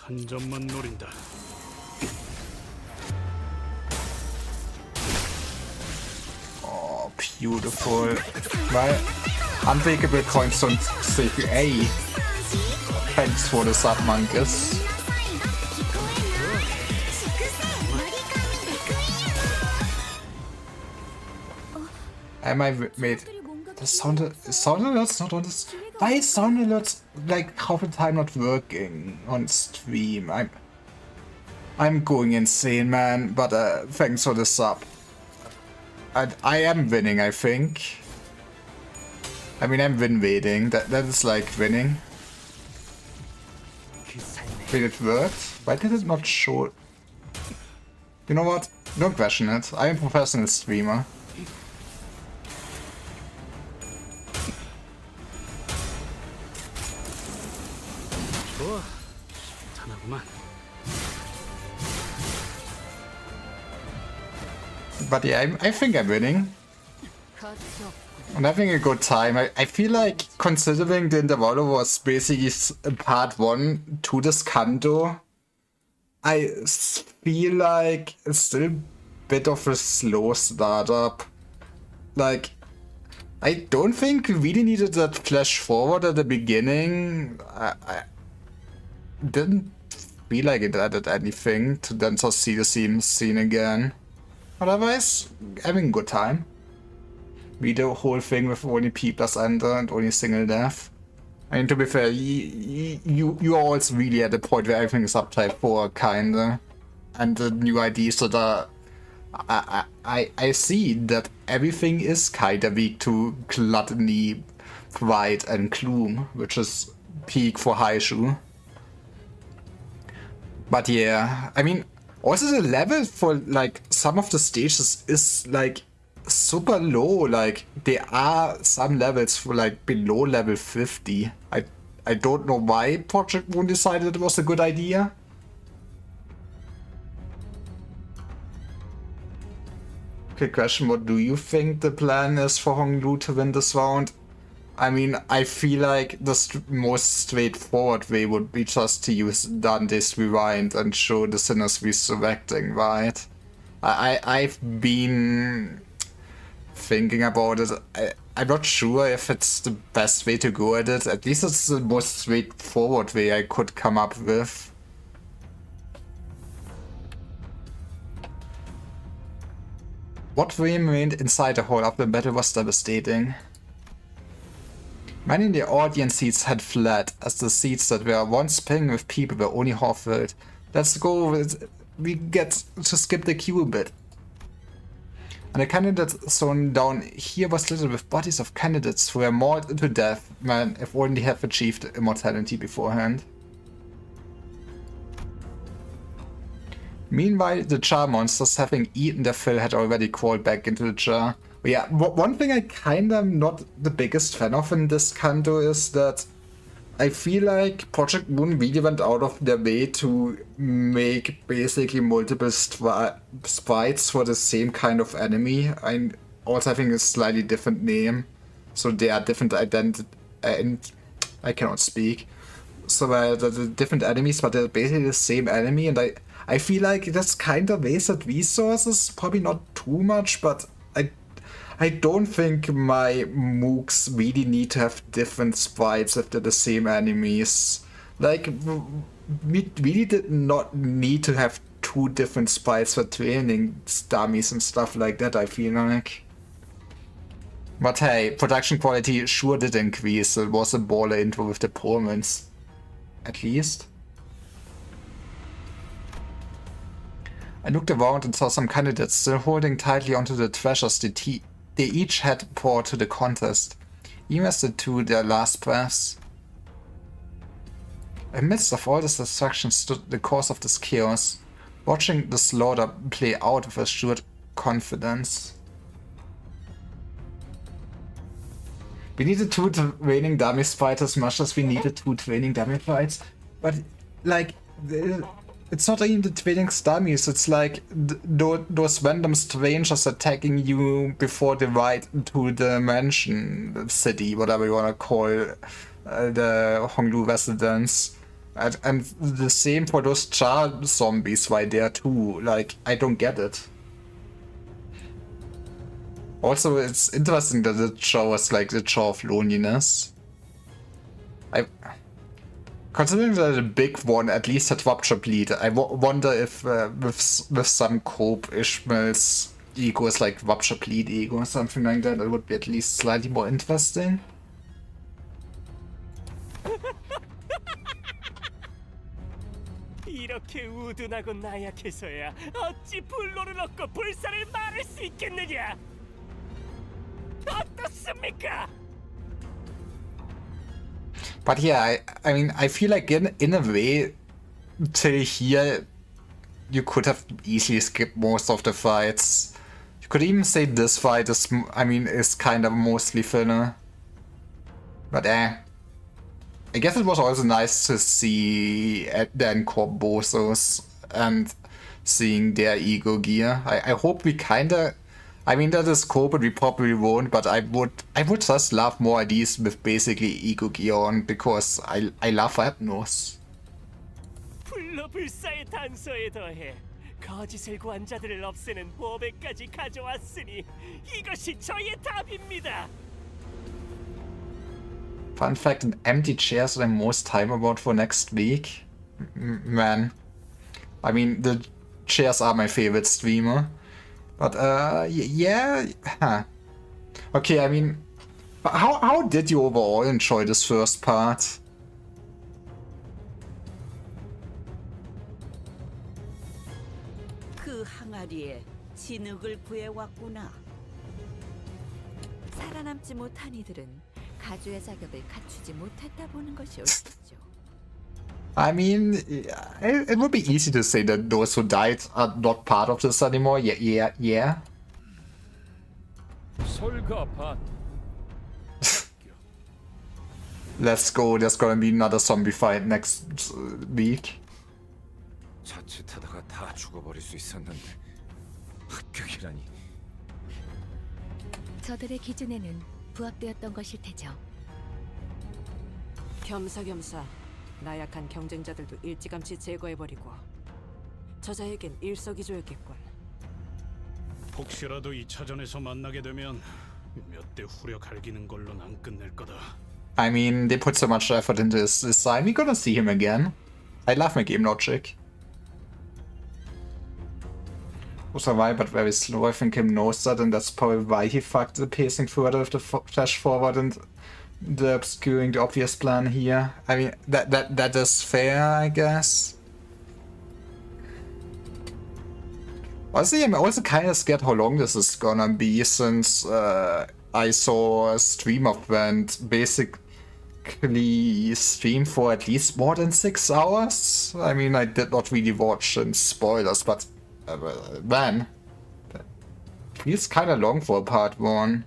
한 점만 노린다. Oh, beautiful. Well, unbreakable coins don't save you. Hey, thanks for the sub, Monkus. Am I made the sound alerts not on this? Why is sound alerts like half the time not working on stream? I'm going insane, man. But thanks for the sub. I am winning, I think. I mean, I'm win-waiting. That is like winning. Wait, it worked? Why did it not show? You know what? Don't question it. I'm a professional streamer. 좋아. 탄하구만. But yeah, I think I'm winning. I'm having a good time. I feel like, considering the Intervallo was basically part 1 to this Canto, I feel like it's still a bit of a slow startup. Like, I don't think we really needed that flash forward at the beginning. I didn't feel like it added anything to then just see the same scene again. Otherwise, having a good time. Read the whole thing with only P plus enter and only single death. I mean, to be fair, you are also really at the point where everything is up type 4, kinda. And the new IDs that are... I see that everything is kinda weak to Gluttony, Pride, and Gloom, which is peak for Haishu. But yeah, I mean, also the level for, like, some of the stages is, like, super low. Like, there are some levels for, like, below level 50. I don't know why Project Moon decided it was a good idea. Okay, question, what do you think the plan is for Honglu to win this round? I mean, I feel like the most straightforward way would be just to use Dante's Rewind and show the sinners resurrecting, right? I've been thinking about it. I'm not sure if it's the best way to go at it. At least it's the most straightforward way I could come up with. What remained inside the hole after the battle was devastating. Many in the audience seats had fled, as the seats that were once pinging with people were only half filled. Let's go with... we get to skip the queue a bit. And the candidate zone down here was littered with bodies of candidates who were mauled to death, man, if only have achieved immortality beforehand. Meanwhile, the jar monsters, having eaten their fill, had already crawled back into the jar. But yeah, one thing I kinda am not the biggest fan of in this Canto is that I feel like Project Moon really went out of their way to make basically multiple sprites for the same kind of enemy. I'm also having a slightly different name, so they are different and I cannot speak. So the different enemies, but they're basically the same enemy, and I feel like that's kind of wasted resources. Probably not too much, but I don't think my mooks really need to have different sprites if they're the same enemies. Like, we really did not need to have 2 different sprites for training dummies and stuff like that, I feel like. But hey, production quality sure did increase. It was a baller intro with the performance. At least. I looked around and saw some candidates still holding tightly onto the treasures they each had poured to the contest, even as they drew their last breaths. Amidst of all this destruction stood the cause of this chaos, watching the slaughter play out with assured confidence. We needed 2 training dummy fights as much as we needed 2 training dummy fights, but like, it's not even the training dummies, it's like those random strangers attacking you before the ride to the mansion city, whatever you wanna call the Honglu residence. And the same for those jar zombies right there too. Like, I don't get it. Also, it's interesting that it shows like the jaw of loneliness. Considering that the big one at least had rupture bleed, I wonder if with some cope Ishmael's ego is like rupture bleed ego or something like that. It would be at least slightly more interesting. 이렇게 우둔하고 나약해서야 어찌 불로를 얻고 불사를 말할 수 있겠느냐? 어떻습니까? But yeah, I mean, I feel like in a way, till here, you could have easily skipped most of the fights. You could even say this fight is, is kind of mostly filler. But I guess it was also nice to see the encore bosses and seeing their ego gear. I hope we kinda... I mean, that is cool, but we probably won't, but I would just love more ideas with basically ego gear on, because I love Hypnos. 불로 불사의 단서에 더해 거짓을 구한 자들을 없애는 보배까지 가져왔으니 이것이 저의 답입니다. Fun fact, an empty chairs I'm most time about for next week. Man. I mean, the chairs are my favorite streamer. But, yeah. Huh. Okay, I mean, how did you overall enjoy this first part? 그 항아리에 진흙을 구해왔구나. 살아남지 못한 이들은 가주의 자격을 갖추지 못했다 보는 것이 옳겠죠. I mean, it would be easy to say that those who died are not part of this anymore. Yeah. Let's go. There's gonna be another zombie fight next week. 자칫하다가 다 죽어버릴 수 있었는데 합격이라니. 저들의 기준에는 부합되었던 것일 테죠. 겸사겸사 나약한 경쟁자들도 일찌감치 제거해버리고 저자에겐 일석이조였겠군. 혹시라도 2차전에서 만나게 되면 몇 대 후려 갈기는 걸로는 안 끝낼 거다. I mean, they put so much effort into this design. We're gonna see him again. I love my game logic. Who survived but very slow. I think him knows that, and that's probably why he fucked the pacing further with the flash forward and the obscuring the obvious plan here. I mean, that is fair, I guess. Honestly, I'm also kind of scared how long this is gonna be, since I saw a streamer friend basically stream for at least more than 6 hours. I mean, I did not really watch in spoilers, but man, that feels kind of long for a part 1.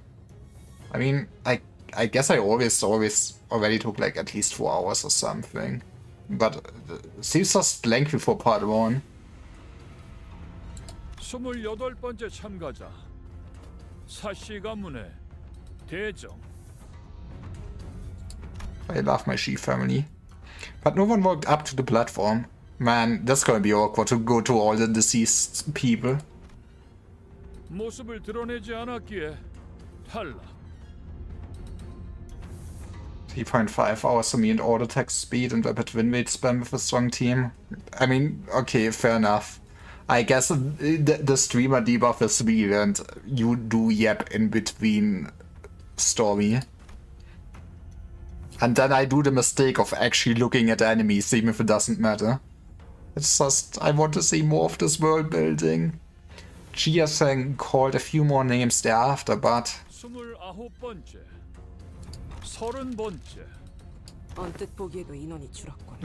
I mean, I guess I always already took like at least 4 hours or something, but it seems just lengthy for part 1. 28번째 참가자 사씨 가문의 대정. I love my She family, but no one walked up to the platform. Man, that's gonna be awkward to go to all the deceased people. 모습을 드러내지 않았기에 탈락. 3.5 hours to me and auto attack speed and rapid win rate spam with a strong team. I mean, okay, fair enough. I guess the streamer debuff is real and you do yap in between Stormy. And then I do the mistake of actually looking at enemies, even if it doesn't matter. It's just, I want to see more of this world building. Gia sang called a few more names thereafter, but... 29번째 30번째 언뜻 보기에도 인원이 줄었군.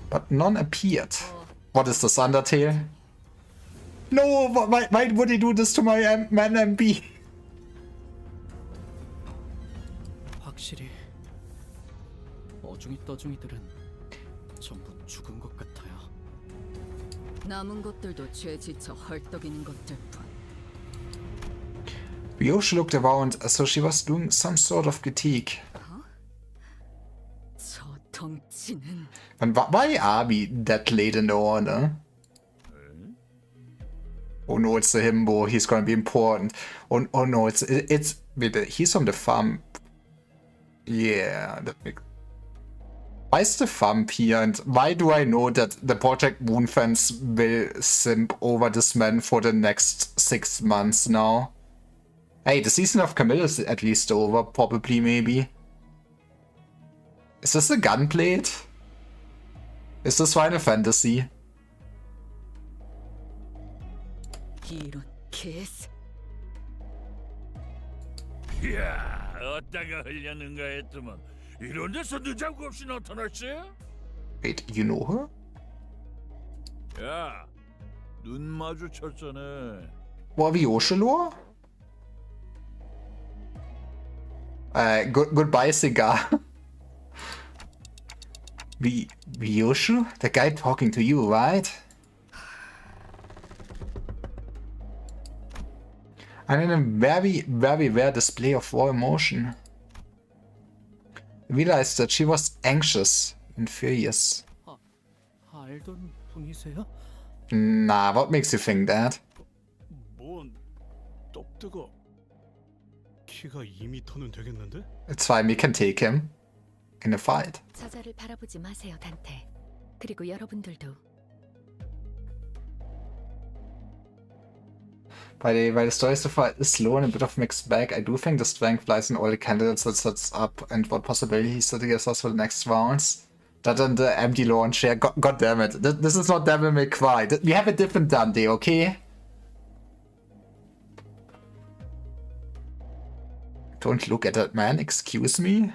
But none appeared. What is this, Undertale? No, why would he do this to my man MB? 확실히 어중이 떠중이들은 전부 죽은 것 같아요. 남은 것들도 죄 지쳐 헐떡이는 것들뿐. Ryoshi looked around as though she was doing some sort of critique. 저 덩치는 And why are we that late in the order? Oh no, it's the himbo. He's gonna be important. Oh no, it's wait, he's on the farm. Yeah, why is the farm here, and why do I know that the Project Moon fans will simp over this man for the next 6 months now? Hey, the season of Camille is at least over, probably, maybe. Is this a gunplate? Is this Final Fantasy? 이런 개새. 이야, 어디다가 흘렸는가 했더만 이런 데서 늦장구 없이 나타났지? Wait, you know her? 야, 눈 마주쳤잖아. Warioshilor? Goodbye, cigar. Vyoshu? The guy talking to you, right? And in a very, very rare display of raw emotion. I realized that she was anxious and furious. 알던 분이세요? Nah, what makes you think that? 뭔 떡뜨거 키가 2m는 되겠는데? It's fine, we can take him in a fight. 저자를 바라보지 마세요, 단테. 그리고 여러분들도. By the way, while the story so far is slow and a bit of mixed bag, I do think the strength lies in all the candidates that sets up and what possibilities that gives us for the next rounds. That and the empty launch here. God damn it. This is not Devil May Cry. We have a different Dante, okay? Don't look at that man, excuse me?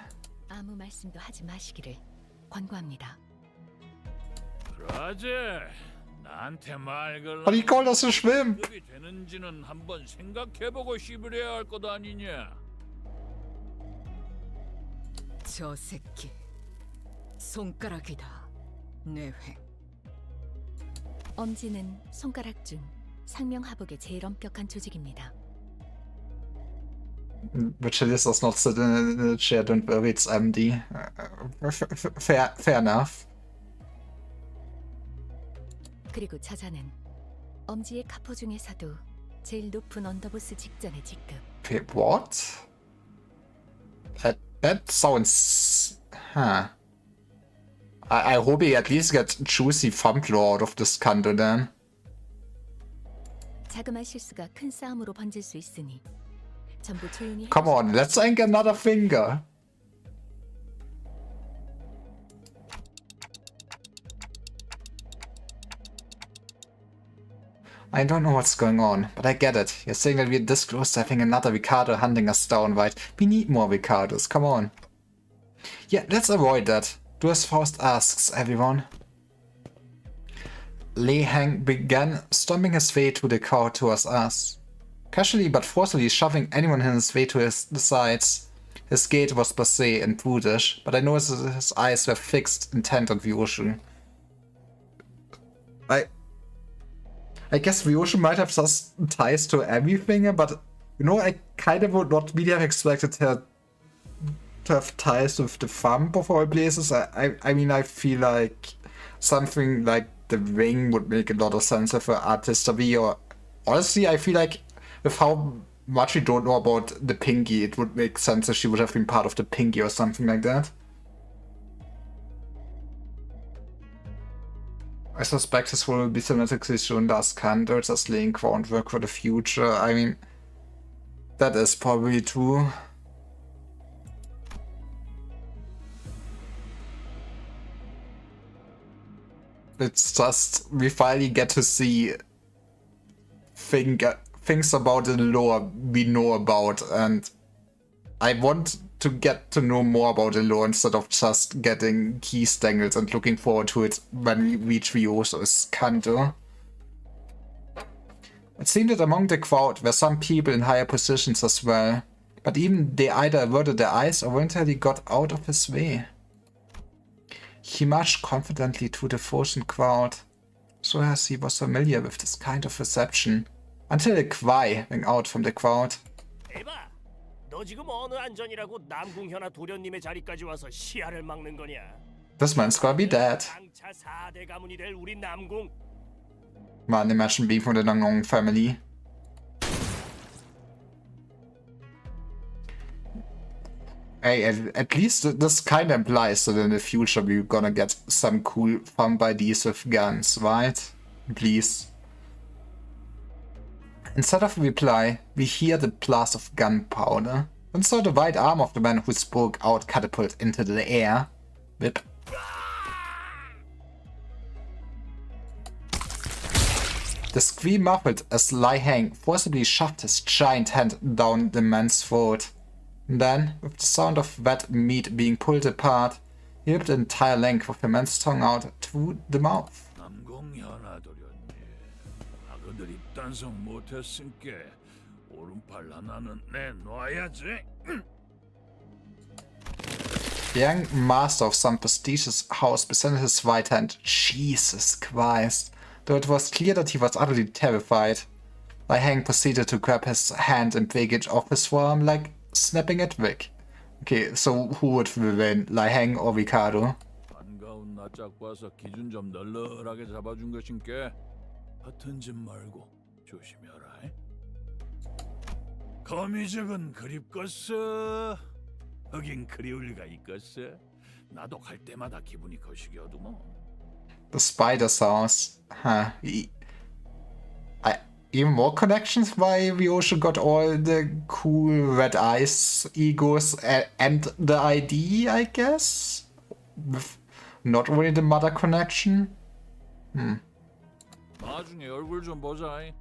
아무 말씀도 하지 마시기를 권고합니다. 라제, 나한테 말 걸라. How do you call us a shrimp? 이 되는지는 한번 생각해보고 씹으려야 할 것 아니냐? 저 새끼 손가락이다. 뇌획. 엄지는 손가락 중 상명하복의 제일 엄격한 조직입니다. Virgilis does not sit in a chair, don't worry, it's empty. Fair enough. 그리고 저자는 엄지의 카포 중에서도 제일 높은 언더보스 직전의 직급. Wait, what? That sounds... Huh. I hope he at least gets juicy thumb claw out of this Canto then. 자그마한 실수가 큰 싸움으로 번질 수 있으니 전부 조용히. Come on, let's ink another finger. I don't know what's going on, but I get it. You're saying that we're this close to having another Ricardo hunting us down, right? We need more Ricardos, come on. Yeah, let's avoid that. Do as Faust asks, everyone. Lei Hang began stomping his way through the crowd towards us. Casually but forcefully shoving anyone in his way to the sides. His gait was blasé and brutish, but I noticed that his eyes were fixed, intent on Vyoshu. I guess Vyoshu might have just ties to everything, but you know, I kind of would not really have expected her to have ties with the thumb of all places. I mean, I feel like something like the ring would make a lot of sense with her artistry, or honestly, I feel like with how much we don't know about the pinky, it would make sense if she would have been part of the pinky or something like that. I suspect this will be thematically shown as Canto, just laying groundwork for the future. I mean, that is probably true. It's just, we finally get to see things about the lore we know about, and I want to get to know more about the lore instead of just getting key stangles and looking forward to it when we reach Vyoshu's Canto. It seemed that among the crowd were some people in higher positions as well, but even they either averted their eyes or voluntarily got out of his way. He marched confidently through the frozen crowd, so as he was familiar with this kind of reception, until a cry rang out from the crowd. 에바, 너 지금 어느 안전이라고 남궁현아 도련님의 자리까지 와서 시야를 막는 거냐? This man's gonna be dead. 장차 4대 가문이 될 우리 남궁. Man, imagine being from the Nangnong family. Hey, at least this kind of implies that in the future we're gonna get some cool thumb IDs with guns, right? Please. Instead of a reply, we hear the blast of gunpowder, and saw the right arm of the man who spoke out catapult into the air. Whip. The scream muffled as Lei Hang forcibly shoved his giant hand down the man's throat. Then, with the sound of wet meat being pulled apart, he ripped the entire length of the man's tongue out through the mouth. 아그들 입단속 못했으니까 오른팔 하나는 내놔야지. The young master of some prestigious house presented his right hand. Jesus Christ. Though it was clear that he was utterly terrified. Lai Heng proceeded to grab his hand and break it off his forearm like snapping at Vic. Okay, so who would win, Lai Heng or Ricardo? 반가운 낯짝 봐서 기준 좀 널널하게 잡아준 것인께 허튼 짓 말고 조심해라. 거미적은 그립겠어. 하긴 그리울 리가 있겠어. 나도 갈 때마다 기분이 거시기하더만. The spider's house. Huh. Even more connections why Ryosho got all the cool red eyes egos and the ID, I guess? With not only the mother connection? 나중에 얼굴 좀 보자.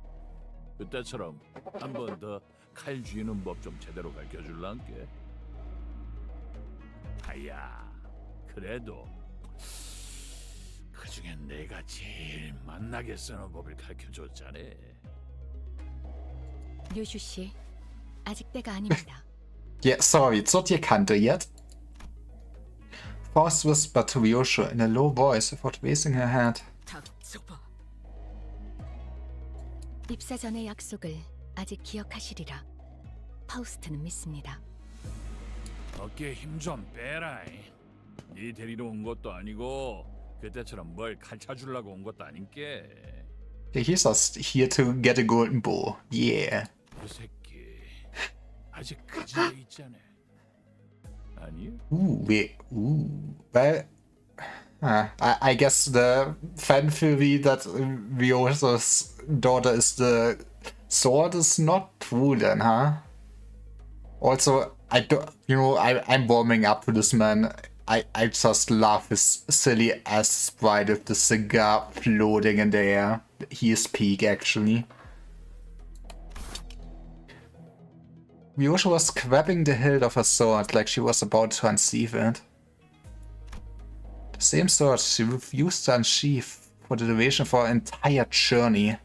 그때처럼 한 번 더 칼 쥐는 법 좀 제대로 가르쳐줄란게. 아야, 그래도 그중엔 내가 제일 만나게 쓰는 법을 가르쳐줬잖아. 류슈 씨, 아직 때가 아닙니다. Yeah, sorry, it's not your Canto yet. Faust whispered to Ryosho in a low voice without raising her head. 입사 전의 약속을 아직 기억하시리라. 파우스트는 믿습니다. 어깨에 힘 좀 빼라. 네 데리러 온 것도 아니고 그때처럼 뭘 가르쳐주려고 온 것도 아닌게. He's just here to get a golden bow. Yeah. 그 새끼 아직 그 집에 있잖아. 아니요? Well, I guess the fan theory that Ryosho's daughter is the sword is not true then, huh? Also, I'm warming up to this man. I just love his silly ass sprite with the cigar floating in the air. He is peak, actually. Ryosho was grabbing the hilt of her sword like she was about to unsheath it. The same sword she refused to unsheath for the duration of her entire journey.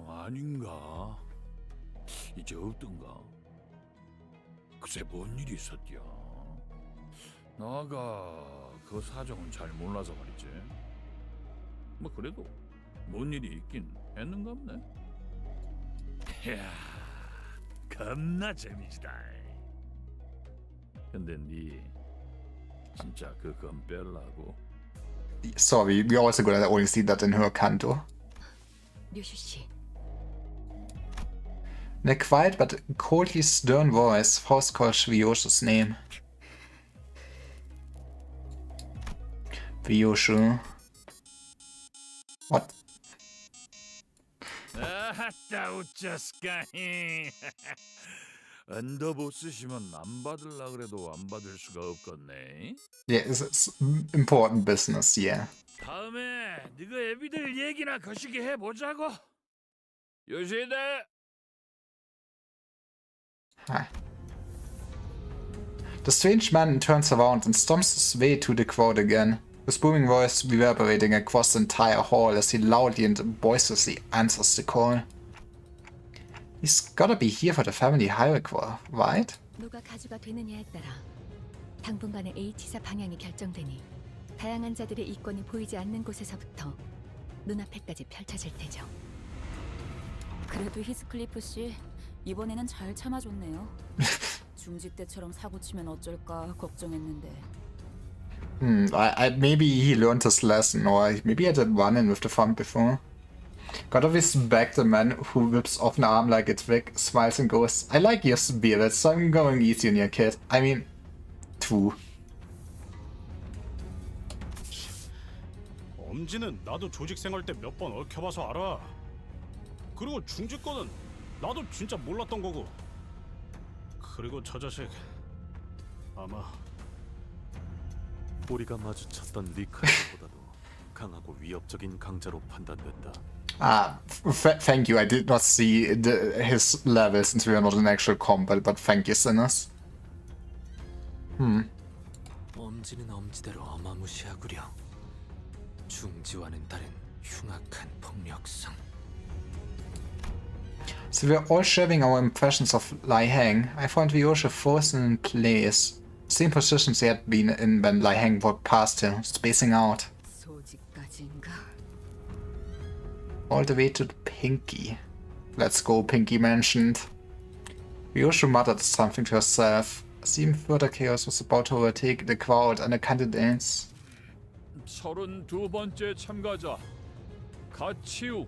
아닌가? 이제 어떤가? 글쎄 뭔 일이 있었디야? 나가 그 사정은 잘 몰라서 말이지. 뭐 그래도 뭔 일이 있긴 했는가 보네. 이야, 겁나 재미지다. 근데 니 진짜 그 건 뺄라고? Sorry, we're also gonna only see that in her Canto. 류슈 씨, In a quiet but coldly stern voice, Faust called Ryosho's name. Ryosho. What? 아따 웃자스까히. 언더보 쓰시면 안 받을라 그래도 안 받을 수가 없겠네. Yeah, it's important business, yeah. 다음에 네가 애비들 얘기나 거시기 해보자고. 요시다. Hi. The strange man turns around and stomps his way to the crowd again, his booming voice reverberating across the entire hall as he loudly and boisterously answers the call. He's gotta be here for the family hierarchy, right? 누가 가주가 되느냐에 따라 당분간의 H사 방향이 결정되니 다양한 자들의 이권이 보이지 않는 곳에서부터 눈앞에까지 펼쳐질 테죠. 그래도 히스클리프 씨 이번에는 잘 참아줬네요. 중지 때처럼 사고 치면 어쩔까 걱정했는데. Maybe he learned his lesson, or maybe I did run in with the fun before. Gotta respect the man who whips off an arm like it's Vic, smiles and goes, I like your spirit, so I'm going easy on your kid. I mean, true. 엄지는 나도 조직 생활 때 몇 번 얽혀봐서 알아. 그리고 중지 거는 나도 진짜 몰랐던 거고. 그리고 저 자식 아마 우리가 마주쳤던 리카보다도 강하고 위협적인 강자로 판단된다. Thank you. I did not see his level since we are not in actual combat, but thank you, Sinners. 엄지는 엄지대로 어마무시하구려. 중지와는 다른 흉악한 폭력성. So we're all sharing our impressions of Lai Heng. I found Ryosho frozen in place. Same positions he had been in when Lai Heng walked past him, spacing out. 소지까지인가? All the way to Pinky. Let's go, Pinky mentioned. Ryoshu muttered something to herself. Seemed further chaos was about to overtake the crowd and the candidates. 32번째 참가자 가치우.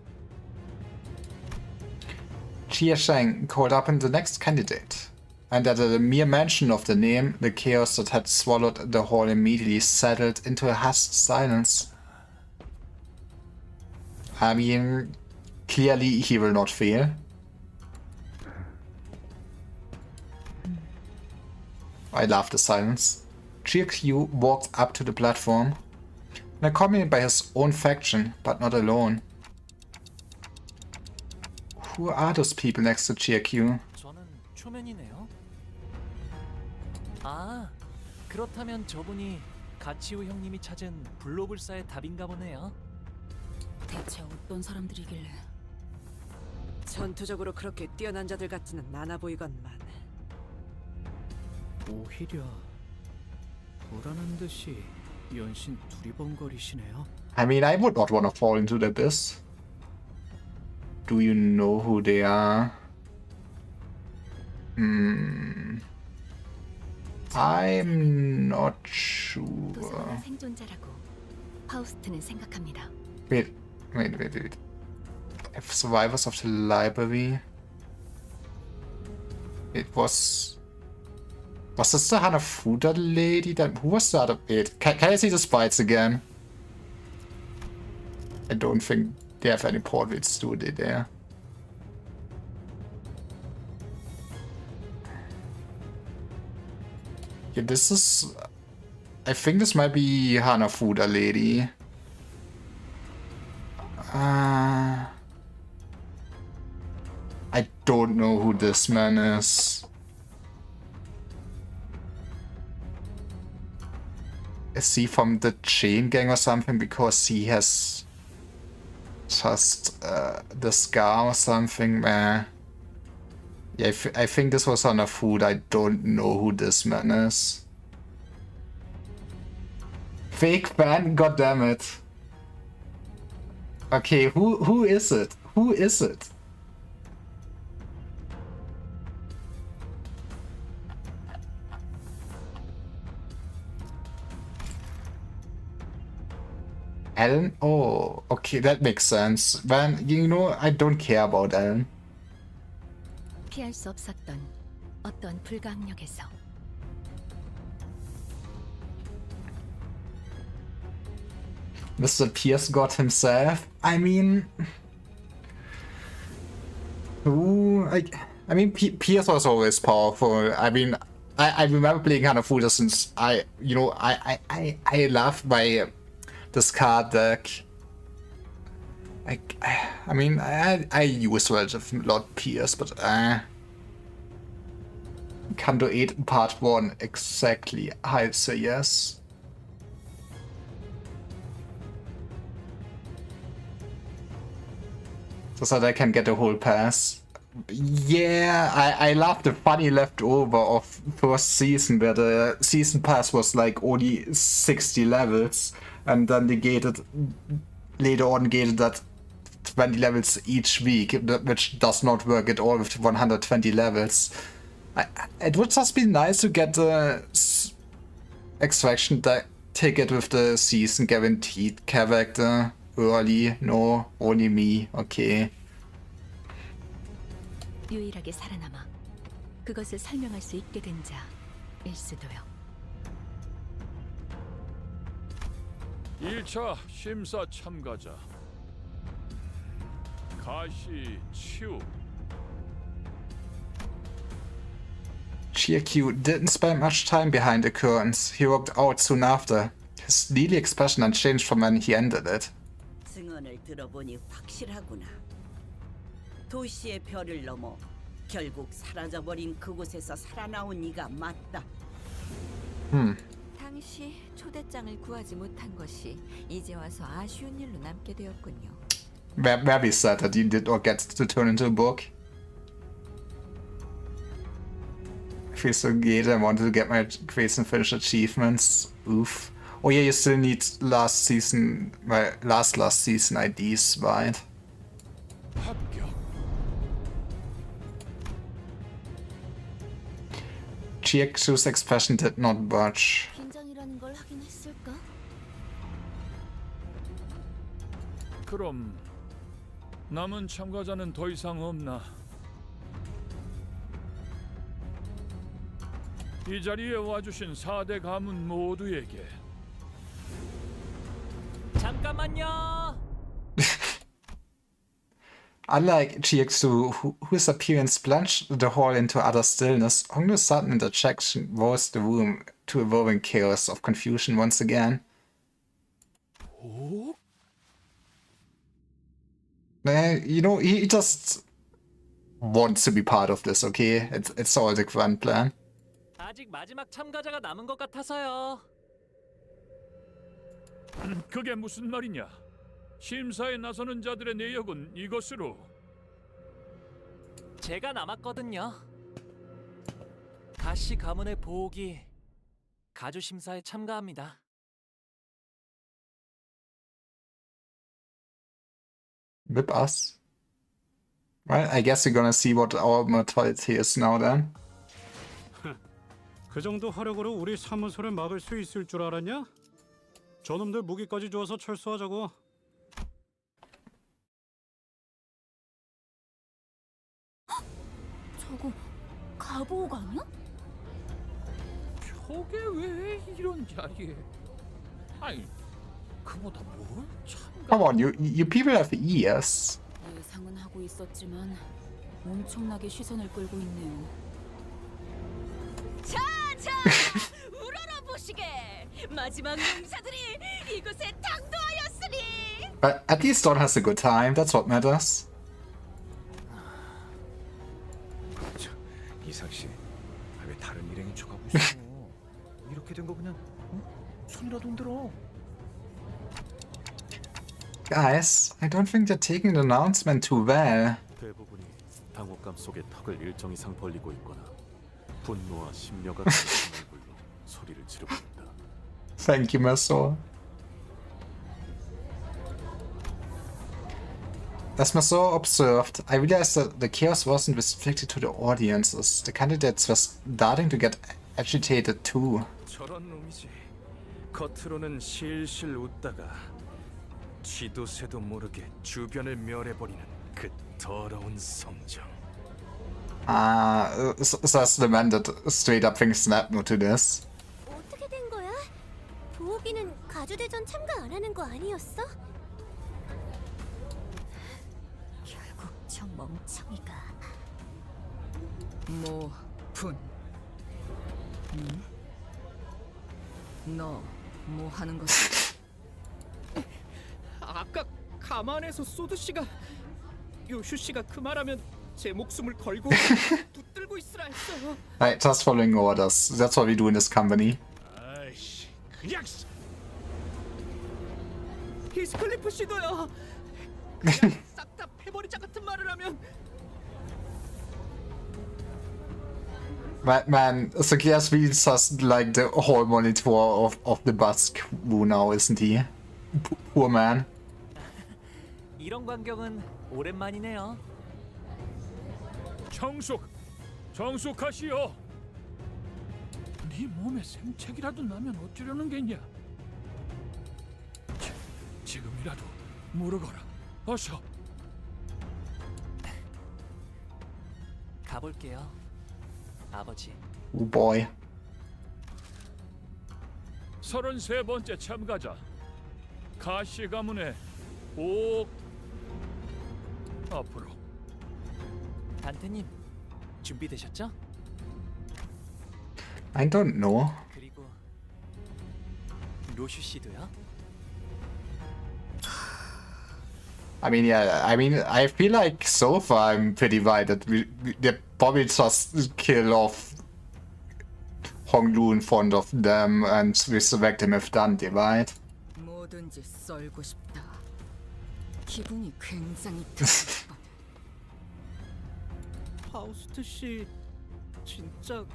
Jia Sheng called up in the next candidate. And at the mere mention of the name, the chaos that had swallowed the hall immediately settled into a hushed silence. I mean, clearly he will not fail. I love the silence. GQ walked up to the platform, accompanied by his own faction, but not alone. Who are those people next to GQ? 저는 초면이네요. 아, 그렇다면 저분이 가치우 형님이 찾은 블로불사의 답인가 보네요. 대체 어떤 사람들이길래? 전투적으로 그렇게 뛰어난 자들 같지는 않아 보이건만. 오히려 불안한 듯이 연신 두리번거리시네요. I mean, I would not want to fall into the abyss. Do you know who they are? I'm not sure. 도서관 생존자라고 파우스트는 생각합니다. Wait. Survivors of the library. It was this the Hanafuda lady? Who was the other? Wait, can I see the sprites again? I don't think they have any portraits, do they, there? Yeah, this is... I think this might be Hanafuda lady. I don't know who this man is. Is he from the chain gang or something? Because he has just the scar or something. Yeah, I think this was on a food. I don't know who this man is. Fake fan, goddammit. Okay, who is it? Who is it? Ellen? Oh, okay, that makes sense. Then, you know, I don't care about Ellen. 피할 수 없었던 어떤 불가항력에서 Mr. Pierce got himself. I mean, Pierce was always powerful. I mean, I remember playing Hanafuda since I love my discard deck. I use relative Lord Pierce, but Canto VIII Part 1 exactly. I'd say yes. So that I can get a whole pass. Yeah, I love the funny leftover of first season where the season pass was like only 60 levels and then they later on gated that 20 levels each week, which does not work at all with 120 levels. It would just be nice to get the extraction ticket with the season guaranteed character early. No, only me. Okay. 유일하게 살아남아 그것을 설명할 수 있게 된 자일 수도요. 1차 심사 참가자 가시치우. GQ didn't spend much time behind the curtains. He walked out soon after, his steely expression unchanged from when he entered it. 증언을 들어보니 확실하구나. 도시의 별을 넘어 결국 사라져버린 그곳에서 살아나온 이가 맞다. 당시 초대장을 구하지 못한 것이 이제 와서 아쉬운 일로 남게 되었군요. Very sad that he did not get to turn into a book. I feels so good. I wanted to get my grades and finish achievements. Oof. Oh yeah, you still need last season, my last season IDs, right? GX's expression did not budge. 긴장이라는 걸 하긴 했을까? 그럼 남은 참가자는 더 이상 없나? 이 자리에 와주신 4대 가문 모두에게 잠깐만요. Unlike GX2, whose appearance plunged the hall into utter stillness, Hongnu's sudden interjection roused the room to a whirling chaos of confusion once again. 오? You know, he just wants to be part of this, okay? It's all the grand plan. 아직 마지막 참가자가 남은 것 같아서요. 그게 무슨 말이냐? 심사에 나서는 자들의 내역은 이것으로. 제가 남았거든요. 가시 가문의 보옥이 가주 심사에 참가합니다. With us. Well, I guess we're gonna see what our mortality is now then. 그 정도 화력으로 우리 사무소를 막을 수 있을 줄 알았냐? 저놈들 무기까지 주어서 철수하자고. 저거 가보옥 아니야? 저게 왜 이런 자리에? 아니, 그보다 뭘 참가? Come on, you people have ears. 예상은 하고 있었지만 엄청나게 시선을 끌고 있네요. 자, 우러러 보시게. 마지막 용사들이 이곳에 당도하였으니. But at least Don has a good time, that's what matters. 이삭 씨, 왜 다른 일행인 척하고 있어? 이렇게 된 거 그냥 손이라도 흔들어. Guys, I don't think they're taking the announcement too well. 대부분이 당혹감 속에 턱을 일정 이상 벌리고 있거나 분노와 심려가 가득한 얼굴로 소리를 지르고 있다. Thank you, Maso. As Maso observed, I realized that the chaos wasn't restricted to the audiences. The candidates were starting to get agitated too. 저런 놈이지. 겉으로는 실실 웃다가 쥐도 새도 모르게 주변을 멸해버리는 그 더러운 성정. Says the man that straight up thinks Snapno to this. 어떻게 된 거야? 보옥이는 가주대전 참가 안 하는 거 아니었어? 결국 저 멍청이가 모분. 너 뭐 하는 거지? 아까 가만에서 소드 씨가 요슈 씨가 그 말하면 제 목숨을 걸고 붙들고 있으라 했어요. Right, just following orders. That's what we do in this company. 아이씨, 그냥 히스클리프 씨도요. 그냥 싹 다 패버리자 같은 말을 하면. Man, Zacchaeus feels just like the hall monitor of the bus crew now, isn't he? Poor man. 이런 광경은 오랜만이네요. 정숙하시오. 네 몸에 생책이라도 나면 어쩌려는 게냐? 지금이라도 물어거라. 어서. 가볼게요, 아버지. Oh boy. 33번째 참가자 가시 가문의 오 앞으로. 단테님, 준비되셨죠? I don't know. 그리고 로슈 씨도요? I mean, yeah, I feel like so far I'm pretty right that they probably just kill off Honglu in front of them and resurrect him if Dante, right? 뭐든지 썰고 싶다. 기분이 굉장히 파우스트 씨 진짜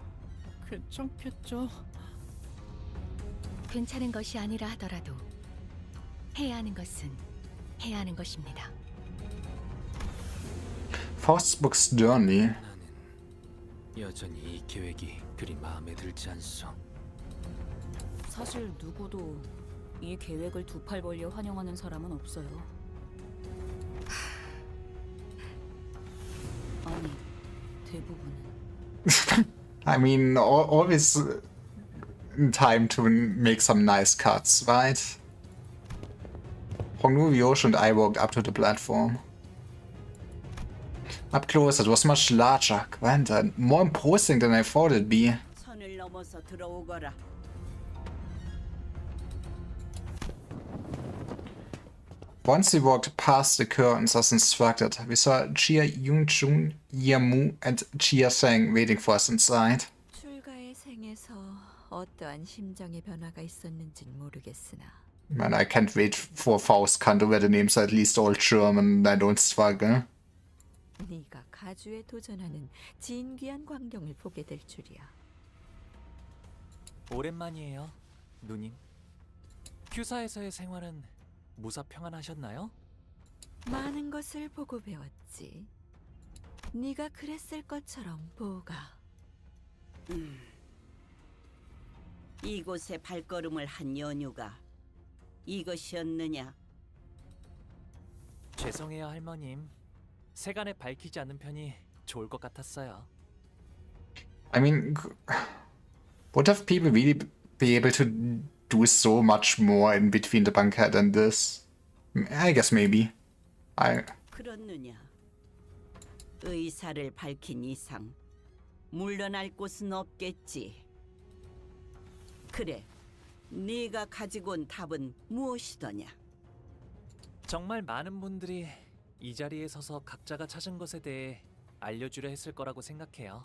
괜찮겠죠? 괜찮은 것이 아니라 하더라도 해야 하는 것은 해야 하는 것입니다. Faustbook's Journey. 여전히 이 계획이 그리 마음에 들지 않소. 사실 누구도 이 계획을 두 팔 벌려 환영하는 사람은 없어요. 아니, 대부분은. I mean, always time to make some nice cuts, right? Hongnu, Yosh, and I walked up to the platform. Up close, it was much larger, grander, and more imposing than I thought it'd be. 선을 넘어서 들어오거라. Once we walked past the curtains as instructed, we saw Chia Yung-chun, Yamu, and Chia Sang waiting for us inside. 출가의 생에서 어떠한 심정의 변화가 있었는진 모르겠으나 Man, I can't wait for Faust Canto where the names are at least all German and I don't struggle. 네가 가주에 도전하는 진귀한 광경을 보게 될 줄이야. 오랜만이에요, 누님. 큐사에서의 생활은 무사 평안하셨나요? 많은 것을 보고 배웠지. 네가 그랬을 것처럼 보가. 이곳에 발걸음을 한 연유가 이것이었느냐? 죄송해요, 할머님. 세간에 밝히지 않는 편이 좋을 것 같았어요. I mean, would have people really be able to do so much more in between the banquet and this? I guess maybe. 그렇느냐? 의사를 밝힌 이상 물러날 곳은 없겠지. 그래, 네가 가지고 온 답은 무엇이더냐? 정말 많은 분들이 이 자리에 서서 각자가 찾은 것에 대해 알려주려 했을 거라고 생각해요.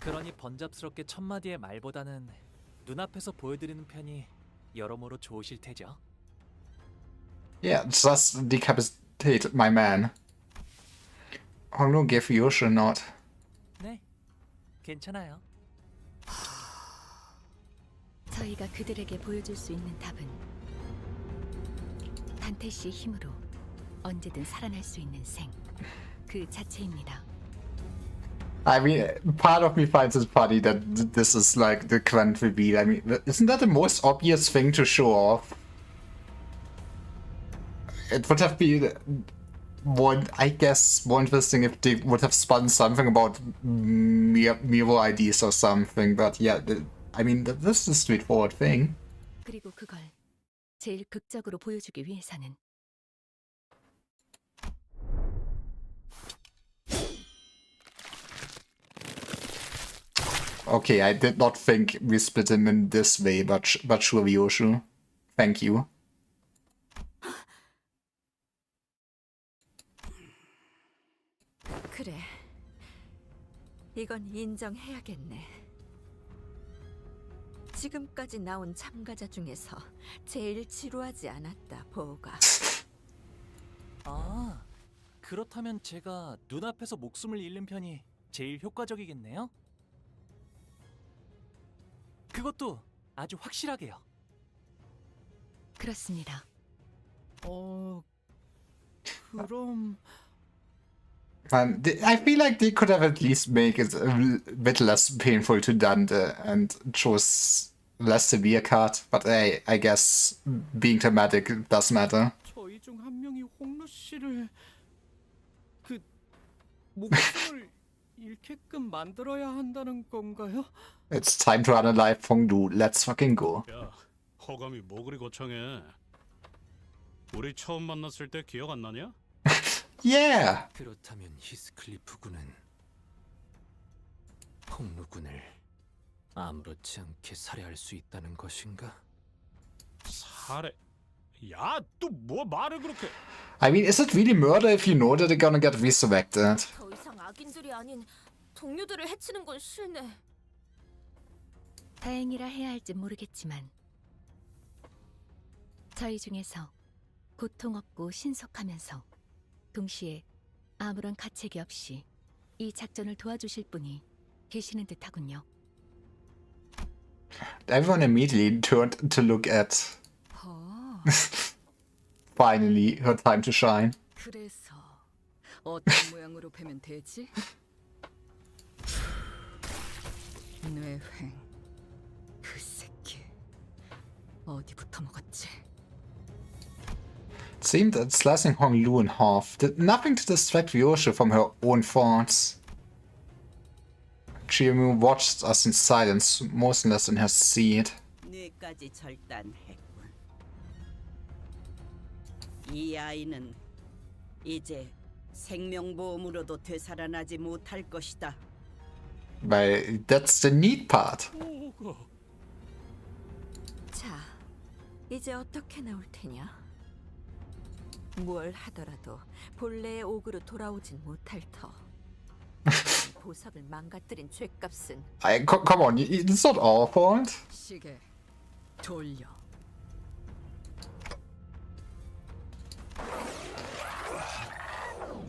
그러니 번잡스럽게 첫마디의 말보다는 눈앞에서 보여드리는 편이 여러모로 좋으실 테죠. Yeah, just decapitate my man. Hongnu gave Yoshi a nod. 네, 괜찮아요. 저희가 그들에게 보여줄 수 있는 답은 단테 씨의 힘으로 언제든 살아날 수 있는 생, 그 자체입니다. I mean, part of me finds it funny that this is like the Quent reveal. I mean, isn't that the most obvious thing to show off? It would have been one, I guess, more interesting if they would have spun something about Miro IDs or something, but yeah, I mean, this is a straightforward thing. 그리고 그걸 제일 극적으로 보여주기 위해서는 Okay, I did not think we split him in this way, but sure, Yoshu. Thank you. 그래. 이건 인정해야겠네. 지금까지 나온 참가자 중에서 제일 지루하지 않았다, 보가. 아, 그렇다면 제가 눈앞에서 목숨을 잃는 편이 제일 효과적이겠네요? 그것도 아주 확실하게요. 그렇습니다. 그럼 I feel like they could have at least made it a bit less painful to Dante and chose less severe cut, but I guess being thematic does matter. 저희 중 한 명이 홍루 씨를 그 목숨을 잃게끔 만들어야 한다는 건가요? It's time to unalive Hongdu. Let's fucking go. 야, 허감이 뭐 그리 거창해. 우리 처음 만났을 때 기억 안 나냐? Yeah. 그렇다면 히스클리프 군은 홍루 군을 아무렇지 않게 살해할 수 있다는 것인가? 살해? 야, 또 뭐 말을 그렇게? I mean, is it really murder if you know that they're gonna get resurrected? 더 이상 악인들이 아닌 동료들을 해치는 건 싫네. 다행이라 해야 할지 모르겠지만 저희 중에서 고통 없고 신속하면서 동시에 아무런 가책이 없이 이 작전을 도와주실 분이 계시는 듯하군요. Everyone immediately turned to look at. Finally, her time to shine. 그래서 어떤 모양으로 베면 되지? 뇌횡. 그 새끼 어디부터 먹었지? It seemed that slicing Hong Lu in half did nothing to distract Ryosho from her own thoughts. Chiyomu watched us in silence, motionless in her seat. 뇌까지 절단했군. 이 아이는 이제 생명보험으로도 되살아나지 못할 것이다. But that's the neat part. 자, 이제 어떻게 나올 테냐? 뭘 하더라도 본래의 옥으로 돌아오진 못할 터. 보석을 망가뜨린 죄값은 Come on, it's not our fault. 시계 돌려.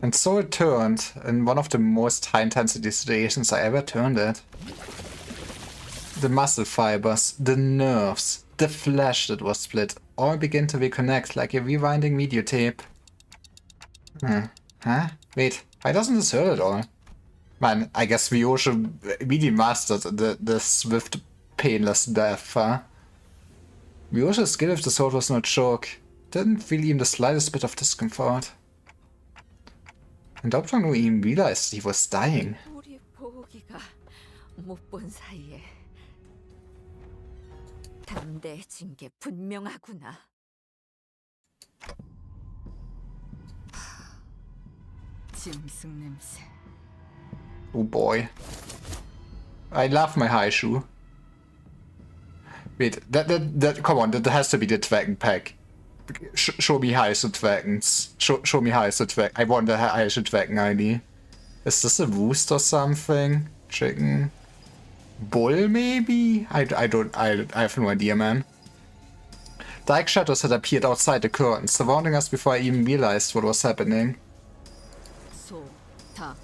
And so it turned, in one of the most high-intensity situations I ever turned it. The muscle fibers, the nerves, the flesh that was split, all begin to reconnect like a rewinding videotape. Huh? Wait, why doesn't this hurt at all? Man, I guess Ryosho really mastered the swift, painless death, huh? Ryosho's skill with the sword was no joke. Didn't feel even the slightest bit of discomfort. And Dr. even realized he was dying. 우리 보기가 못 본 사이에 담대해진 게 분명하구나. 짐승 냄새. Oh boy. I love my high shoe. Wait, come on, that has to be the Dragon Pack. Show me Heiße Dragons. Show me Heiße Dragon. I want the Heiße Dragon ID. Is this a roost or something? Chicken? Bull, maybe? I have no idea, man. Dark shadows had appeared outside the curtain, surrounding us before I even realized what was happening. 소, 닭,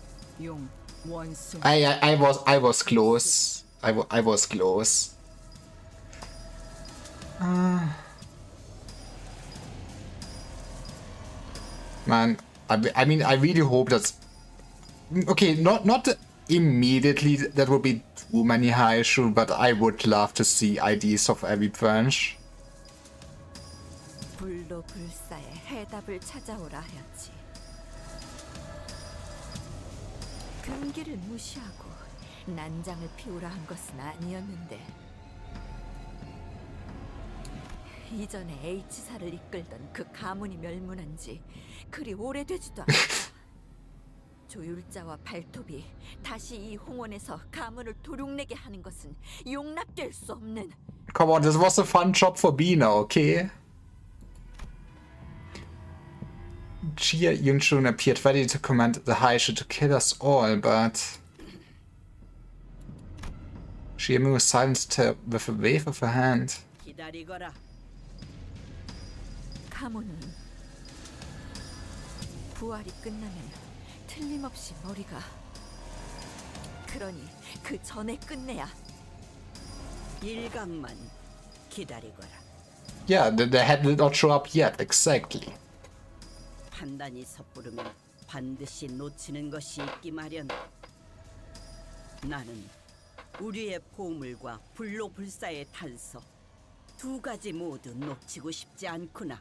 용, 원숭이. I was close. I was close. Man, I mean, I really hope that's okay. Not immediately. That would be too many high shoe, but I would love to see IDs of every branch. 불로 불사에 해답을 찾아오라 하였지. 금기를 무시하고 난장을 피우라 한 것은 아니었는데 이전에 H사를 이끌던 그 가문이 멸문한 지 그리 오래되지도 않았다. 조율자와 발톱이 다시 이 홍원에서 가문을 도륙내게 하는 것은 용납될 수 없는. Come on, this was a fun job for Bina, okay? Jia Yunchun appeared ready to command the Haishu to kill us all, but Shiemu silenced her with a wave of her hand. 기다리거라. 가문은 부활이 끝나면 틀림없이 머리가 그러니 그 전에 끝내야. 일각만 기다리거라. Yeah, the head did not show up yet, exactly. 판단이 섣부르면 반드시 놓치는 것이 있기 마련. 나는 우리의 보물과 불로불사의 탄서 두 가지 모두 놓치고 싶지 않구나.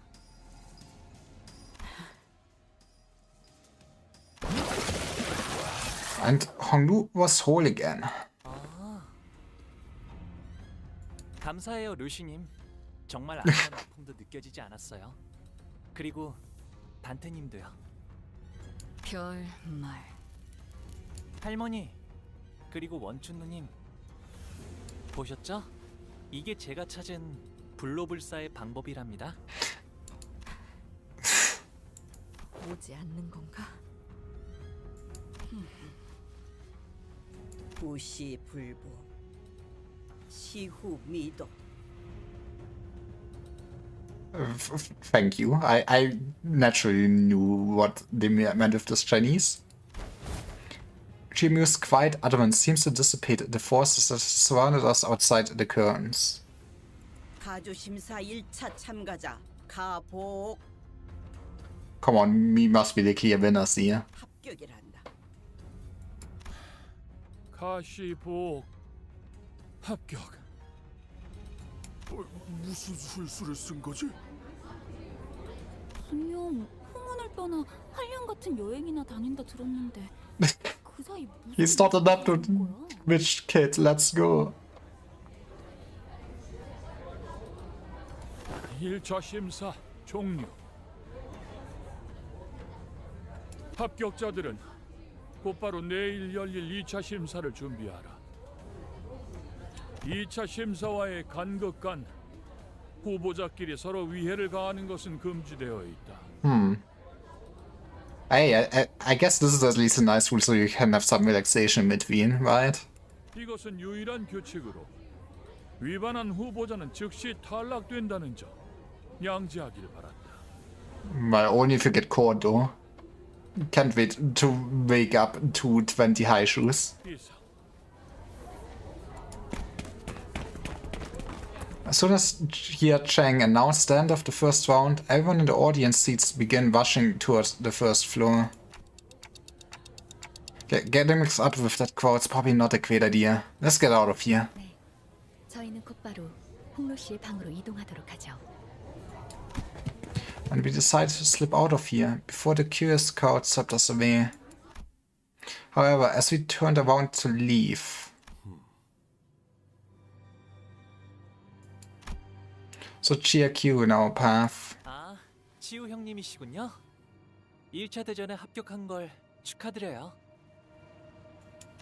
And Honglu was whole again. 감사해요, 루시님. 정말 아무런 아픔도 느껴지지 않았어요. 그리고 단테님도요. 별말. 할머니, 그리고 원춘 누님. 보셨죠? 이게 제가 찾은 불로불사의 방법이랍니다. 오지 않는 건가? 부시불보 시후미도. Thank you. I naturally knew what they meant with this Chinese. She moves quite adamant, seems to dissipate the forces that surrounded us outside the curtains. 가주 심사 1차 참가자 가복 Come on, me must be the clear winners here. 합격이란다. 가시복 합격. 무슨 술수를 쓴 거지? 분명 후문을 떠나 한량 같은 여행이나 다닌다 들었는데 그 사이 무슨 He's not a that rich kid, let's go. 1차 심사 종료. 합격자들은 곧바로 내일 열릴 2차 심사를 준비하라. 2차 심사와의 간극간 후보자끼리 서로 위해를 가하는 것은 금지되어 있다. Hey, I guess this is at least a nice rule so you can have some relaxation in between, right? 이것은 유일한 규칙으로 위반한 후보자는 즉시 탈락된다는 점 양지하길 바란다. Well, only if you get caught though. Can't wait to wake up to 20 high shoes. 이상. As soon as Jia Cheng announced the end of the first round, everyone in the audience seats began rushing towards the first floor. Getting mixed up with that crowd's probably not a great idea. Let's get out of here. 네, 저희는 곧바로 홍로 씨의 방으로 이동하도록 하죠. And we decided to slip out of here before the curious crowd swept us away. However, as we turned around to leave, so Chia Q in our path. 아, 치우 형님이시군요. 1차 대전에 합격한 걸 축하드려요.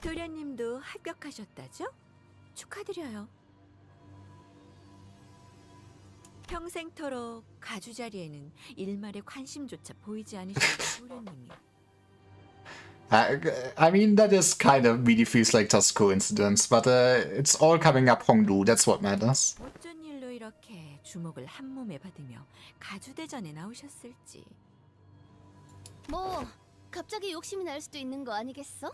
도련님도 합격하셨다죠? 축하드려요. 평생토록 가주 자리에는 일말의 관심조차 보이지 않으신 도련님이. I mean, that is kind of really feels like just coincidence, but it's all coming up Hongdu, that's what matters. 어쩐 일로 이렇게 주목을 한 몸에 받으며 가주 대전에 나오셨을지. 뭐 갑자기 욕심이 날 수도 있는 거 아니겠어?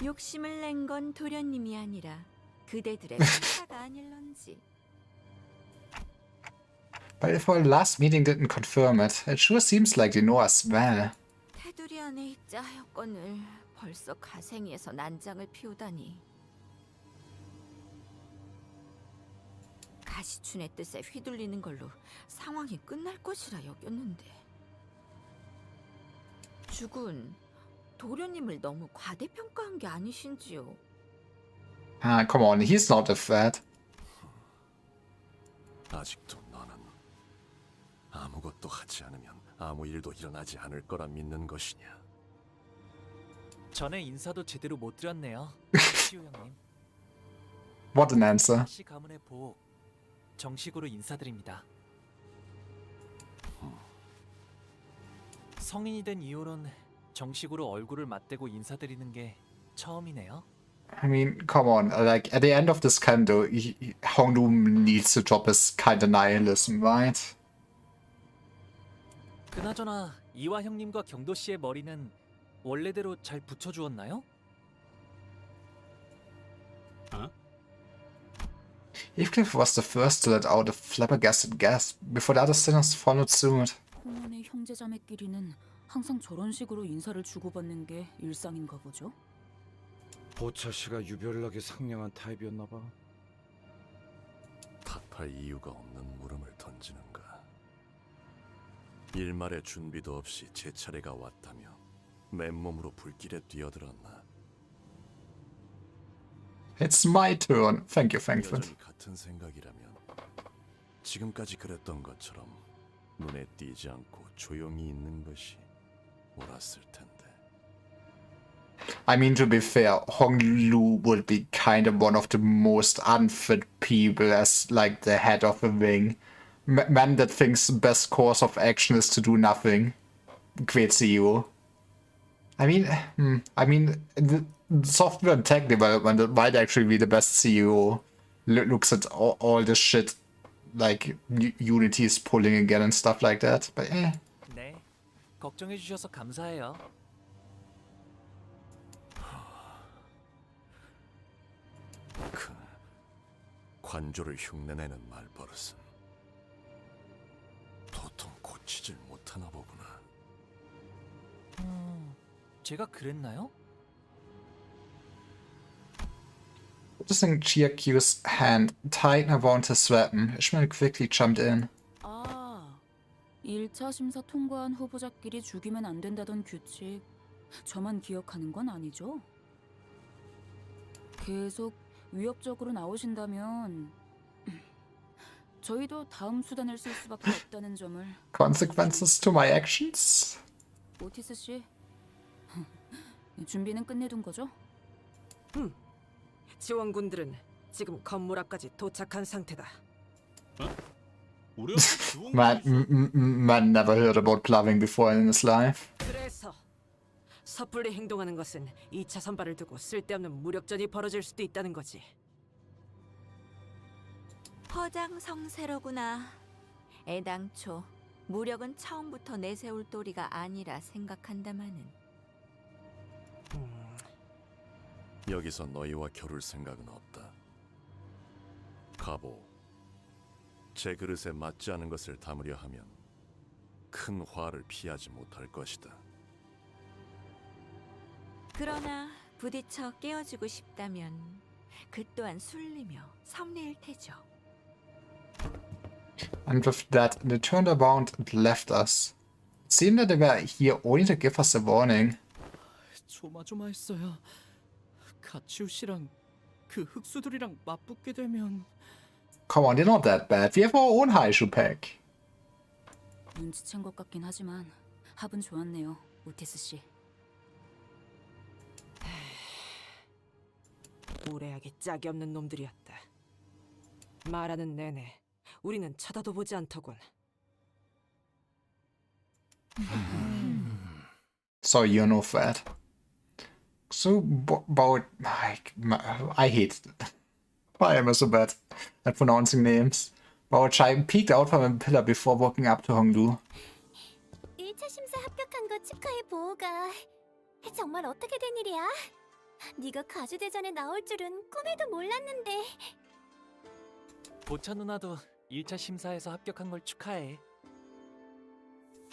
욕심을 낸 건 도련님이 아니라 그대들의 상사가 아닐런지. But if our last meeting didn't confirm it, it sure seems like they know us well. 테두리 안에 있자 하였건을 벌써 가생이에서 난장을 피우다니. 가시춘의 뜻에 휘둘리는 걸로 상황이 끝날 것이라 여겼는데. 주군, 도련님을 너무 과대평가한 게 아니신지요? Ah, come on, he's not a threat. 아직도 너는 아무것도 하지 않으면 아무 일도 일어나지 않을 거라 믿는 것이냐? 전에 인사도 제대로 못 드렸네요. 치우 형님. What an answer. 시 가문의 보호 정식으로 인사드립니다. 성인이 된 이후론 정식으로 얼굴을 맞대고 인사드리는 게 처음이네요. I mean, come on, like, at the end of this Canto, Hongdu needs to drop his kind of nihilism, right? 그나저나 이화 형님과 경도 씨의 머리는 원래대로 잘 붙여주었나요? Heathcliff was the first to let out a flabbergasted gasp before the other sinners followed suit. 홍문의 형제자매끼리는 항상 저런 식으로 인사를 주고받는 게 일상인가 보죠? 보차 씨가 유별나게 상냥한 타입이었나 봐. 탓할 이유가 없는 물음을 던지는가. 일말의 준비도 없이 제 차례가 왔다며 맨몸으로 불길에 뛰어들었나. It's my turn. Thank you, Frankfurt. 여전히 같은 생각이라면 지금까지 그랬던 것처럼 눈에 띄지 않고 조용히 있는 것이 옳았을 텐데. I mean, to be fair, Honglu would be kind of one of the most unfit people as, like, the head of a wing. Man that thinks the best course of action is to do nothing. Great CEO. I mean, the software and tech development, it might actually be the best CEO. Looks at all the shit, like, Unity is pulling again and stuff like that, but 네, 걱정해 주셔서 감사해요. 관조를 흉내내는 말버릇은 도통 고치질 못하나 보구나. 제가 그랬나요? Noticing Chiakyu's hand tighten around his weapon, Ishmael quickly jumped in. 아, 1차 심사 통과한 후보자끼리 죽이면 안 된다던 규칙 저만 기억하는 건 아니죠? 계속 위협적으로 나오신다면 저희도 다음 수단을 쓸 수밖에 없다는 점을. Consequences to my actions? 오티스 씨, 준비는 끝내둔 거죠? 지원군들은 지금 건물 앞까지 도착한 상태다. Man never heard about ploughing before in his life. 그래서 섣불리 행동하는 것은 2차 선발을 두고 쓸데없는 무력전이 벌어질 수도 있다는 거지. 허장성세로구나. 애당초 무력은 처음부터 내세울 도리가 아니라 생각한다마는. 여기서 너희와 겨룰 생각은 없다. 가보, 제 그릇에 맞지 않은 것을 담으려 하면 큰 화를 피하지 못할 것이다. 그러나 부딪혀 깨어주고 싶다면 그 또한 순리며 섭리일 테죠. And with that, they turned around and left us. It seemed that they were here only to give us a warning. 조마조마했어요. 가치우 씨랑 그 흑수들이랑 맞붙게 되면. Come on, they're not that bad. We have our own Haishu pack. 눈치챈 것 같긴 하지만 합은 좋았네요, 오티스 씨. 무례하게 짝이 없는 놈들이었다. 말하는 내내 우리는 쳐다도 보지 않더군. Sorry, you're no threat. So, about... I hate it. Why am I so bad at pronouncing names? Bao Chai peeked out from a pillar before walking up to Hongdu. 1차 심사 합격한 거 축하해, 보호가. 정말 어떻게 된 일이야? 네가 가주대전에 나올 줄은 꿈에도 몰랐는데. 보차 누나도 1차 심사에서 합격한 걸 축하해.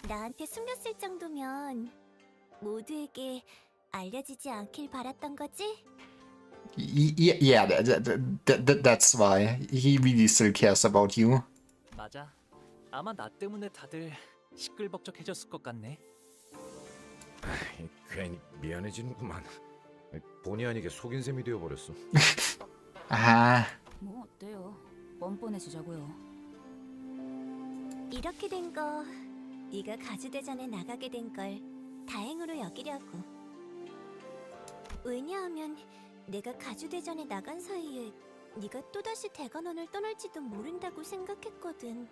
나한테 숨겼을 정도면 모두에게 알려지지 않길 바랐던 거지? Yeah, that's why. He really still cares about you. 맞아. 아마 나 때문에 다들 시끌벅적해졌을 것 같네. 괜히 미안해지는구만. 본의 아니게 속인 셈이 되어버렸어. 아. 뭐 어때요? 뻔뻔해지자고요. 이렇게 된 거 네가 가주대전에 나가게 된 걸 다행으로 여기려고. 왜냐하면 내가 가주대전에 나간 사이에 네가 또다시 대관원을 떠날지도 모른다고 생각했거든.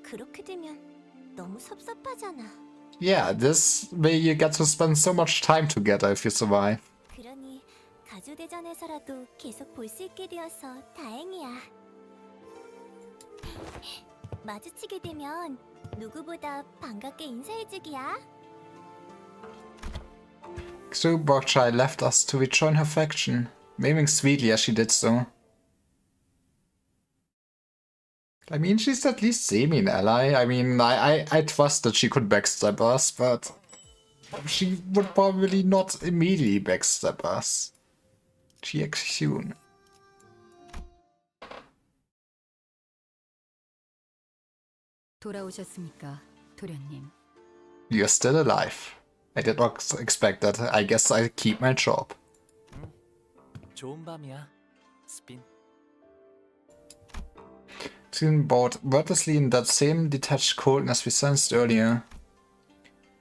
그렇게 되면 너무 섭섭하잖아. Yeah, this way you get to spend so much time together if you survive. 그러니 가주대전에서라도 계속 볼 수 있게 되어서 다행이야. 마주치게 되면 누구보다 반갑게 인사해주기야. So Bokchai left us to rejoin her faction, waving sweetly as she did so. I mean, she's at least semi an ally. I mean, I trust that she could backstab us, but she would probably not immediately backstab us. GX 돌아오셨습니까, 도련님? You're still alive. I did not expect that. I guess I keep my job. 좋은 밤이야, 스핀. She bowed wordlessly in that same detached coldness we sensed earlier.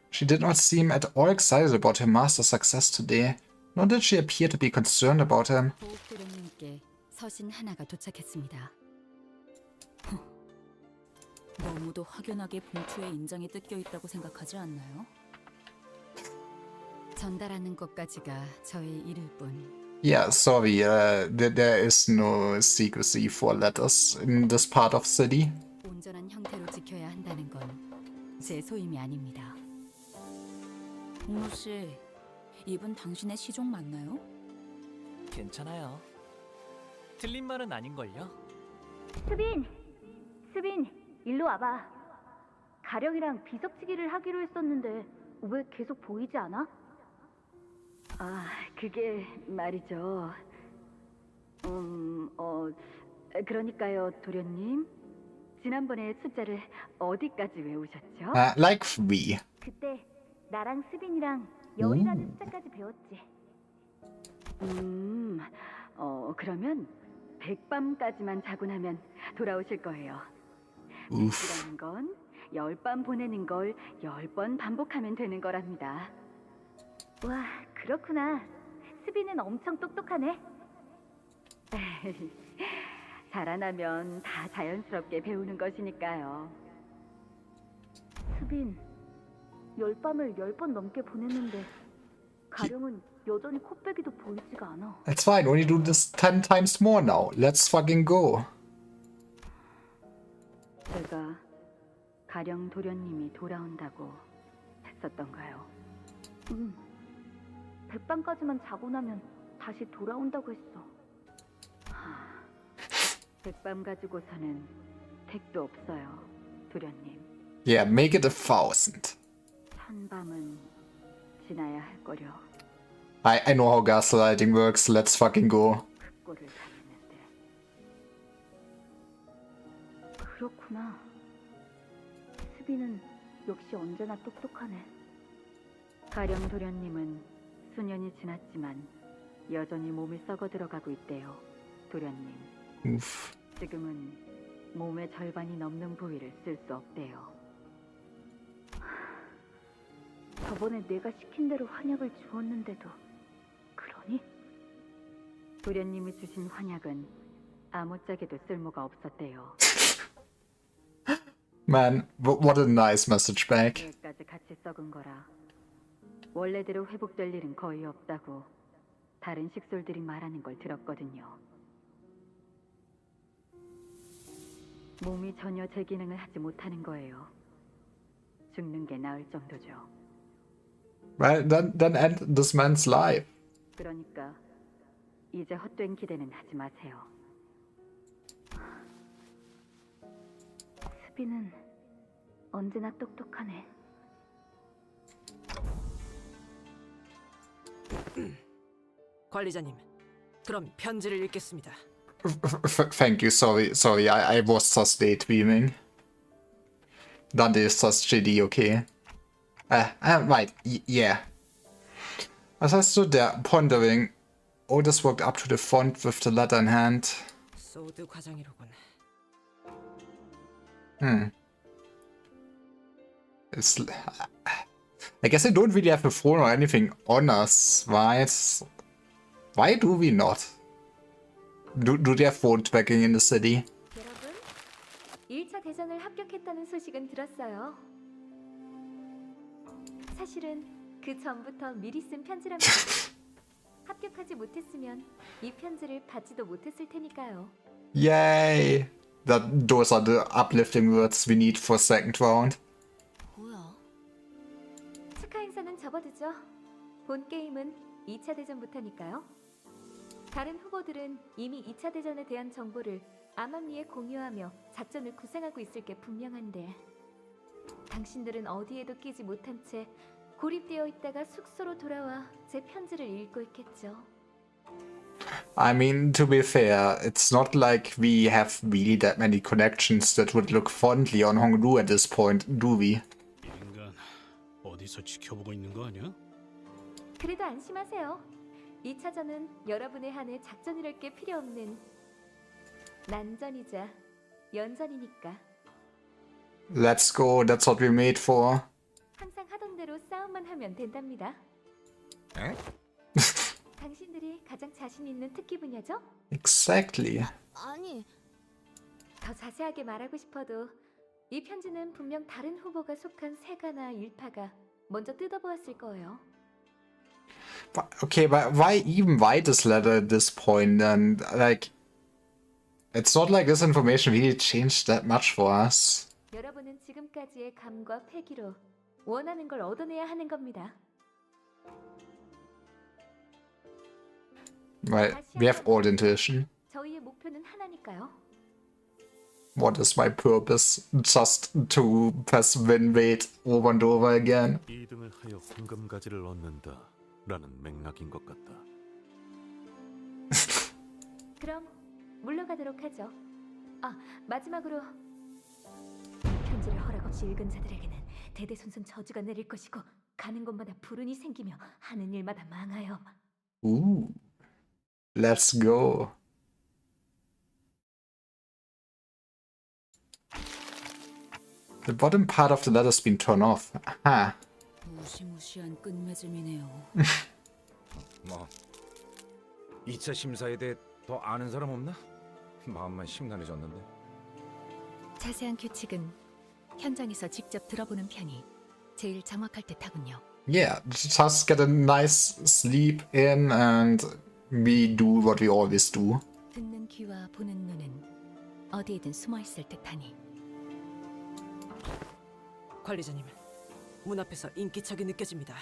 She did not seem at all excited about her master's success today, nor did she appear to be concerned about him. 보옥 도련님께 서신 하나가 도착했습니다. 너무도 확연하게 봉투에 인장이 뜯겨 있다고 생각하지 않나요? 전달하는 것까지가 저의 일일 뿐. Yeah, sorry, there is no secrecy for letters in this part of the city. 온전한 형태로 지켜야 한다는 건 제 소임이 아닙니다. 홍루 씨, 이분 당신의 시종 맞나요? 괜찮아요. 틀린 말은 아닌걸요? 수빈, 일로 와봐. 가령이랑 비석치기를 하기로 했었는데 왜 계속 보이지 않아? 아, 그게 말이죠. 그러니까요, 도련님. 지난번에 숫자를 어디까지 외우셨죠? Like 3. 그때 나랑 수빈이랑 열이라는 숫자까지 배웠지. 그러면 100밤까지만 자고 나면 돌아오실 거예요. 백이라는 건 10밤 보내는 걸 10번 반복하면 되는 거랍니다. 와, 그렇구나. 수빈은 엄청 똑똑하네. 자라나면 다 자연스럽게 배우는 것이니까요. 수빈, 10밤을 10번 넘게 보냈는데 가령은 여전히 코빼기도 보이지가 않아. It's fine, only do this 10 times more now. Let's fucking go. 제가 가령 도련님이 돌아온다고 했었던가요? 100밤까지만 자고 나면 다시 돌아온다고 했어. 100밤 가지고서는 택도 없어요, 도련님. Yeah, make it 1,000. 1000밤은 지나야 할 거려. I know how gaslighting works. Let's fucking go. 꼴을 당했는데. 그렇구나. 수빈은 역시 언제나 똑똑하네. 가령 도련님은 수년이 지났지만 여전히 몸이 썩어 들어가고 있대요, 도련님. Oof. 지금은 몸의 절반이 넘는 부위를 쓸 수 없대요. 저번에 내가 시킨 대로 환약을 주었는데도 그러니? 도련님이 주신 환약은 아무짝에도 쓸모가 없었대요. Man, what a nice message back. 여기까지 같이 썩은 거라 원래대로 회복될 일은 거의 없다고 다른 식솔들이 말하는 걸 들었거든요. 몸이 전혀 제 기능을 하지 못하는 거예요. 죽는 게 나을 정도죠. Well, then end this man's life. 그러니까 이제 헛된 기대는 하지 마세요. 수빈은 언제나 똑똑하네. 관리자님, 그럼 편지를 읽겠습니다. Thank you, sorry, I was just daydreaming. Dante is just shitty, okay. Right, yeah. As I stood there, pondering, Otis walked up to the font with the letter in hand. 소드 과장이로군. It's... I guess I don't really have a phone or anything on us, right? Why do we not? Do they have phone tracking in the city? 여러분, 1차 대전을 합격했다는 소식은 들었어요. 사실은 그 전부터 미리 쓴 편지랍니다. 합격하지 못했으면 이 편지를 받지도 못했을 테니까요. Yay! Those are the uplifting words we need for second round. 뭐야? 축하 행사는 접어두죠. 본 게임은 2차 대전부터니까요. 다른 후보들은 이미 2차 대전에 대한 정보를 암암리에 공유하며 작전을 구상하고 있을 게 분명한데 당신들은 어디에도 끼지 못한 채 고립되어 있다가 숙소로 돌아와 제 편지를 읽고 있겠죠. I mean, to be fair, it's not like we have really that many connections that would look fondly on Honglu at this point, do we? 이 인간 어디서 지켜보고 있는 거 아니야? 그래도 안심하세요. 2차전은 여러분에 한해 작전이랄 게 필요 없는 난전이자 연전이니까. Let's go, that's what we made for. 항상 하던 대로 싸움만 하면 된답니다. 당신들이 가장 자신 있는 특기 분야죠? Exactly. 아니. 더 자세하게 말하고 싶어도 이 편지는 분명 다른 후보가 속한 세가나 일파가 먼저 뜯어보았을 거예요. Okay, but why even write this letter at this point? And like, it's not like this information really changed that much for us. 여러분은 지금까지의 감과 패기로 원하는 걸 얻어내야 하는 겁니다. Right, we have old intuition. 저희의 목 할까요? What is my purpose? Just to press win weight over and over again? 2등을 하여 황금가지를 얻는다라는 맥락인 것 같다. 그럼 물러가도록 하죠. 아, 마지막으로 편지를 허락 없이 읽은 자들에게는 대대손손 저주가 내릴 것이고 가는 곳마다 불운이 생기며 하는 일마다 망하여. Ooh. Let's go. The bottom part of the letter's been torn off. Aha. 무시무시한 끝맺음이네요. 뭐 2차 심사에 대해 더 아는 사람 없나? 마음만 심란해졌는데. 자세한 규칙은 현장에서 직접 들어보는 편이 제일 정확할 듯하군요. Yeah, just get a nice sleep in and we do what we always do. 듣는 귀와 보는 눈은 어디에든 숨어 있을 듯하니. 관리자님, 문 앞에서 인기척이 느껴집니다.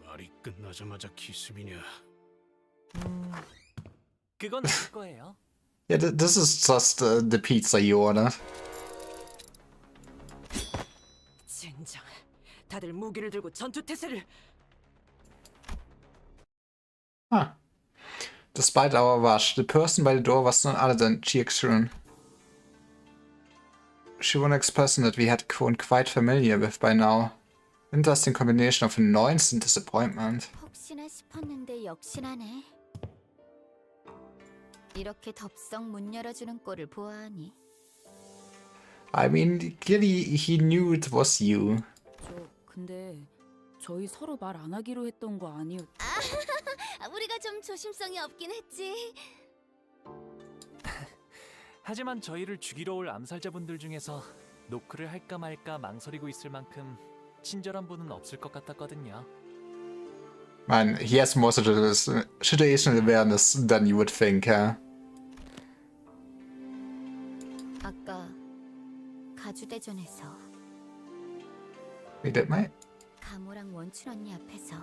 말이 끝나자마자 기습이냐? 그건 알 거예요. Yeah, this is just the pizza you ordered. 젠장, 다들 무기를 들고 전투 태세를. Huh. Despite our rush, the person by the door was none other than Jiexun. She was a person that we had grown quite familiar with by now. Interesting combination of annoyance and disappointment. 혹시나 싶었는데 역시나네. 이렇게 덥석 문 열어주는 꼴을 보아하니. I mean, clearly he knew it was you. 근데 저희 서로 말 안 하기로 했던 거 아니었? 우리가 좀 조심성이 없긴 했지. 하지만 저희를 죽이러 올 암살자분들 중에서 노크를 할까 말까 망설이고 있을 만큼 친절한 분은 없을 것 같았거든요. Man, he has more situational awareness than you would think, huh? 아까 가주대전에서 We did, mate? 가모랑 원춘 언니 앞에서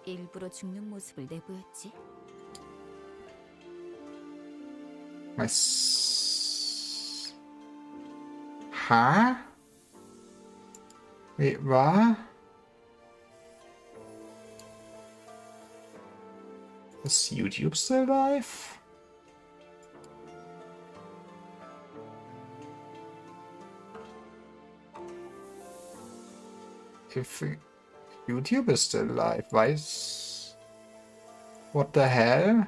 일부러 죽는 모습을 내보였지. Huh? Wait, what? Is YouTube still live? If YouTube is still live, why is... What the hell?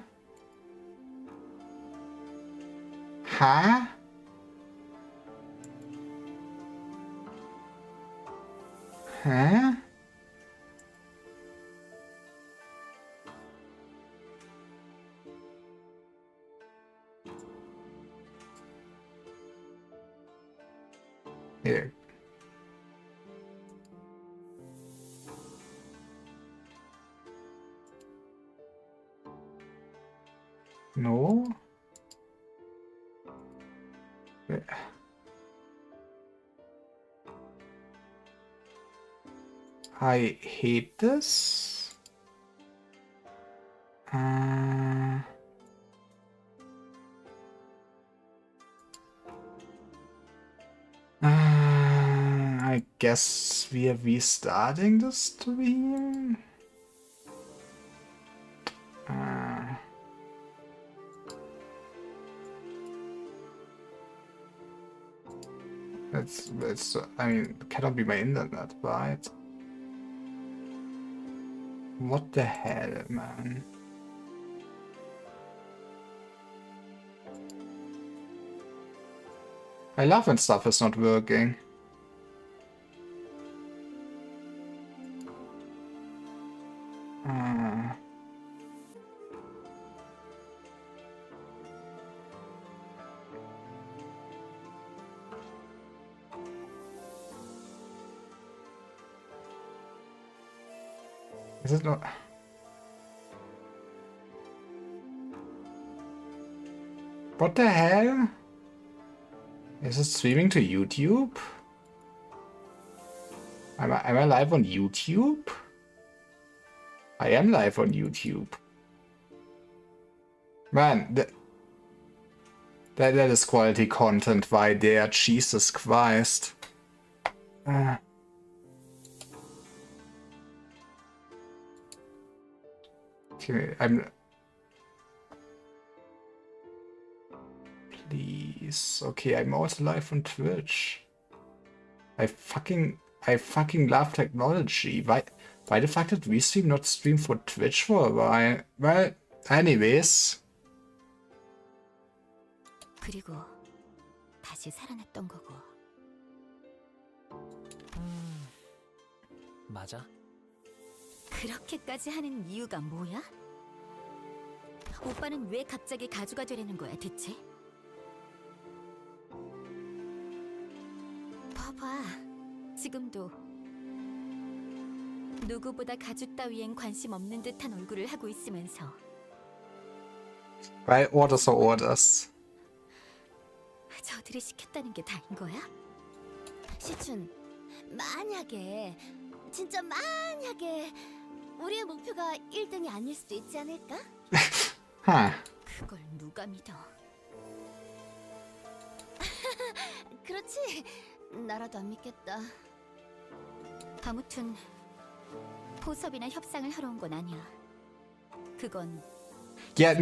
Huh? Huh? Here. No? Wait. I hate this. I guess we are restarting the stream. It's I mean, it cannot be my internet, right? What the hell, man? I love when stuff is not working. Is it not? What the hell? Is it streaming to YouTube? Am I live on YouTube? I am live on YouTube. Man, that is quality content right there. Jesus Christ. Okay, Please. Okay, I'm also live on Twitch. I fucking love technology. Why the fuck did we stream not stream for Twitch for a while? Well, anyways. 그리고 다시 살아났던 거고. 맞아. 그렇게까지 하는 이유가 뭐야? 오빠는 왜 갑자기 가주가 되려는 거야, 대체? 봐봐, 지금도 누구보다 가죽 따위엔 관심 없는 듯한 얼굴을 하고 있으면서 Well, orders are orders. 저들이 시켰다는 게 다인 거야? 시춘, 만약에, 진짜 만약에 우리의 목표가 1등이 아닐 수도 있지 않을까? 그걸 누가 믿어? 그렇지, 나라도 안 믿겠다. 아무튼 포섭이나 협상을 하러 온 건 아니야. 그건 Yeah,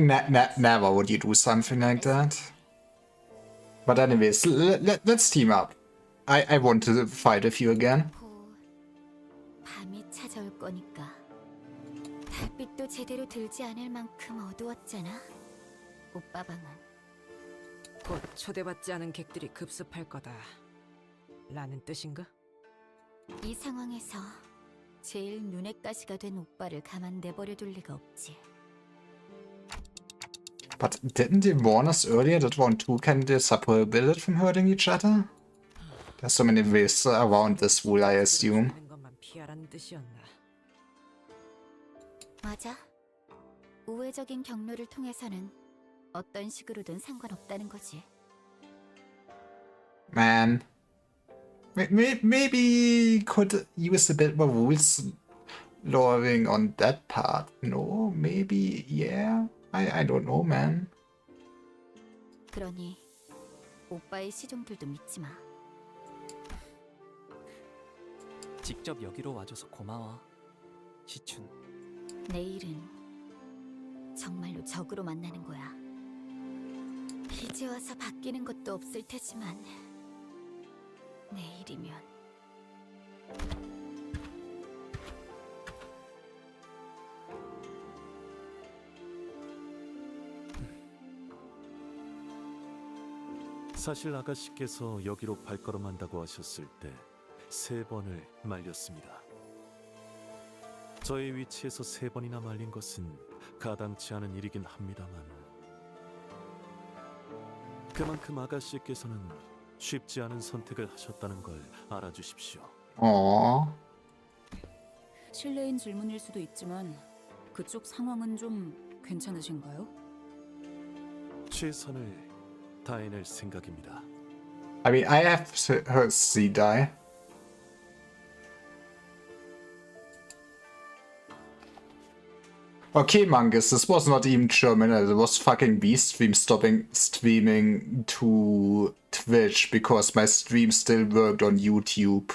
never would you do something like that. But anyways, let's team up. I want to fight with you again. 밤이 찾아올 거니까. 달빛도 제대로 들지 않을 만큼 어두웠잖아. 오빠 방은. 곧 초대받지 않은 객들이 급습할 거다. 라는 뜻인가? 이 상황에서 제일 눈에 가시가 된 오빠를 가만 내버려 둘 리가 없지. But didn't they warn us earlier that round 2 candidates are prohibited from hurting each other? There's so many ways around this rule, I assume. 피하라는 뜻이었나? 맞아. 우회적인 경로를 통해서는 어떤 식으로든 상관없다는 거지. Man. Maybe could use a bit more rules lowering on that part. No, maybe, yeah. I don't know, man. 그러니 오빠의 시종들도 믿지 마. 직접 여기로 와줘서 고마워, 시춘. 내일은 정말로 적으로 만나는 거야. 이제 와서 바뀌는 것도 없을 테지만 내일이면 사실 아가씨께서 여기로 발걸음한다고 하셨을 때 3번을 말렸습니다. 저의 위치에서 3번이나 말린 것은 가당치 않은 일이긴 합니다만 그만큼 아가씨께서는 쉽지 않은 선택을 하셨다는 걸 알아주십시오. 실례인 질문일 수도 있지만 그쪽 상황은 좀 괜찮으신가요? 최선을 다해낼 생각입니다. I mean, I have heard C die. Okay, Mangus, this was not even German, it was fucking B-Stream stopping streaming to Twitch because my stream still worked on YouTube.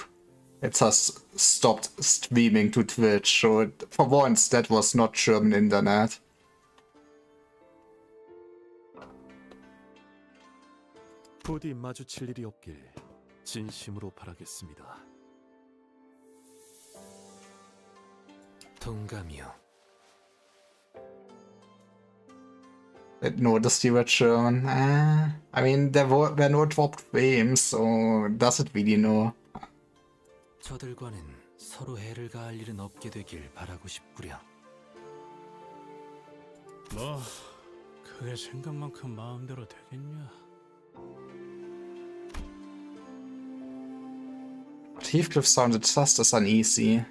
It just stopped streaming to Twitch, so for once that was not German internet. 부디 마주칠 일이 없길 진심으로 바라겠습니다. 동감이요. Didn't notice you were German. I mean, there were no dropped frames, so does it really know? 저들과는 서로 해를 가할 일은 없게 되길 바라고 싶구려. 뭐 그게 생각만큼 마음대로 되겠냐? Heathcliff sounded just as uneasy.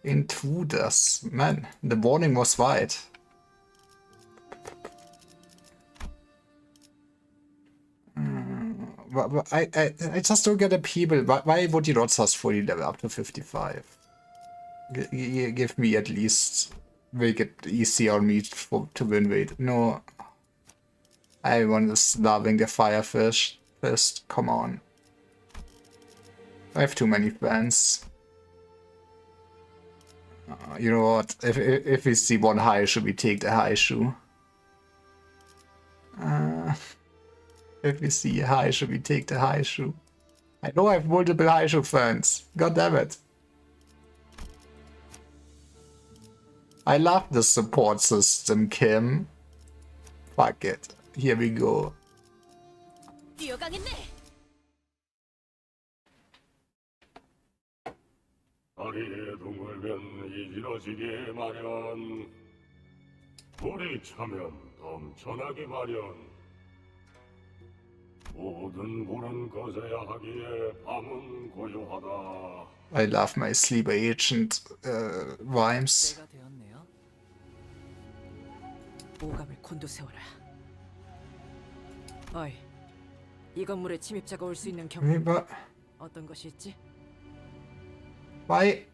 Intruders. Man, the warning was right. I just don't get the people. Why would you not just fully level up to 55? Give me at least, make it easy on me to win weight. No. Everyone is loving the Firefish Fist. Come on. I have too many fans. You know what? If we see one high shoe, we take the high shoe. If we see a high shoe, we take the high shoe. I know I have multiple high shoe fans. God damn it. I love the support system, Kim. Fuck it. Here we go. 다리에 둥글면 이지러지게 마련 돌이 차면 덤천하기 마련 모든 불은 꺼져야 하기에 밤은 고요하다. I love my sleeper agent rhymes. 오감을 곤두세워라. 어이, 이 건물에 침입자가 올 수 있는 경로 어떤 것이 있지? Why?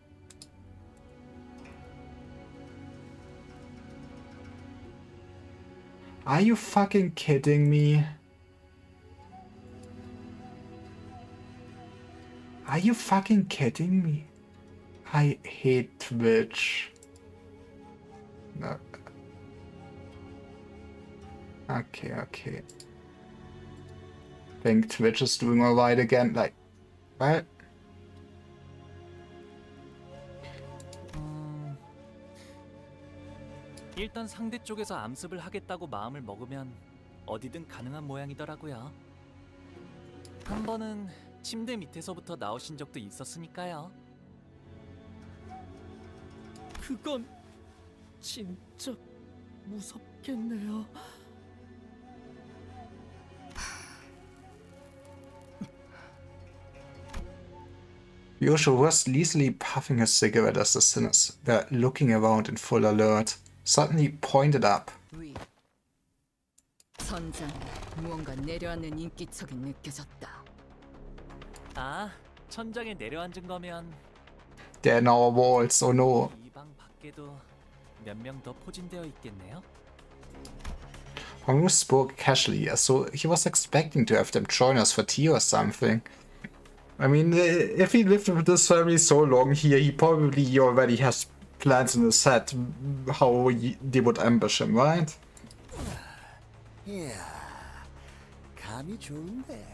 Are you fucking kidding me? Are you fucking kidding me? I hate Twitch. No. Okay, okay. Think Twitch is doing alright again. Like, what? 일단 상대 쪽에서 암습을 하겠다고 마음을 먹으면 어디든 가능한 모양이더라고요. 한 번은 침대 밑에서부터 나오신 적도 있었으니까요. 그건 진짜 무섭겠네요. Yosho was leisurely puffing his cigarette as the sinners were looking around in full alert. Suddenly pointed up. 선장에 무언가 내려앉는 인기척이 느껴졌다. 아, 천장에 내려앉은 거면 They're in our walls, oh no. 이 방 밖에도 몇 명 더 포진되어 있겠네요. Haru spoke casually, as though he was expecting to have them join us for tea or something. I mean, if he lived with this family so long here, he probably already has plans in his head how they would ambush him, right? 이야, 감이 좋은데.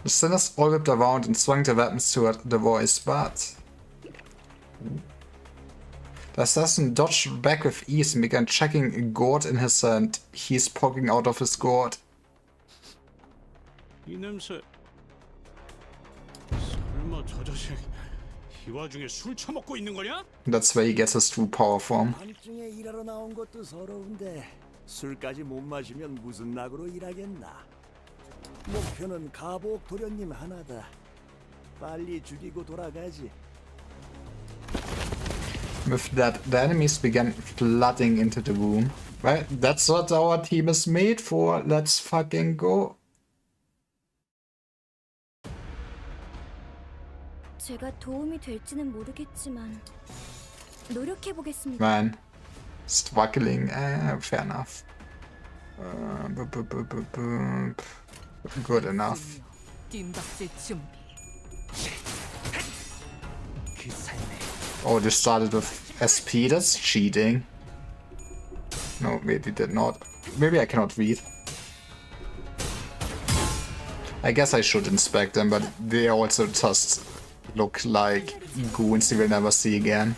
The sinners all whipped around and swung their weapons toward the voice, but the assassin dodged back with ease and began checking a gourd in his hand. He's poking out of his gourd. 이 냄새. 설마 저 자식 이 와중에 술 처먹고 있는 거냐? That's where he gets his true power from. 밤중에 일하러 나온 것도 서러운데 술까지 못 마시면 무슨 낙으로 일하겠나. 목표는 가복 도련님 하나다. 빨리 죽이고 돌아가지. With that, the enemies began flooding into the room. Well, that's what our team is made for. Let's fucking go. 제가 도움이 될지는 모르겠지만 노력해 보겠습니다. Man, struggling. Fair enough. Good enough. 뜀박질 준비. 그 삶에 Oh, they started with SP. That's cheating. No, maybe did not. Maybe I cannot read. I guess I should inspect them, but they also just look like goons you will never see again.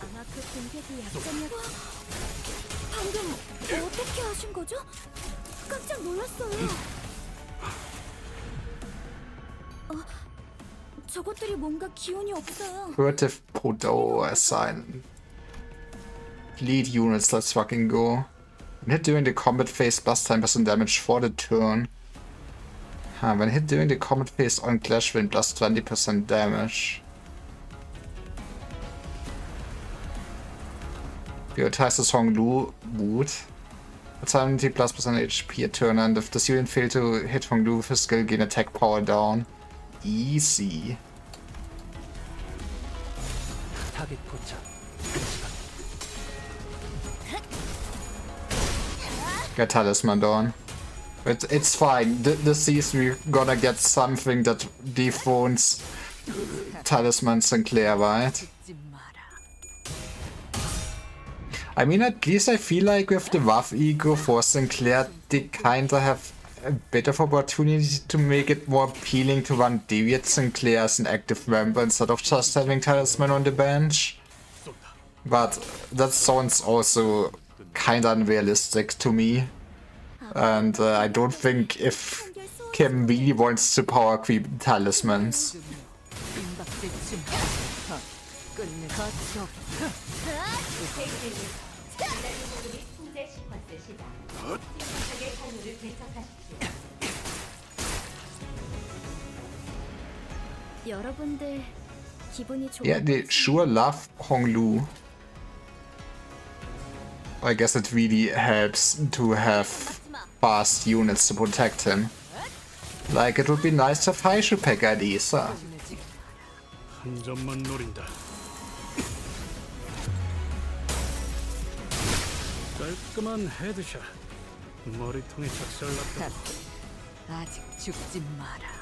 방금 어떻게 하신 거죠? 깜짝 놀랐어요. 저것들이 뭔가 기운이 없어요. Furtive Podo assign. Lead units, let's fucking go. When hit during the combat phase, plus 10% damage for the turn. When hit during the combat phase on Clash win plus 20% damage. Prioritize the Song Lu Wood. 70% HP a turn, and if the student failed to hit Honglu with his skill, gain attack power down. Easy. 타겟 포착. Get Talisman down. It's fine. This season we're gonna get something that dethrones Talisman Sinclair, right? I mean, at least I feel like with the Waff ego for Sinclair, they kinda have a bit of opportunity to make it more appealing to run Deviate Sinclair as an active member instead of just having Talisman on the bench. But that sounds also kinda unrealistic to me. And I don't think if Kim really wants to power creep Talismans. 여러분들 기분이 Yeah, they sure love Honglu. I guess it really helps to have fast units to protect him. Like, it would be nice to have Haishu pack IDs, huh? 한 점만 노린다. 깔끔한 헤드샷. 머리통에 작살났다. 아직 죽지 마라.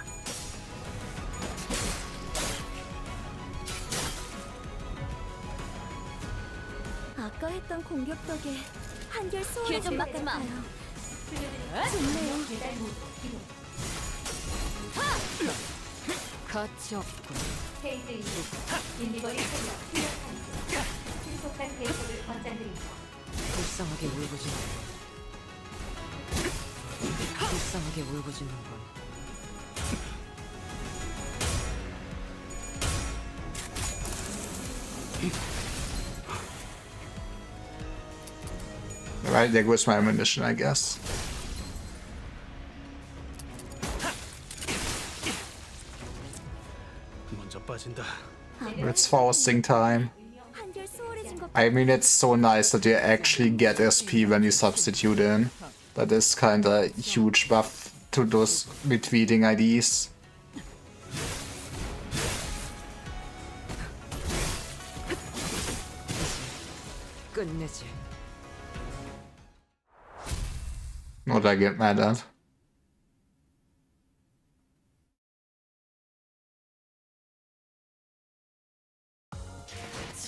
아까 했던 공격 덕에 한결 길 좀 수월해질 것 막지 마. 같아요. 좋네요. 가치 없군. 불쌍하게 울부짖는 불쌍하게 울부짖는군. Right, there goes my ammunition, I guess. 먼저 빠진다. It's forcing time. I mean, it's so nice that you actually get SP when you substitute in. That is kinda huge buff to those retweeting IDs. 끝내지. What I get mad at.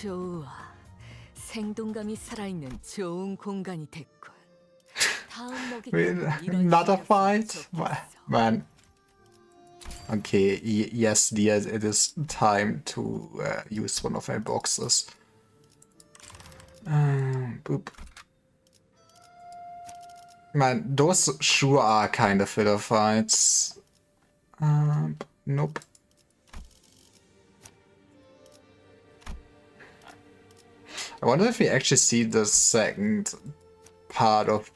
좋아. 생동감이 살아있는 좋은 공간이 됐군. 다음 Another fight? Man. Okay, yes, dear, it is time to use one of my boxes. Boop. Man, those sure are kind of filler fights. Nope. I wonder if we actually see the second part of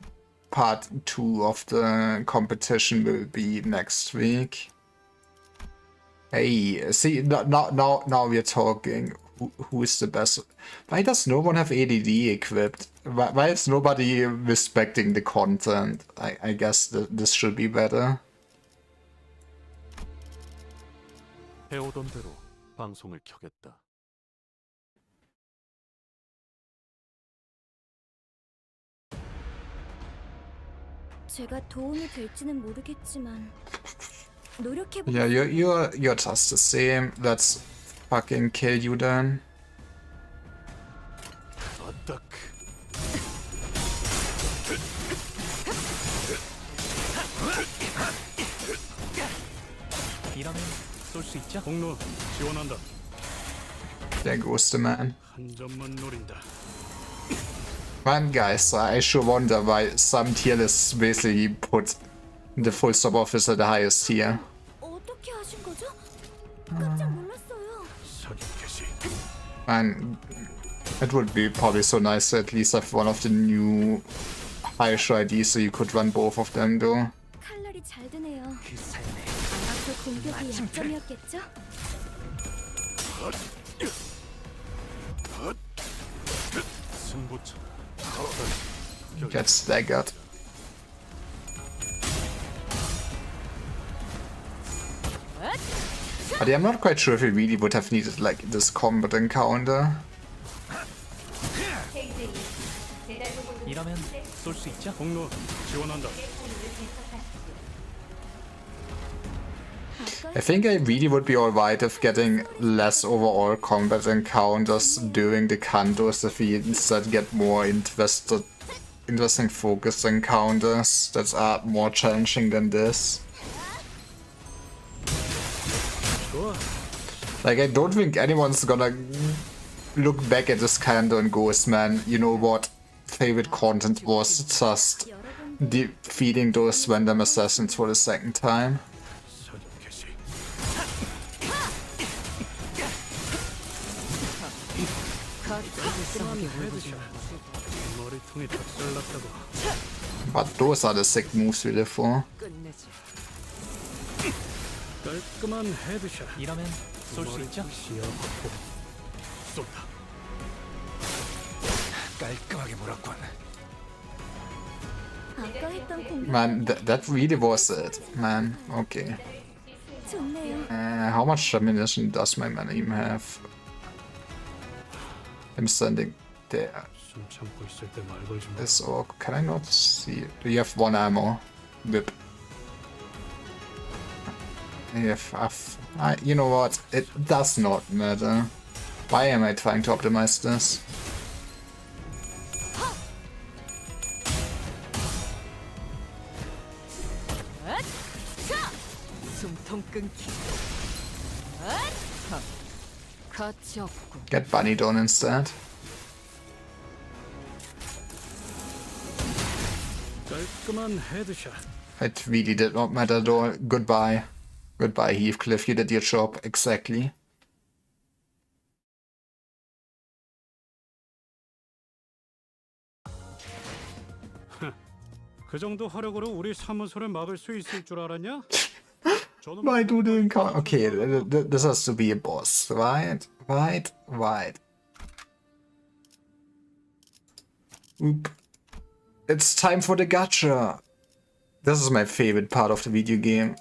part 2 of the competition will be next week. Hey, see, now we're talking. Who is the best? Why does no one have ADD equipped? Why is nobody respecting the content? I guess this should be better. 해오던 대로 방송을 켜겠다. 제가 도움이 될지는 모르겠지만 노력해 Yeah, you're just the same. Let's fucking kill you then. 이러면 쏠 수 있죠? 공로 지원한다. There goes the man. 한 점만 노린다. Man, guys, I sure wonder why some tier lists basically put the full stop office at the highest tier. 어떻게 하신 거죠? 깜짝 놀랐어요. And it would be probably so nice to at least have one of the new higher IDs so you could run both of them though. 칼날이 잘 드네요. 아마 그 공격이 약점이었겠죠? 승부처. Gets staggered. But yeah, I'm not quite sure if we really would have needed like this combat encounter. 이러면 쏠 수 있죠? 공로 지원한다. I think I really would be alright if getting less overall combat encounters during the Cantos if we instead get more interesting focused encounters that are more challenging than this. Like, I don't think anyone's gonna look back at this Canto and goes, man, you know what? Favorite content was just defeating those random assassins for the second time. But those are the sick moves we live for. 깔끔한 헤드샷. 이러면 쏠 수 있죠? 쏜다. 깔끔하게 몰았군. 아까 했던 공격 Man, that really was it, man. Okay. 좋네요. How much ammunition does my man even have? I'm standing there. 숨 참고 있을 때 말 걸지 마. This orc, can I not see? Do you have one ammo? Whip. You know what? It does not matter. Why am I trying to optimize this? Get bunnied on instead. 깔끔한 헤드샷. It really did not matter at all. Goodbye. Goodbye, Heathcliff. You did your job exactly. 그 정도 화력으로 우리 사무소를 막을 수 있을 줄 알았냐? Why do the encounter? Okay, this has to be a boss, right? Right. Oop. It's time for the gacha. This is my favorite part of the video game.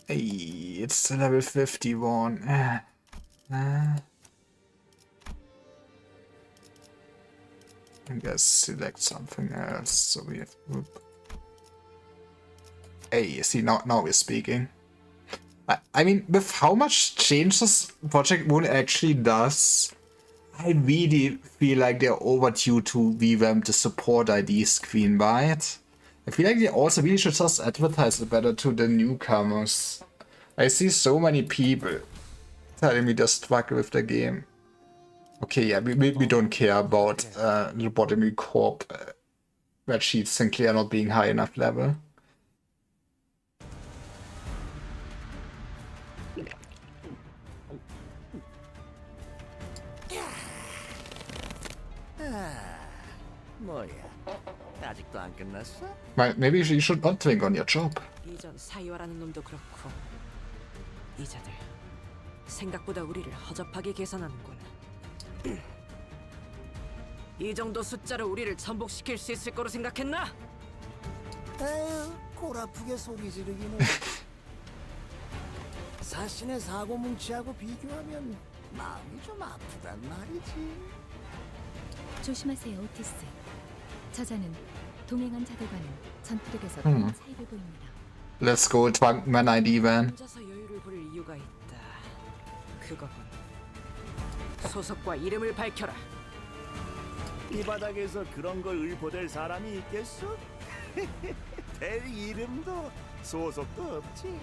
Hey, it's level 51. I guess select something else. So we have. Oop. Hey, see, now we're speaking. I mean, with how much changes Project Moon actually does, I really feel like they're overdue to revamp the support ID screen, right? I feel like they also really should just advertise it better to the newcomers. I see so many people telling me they struggle with the game. Okay, yeah, we don't care about Lobotomy Corp red sheets Sinclair not being high enough level. 뭐야? 아직도 안 끝났어? Maybe you should not think on your job. 이전 사이와라는 놈도 그렇고 이자들 생각보다 우리를 허접하게 계산하는군. 이 정도 숫자로 우리를 전복시킬 수 있을 거로 생각했나? 에휴, 골 아프게 소리 지르기는. 사신의 사고 뭉치하고 비교하면 마음이 좀 아프단 말이지. 조심하세요, 오티스. 저자는 동행한 자들과는 전투력에서 큰 차이를 보입니다. Let's go, Drunkman ID van. 혼자서 여유를 부릴 이유가 있다. 그거군. 소속과 이름을 밝혀라. 이 바닥에서 그런 걸 의포될 사람이 있겠어? 될 이름도 소속도 없지.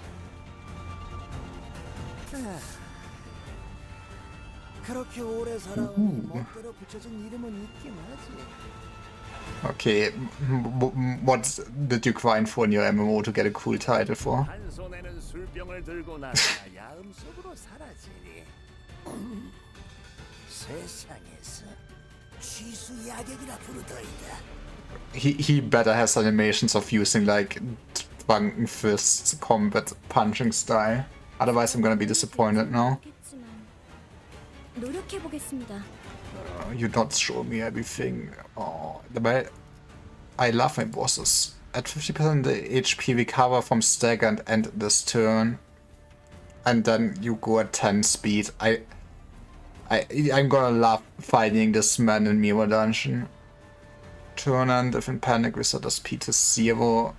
그렇게 오래 살아오니 멋대로 붙여진 이름은 있긴 하지. Okay, what did you grind for in your MMO to get a cool title for? 한 손에는 술병을 들고 나타나 야음 속으로 사라지니. 세상에서 취수 야객이라 부르더이다. He better has animations of using like drunken fist combat punching style. Otherwise I'm gonna be disappointed now. 노력해 보겠습니다. You don't show me everything. Oh, the way I love my bosses. At 50% the HP recover from stagger and end this turn. And then you go at 10 speed. I'm gonna love fighting this man in Mirror Dungeon. Turn end, if in panic, reset the speed to 0.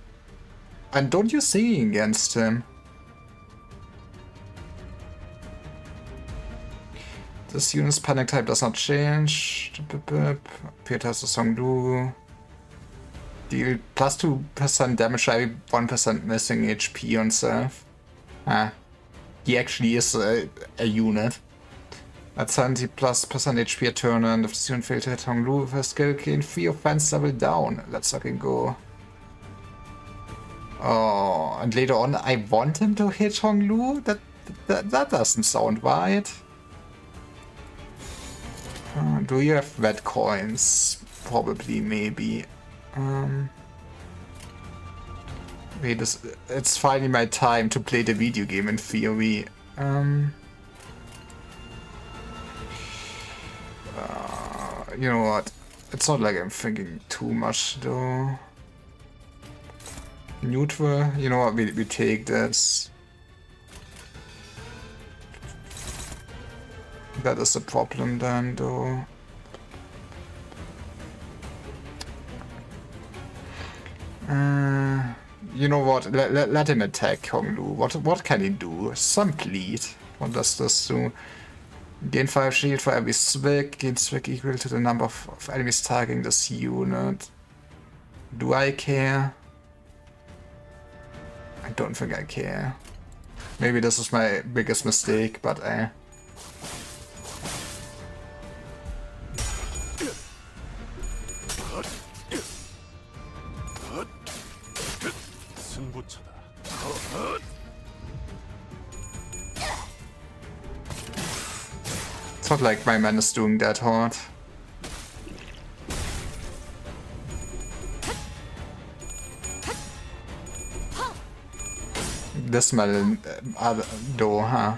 And don't you sing against him. This unit's panic type does not change. Appear to have the song do. Deal plus 2% damage, every 1% missing HP on self. Ah. He actually is a unit. At 70 plus % HP a turn, and if the unit failed to hit Honglu with her skill, gain 3 offense level down. Let's fucking go. Oh, and later on I want him to hit Honglu? That doesn't sound right. Do you have red coins? Probably, maybe. Wait, it's finally my time to play the video game in theory. You know what? It's not like I'm thinking too much though. Neutral? You know what? We take this. That is a problem then though. You know what? Let him attack Honglu. What can he do? Some bleed. What does this do? Gain 5 shield for every swig. Gain swig equal to the number of enemies targeting this unit. Do I care? I don't think I care. Maybe this is my biggest mistake, but it's not like my man is doing that hard. This man though, huh?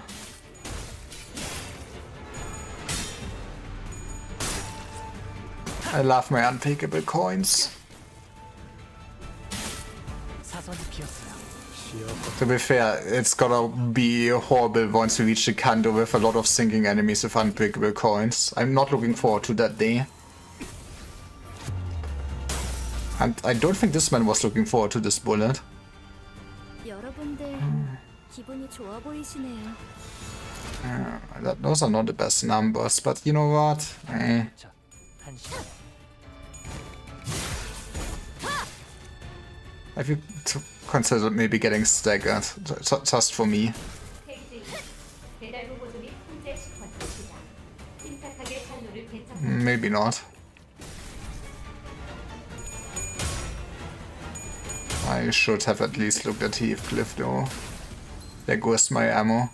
I love my untakeable coins. To be fair, it's gonna be horrible once we reach the Canto with a lot of sinking enemies with unbreakable coins. I'm not looking forward to that day. And I don't think this man was looking forward to this bullet. Those are not the best numbers, but you know what? Have you considered maybe getting staggered, just for me? Maybe not. I should have at least looked at Heathcliff though. There goes my ammo.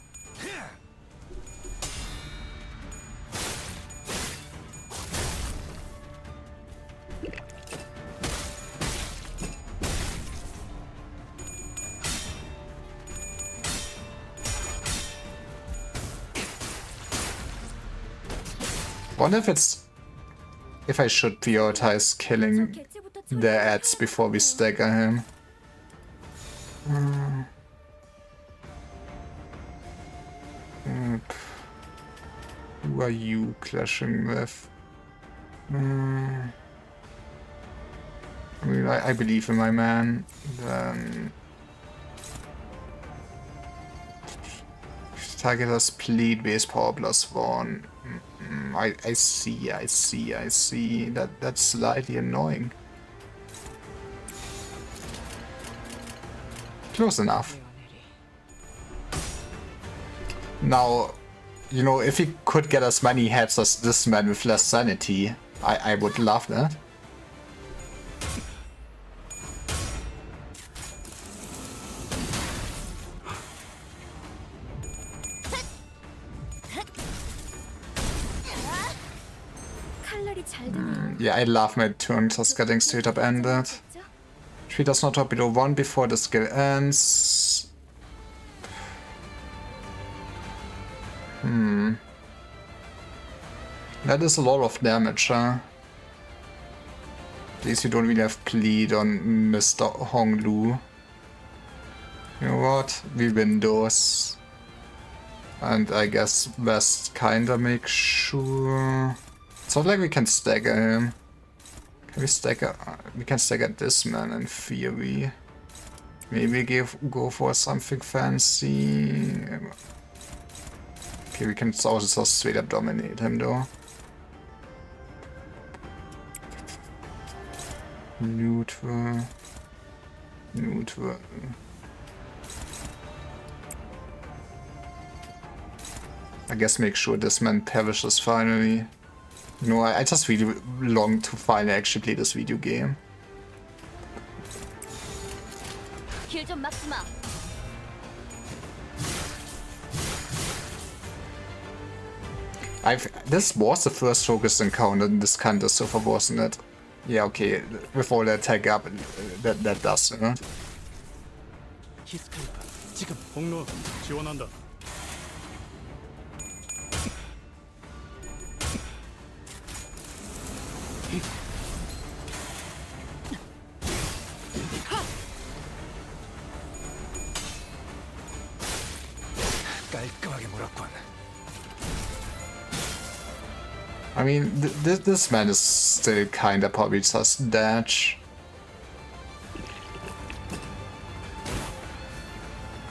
Wonder if I should prioritize killing the ads before we stagger him. Who are you clashing with? I mean, I believe in my man. Then target has plead base power +1. I see. That's slightly annoying. Close enough. Now, you know, if he could get as many heads as this man with less sanity, I would love that. Yeah, I love my turn just getting straight up ended. She does not drop below 1 before the skill ends. That is a lot of damage, huh? At least you don't really have plead on Mr. Honglu. You know what? We win those. And I guess West kinda make sure... It's not like we can stagger him. Can we stagger... We can stagger this man in theory. Maybe go for something fancy. Okay, we can also just straight up dominate him though. Neutral. Neutral. I guess make sure this man perishes finally. You know, I just really long to finally actually play this video game. 길 좀 막지 마. This was the first focused encounter in this kind of so far, wasn't it? Yeah, okay. With all that tag up, that does, huh? 지금 공로 지원한다. 깔끔하게 몰았군. I mean, this man is still kinda probably just dash.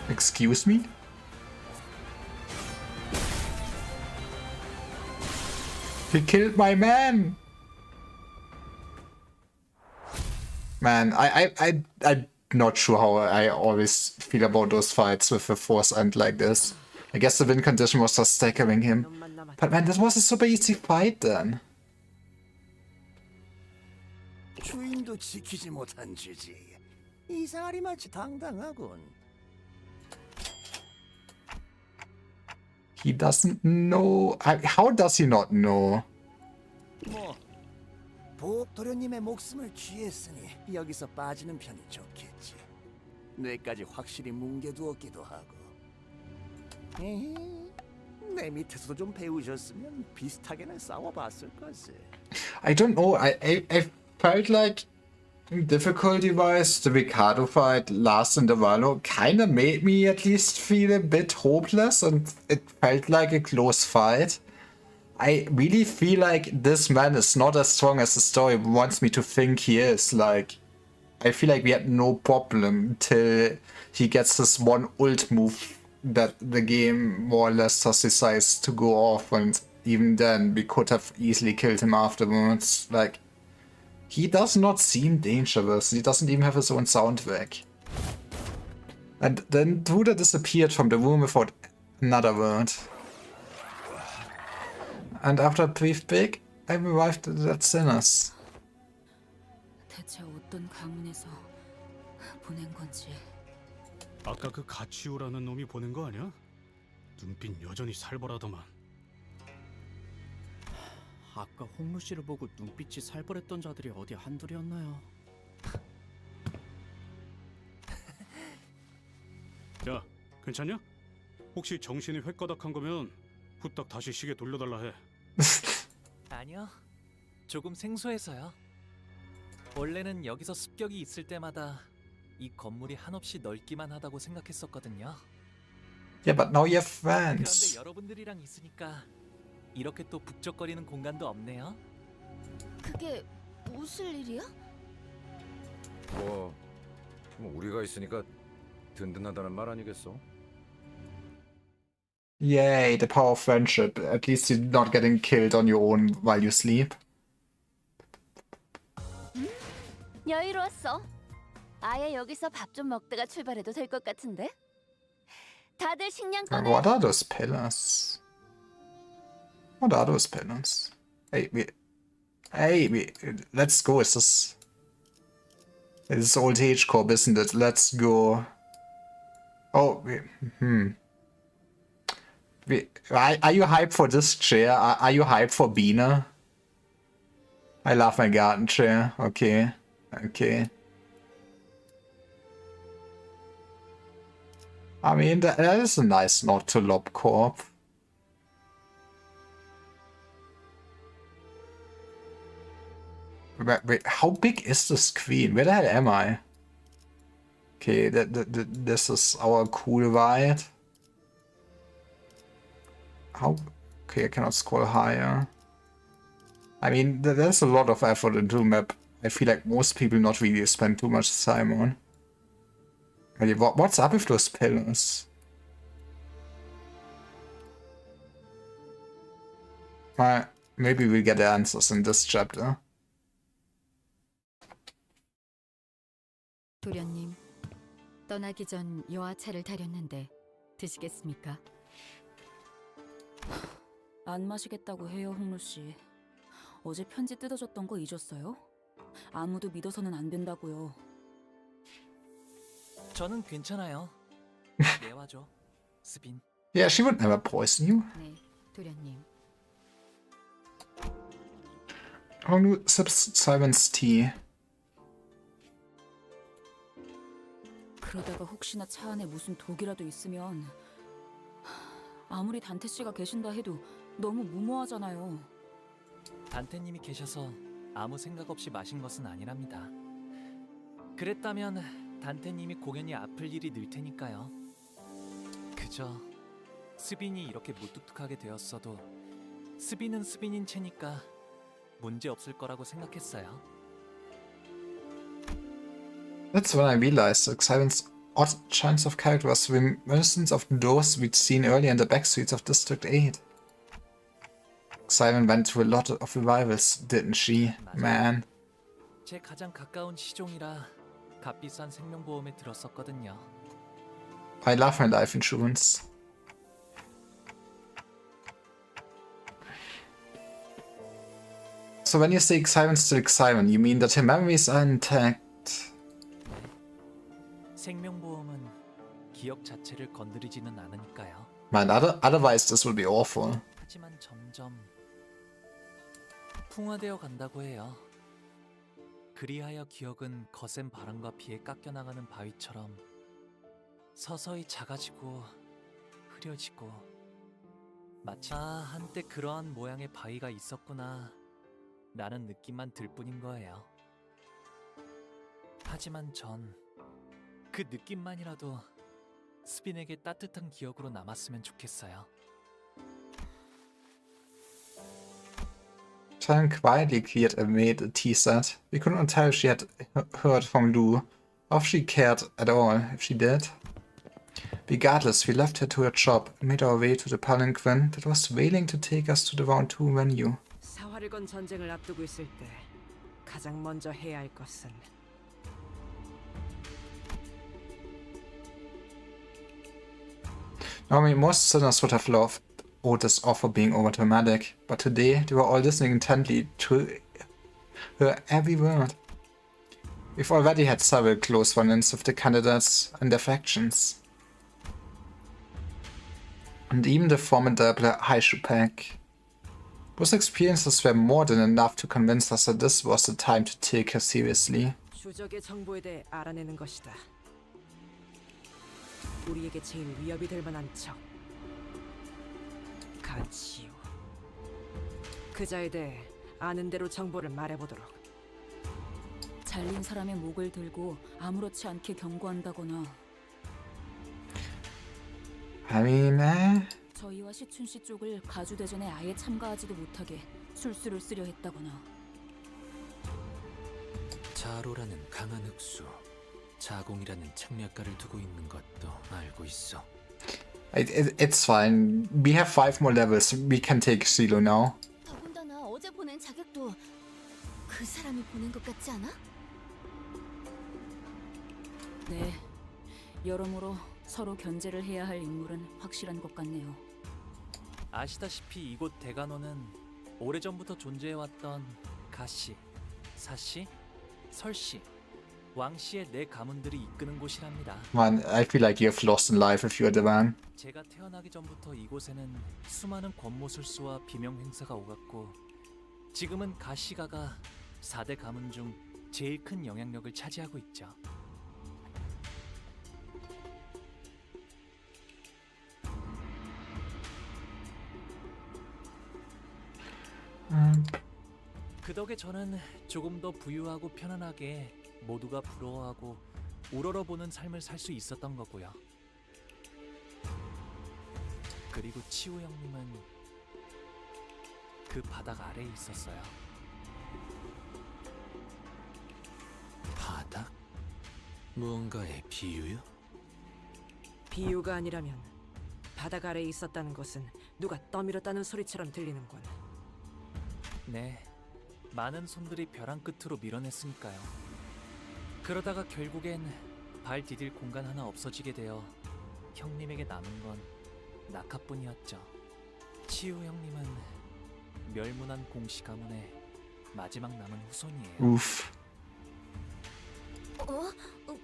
Excuse me? He killed my man! Man, I'm not sure how I always feel about those fights with a force end like this. I guess the win condition was just staggering him. But man, this was a super easy fight then. 주인도 지키지 못한 주지. 이상하리 마치 당당하군. He doesn't know. How does he not know? 뭐 보옥 도련님의 목숨을 취했으니 여기서 빠지는 편이 좋겠지. 뇌까지 확실히 뭉개두었기도 하고. 에헤, 내 밑에서도 좀 배우셨으면 비슷하게는 싸워봤을 것을. I don't know. I felt like difficulty-wise, the Ricardo fight last intervalo kinda made me at least feel a bit hopeless, and it felt like a close fight. I really feel like this man is not as strong as the story wants me to think he is. Like, I feel like we had no problem till he gets this one ult move that the game more or less just decides to go off, and even then we could have easily killed him afterwards. Like, he does not seem dangerous. He doesn't even have his own soundtrack. And then Duda disappeared from the room without another word. And after a brief break, I arrived at Sinners. 대체 어떤 가문에서 보낸 건지. 아까 그 가치우라는 놈이 보낸 거 아니야? 눈빛 여전히 살벌하더만. 아까 홍루 씨를 보고 눈빛이 살벌했던 자들이 어디 한둘이었나요? 야, 괜찮냐? 혹시 정신이 횟가닥한 거면 후딱 다시 시계 돌려달라 해. 아니요. 조금 생소해서요. 원래는 여기서 습격이 있을 때마다 이 건물이 한없이 넓기만 하다고 생각했었거든요. Yeah, but now you have 그런데 friends. 여러분들이랑 있으니까 이렇게 또 북적거리는 공간도 없네요. 그게 무슨 일이야? 뭐 우리가 있으니까 든든하다는 말 아니겠어? Yay, the power of friendship. At least you're not getting killed on your own while you sleep. 여유로웠어. 아예 여기서 밥 좀 먹다가 출발해도 될 것 같은데? 다들 식량 꺼내. What are those pillars? What are those pillars? Hey, let's go. It's old age corp, isn't it? Let's go. Oh, are you hyped for this chair? Are you hyped for Bina? I love my garden chair. Okay. Okay. I mean, that is a nice nod to Lob Corp. Wait, how big is the screen? Where the hell am I? Okay, this is our cool ride. How? Okay, I cannot scroll higher. I mean, there's a lot of effort into the map. I feel like most people not really spend too much time on. Really, what's up with those pillars? Maybe we'll get the answers in this chapter. 도련님, 떠나기 전 여하차를 타렸는데 드시겠습니까? 안 마시겠다고 해요, 홍루 씨. 어제 편지 뜯어줬던 거 잊었어요? 아무도 믿어서는 안 된다고요. 저는 괜찮아요. 내와줘, 스빈. Yeah, she would never poison you. 네, 도련님. Who sips Simon's tea? 그러다가 혹시나 차 안에 무슨 독이라도 있으면 아무리 단테 씨가 계신다 해도 너무 무모하잖아요. 단테님이 계셔서 아무 생각 없이 마신 것은 아니랍니다. 그랬다면 단테님이 공연이 아플 일이 늘 테니까요. 그저 스빈이 이렇게 무뚝뚝하게 되었어도 스빈은 스빈인 채니까 문제 없을 거라고 생각했어요. That's when I realized that Simon's odd chance of character was reminiscent of those we'd seen earlier in the backstreets of District 8. Simon went to a lot of revivals, didn't she? Man. 제 가장 가까운 시종이라 값비싼 생명보험에 들었었거든요. I love my life insurance. So when you say Simon's still Simon, you mean that her memories are intact? 생명보험은 기억 자체를 건드리지는 않으니까요. Man, otherwise this will be awful. 하지만 점점 풍화되어 간다고 해요. 그리하여 기억은 거센 바람과 비에 깎여나가는 바위처럼 서서히 작아지고 흐려지고 마치 한때 그러한 모양의 바위가 있었구나 라는 느낌만 들 뿐인 거예요. 하지만 전 그 느낌만이라도 스빈에게 따뜻한 기억으로 남았으면 좋겠어요. Simon quietly cleared away the tea set. We could not tell if she had heard from Lou, or if she cared at all, if she did. Regardless, we left her to her job and made our way to the palanquin that was waiting to take us to the Round 2 venue. 사활을 건 전쟁을 앞두고 있을 때 가장 먼저 해야 할 것은 Normally, most sinners would have loved Otis' offer being overdramatic, but today they were all listening intently to her every word. We've already had several close run-ins with the candidates and their factions. And even the formidable Haishu pack. Those experiences were more than enough to convince us that this was the time to take her seriously. 주적의 정보에 대해 알아내는 것이다. 우리에게 제일 위협이 될 만한 적. 가치요. 그자에 대해 아는 대로 정보를 말해보도록. 잘린 사람의 목을 들고 아무렇지 않게 경고한다거나 I mean, 저희와 시춘 씨 쪽을 가주대전에 아예 참가하지도 못하게 술수를 쓰려 했다거나. 자로라는 강한 흑수, 자공이라는 책략가를 두고 있는 것도 알고 있어. it's fine. We have 5 more levels. We can take Silo now. 더군다나 어제 보낸 자격도 그 사람이 보낸 것 같지 않아? 네, 여러모로 서로 견제를 해야 할 인물은 확실한 것 같네요. 아시다시피 이곳 대간호는 오래전부터 존재해왔던 가씨, 사씨, 설씨, 왕씨의 네 가문들이 이끄는 곳이랍니다. Man, I feel like you have lost in life if you're the man. 제가 태어나기 전부터 이곳에는 수많은 권모술수와 비명 행사가 오갔고 지금은 가시가가 4대 가문 중 제일 큰 영향력을 차지하고 있죠. 그 덕에 저는 조금 더 부유하고 편안하게 모두가 부러워하고 우러러보는 삶을 살 수 있었던 거고요. 그리고 치우 형님은 그 바닥 아래에 있었어요. 바닥? 무언가의 비유요? 비유가 아니라면 바닥 아래에 있었다는 것은 누가 떠밀었다는 소리처럼 들리는군. 네, 많은 손들이 벼랑 끝으로 밀어냈으니까요. 그러다가 결국엔 발 디딜 공간 하나 없어지게 되어 형님에게 남은 건 낙하뿐이었죠. 치우 형님은 멸문한 공씨 가문의 마지막 남은 후손이에요. Oof.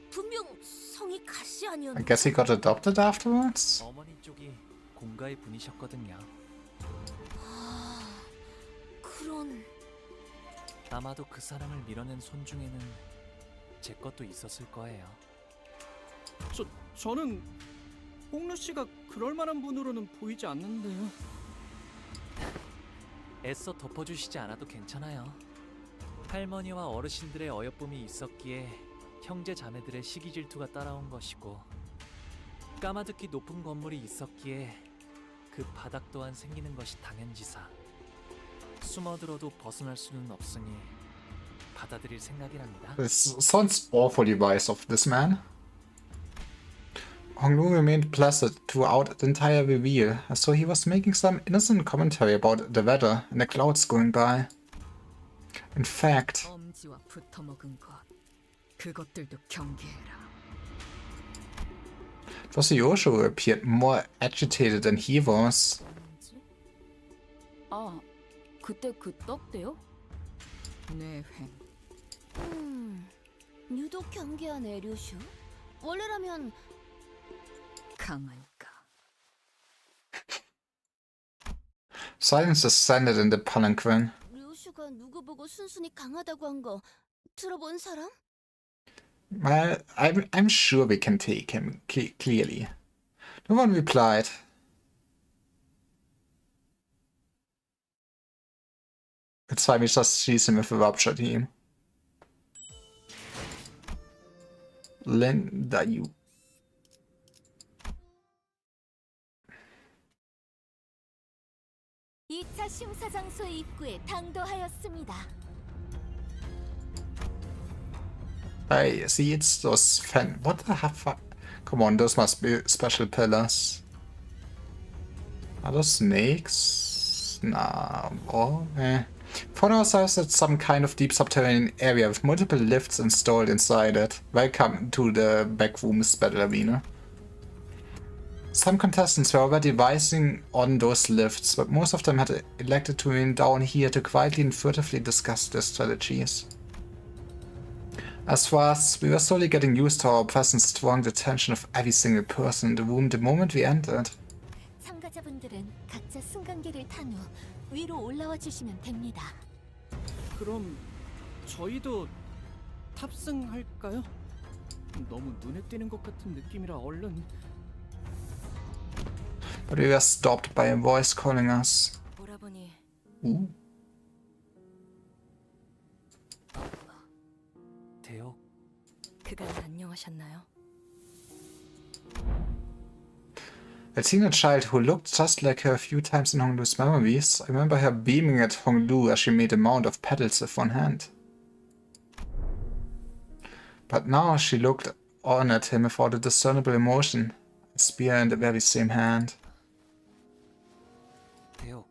분명 성이 가시 I 아니었나? guess he got adopted afterwards? 어머니 쪽이 공가의 분이셨거든요. 그런... 아마도 그 사람을 밀어낸 손 중에는 제 것도 있었을 거예요. 저는 홍루 씨가 그럴 만한 분으로는 보이지 않는데요. 애써 덮어주시지 않아도 괜찮아요. 할머니와 어르신들의 어여쁨이 있었기에 형제 자매들의 시기 질투가 따라온 것이고, 까마득히 높은 건물이 있었기에 그 바닥 또한 생기는 것이 당연지사. 숨어들어도 벗어날 수는 없으니 받아들일 생각이랍니다. This sounds awfully wise of this man. Honglu remained placid throughout the entire reveal, as though he was making some innocent commentary about the weather and the clouds going by. In fact, 엄지와 붙어먹은 것, 그것들도 경계해라. it was Yosho who appeared more agitated than he was. 아, 그때 그 떡대요? 뇌회. 유독 경계하네, 류슈. 원래라면 강하니까. Silence descended in the palanquin. 류슈가 누구 보고 순순히 강하다고 한 거 들어본 사람? Well, I'm sure we can take him clearly. No one replied. It's fine, we just tease him with a rupture team. Linda, you. 이 차 심사장소의 입구에 당도하였습니다. I see it's those fan. What the heck? Come on, those must be special pillars. Are those snakes? Nah. Oh, eh. Found ourselves at some kind of deep subterranean area with multiple lifts installed inside it. Welcome to the Backrooms Battle Arena. Some contestants were already rising on those lifts, but most of them had elected to remain down here to quietly and furtively discuss their strategies. As for us, we were slowly getting used to our presence drawing the attention of every single person in the room the moment we entered. 참가자분들은 각자 승강기를 탄 후 위로 올라와 주시면 됩니다. 그럼 저희도 탑승할까요? 너무 눈에 띄는 것 같은 느낌이라 얼른. But we were stopped by a voice calling us. 오라버니. Ooh. 대옥. 그간 안녕하셨나요? I'd seen a child who looked just like her a few times in Honglu's memories. I remember her beaming at Honglu as she made a mound of petals with one hand. But now she looked on at him without a discernible emotion, a spear in the very same hand. 대옥,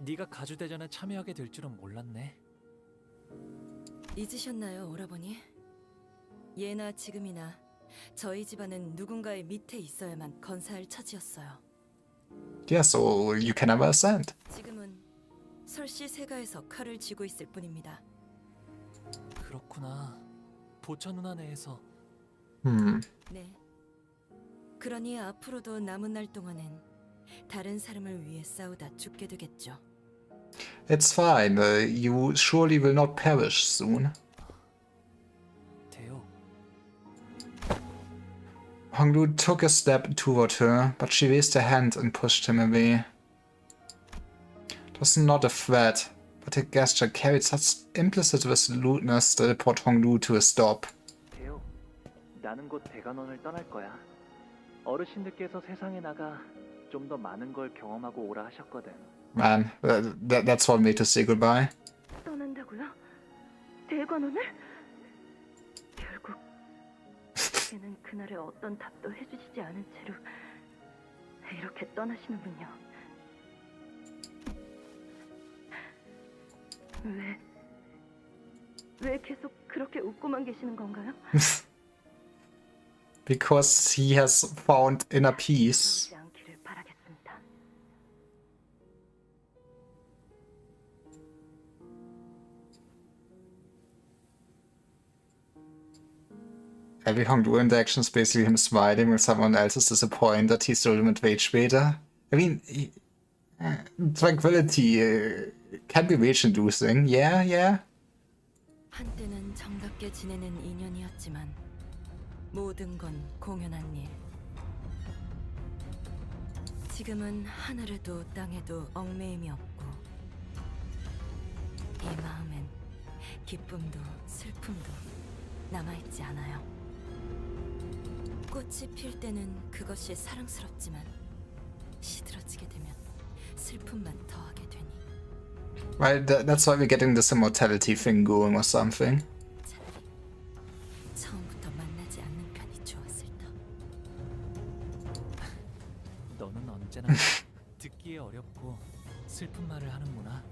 네가 가주대전에 참여하게 될 줄은 몰랐네. 잊으셨나요, 오라버니? 예나 지금이나 저희 집안은 누군가의 밑에 있어야만 건사할 처지였어요. Yeah, so you can never ascend. 지금은 설씨 세가에서 칼을 쥐고 있을 뿐입니다. 그렇구나. 보처 누나 내에서. 네. 그러니 앞으로도 남은 날 동안은 다른 사람을 위해 싸우다 죽게 되겠죠. It's fine. You surely will not perish soon. 대옥. Honglu took a step toward her, but she raised her hand and pushed him away. It was not a threat, but her gesture carried such implicit resoluteness that it brought Honglu to a stop. 대요. 나는 곧 대관원을 떠날 거야. 어르신들께서 세상에 나가 좀 더 많은 걸 경험하고 오라 하셨거든. Man, that's one way to say goodbye. 떠난다고요? 대관원을? 결국 걔는 그날의 어떤 답도 해주시지 않은 채로 이렇게 떠나시는군요. 왜 계속 그렇게 웃고만 계시는 건가요? Because he has found inner peace. 그러지 않기를 바라겠습니다. Every Honglu interaction is basically him smiling when someone else is disappointed he's the ultimate rage baiter. I mean, tranquility can be rage-inducing. Yeah. 한때는 정답게 지내는 인연이었지만 모든 건 공연한 일. 지금은 하늘에도 땅에도 얽매임이 없고 이 마음엔 기쁨도 슬픔도 남아있지 않아요. 꽃이 필 때는 그것이 사랑스럽지만 시들어지게 되면 슬픔만 더하게 되니. Right, that's why we're getting this immortality thing going or something. 처음부터 만나지 않는 편이 좋았을 터. 너는 언제나 듣기에 어렵고 슬픈 말을 하는구나.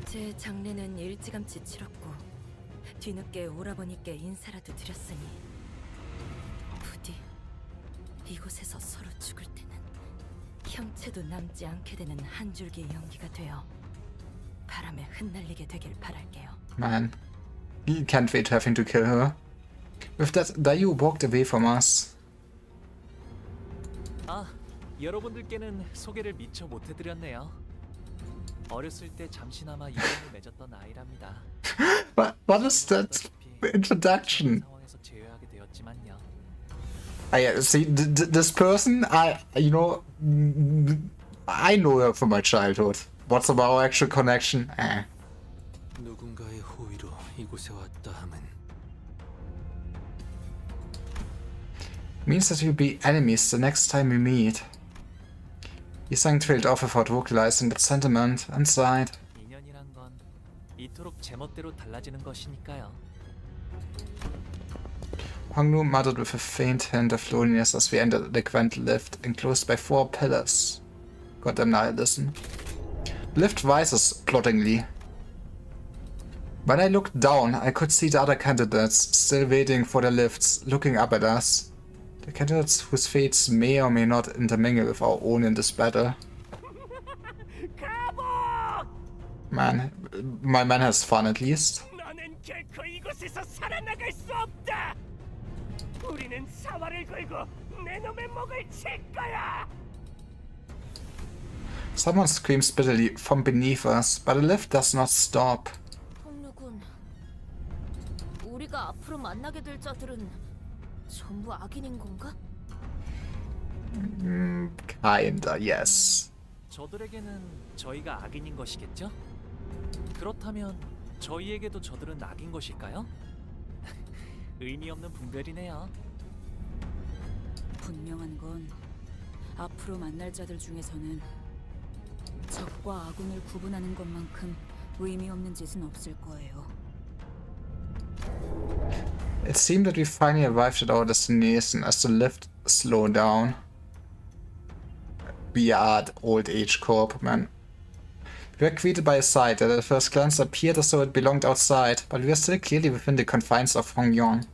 제 장례는 일찌감치 치렀고 뒤늦게 오라버니께 인사라도 드렸으니 부디 이곳에서 서로 죽을 때는 형체도 남지 않게 되는 한 줄기 연기가 되어 바람에 흩날리게 되길 바랄게요. Man, he can't wait having to kill her. With that, Dayu walked away from us. 아, 여러분들께는 소개를 미처 못해드렸네요. 어렸을 때 잠시나마 인연을 맺었던 아이랍니다. What is that introduction? 상황에서 제외하게 되었지만요. See, this person, I know her from my childhood. What's our actual connection? 누군가의 호의로 이곳에 왔다 함은 Means that we'll be enemies the next time we meet. Yisang trailed off without vocalizing that sentiment and sighed. 인연이란 건 이토록 제멋대로 달라지는 것이니까요. Hongnu muttered with a faint hint of loneliness as we entered the grand lift enclosed by 4 pillars. Goddamn nihilism. The lift rises ploddingly. When I looked down, I could see the other candidates still waiting for their lifts, looking up at us. The candidates whose fates may or may not intermingle with our own in this battle. Man, my man has fun at least. 너는 결코 이곳에서 살아나갈 수 없다. 우리는 사활을 걸고 내 놈의 목을 칠 거야. Someone screams bitterly from beneath us, but the lift does not stop. 홍루군, 우리가 앞으로 만나게 될 자들은 전부 악인인 건가? Kinda, yes. 저들에게는 저희가 악인인 것이겠죠? 그렇다면 저희에게도 저들은 악인 것일까요? 의미 없는 분별이네요. 분명한 건 앞으로 만날 자들 중에서는 적과 아군을 구분하는 것만큼 의미 없는 짓은 없을 거예요. It seemed that we finally arrived at our destination as the lift slowed down. We are at Old Age Corp, man. We were greeted by a sight that at first glance appeared as though it belonged outside, but we were still clearly within the confines of Hongyong.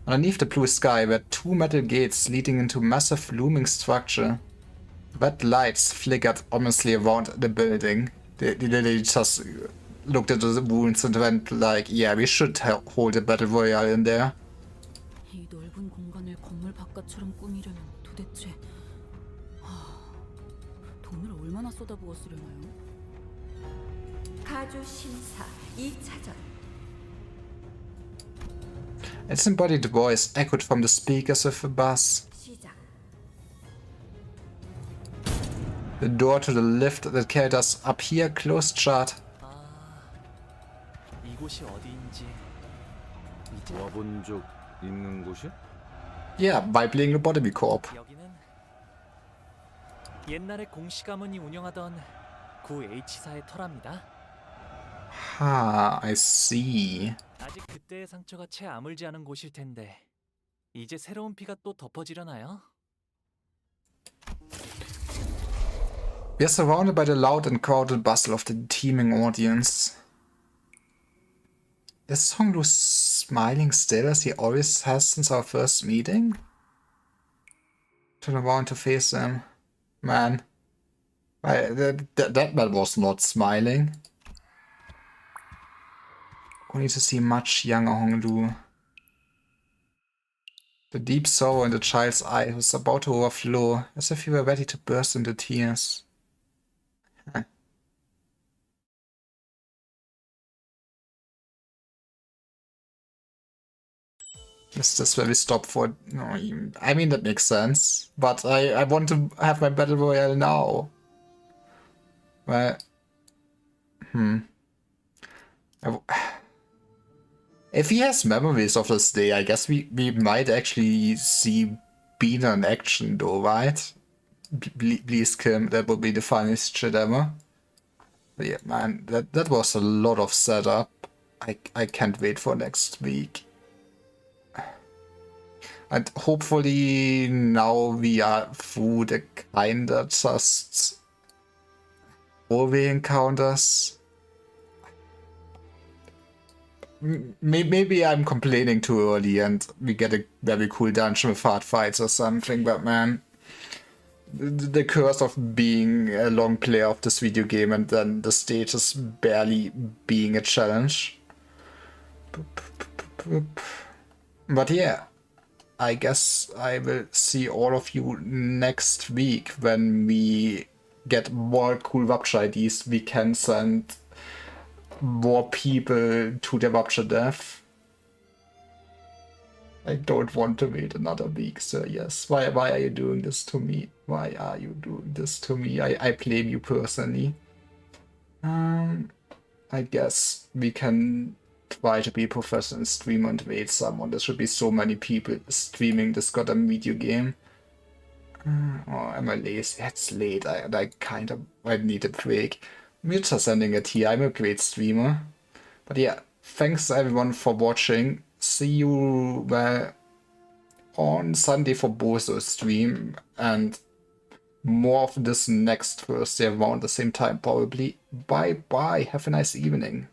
Underneath the blue sky were 2 metal gates leading into a massive looming structure. Red lights flickered ominously around the building. They literally just looked at the wounds and went like, yeah, we should hold a battle royale in there. 이 넓은 공간을 건물 바깥처럼 꾸미려면 도대체 돈을 얼마나 쏟아부어 쓰려나요? 가주 심사 2차전. Its embodied voice echoed from the speakers of the bus. 시작. The door to the lift that carried us up here closed shut. 이곳이 어디인지 이제 와본 적 있는 곳이야? Yeah, by playing Lobotomy Co-op. 여기는 옛날에 공시 가문이 운영하던 구 H사의 터랍니다. I see. 아직 그때의 상처가 채 아물지 않은 곳일 텐데 이제 새로운 피가 또 덮어지려나요? We are surrounded by the loud and crowded bustle of the teeming audience. Is Songlu smiling still as he always has since our first meeting? Turn around to face him. Man. That man was not smiling. Only to see much younger Honglu. The deep sorrow in the child's eye was about to overflow, as if he were ready to burst into tears. Is this where we stop for? No, I mean that makes sense, but I want to have my battle royale now. Well, if he has memories of this day, I guess we might actually see Bean in action, though, right? Please, Kim, that would be the funniest shit ever. But yeah, man, that was a lot of setup. I can't wait for next week. And hopefully now we are through the kinda just hallway encounters. Maybe I'm complaining too early and we get a very cool dungeon with hard fights or something, but man, the curse of being a long player of this video game and then the stage is barely being a challenge. But yeah, I guess I will see all of you next week when we get more cool Rapture IDs. We can send more people to the Rapture death. I don't want to wait another week, sir. Yes. Why are you doing this to me? Why are you doing this to me? I blame you personally. I guess we can try to be professional streamer and wait someone. There should be so many people streaming this goddamn video game. Oh, am I lazy? It's late. I need a break. We're just ending it here. I'm a great streamer. But yeah, thanks everyone for watching. See you on Sunday for Bozo's stream and more of this next Thursday around the same time probably. Bye bye. Have a nice evening.